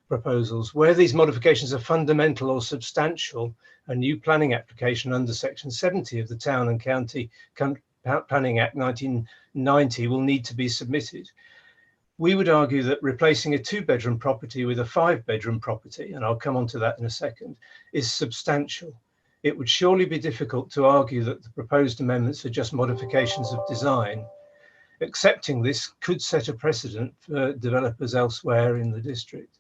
proposals. Where these modifications are fundamental or substantial, a new planning application under Section 70 of the Town and County Planning Act 1990 will need to be submitted. We would argue that replacing a 2-bedroom property with a 5-bedroom property, and I'll come on to that in a second, is substantial. It would surely be difficult to argue that the proposed amendments are just modifications of design. Accepting this could set a precedent for developers elsewhere in the district.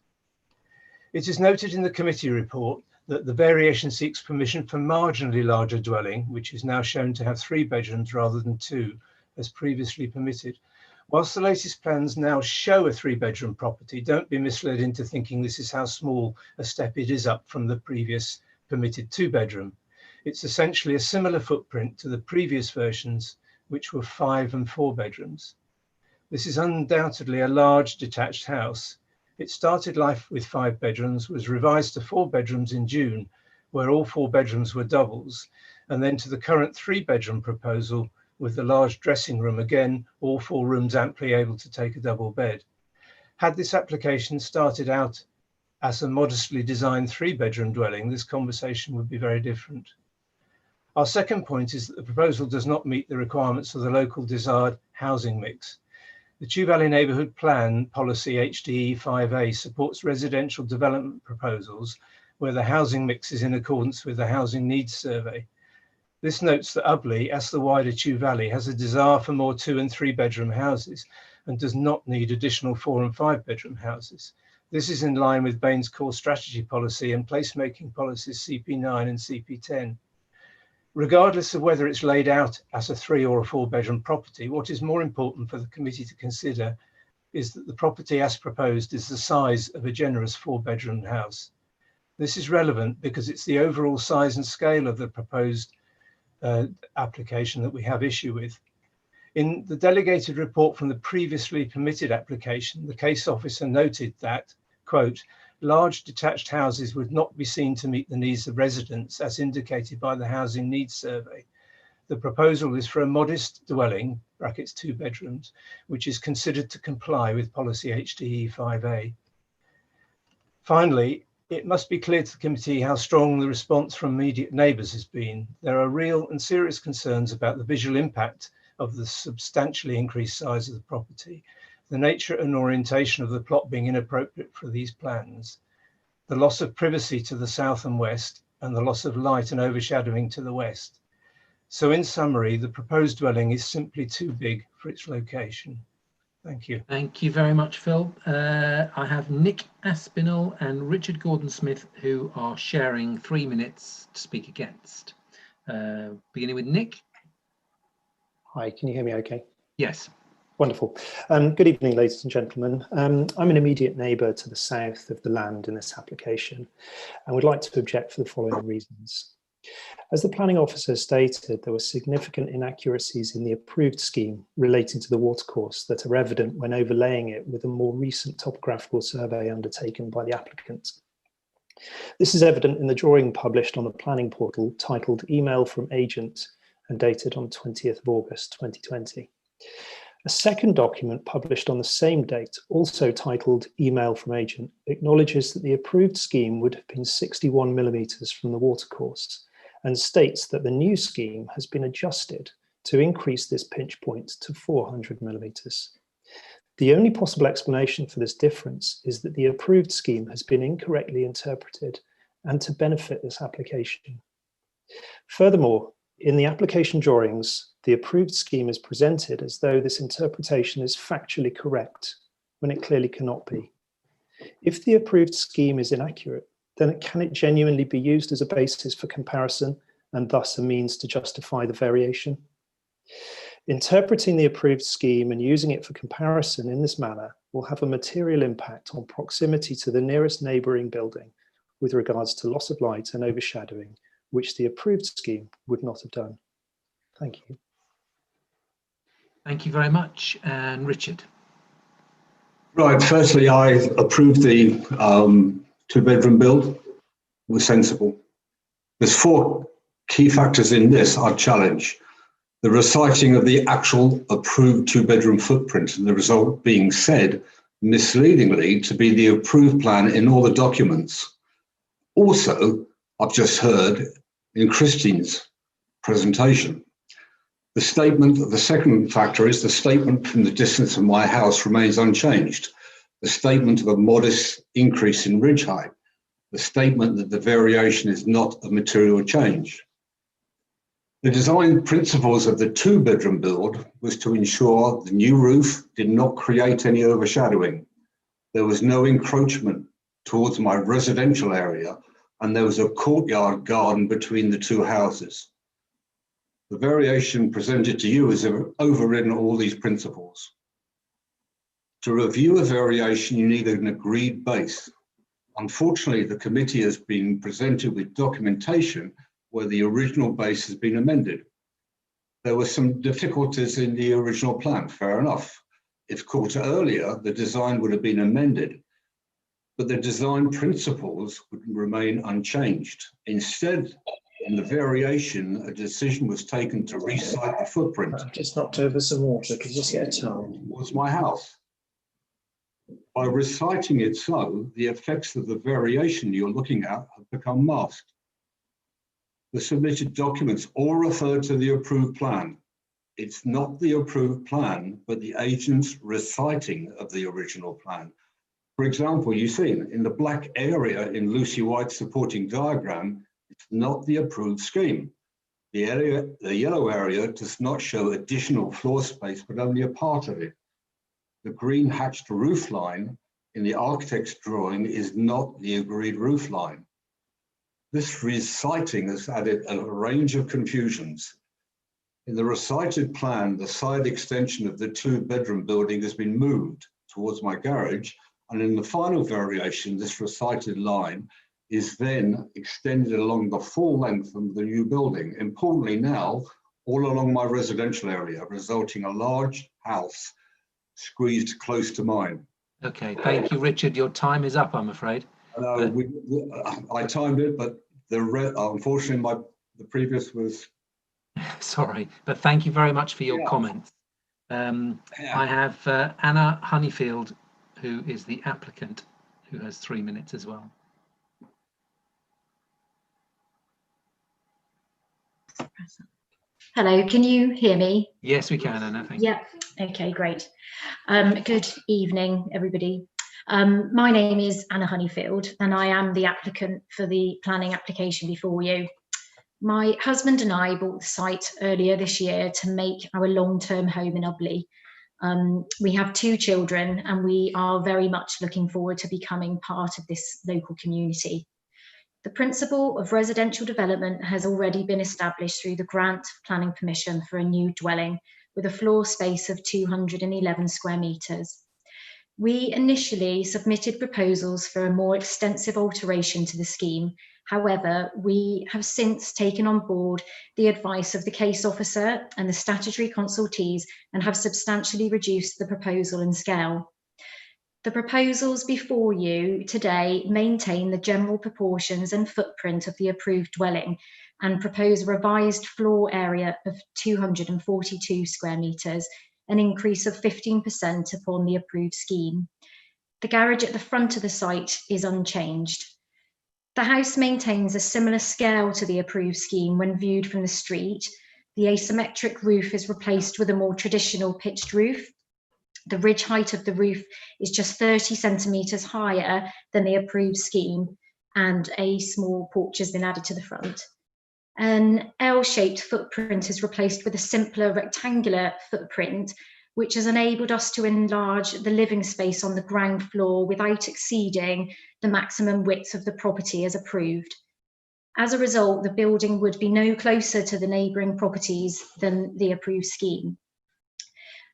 It is noted in the committee report that the variation seeks permission for marginally larger dwelling, which is now shown to have 3 bedrooms rather than 2, as previously permitted. Whilst the latest plans now show a 3-bedroom property, don't be misled into thinking this is how small a step it is up from the previous permitted 2-bedroom. It's essentially a similar footprint to the previous versions, which were 5 and 4 bedrooms. This is undoubtedly a large detached house. It started life with 5 bedrooms, was revised to 4 bedrooms in June, where all 4 bedrooms were doubles, and then to the current 3-bedroom proposal with the large dressing room, again, all 4 rooms amply able to take a double bed. Had this application started out as a modestly designed 3-bedroom dwelling, this conversation would be very different. Our second point is that the proposal does not meet the requirements of the local desired housing mix. The Chew Valley Neighbourhood Plan Policy HDE 5A supports residential development proposals where the housing mix is in accordance with the Housing Needs Survey. This notes that Ubley, as the wider Chew Valley, has a desire for more 2 and 3 bedroom houses and does not need additional 4 and 5 bedroom houses. This is in line with Bain's core strategy policy and placemaking policies CP9 and CP10. Regardless of whether it's laid out as a 3 or a 4 bedroom property, what is more important for the committee to consider is that the property as proposed is the size of a generous 4 bedroom house. This is relevant because it's the overall size and scale of the proposed application that we have issue with. In the delegated report from the previously permitted application, the case officer noted that, quote, large detached houses would not be seen to meet the needs of residents as indicated by the Housing Needs Survey. The proposal is for a modest dwelling, brackets 2 bedrooms, which is considered to comply with policy HDE 5A. Finally, it must be clear to the committee how strong the response from immediate neighbours has been. There are real and serious concerns about the visual impact of the substantially increased size of the property, the nature and orientation of the plot being inappropriate for these plans, the loss of privacy to the south and west, and the loss of light and overshadowing to the west. So in summary, the proposed dwelling is simply too big for its location. Thank you. Thank you very much, Phil. I have Nick Aspinall and Richard Gordon-Smith who are sharing 3 minutes to speak against. Beginning with Nick. Hi, can you hear me okay? Yes. Wonderful. Good evening, ladies and gentlemen. I'm an immediate neighbour to the south of the land in this application and would like to object for the following reasons. As the planning officer stated, there were significant inaccuracies in the approved scheme relating to the watercourse that are evident when overlaying it with a more recent topographical survey undertaken by the applicant. This is evident in the drawing published on the planning portal titled Email from Agent and dated on 20th of August 2020. A second document published on the same date, also titled Email from Agent, acknowledges that the approved scheme would have been 61 millimetres from the watercourse and states that the new scheme has been adjusted to increase this pinch point to 400 millimetres. The only possible explanation for this difference is that the approved scheme has been incorrectly interpreted and to benefit this application. Furthermore, in the application drawings, the approved scheme is presented as though this interpretation is factually correct, when it clearly cannot be. If the approved scheme is inaccurate, then can it genuinely be used as a basis for comparison and thus a means to justify the variation? Interpreting the approved scheme and using it for comparison in this manner will have a material impact on proximity to the nearest neighbouring building with regards to loss of light and overshadowing, which the approved scheme would not have done. Thank you. Thank you very much. And Richard. Right, firstly, I approve the 2-bedroom build. It was sensible. There's 4 key factors in this I'd challenge. The reciting of the actual approved 2-bedroom footprint and the result being said misleadingly to be the approved plan in all the documents. Also, I've just heard in Christine's presentation, the second factor is the statement from the distance of my house remains unchanged. The statement of a modest increase in ridge height. The statement that the variation is not a material change. The design principles of the 2-bedroom build was to ensure the new roof did not create any overshadowing. There was no encroachment towards my residential area, and there was a courtyard garden between the 2 houses. The variation presented to you has overridden all these principles. To review a variation, you need an agreed base. Unfortunately, the committee has been presented with documentation where the original base has been amended. There were some difficulties in the original plan, fair enough. If caught earlier, the design would have been amended, but the design principles would remain unchanged. Instead, in the variation, a decision was taken to resite the footprint. I've just knocked over some water. Could you just get a towel? Was my house. By reciting it so, the effects of the variation you're looking at have become masked. The submitted documents all refer to the approved plan. It's not the approved plan, but the agent's reciting of the original plan. For example, you see in the black area in Lucy White's supporting diagram, it's not the approved scheme. The yellow area does not show additional floor space, but only a part of it. The green hatched roof line in the architect's drawing is not the agreed roof line. This reciting has added a range of confusions. In the recited plan, the side extension of the 2-bedroom building has been moved towards my garage, and in the final variation, this recited line is then extended along the full length of the new building. Importantly now, all along my residential area, resulting in a large house squeezed close to mine. Okay, thank you, Richard. Your time is up, I'm afraid. I timed it, but unfortunately, the previous was. Sorry, but thank you very much for your comments. I have Anna Honeyfield, who is the applicant, who has 3 minutes as well. Hello, can you hear me? Yes, we can, Anna, thank you. Yeah, okay, great. Good evening, everybody. My name is Anna Honeyfield, and I am the applicant for the planning application before you. My husband and I bought the site earlier this year to make our long-term home in Ubley. We have 2 children, and we are very much looking forward to becoming part of this local community. The principle of residential development has already been established through the grant of planning permission for a new dwelling with a floor space of 211 square metres. We initially submitted proposals for a more extensive alteration to the scheme. However, we have since taken on board the advice of the case officer and the statutory consultees and have substantially reduced the proposal in scale. The proposals before you today maintain the general proportions and footprint of the approved dwelling and propose a revised floor area of 242 square metres, an increase of 15% upon the approved scheme. The garage at the front of the site is unchanged. The house maintains a similar scale to the approved scheme when viewed from the street. The asymmetric roof is replaced with a more traditional pitched roof. The ridge height of the roof is just 30 centimetres higher than the approved scheme, and a small porch has been added to the front. An L-shaped footprint is replaced with a simpler rectangular footprint, which has enabled us to enlarge the living space on the ground floor without exceeding the maximum width of the property as approved. As a result, the building would be no closer to the neighbouring properties than the approved scheme.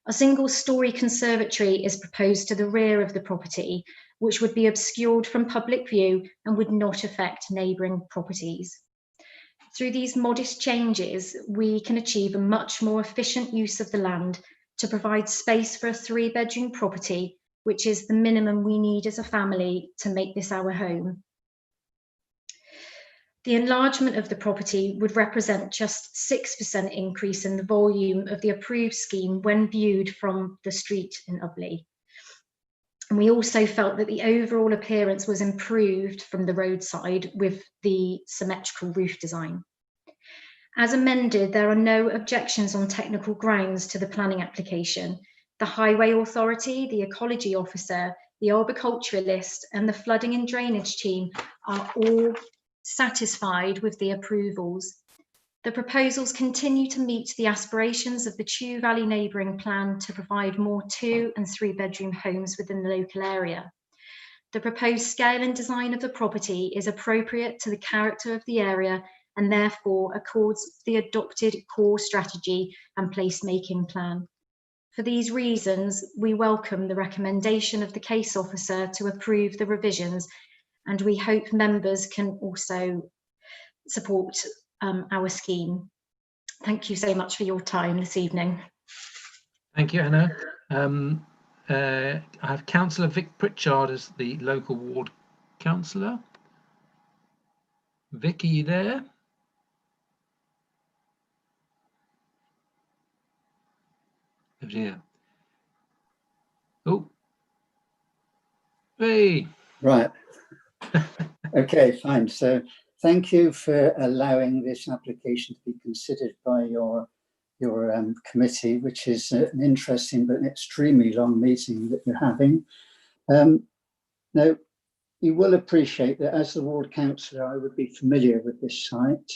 A single-storey conservatory is proposed to the rear of the property, which would be obscured from public view and would not affect neighbouring properties. Through these modest changes, we can achieve a much more efficient use of the land to provide space for a 3-bedroom property, which is the minimum we need as a family to make this our home. The enlargement of the property would represent just 6% increase in the volume of the approved scheme when viewed from the street in Ubley. And we also felt that the overall appearance was improved from the roadside with the symmetrical roof design. As amended, there are no objections on technical grounds to the planning application. The Highway Authority, the Ecology Officer, the Arboriculturalist and the Flooding and Drainage team are all satisfied with the approvals. The proposals continue to meet the aspirations of the Chew Valley Neighbouring Plan to provide more 2- and 3-bedroom homes within the local area. The proposed scale and design of the property is appropriate to the character of the area and therefore accords the adopted core strategy and placemaking plan. For these reasons, we welcome the recommendation of the case officer to approve the revisions, and we hope members can also support our scheme. Thank you so much for your time this evening. Thank you, Anna. I have Councillor Vic Pritchard as the local ward councillor. Vic, are you there? Oh dear. Oh. Hey. Right. Okay, fine. So thank you for allowing this application to be considered by your committee, which is an interesting but extremely long meeting that you're having. Now, you will appreciate that as the ward councillor, I would be familiar with this site,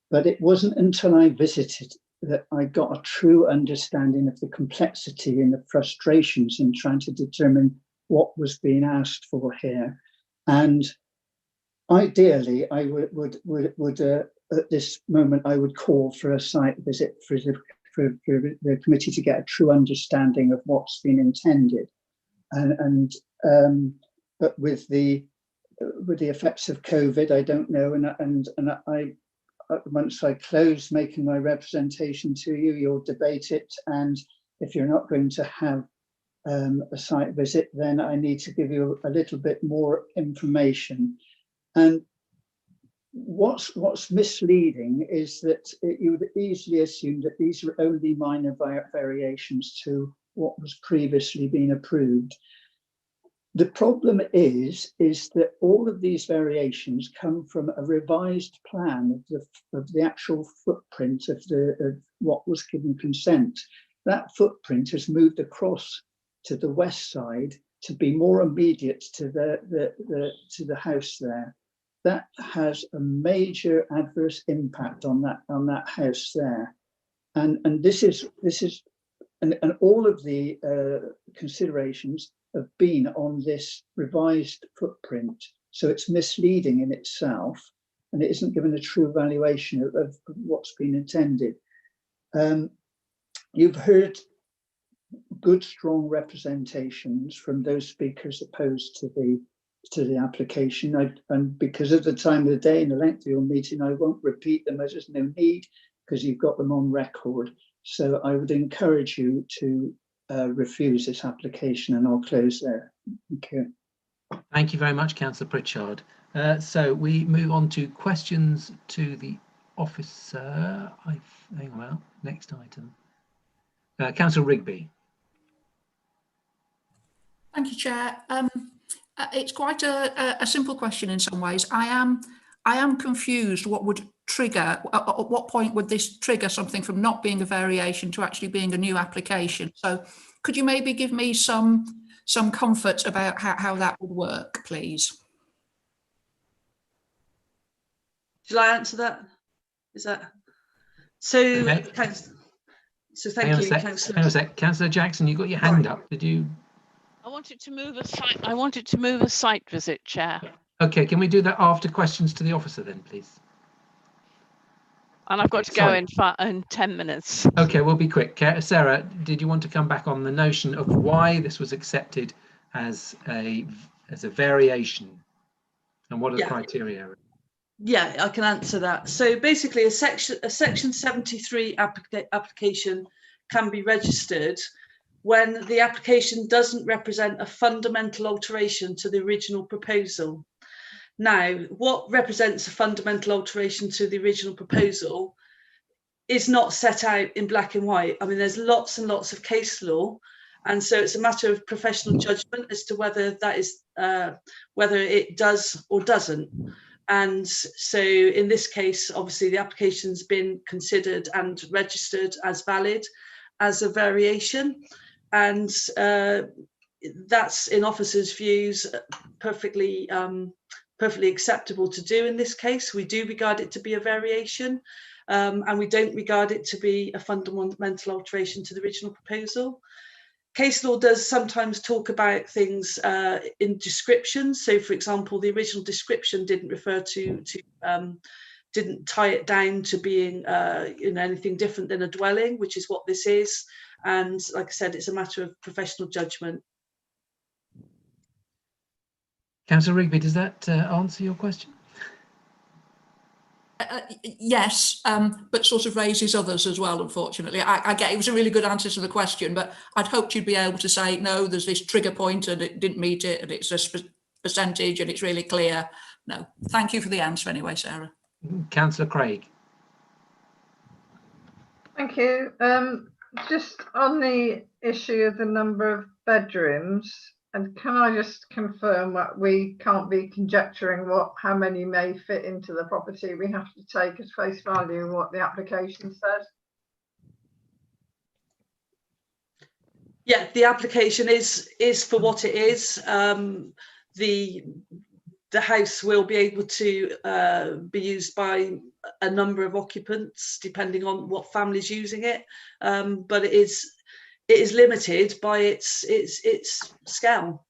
but it wasn't until I visited that I got a true understanding of the complexity and the frustrations in trying to determine what was being asked for here. And ideally, I would at this moment, I would call for a site visit for the committee to get a true understanding of what's been intended. But with the effects of COVID, I don't know, and I once I close making my representation to you, you'll debate it, and if you're not going to have a site visit, then I need to give you a little bit more information. And what's misleading is that you would easily assume that these are only minor variations to what was previously been approved. The problem is that all of these variations come from a revised plan of the actual footprint of what was given consent. That footprint has moved across to the west side to be more immediate to the house there. That has a major adverse impact on that house there, and all of the considerations have been on this revised footprint. So it's misleading in itself, and it isn't given a true evaluation of what's been intended. You've heard good, strong representations from those speakers opposed to the application. And because of the time of the day and the length of your meeting, I won't repeat them. There's no need because you've got them on record. So I would encourage you to refuse this application, and I'll close there. Thank you. Thank you very much, Councillor Pritchard. So we move on to questions to the officer. Hang on, next item. Councillor Rigby. Thank you, Chair. It's quite a simple question in some ways. I am confused what would trigger, at what point would this trigger something from not being a variation to actually being a new application? So could you maybe give me some comfort about how that would work, please? Shall I answer that? Is that so? Okay. So thank you, Councillor. Hang on a sec. Councillor Jackson, you got your hand up. Did you? I wanted to move a site visit, Chair. Okay, can we do that after questions to the officer then, please? And I've got to go in 10 minutes. Okay, we'll be quick. Sarah, did you want to come back on the notion of why this was accepted as a variation, and what are the criteria? Yeah, I can answer that. So basically, a section 73 application can be registered when the application doesn't represent a fundamental alteration to the original proposal. Now, what represents a fundamental alteration to the original proposal is not set out in black and white. I mean, there's lots and lots of case law, and so it's a matter of professional judgment as to whether that is whether it does or doesn't. And so in this case, obviously the application's been considered and registered as valid as a variation, and that's, in officers' views, perfectly acceptable to do in this case. We do regard it to be a variation, and we don't regard it to be a fundamental alteration to the original proposal. Case law does sometimes talk about things in descriptions. So, for example, the original description didn't refer didn't tie it down to being anything different than a dwelling, which is what this is. And like I said, it's a matter of professional judgment. Councillor Rigby, does that answer your question? Yes, but sort of raises others as well, unfortunately. I get it was a really good answer to the question, but I'd hoped you'd be able to say, no, there's this trigger point and it didn't meet it and it's a percentage and it's really clear. No, thank you for the answer anyway, Sarah. Councillor Craig. Thank you. Just on the issue of the number of bedrooms, and can I just confirm that we can't be conjecturing how many may fit into the property? We have to take as face value what the application says. Yeah, the application is for what it is. The house will be able to be used by a number of occupants depending on what family's using it, but it is limited by its scale.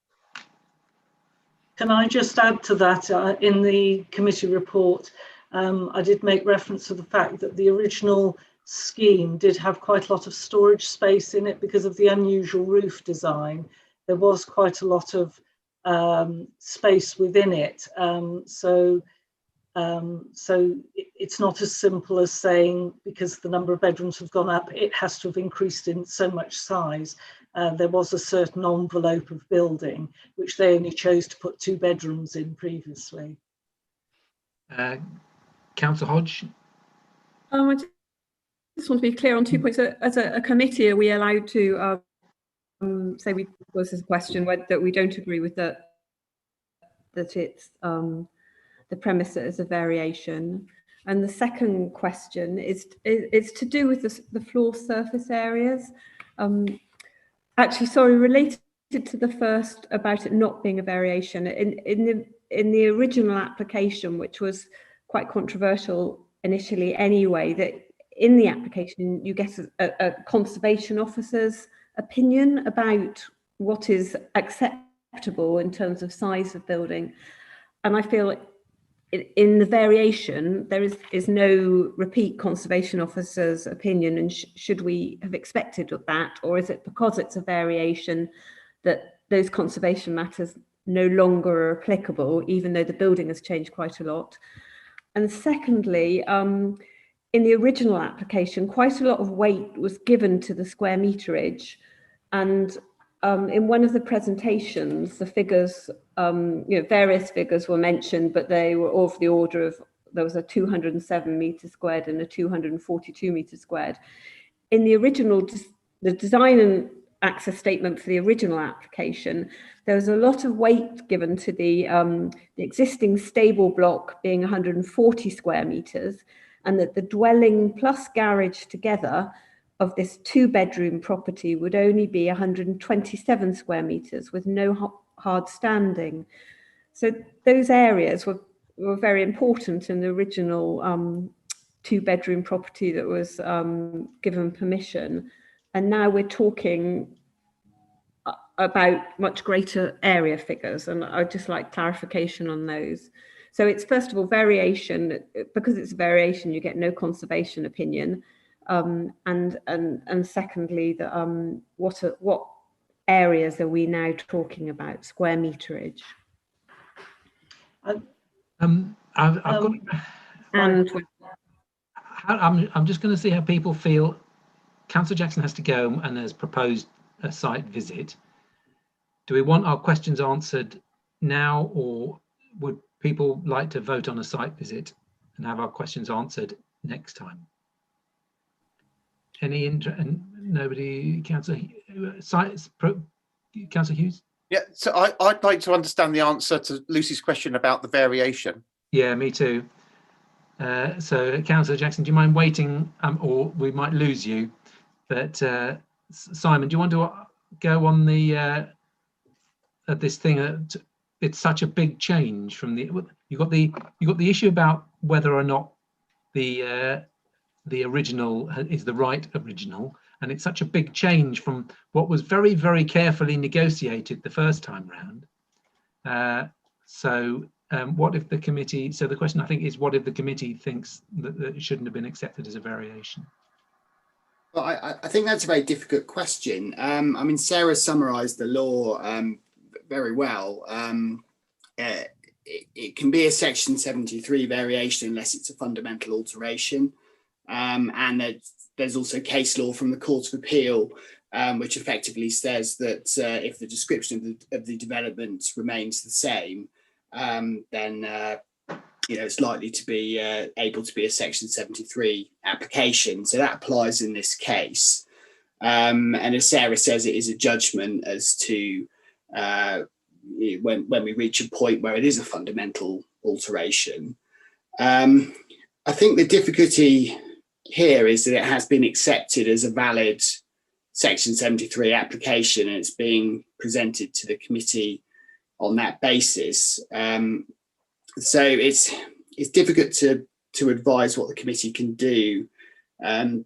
Can I just add to that? In the committee report, I did make reference to the fact that the original scheme did have quite a lot of storage space in it because of the unusual roof design. There was quite a lot of space within it. So it's not as simple as saying because the number of bedrooms have gone up, it has to have increased in so much size. There was a certain envelope of building, which they only chose to put 2 bedrooms in previously. Councillor Hodge? I just want to be clear on 2 points. As a committee, are we allowed to say this is a question that we don't agree with that it's the premise that is a variation? And the second question is to do with the floor surface areas. Actually, sorry, related to the first about it not being a variation. In the original application, which was quite controversial initially anyway, that in the application you get a conservation officer's opinion about what is acceptable in terms of size of building. And I feel in the variation, there is no repeat conservation officer's opinion, and should we have expected that, or is it because it's a variation that those conservation matters no longer are applicable, even though the building has changed quite a lot? And secondly, in the original application, quite a lot of weight was given to the square meterage, and in one of the presentations, the figures, various figures were mentioned, but they were of the order of, there was a 207 metres squared and a 242 metres squared. In the original, the design and access statement for the original application, there was a lot of weight given to the existing stable block being 140 square metres, and that the dwelling plus garage together of this 2-bedroom property would only be 127 square metres with no hard standing. So those areas were very important in the original 2-bedroom property that was given permission. And now we're talking about much greater area figures, and I'd just like clarification on those. So it's first of all variation. Because it's a variation, you get no conservation opinion. And secondly, what areas are we now talking about, square meterage? I'm just going to see how people feel. Councillor Jackson has to go and has proposed a site visit. Do we want our questions answered now, or would people like to vote on a site visit and have our questions answered next time? Any interest? Nobody. Councillor Hughes? Yeah, so I'd like to understand the answer to Lucy's question about the variation. Yeah, me too. So, Councillor Jackson, do you mind waiting, or we might lose you? But Simon, do you want to go on the this thing? It's such a big change from the. You got the issue about whether or not the original is the right original, and it's such a big change from what was very, very carefully negotiated the first time round. What if the committee, so the question I think is, what if the committee thinks that it shouldn't have been accepted as a variation? Well, I think that's a very difficult question. I mean, Sarah summarised the law very well. It can be a Section 73 variation unless it's a fundamental alteration. And there's also case law from the Court of Appeal, which effectively says that if the description of the development remains the same, then it's likely to be able to be a Section 73 application. So that applies in this case. And as Sarah says, it is a judgment as to when we reach a point where it is a fundamental alteration. I think the difficulty here is that it has been accepted as a valid Section 73 application, and it's being presented to the committee on that basis. So it's difficult to advise what the committee can do now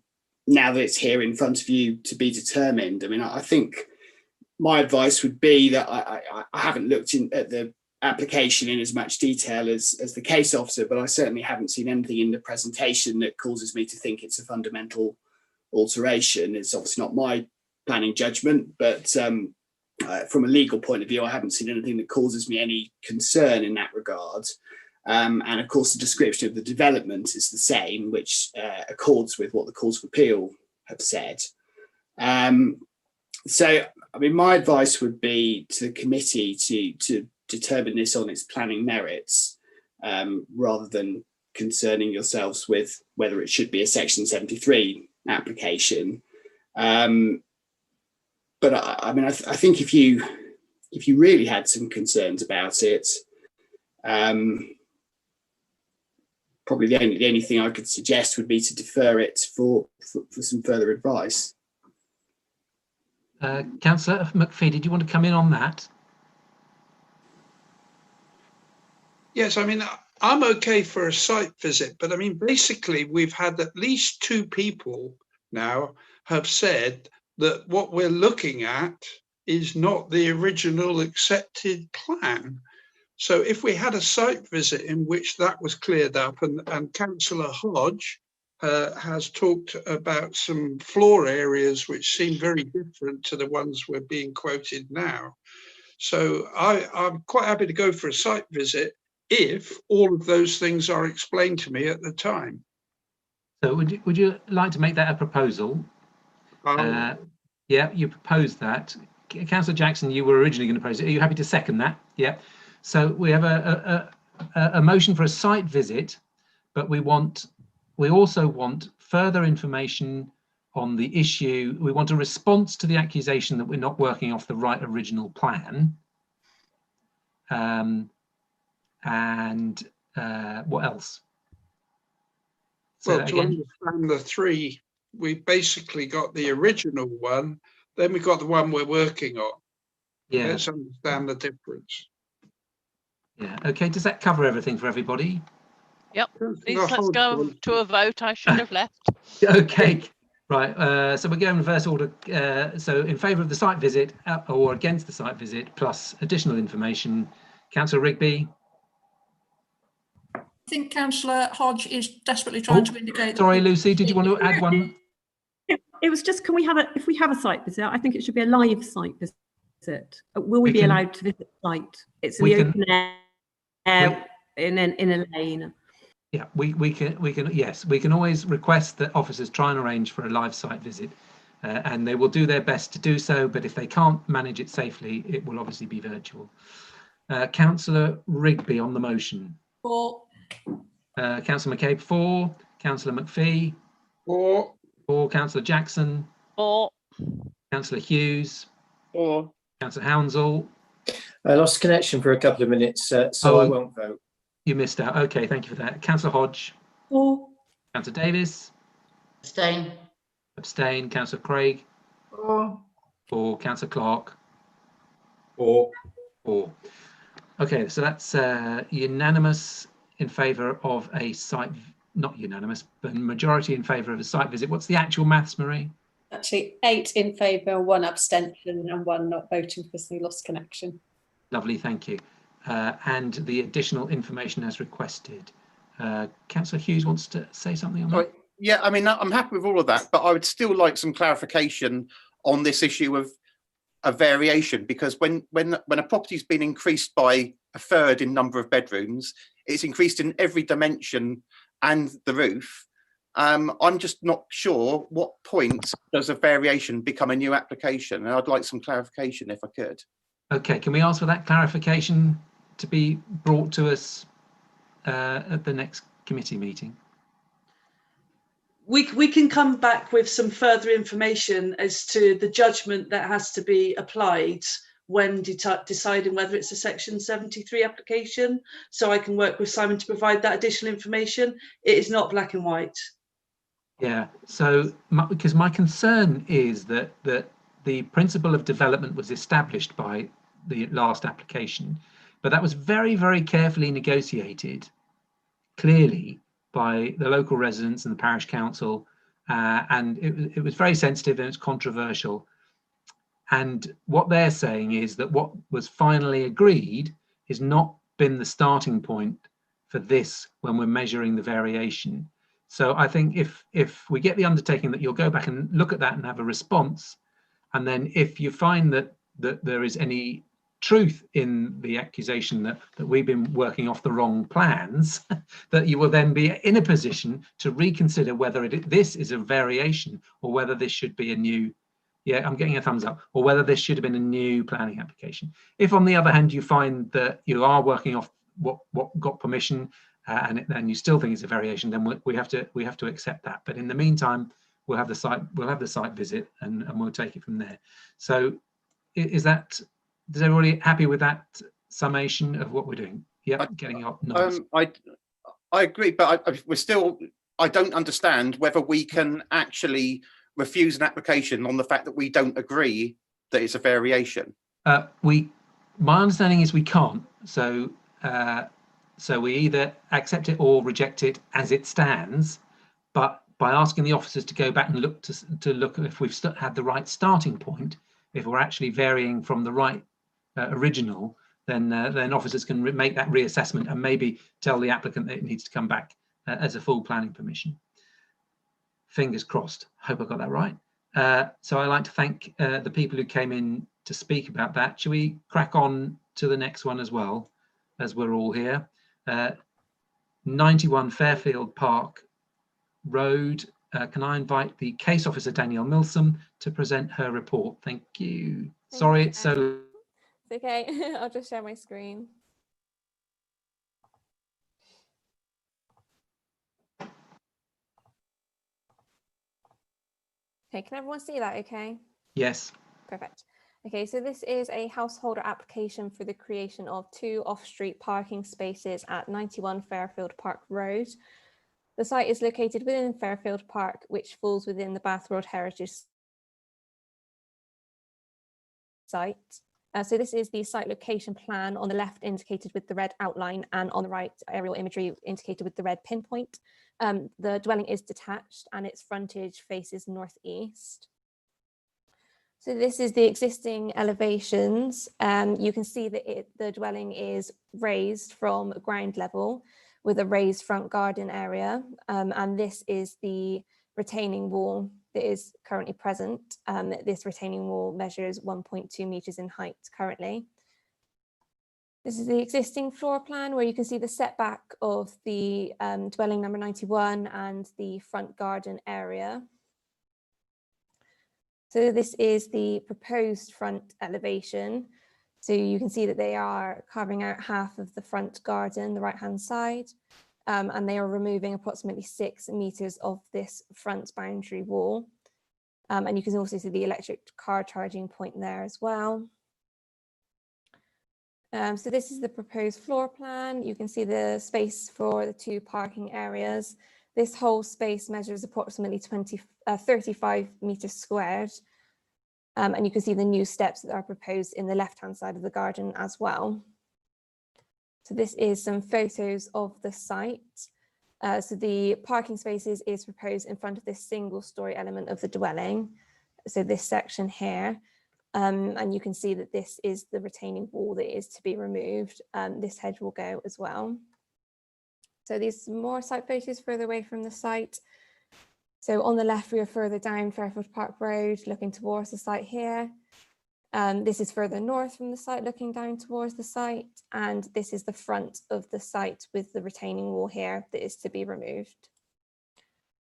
that it's here in front of you to be determined. I mean, I think my advice would be that I haven't looked at the application in as much detail as the case officer, but I certainly haven't seen anything in the presentation that causes me to think it's a fundamental alteration. It's obviously not my planning judgment, but from a legal point of view, I haven't seen anything that causes me any concern in that regard. And of course, the description of the development is the same, which accords with what the Court of Appeal have said. So, I mean, my advice would be to the committee to determine this on its planning merits, rather than concerning yourselves with whether it should be a Section 73 application. But I mean, I think if you really had some concerns about it, probably the only thing I could suggest would be to defer it for some further advice. Councillor McPhee, did you want to come in on that? Yes, I mean, I'm okay for a site visit, but I mean, basically, we've had at least 2 people now have said that what we're looking at is not the original accepted plan. So if we had a site visit in which that was cleared up, and Councillor Hodge has talked about some floor areas which seem very different to the ones we're being quoted now. So I'm quite happy to go for a site visit if all of those things are explained to me at the time. So would you like to make that a proposal? Yeah, you proposed that. Councillor Jackson, you were originally going to propose it. Are you happy to second that? Yeah. So we have a motion for a site visit, but we also want further information on the issue. We want a response to the accusation that we're not working off the right original plan. And what else? Well, to understand the 3, we've basically got the original one, then we've got the one we're working on. Yeah. Let's understand the difference. Yeah. Okay. Does that cover everything for everybody? Yep. Please, let's go to a vote. I should have left. Okay. Right. So we're going in reverse order. So in favour of the site visit or against the site visit plus additional information, Councillor Rigby. I think Councillor Hodge is desperately trying to indicate. Sorry, Lucy, did you want to add one? It was just, if we have a site visit, I think it should be a live site visit. Will we be allowed to visit the site? It's in the open air, in a lane. Yeah, we can yes, we can always request that officers try and arrange for a live site visit, and they will do their best to do so, but if they can't manage it safely, it will obviously be virtual. Councillor Rigby on the motion. For. Councillor McCabe, for. Councillor McPhee. For. Councillor Jackson. For. Councillor Hughes. For. Councillor Hounsell. I lost connection for a couple of minutes, so I won't vote. You missed out. Okay, thank you for that. Councillor Hodge. For. Councillor Davis. Abstain. Abstain. Councillor Craig. For. Councillor Clark. For. Okay, so that's unanimous in favour of a site, not unanimous, but majority in favour of a site visit. What's the actual maths, Marie? Actually, 8 in favour, 1 abstention and 1 not voting because they lost connection. Lovely, thank you. And the additional information as requested. Councillor Hughes wants to say something on that? Yeah, I mean, I'm happy with all of that, but I would still like some clarification on this issue of a variation, because when a property's been increased by a third in number of bedrooms, it's increased in every dimension and the roof. I'm just not sure what point does a variation become a new application, and I'd like some clarification if I could. Okay, can we ask for that clarification to be brought to us at the next committee meeting? We can come back with some further information as to the judgment that has to be applied when deciding whether it's a Section 73 application. So I can work with Simon to provide that additional information. It is not black and white. Yeah, so because my concern is that the principle of development was established by the last application, but that was very, very carefully negotiated, clearly, by the local residents and the parish council, and it was very sensitive and it's controversial. And what they're saying is that what was finally agreed has not been the starting point for this when we're measuring the variation. So I think if we get the undertaking that you'll go back and look at that and have a response, and then if you find that there is any truth in the accusation that we've been working off the wrong plans, that you will then be in a position to reconsider whether this is a variation or whether this should be a new, yeah, I'm getting a thumbs up, or whether this should have been a new planning application. If on the other hand you find that you are working off what got permission and you still think it's a variation, then we have to accept that. But in the meantime, we'll have the site visit and we'll take it from there. So is everybody happy with that summation of what we're doing? Yep, getting up. I agree, but I don't understand whether we can actually refuse an application on the fact that we don't agree that it's a variation. My understanding is we can't. So we either accept it or reject it as it stands, but by asking the officers to go back and look if we've had the right starting point, if we're actually varying from the right original, then officers can make that reassessment and maybe tell the applicant that it needs to come back as a full planning permission. Fingers crossed. Hope I got that right. So I'd like to thank the people who came in to speak about that. Shall we crack on to the next one as well, as we're all here? 91 Fairfield Park Road. Can I invite the case officer, Danielle Milsom, to present her report? Thank you. Sorry, it's so... It's okay. I'll just share my screen. Okay, can everyone see that okay? Yes. Perfect. Okay, so this is a householder application for the creation of 2 off-street parking spaces at 91 Fairfield Park Road. The site is located within Fairfield Park, which falls within the Bath World Heritage Site. So this is the site location plan, on the left indicated with the red outline and on the right aerial imagery indicated with the red pinpoint. The dwelling is detached and its frontage faces northeast. So this is the existing elevations. You can see that the dwelling is raised from ground level with a raised front garden area. And this is the retaining wall that is currently present. This retaining wall measures 1.2 meters in height currently. This is the existing floor plan where you can see the setback of the dwelling number 91 and the front garden area. So this is the proposed front elevation. So you can see that they are carving out half of the front garden, the right-hand side, and they are removing approximately 6 meters of this front boundary wall. And you can also see the electric car charging point there as well. So this is the proposed floor plan. You can see the space for the 2 parking areas. This whole space measures approximately 35 meters squared. And you can see the new steps that are proposed in the left-hand side of the garden as well. So this is some photos of the site. So the parking spaces is proposed in front of this single-story element of the dwelling. So this section here. And you can see that this is the retaining wall that is to be removed. This hedge will go as well. So these more site photos further away from the site. So on the left, we are further down Fairfield Park Road, looking towards the site here. This is further north from the site, looking down towards the site. And this is the front of the site with the retaining wall here that is to be removed.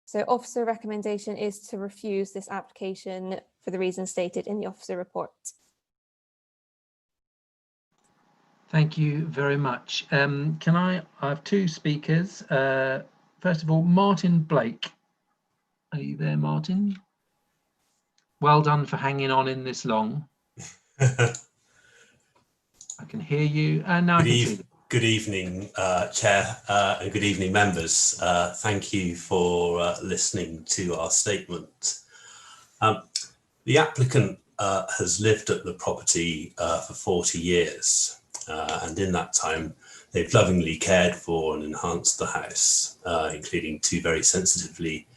So officer recommendation is to refuse this application for the reasons stated in the officer report. Thank you very much. I have 2 speakers. First of all, Martin Blake. Are you there, Martin? Well done for hanging on in this long. I can hear you. And now I can see you. Good evening, Chair, and good evening, members. Thank you for listening to our statement. The applicant has lived at the property for 40 years, and in that time, they've lovingly cared for and enhanced the house, including 2 very sensitively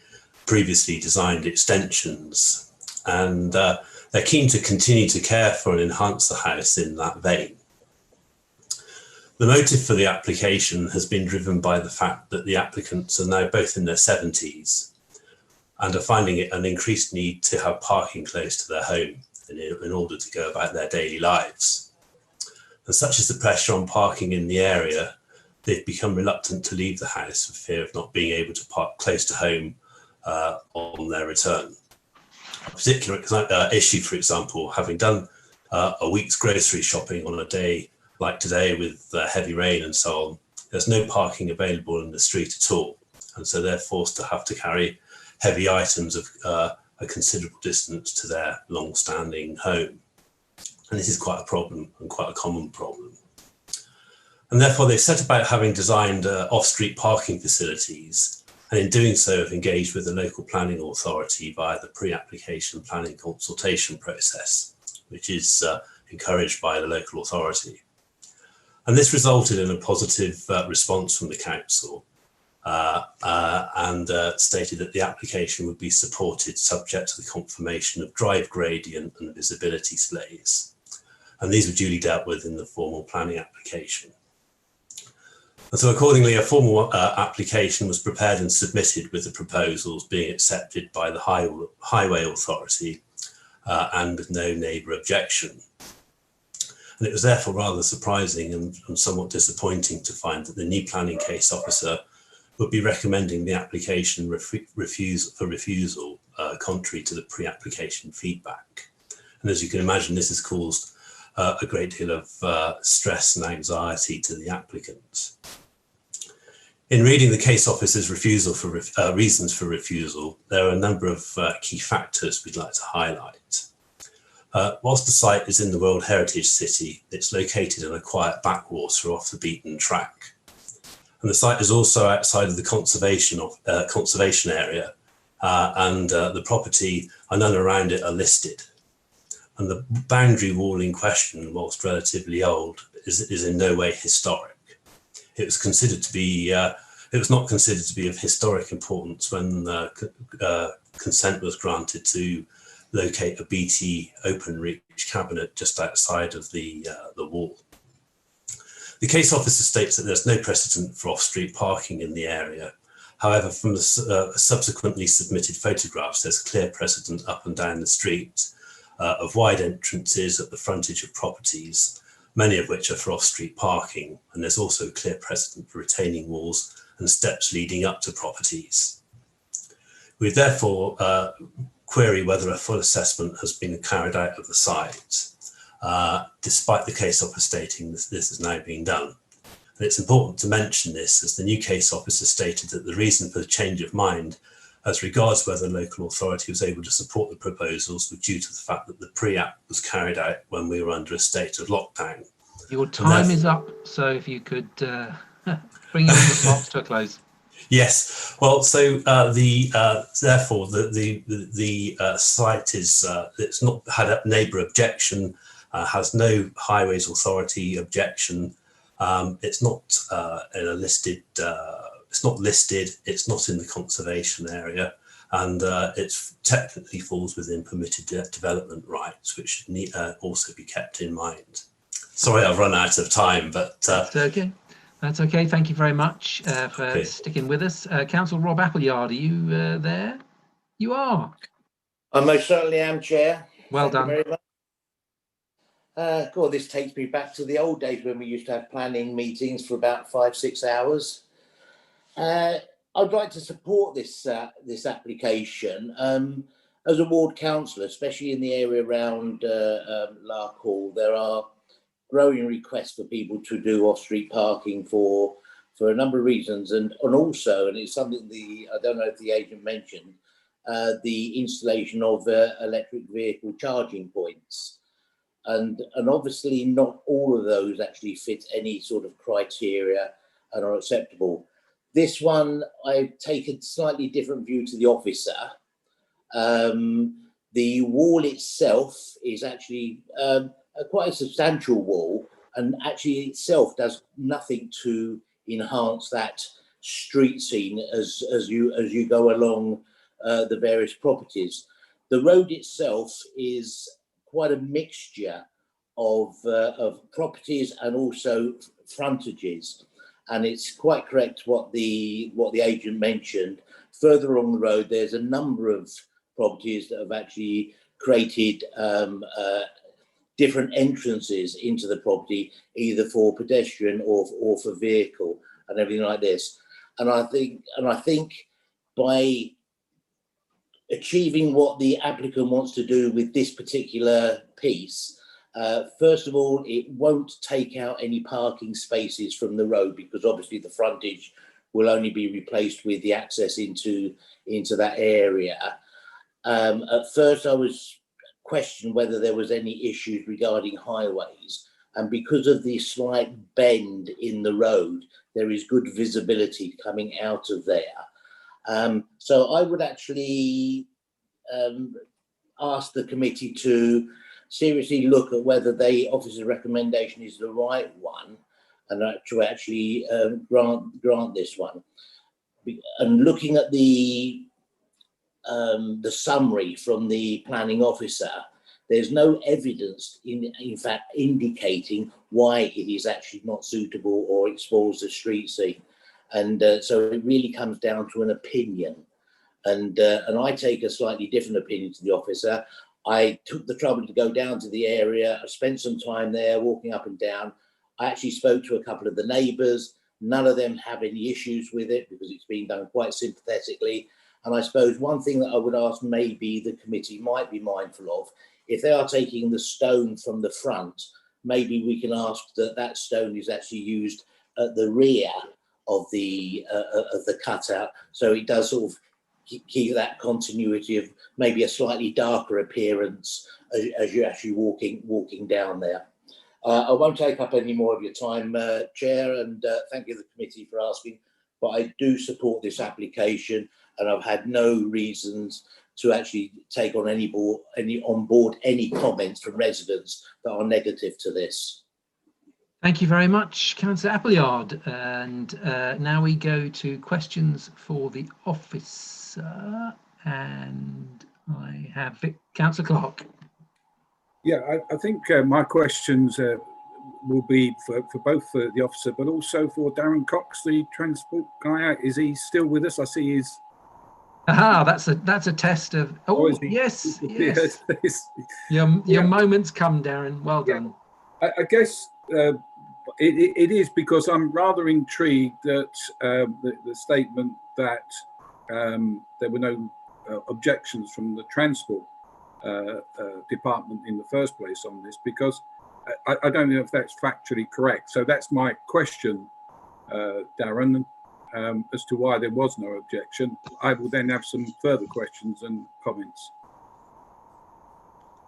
previously designed extensions. And they're keen to continue to care for and enhance the house in that vein. The motive for the application has been driven by the fact that the applicants are now both in their 70s and are finding it an increased need to have parking close to their home in order to go about their daily lives. And such is the pressure on parking in the area, they've become reluctant to leave the house for fear of not being able to park close to home on their return. A particular issue, for example, having done a week's grocery shopping on a day like today with heavy rain and so on, there's no parking available in the street at all. And so they're forced to have to carry heavy items of a considerable distance to their long-standing home. And this is quite a problem and quite a common problem. And therefore they've set about having designed off-street parking facilities, and in doing so have engaged with the local planning authority via the pre-application planning consultation process, which is encouraged by the local authority. And this resulted in a positive response from the council and stated that the application would be supported subject to the confirmation of drive gradient and visibility sleighs. And these were duly dealt with in the formal planning application. And so accordingly, a formal application was prepared and submitted with the proposals being accepted by the Highway Authority and with no neighbour objection. And it was therefore rather surprising and somewhat disappointing to find that the new planning case officer would be recommending the application for refusal, contrary to the pre-application feedback. And as you can imagine, this has caused a great deal of stress and anxiety to the applicant. In reading the case officer's refusal for reasons for refusal, there are a number of key factors we'd like to highlight. Whilst the site is in the World Heritage City, it's located in a quiet backwater off the beaten track. And the site is also outside of the conservation area, and the property and none around it are listed. And the boundary wall in question, whilst relatively old, is in no way historic. It was considered to be, it was not considered to be of historic importance when consent was granted to locate a BT open reach cabinet just outside of the wall. The case officer states that there's no precedent for off-street parking in the area. However, from the subsequently submitted photographs, there's clear precedent up and down the street of wide entrances at the frontage of properties, many of which are for off-street parking, and there's also clear precedent for retaining walls and steps leading up to properties. We therefore query whether a full assessment has been carried out of the site, despite the case officer stating that this is now being done. And it's important to mention this, as the new case officer stated that the reason for the change of mind as regards whether the local authority was able to support the proposals was due to the fact that the pre-app was carried out when we were under a state of lockdown. Your time is up, so if you could bring your remarks to a close. Yes, well, so therefore the site is it's not had a neighbour objection, has no Highways Authority objection. It's not in a listed. It's not listed. It's not in the conservation area, and it technically falls within permitted development rights, which should also be kept in mind. Sorry, I've run out of time, but that's okay. That's okay. Thank you very much for sticking with us. Councillor Rob Appleyard, are you there? You are. I most certainly am, Chair. Well done. Thank you very much. God, this takes me back to the old days when we used to have planning meetings for about 5-6 hours. I'd like to support this this application. As a ward councillor, especially in the area around Larkhall, there are growing requests for people to do off-street parking for a number of reasons, and also, and it's something I don't know if the agent mentioned, the installation of electric vehicle charging points. and obviously not all of those actually fit any sort of criteria and are acceptable. This one, I've taken a slightly different view to the officer. The wall itself is actually quite a substantial wall, and actually itself does nothing to enhance that street scene as you go along the various properties. The road itself is quite a mixture of properties and also frontages, and it's quite correct what the agent mentioned. Further along the road, there's a number of properties that have actually created different entrances into the property, either for pedestrian or for vehicle and everything like this. And I think by achieving what the applicant wants to do with this particular piece, first of all, it won't take out any parking spaces from the road, because obviously the frontage will only be replaced with the access into that area. At first, I was questioned whether there was any issues regarding highways, and because of the slight bend in the road, there is good visibility coming out of there. So I would actually ask the committee to seriously look at whether the officer's recommendation is the right one, and to actually grant this one. And looking at the summary from the planning officer, there's no evidence in fact indicating why it is actually not suitable or explores the street scene, and so it really comes down to an opinion, and I take a slightly different opinion to the officer. I took the trouble to go down to the area. I spent some time there walking up and down. I actually spoke to a couple of the neighbours. None of them have any issues with it because it's been done quite sympathetically. And I suppose one thing that I would ask maybe the committee might be mindful of, if they are taking the stone from the front, maybe we can ask that stone is actually used at the rear of the cutout, so it does sort of keep that continuity of maybe a slightly darker appearance as you're actually walking down there. I won't take up any more of your time, Chair, and thank you to the committee for asking, but I do support this application, and I've had no reasons to actually take on any comments from residents that are negative to this. Thank you very much, Councillor Appleyard. And now we go to questions for the officer, and I have Councillor Clark. Yeah, I think my questions will be for both the officer, but also for Darren Cox, the transport guy. Is he still with us? I see he's. Aha, that's a test of. Oh, yes, yes. Your moment's come, Darren. Well done. I guess it is because I'm rather intrigued that the statement that there were no objections from the transport department in the first place on this, because I don't know if that's factually correct. So that's my question, Darren, as to why there was no objection. I will then have some further questions and comments.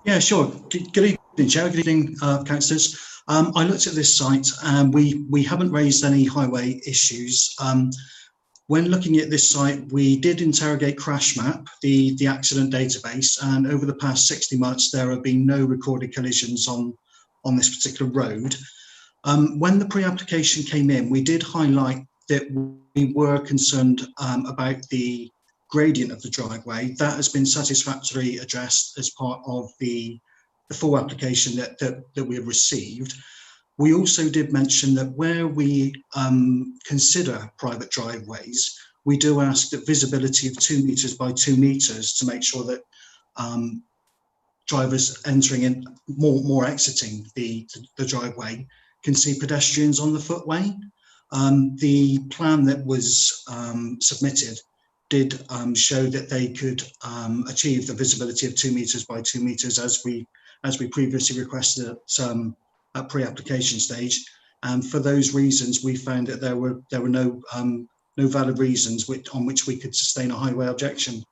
Yeah, sure. Good evening, Chair. Good evening, councillors. I looked at this site and we haven't raised any highway issues. When looking at this site, we did interrogate CrashMap, the accident database, and over the past 60 months, there have been no recorded collisions on this particular road. When the pre-application came in, we did highlight that we were concerned about the gradient of the driveway. That has been satisfactorily addressed as part of the full application that we have received. We also did mention that where we consider private driveways, we do ask that visibility of 2 meters by 2 meters to make sure that drivers entering in, more exiting the driveway, can see pedestrians on the footway. The plan that was submitted did show that they could achieve the visibility of 2 meters by 2 meters as we previously requested at pre-application stage, and for those reasons we found that there were no valid reasons on which we could sustain a highway objection.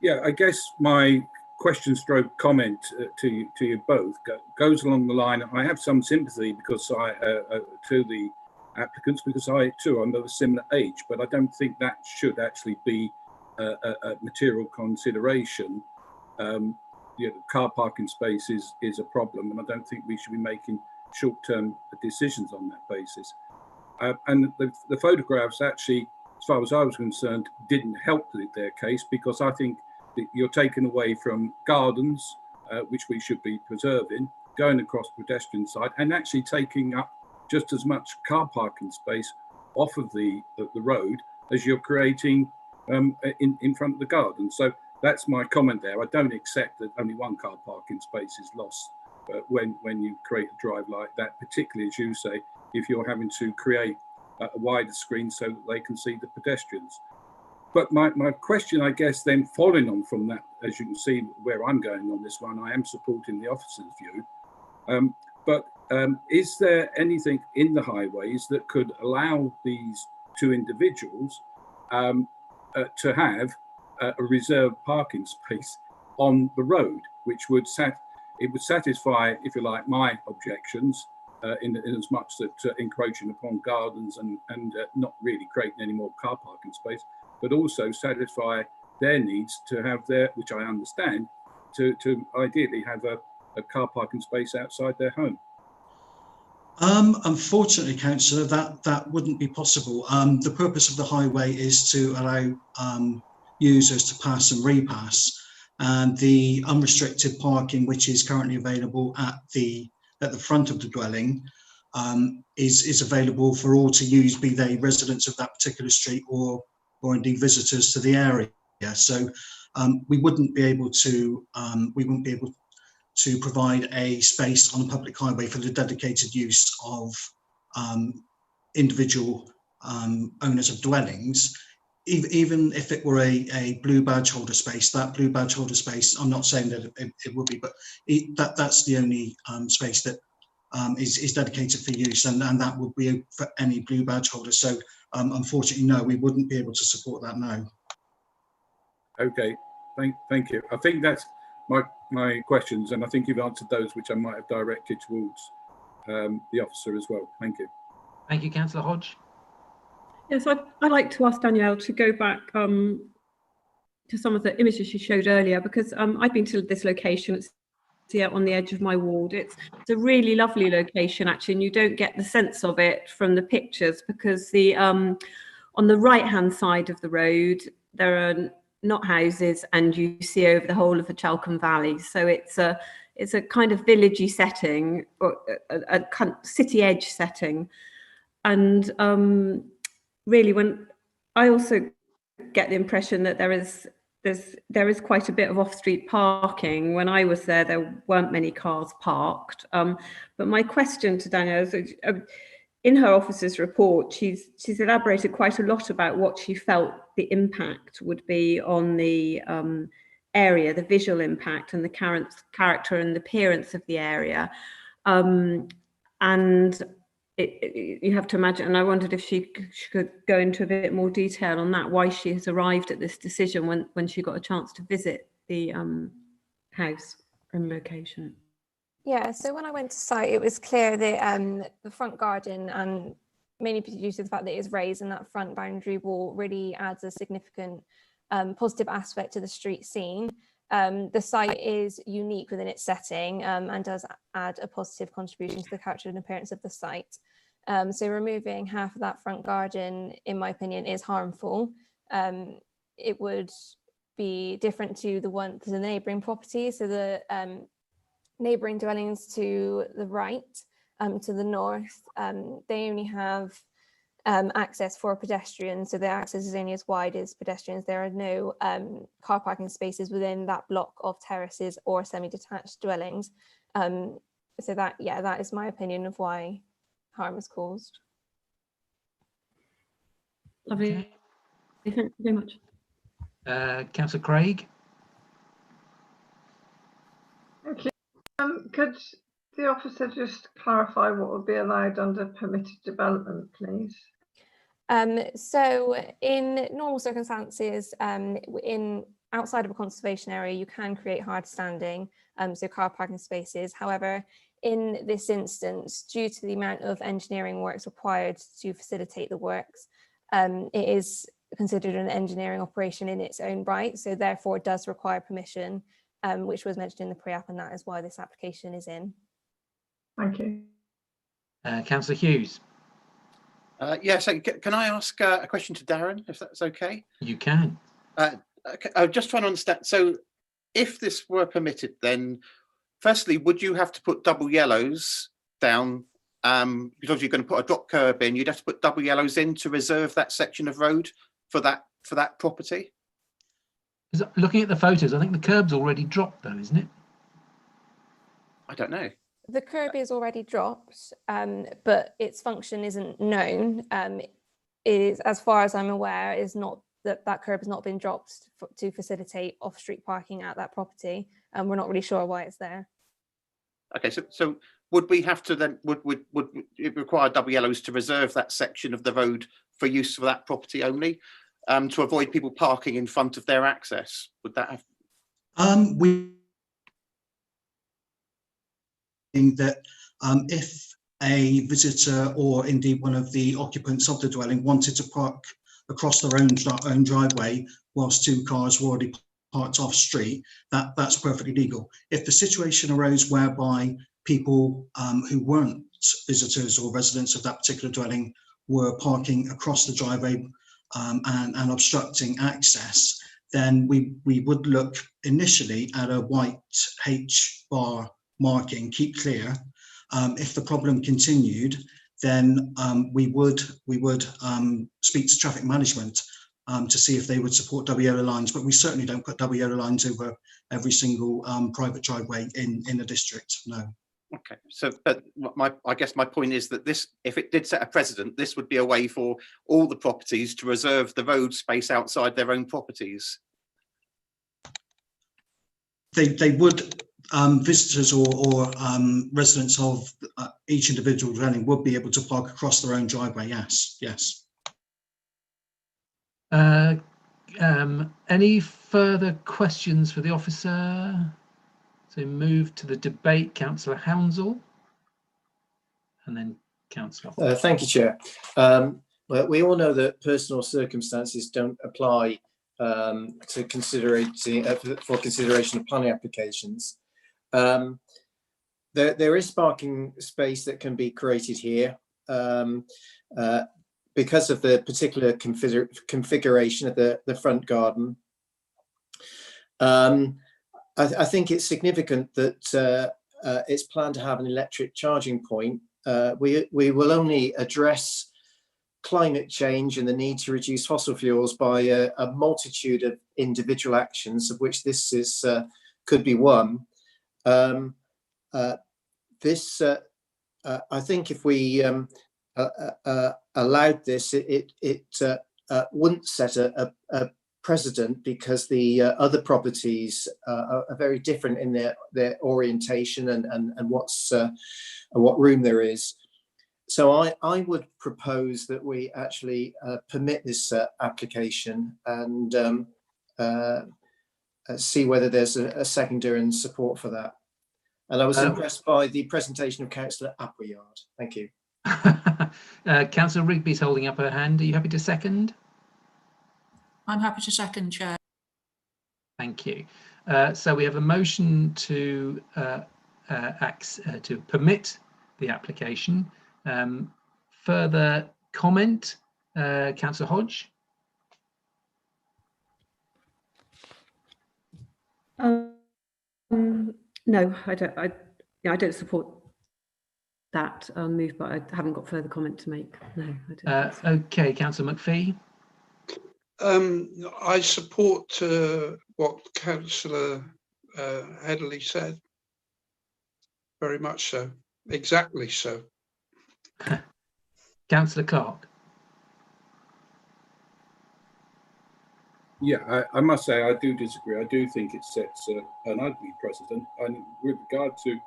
Yeah, I guess my question stroke comment to you both goes along the line. I have some sympathy because to the applicants, because I too am of a similar age, but I don't think that should actually be a material consideration. Car parking space is a problem, and I don't think we should be making short-term decisions on that basis. And the photographs actually, as far as I was concerned, didn't help their case, because I think that you're taken away from gardens, which we should be preserving, going across pedestrian side, and actually taking up just as much car parking space off of the road as you're creating in front of the garden. So that's my comment there. I don't accept that only one car parking space is lost when you create a drive like that, particularly, as you say, if you're having to create a wider screen so that they can see the pedestrians. But my question, I guess, then following on from that, as you can see where I'm going on this one, I am supporting the officer's view. But is there anything in the highways that could allow these two individuals to have a reserved parking space on the road, which would satisfy, if you like, my objections, in as much that encroaching upon gardens and not really creating any more car parking space, but also satisfy their needs to have which I understand, to ideally have a car parking space outside their home. Unfortunately, Councillor, that wouldn't be possible. The purpose of the highway is to allow users to pass and repass, and the unrestricted parking, which is currently available at the front of the dwelling, is available for all to use, be they residents of that particular street or indeed visitors to the area. So we wouldn't be able to provide a space on a public highway for the dedicated use of individual owners of dwellings, even if it were a blue badge holder space. That blue badge holder space, I'm not saying that it would be, but that's the only space that is dedicated for use, and that would be for any blue badge holder. So unfortunately, no, we wouldn't be able to support that now. Okay, thank you. I think that's my questions, and I think you've answered those which I might have directed towards the officer as well. Thank you. Thank you, Councillor Hodge. Yes, I'd like to ask Danielle to go back to some of the images she showed earlier, because I've been to this location. It's on the edge of my ward. It's a really lovely location, actually, and you don't get the sense of it from the pictures, because the on the right-hand side of the road there are not houses, and you see over the whole of the Chalcombe Valley. So it's a kind of villagey setting, or a city edge setting, and really, when I also get the impression that there is quite a bit of off-street parking. When I was there weren't many cars parked. But my question to Danielle is, in her officer's report, she's elaborated quite a lot about what she felt the impact would be on the area, the visual impact, and the character and appearance of the area. And you have to imagine, and I wondered if she could go into a bit more detail on that, why she has arrived at this decision when she got a chance to visit the house and location. Yeah, so when I went to site, it was clear that the front garden, and mainly due to the fact that it is raised, and that front boundary wall really adds a significant positive aspect to the street scene. The site is unique within its setting and does add a positive contribution to the character and appearance of the site. So removing half of that front garden, in my opinion, is harmful. It would be different to the neighbouring property. So the neighbouring dwellings to the right, to the north, they only have access for pedestrians, so their access is only as wide as pedestrians. There are no car parking spaces within that block of terraces or semi-detached dwellings. So that is my opinion of why harm is caused. Lovely. Thank you very much. Councillor Craig. Thank you. Could the officer just clarify what would be allowed under permitted development, please? So in normal circumstances, in outside of a conservation area, you can create hard standing, so car parking spaces. However, in this instance, due to the amount of engineering works required to facilitate the works, it is considered an engineering operation in its own right, so therefore it does require permission, which was mentioned in the pre-app, and that is why this application is in. Thank you. Councillor Hughes. Yeah, so can I ask a question to Darren, if that's okay? You can. Okay, I'm just trying to understand. So if this were permitted, then firstly, would you have to put double yellows down? Because you're going to put a drop curb in, you'd have to put double yellows in to reserve that section of road for that property? Looking at the photos, I think the curb's already dropped though, isn't it? I don't know. The curb is already dropped, but its function isn't known. It is, as far as I'm aware, is not that curb has not been dropped to facilitate off-street parking at that property, and we're not really sure why it's there. Okay, so would we have to then would it require double yellows to reserve that section of the road for use for that property only, to avoid people parking in front of their access? Would that have? We think that if a visitor or indeed one of the occupants of the dwelling wanted to park across their own driveway whilst two cars were already parked off street, that's perfectly legal. If the situation arose whereby people who weren't visitors or residents of that particular dwelling were parking across the driveway and obstructing access, then we would look initially at a white H bar marking, keep clear. If the problem continued, then we would speak to traffic management to see if they would support double yellow lines, but we certainly don't put double yellow lines over every single private driveway in a district, no. Okay, so but I guess my point is that this, if it did set a precedent, this would be a way for all the properties to reserve the road space outside their own properties. They would, visitors or residents of each individual dwelling would be able to park across their own driveway, yes. Any further questions for the officer? So move to the debate, Councillor Hounsell, and then Councillor. Thank you, Chair. Well, we all know that personal circumstances don't apply to consideration for consideration of planning applications. There is parking space that can be created here because of the particular configuration of the front garden. I think it's significant that it's planned to have an electric charging point. We will only address climate change and the need to reduce fossil fuels by a multitude of individual actions, of which this is could be one. I think if we allowed this, it wouldn't set a precedent, because the other properties are very different in their orientation and what room there is. So I would propose that we actually permit this application and see whether there's a seconder and support for that. And I was impressed by the presentation of Councillor Appleyard. Thank you. Councillor Rigby's holding up her hand. Are you happy to second? I'm happy to second, Chair. Thank you. So we have a motion to permit the application. Further comment, Councillor Hodge? No, I don't support that move, but I haven't got further comment to make. No, I don't. Okay, Councillor McPhee. I support what Councillor Headley said. Very much so. Exactly so. Councillor Clark. Yeah, I must say I do disagree. I do think it sets an ugly precedent. And with regard to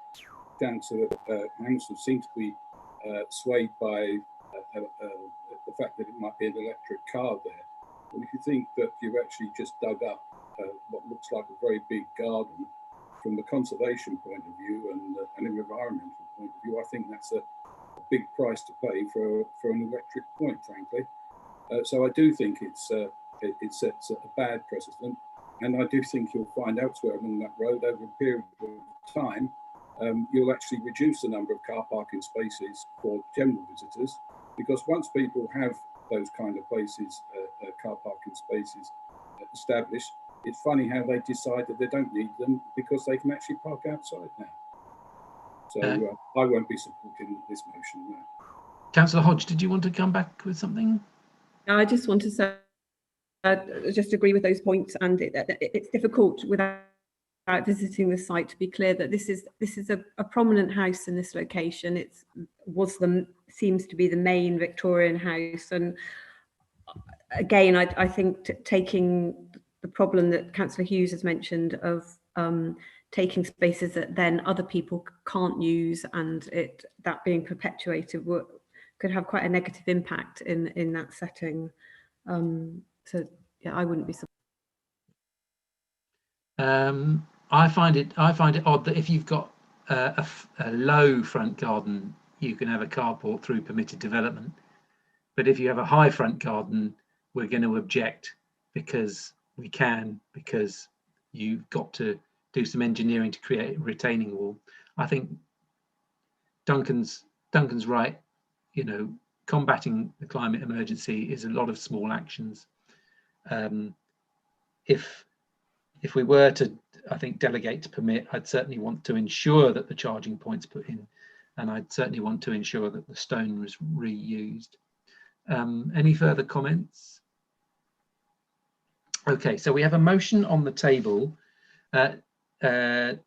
Councillor Hounsell, seems to be swayed by the fact that it might be an electric car there. Well, if you think that you've actually just dug up what looks like a very big garden, from the conservation point of view and an environmental point of view, I think that's a big price to pay for an electric point, frankly. So I do think it sets a bad precedent, and I do think you'll find elsewhere along that road over a period of time, you'll actually reduce the number of car parking spaces for general visitors, because once people have those kind of places, car parking spaces established, it's funny how they decide that they don't need them because they can actually park outside now. So I won't be supporting this motion now. Councillor Hodge, did you want to come back with something? I just want to say, just agree with those points, and it's difficult without visiting the site to be clear that this is a prominent house in this location. Seems to be the main Victorian house, and again, I think taking the problem that Councillor Hughes has mentioned of taking spaces that then other people can't use, and that being perpetuated could have quite a negative impact in that setting. So yeah, I wouldn't be surprised. I find it odd that if you've got a low front garden, you can have a carport through permitted development, but if you have a high front garden, we're going to object because you've got to do some engineering to create a retaining wall. I think Duncan's right. You know, combating the climate emergency is a lot of small actions. If we were to, I think, delegate to permit, I'd certainly want to ensure that the charging points put in, and I'd certainly want to ensure that the stone was reused. Any further comments? Okay, so we have a motion on the table. Duncan,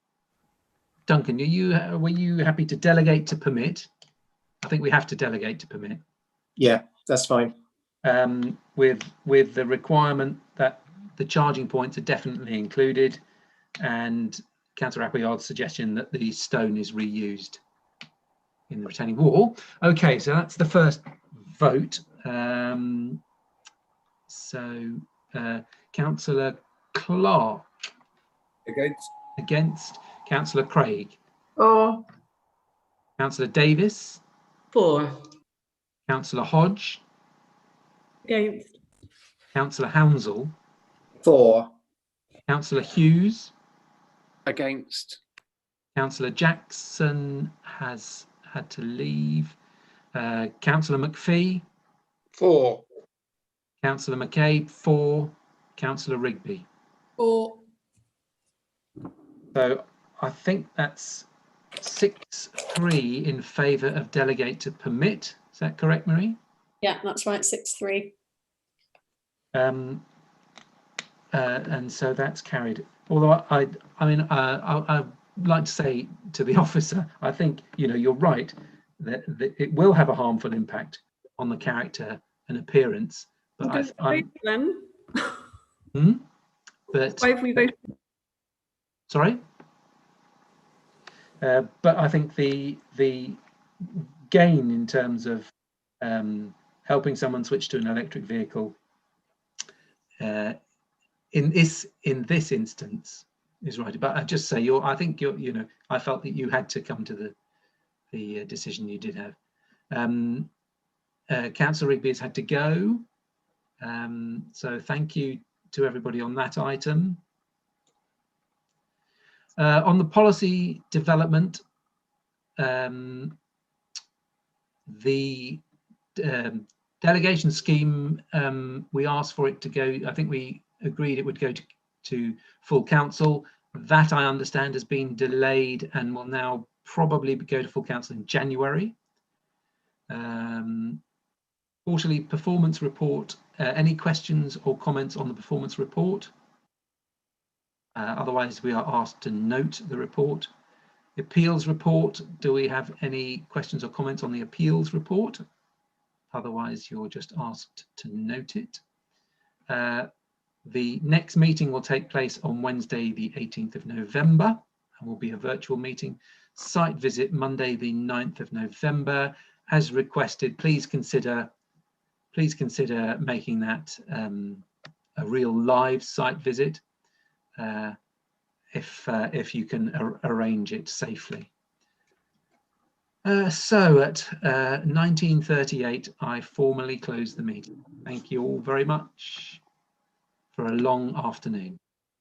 were you happy to delegate to permit? I think we have to delegate to permit. Yeah, that's fine. With the requirement that the charging points are definitely included, and Councillor Appleyard's suggestion that the stone is reused in the retaining wall. Okay, so that's the first vote. Councillor Clark. Against. Councillor Craig. For. Councillor Davis. For. Councillor Hodge. Against. Councillor Hounsell. For. Councillor Hughes. Against. Councillor Jackson has had to leave. Councillor McPhee. For. Councillor McCabe. For. Councillor Rigby. For. So I think that's 6-3 in favour of delegate to permit. Is that correct, Marie? Yeah, that's right, 6-3. And so that's carried. Although I'd like to say to the officer, I think, you know, you're right that it will have a harmful impact on the character and appearance. But But why have we voted? Sorry. But I think the gain in terms of helping someone switch to an electric vehicle in this instance is right. But I just say I think you know, I felt that you had to come to the decision you did have. Councillor Rigby has had to go, so thank you to everybody on that item. On the policy development, the delegation scheme, we asked for it to go, I think we agreed it would go to full council. That, I understand, has been delayed and will now probably go to full council in January. Quarterly performance report. Any questions or comments on the performance report? Otherwise, we are asked to note the report. Appeals report. Do we have any questions or comments on the appeals report? Otherwise, you're just asked to note it. The next meeting will take place on Wednesday, the 18th of November, and will be a virtual meeting. Site visit Monday, the 9th of November. As requested, please consider making that a real live site visit. if you can arrange it safely. So at 19:38, I formally close the meeting. Thank you all very much for a long afternoon.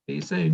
See you soon.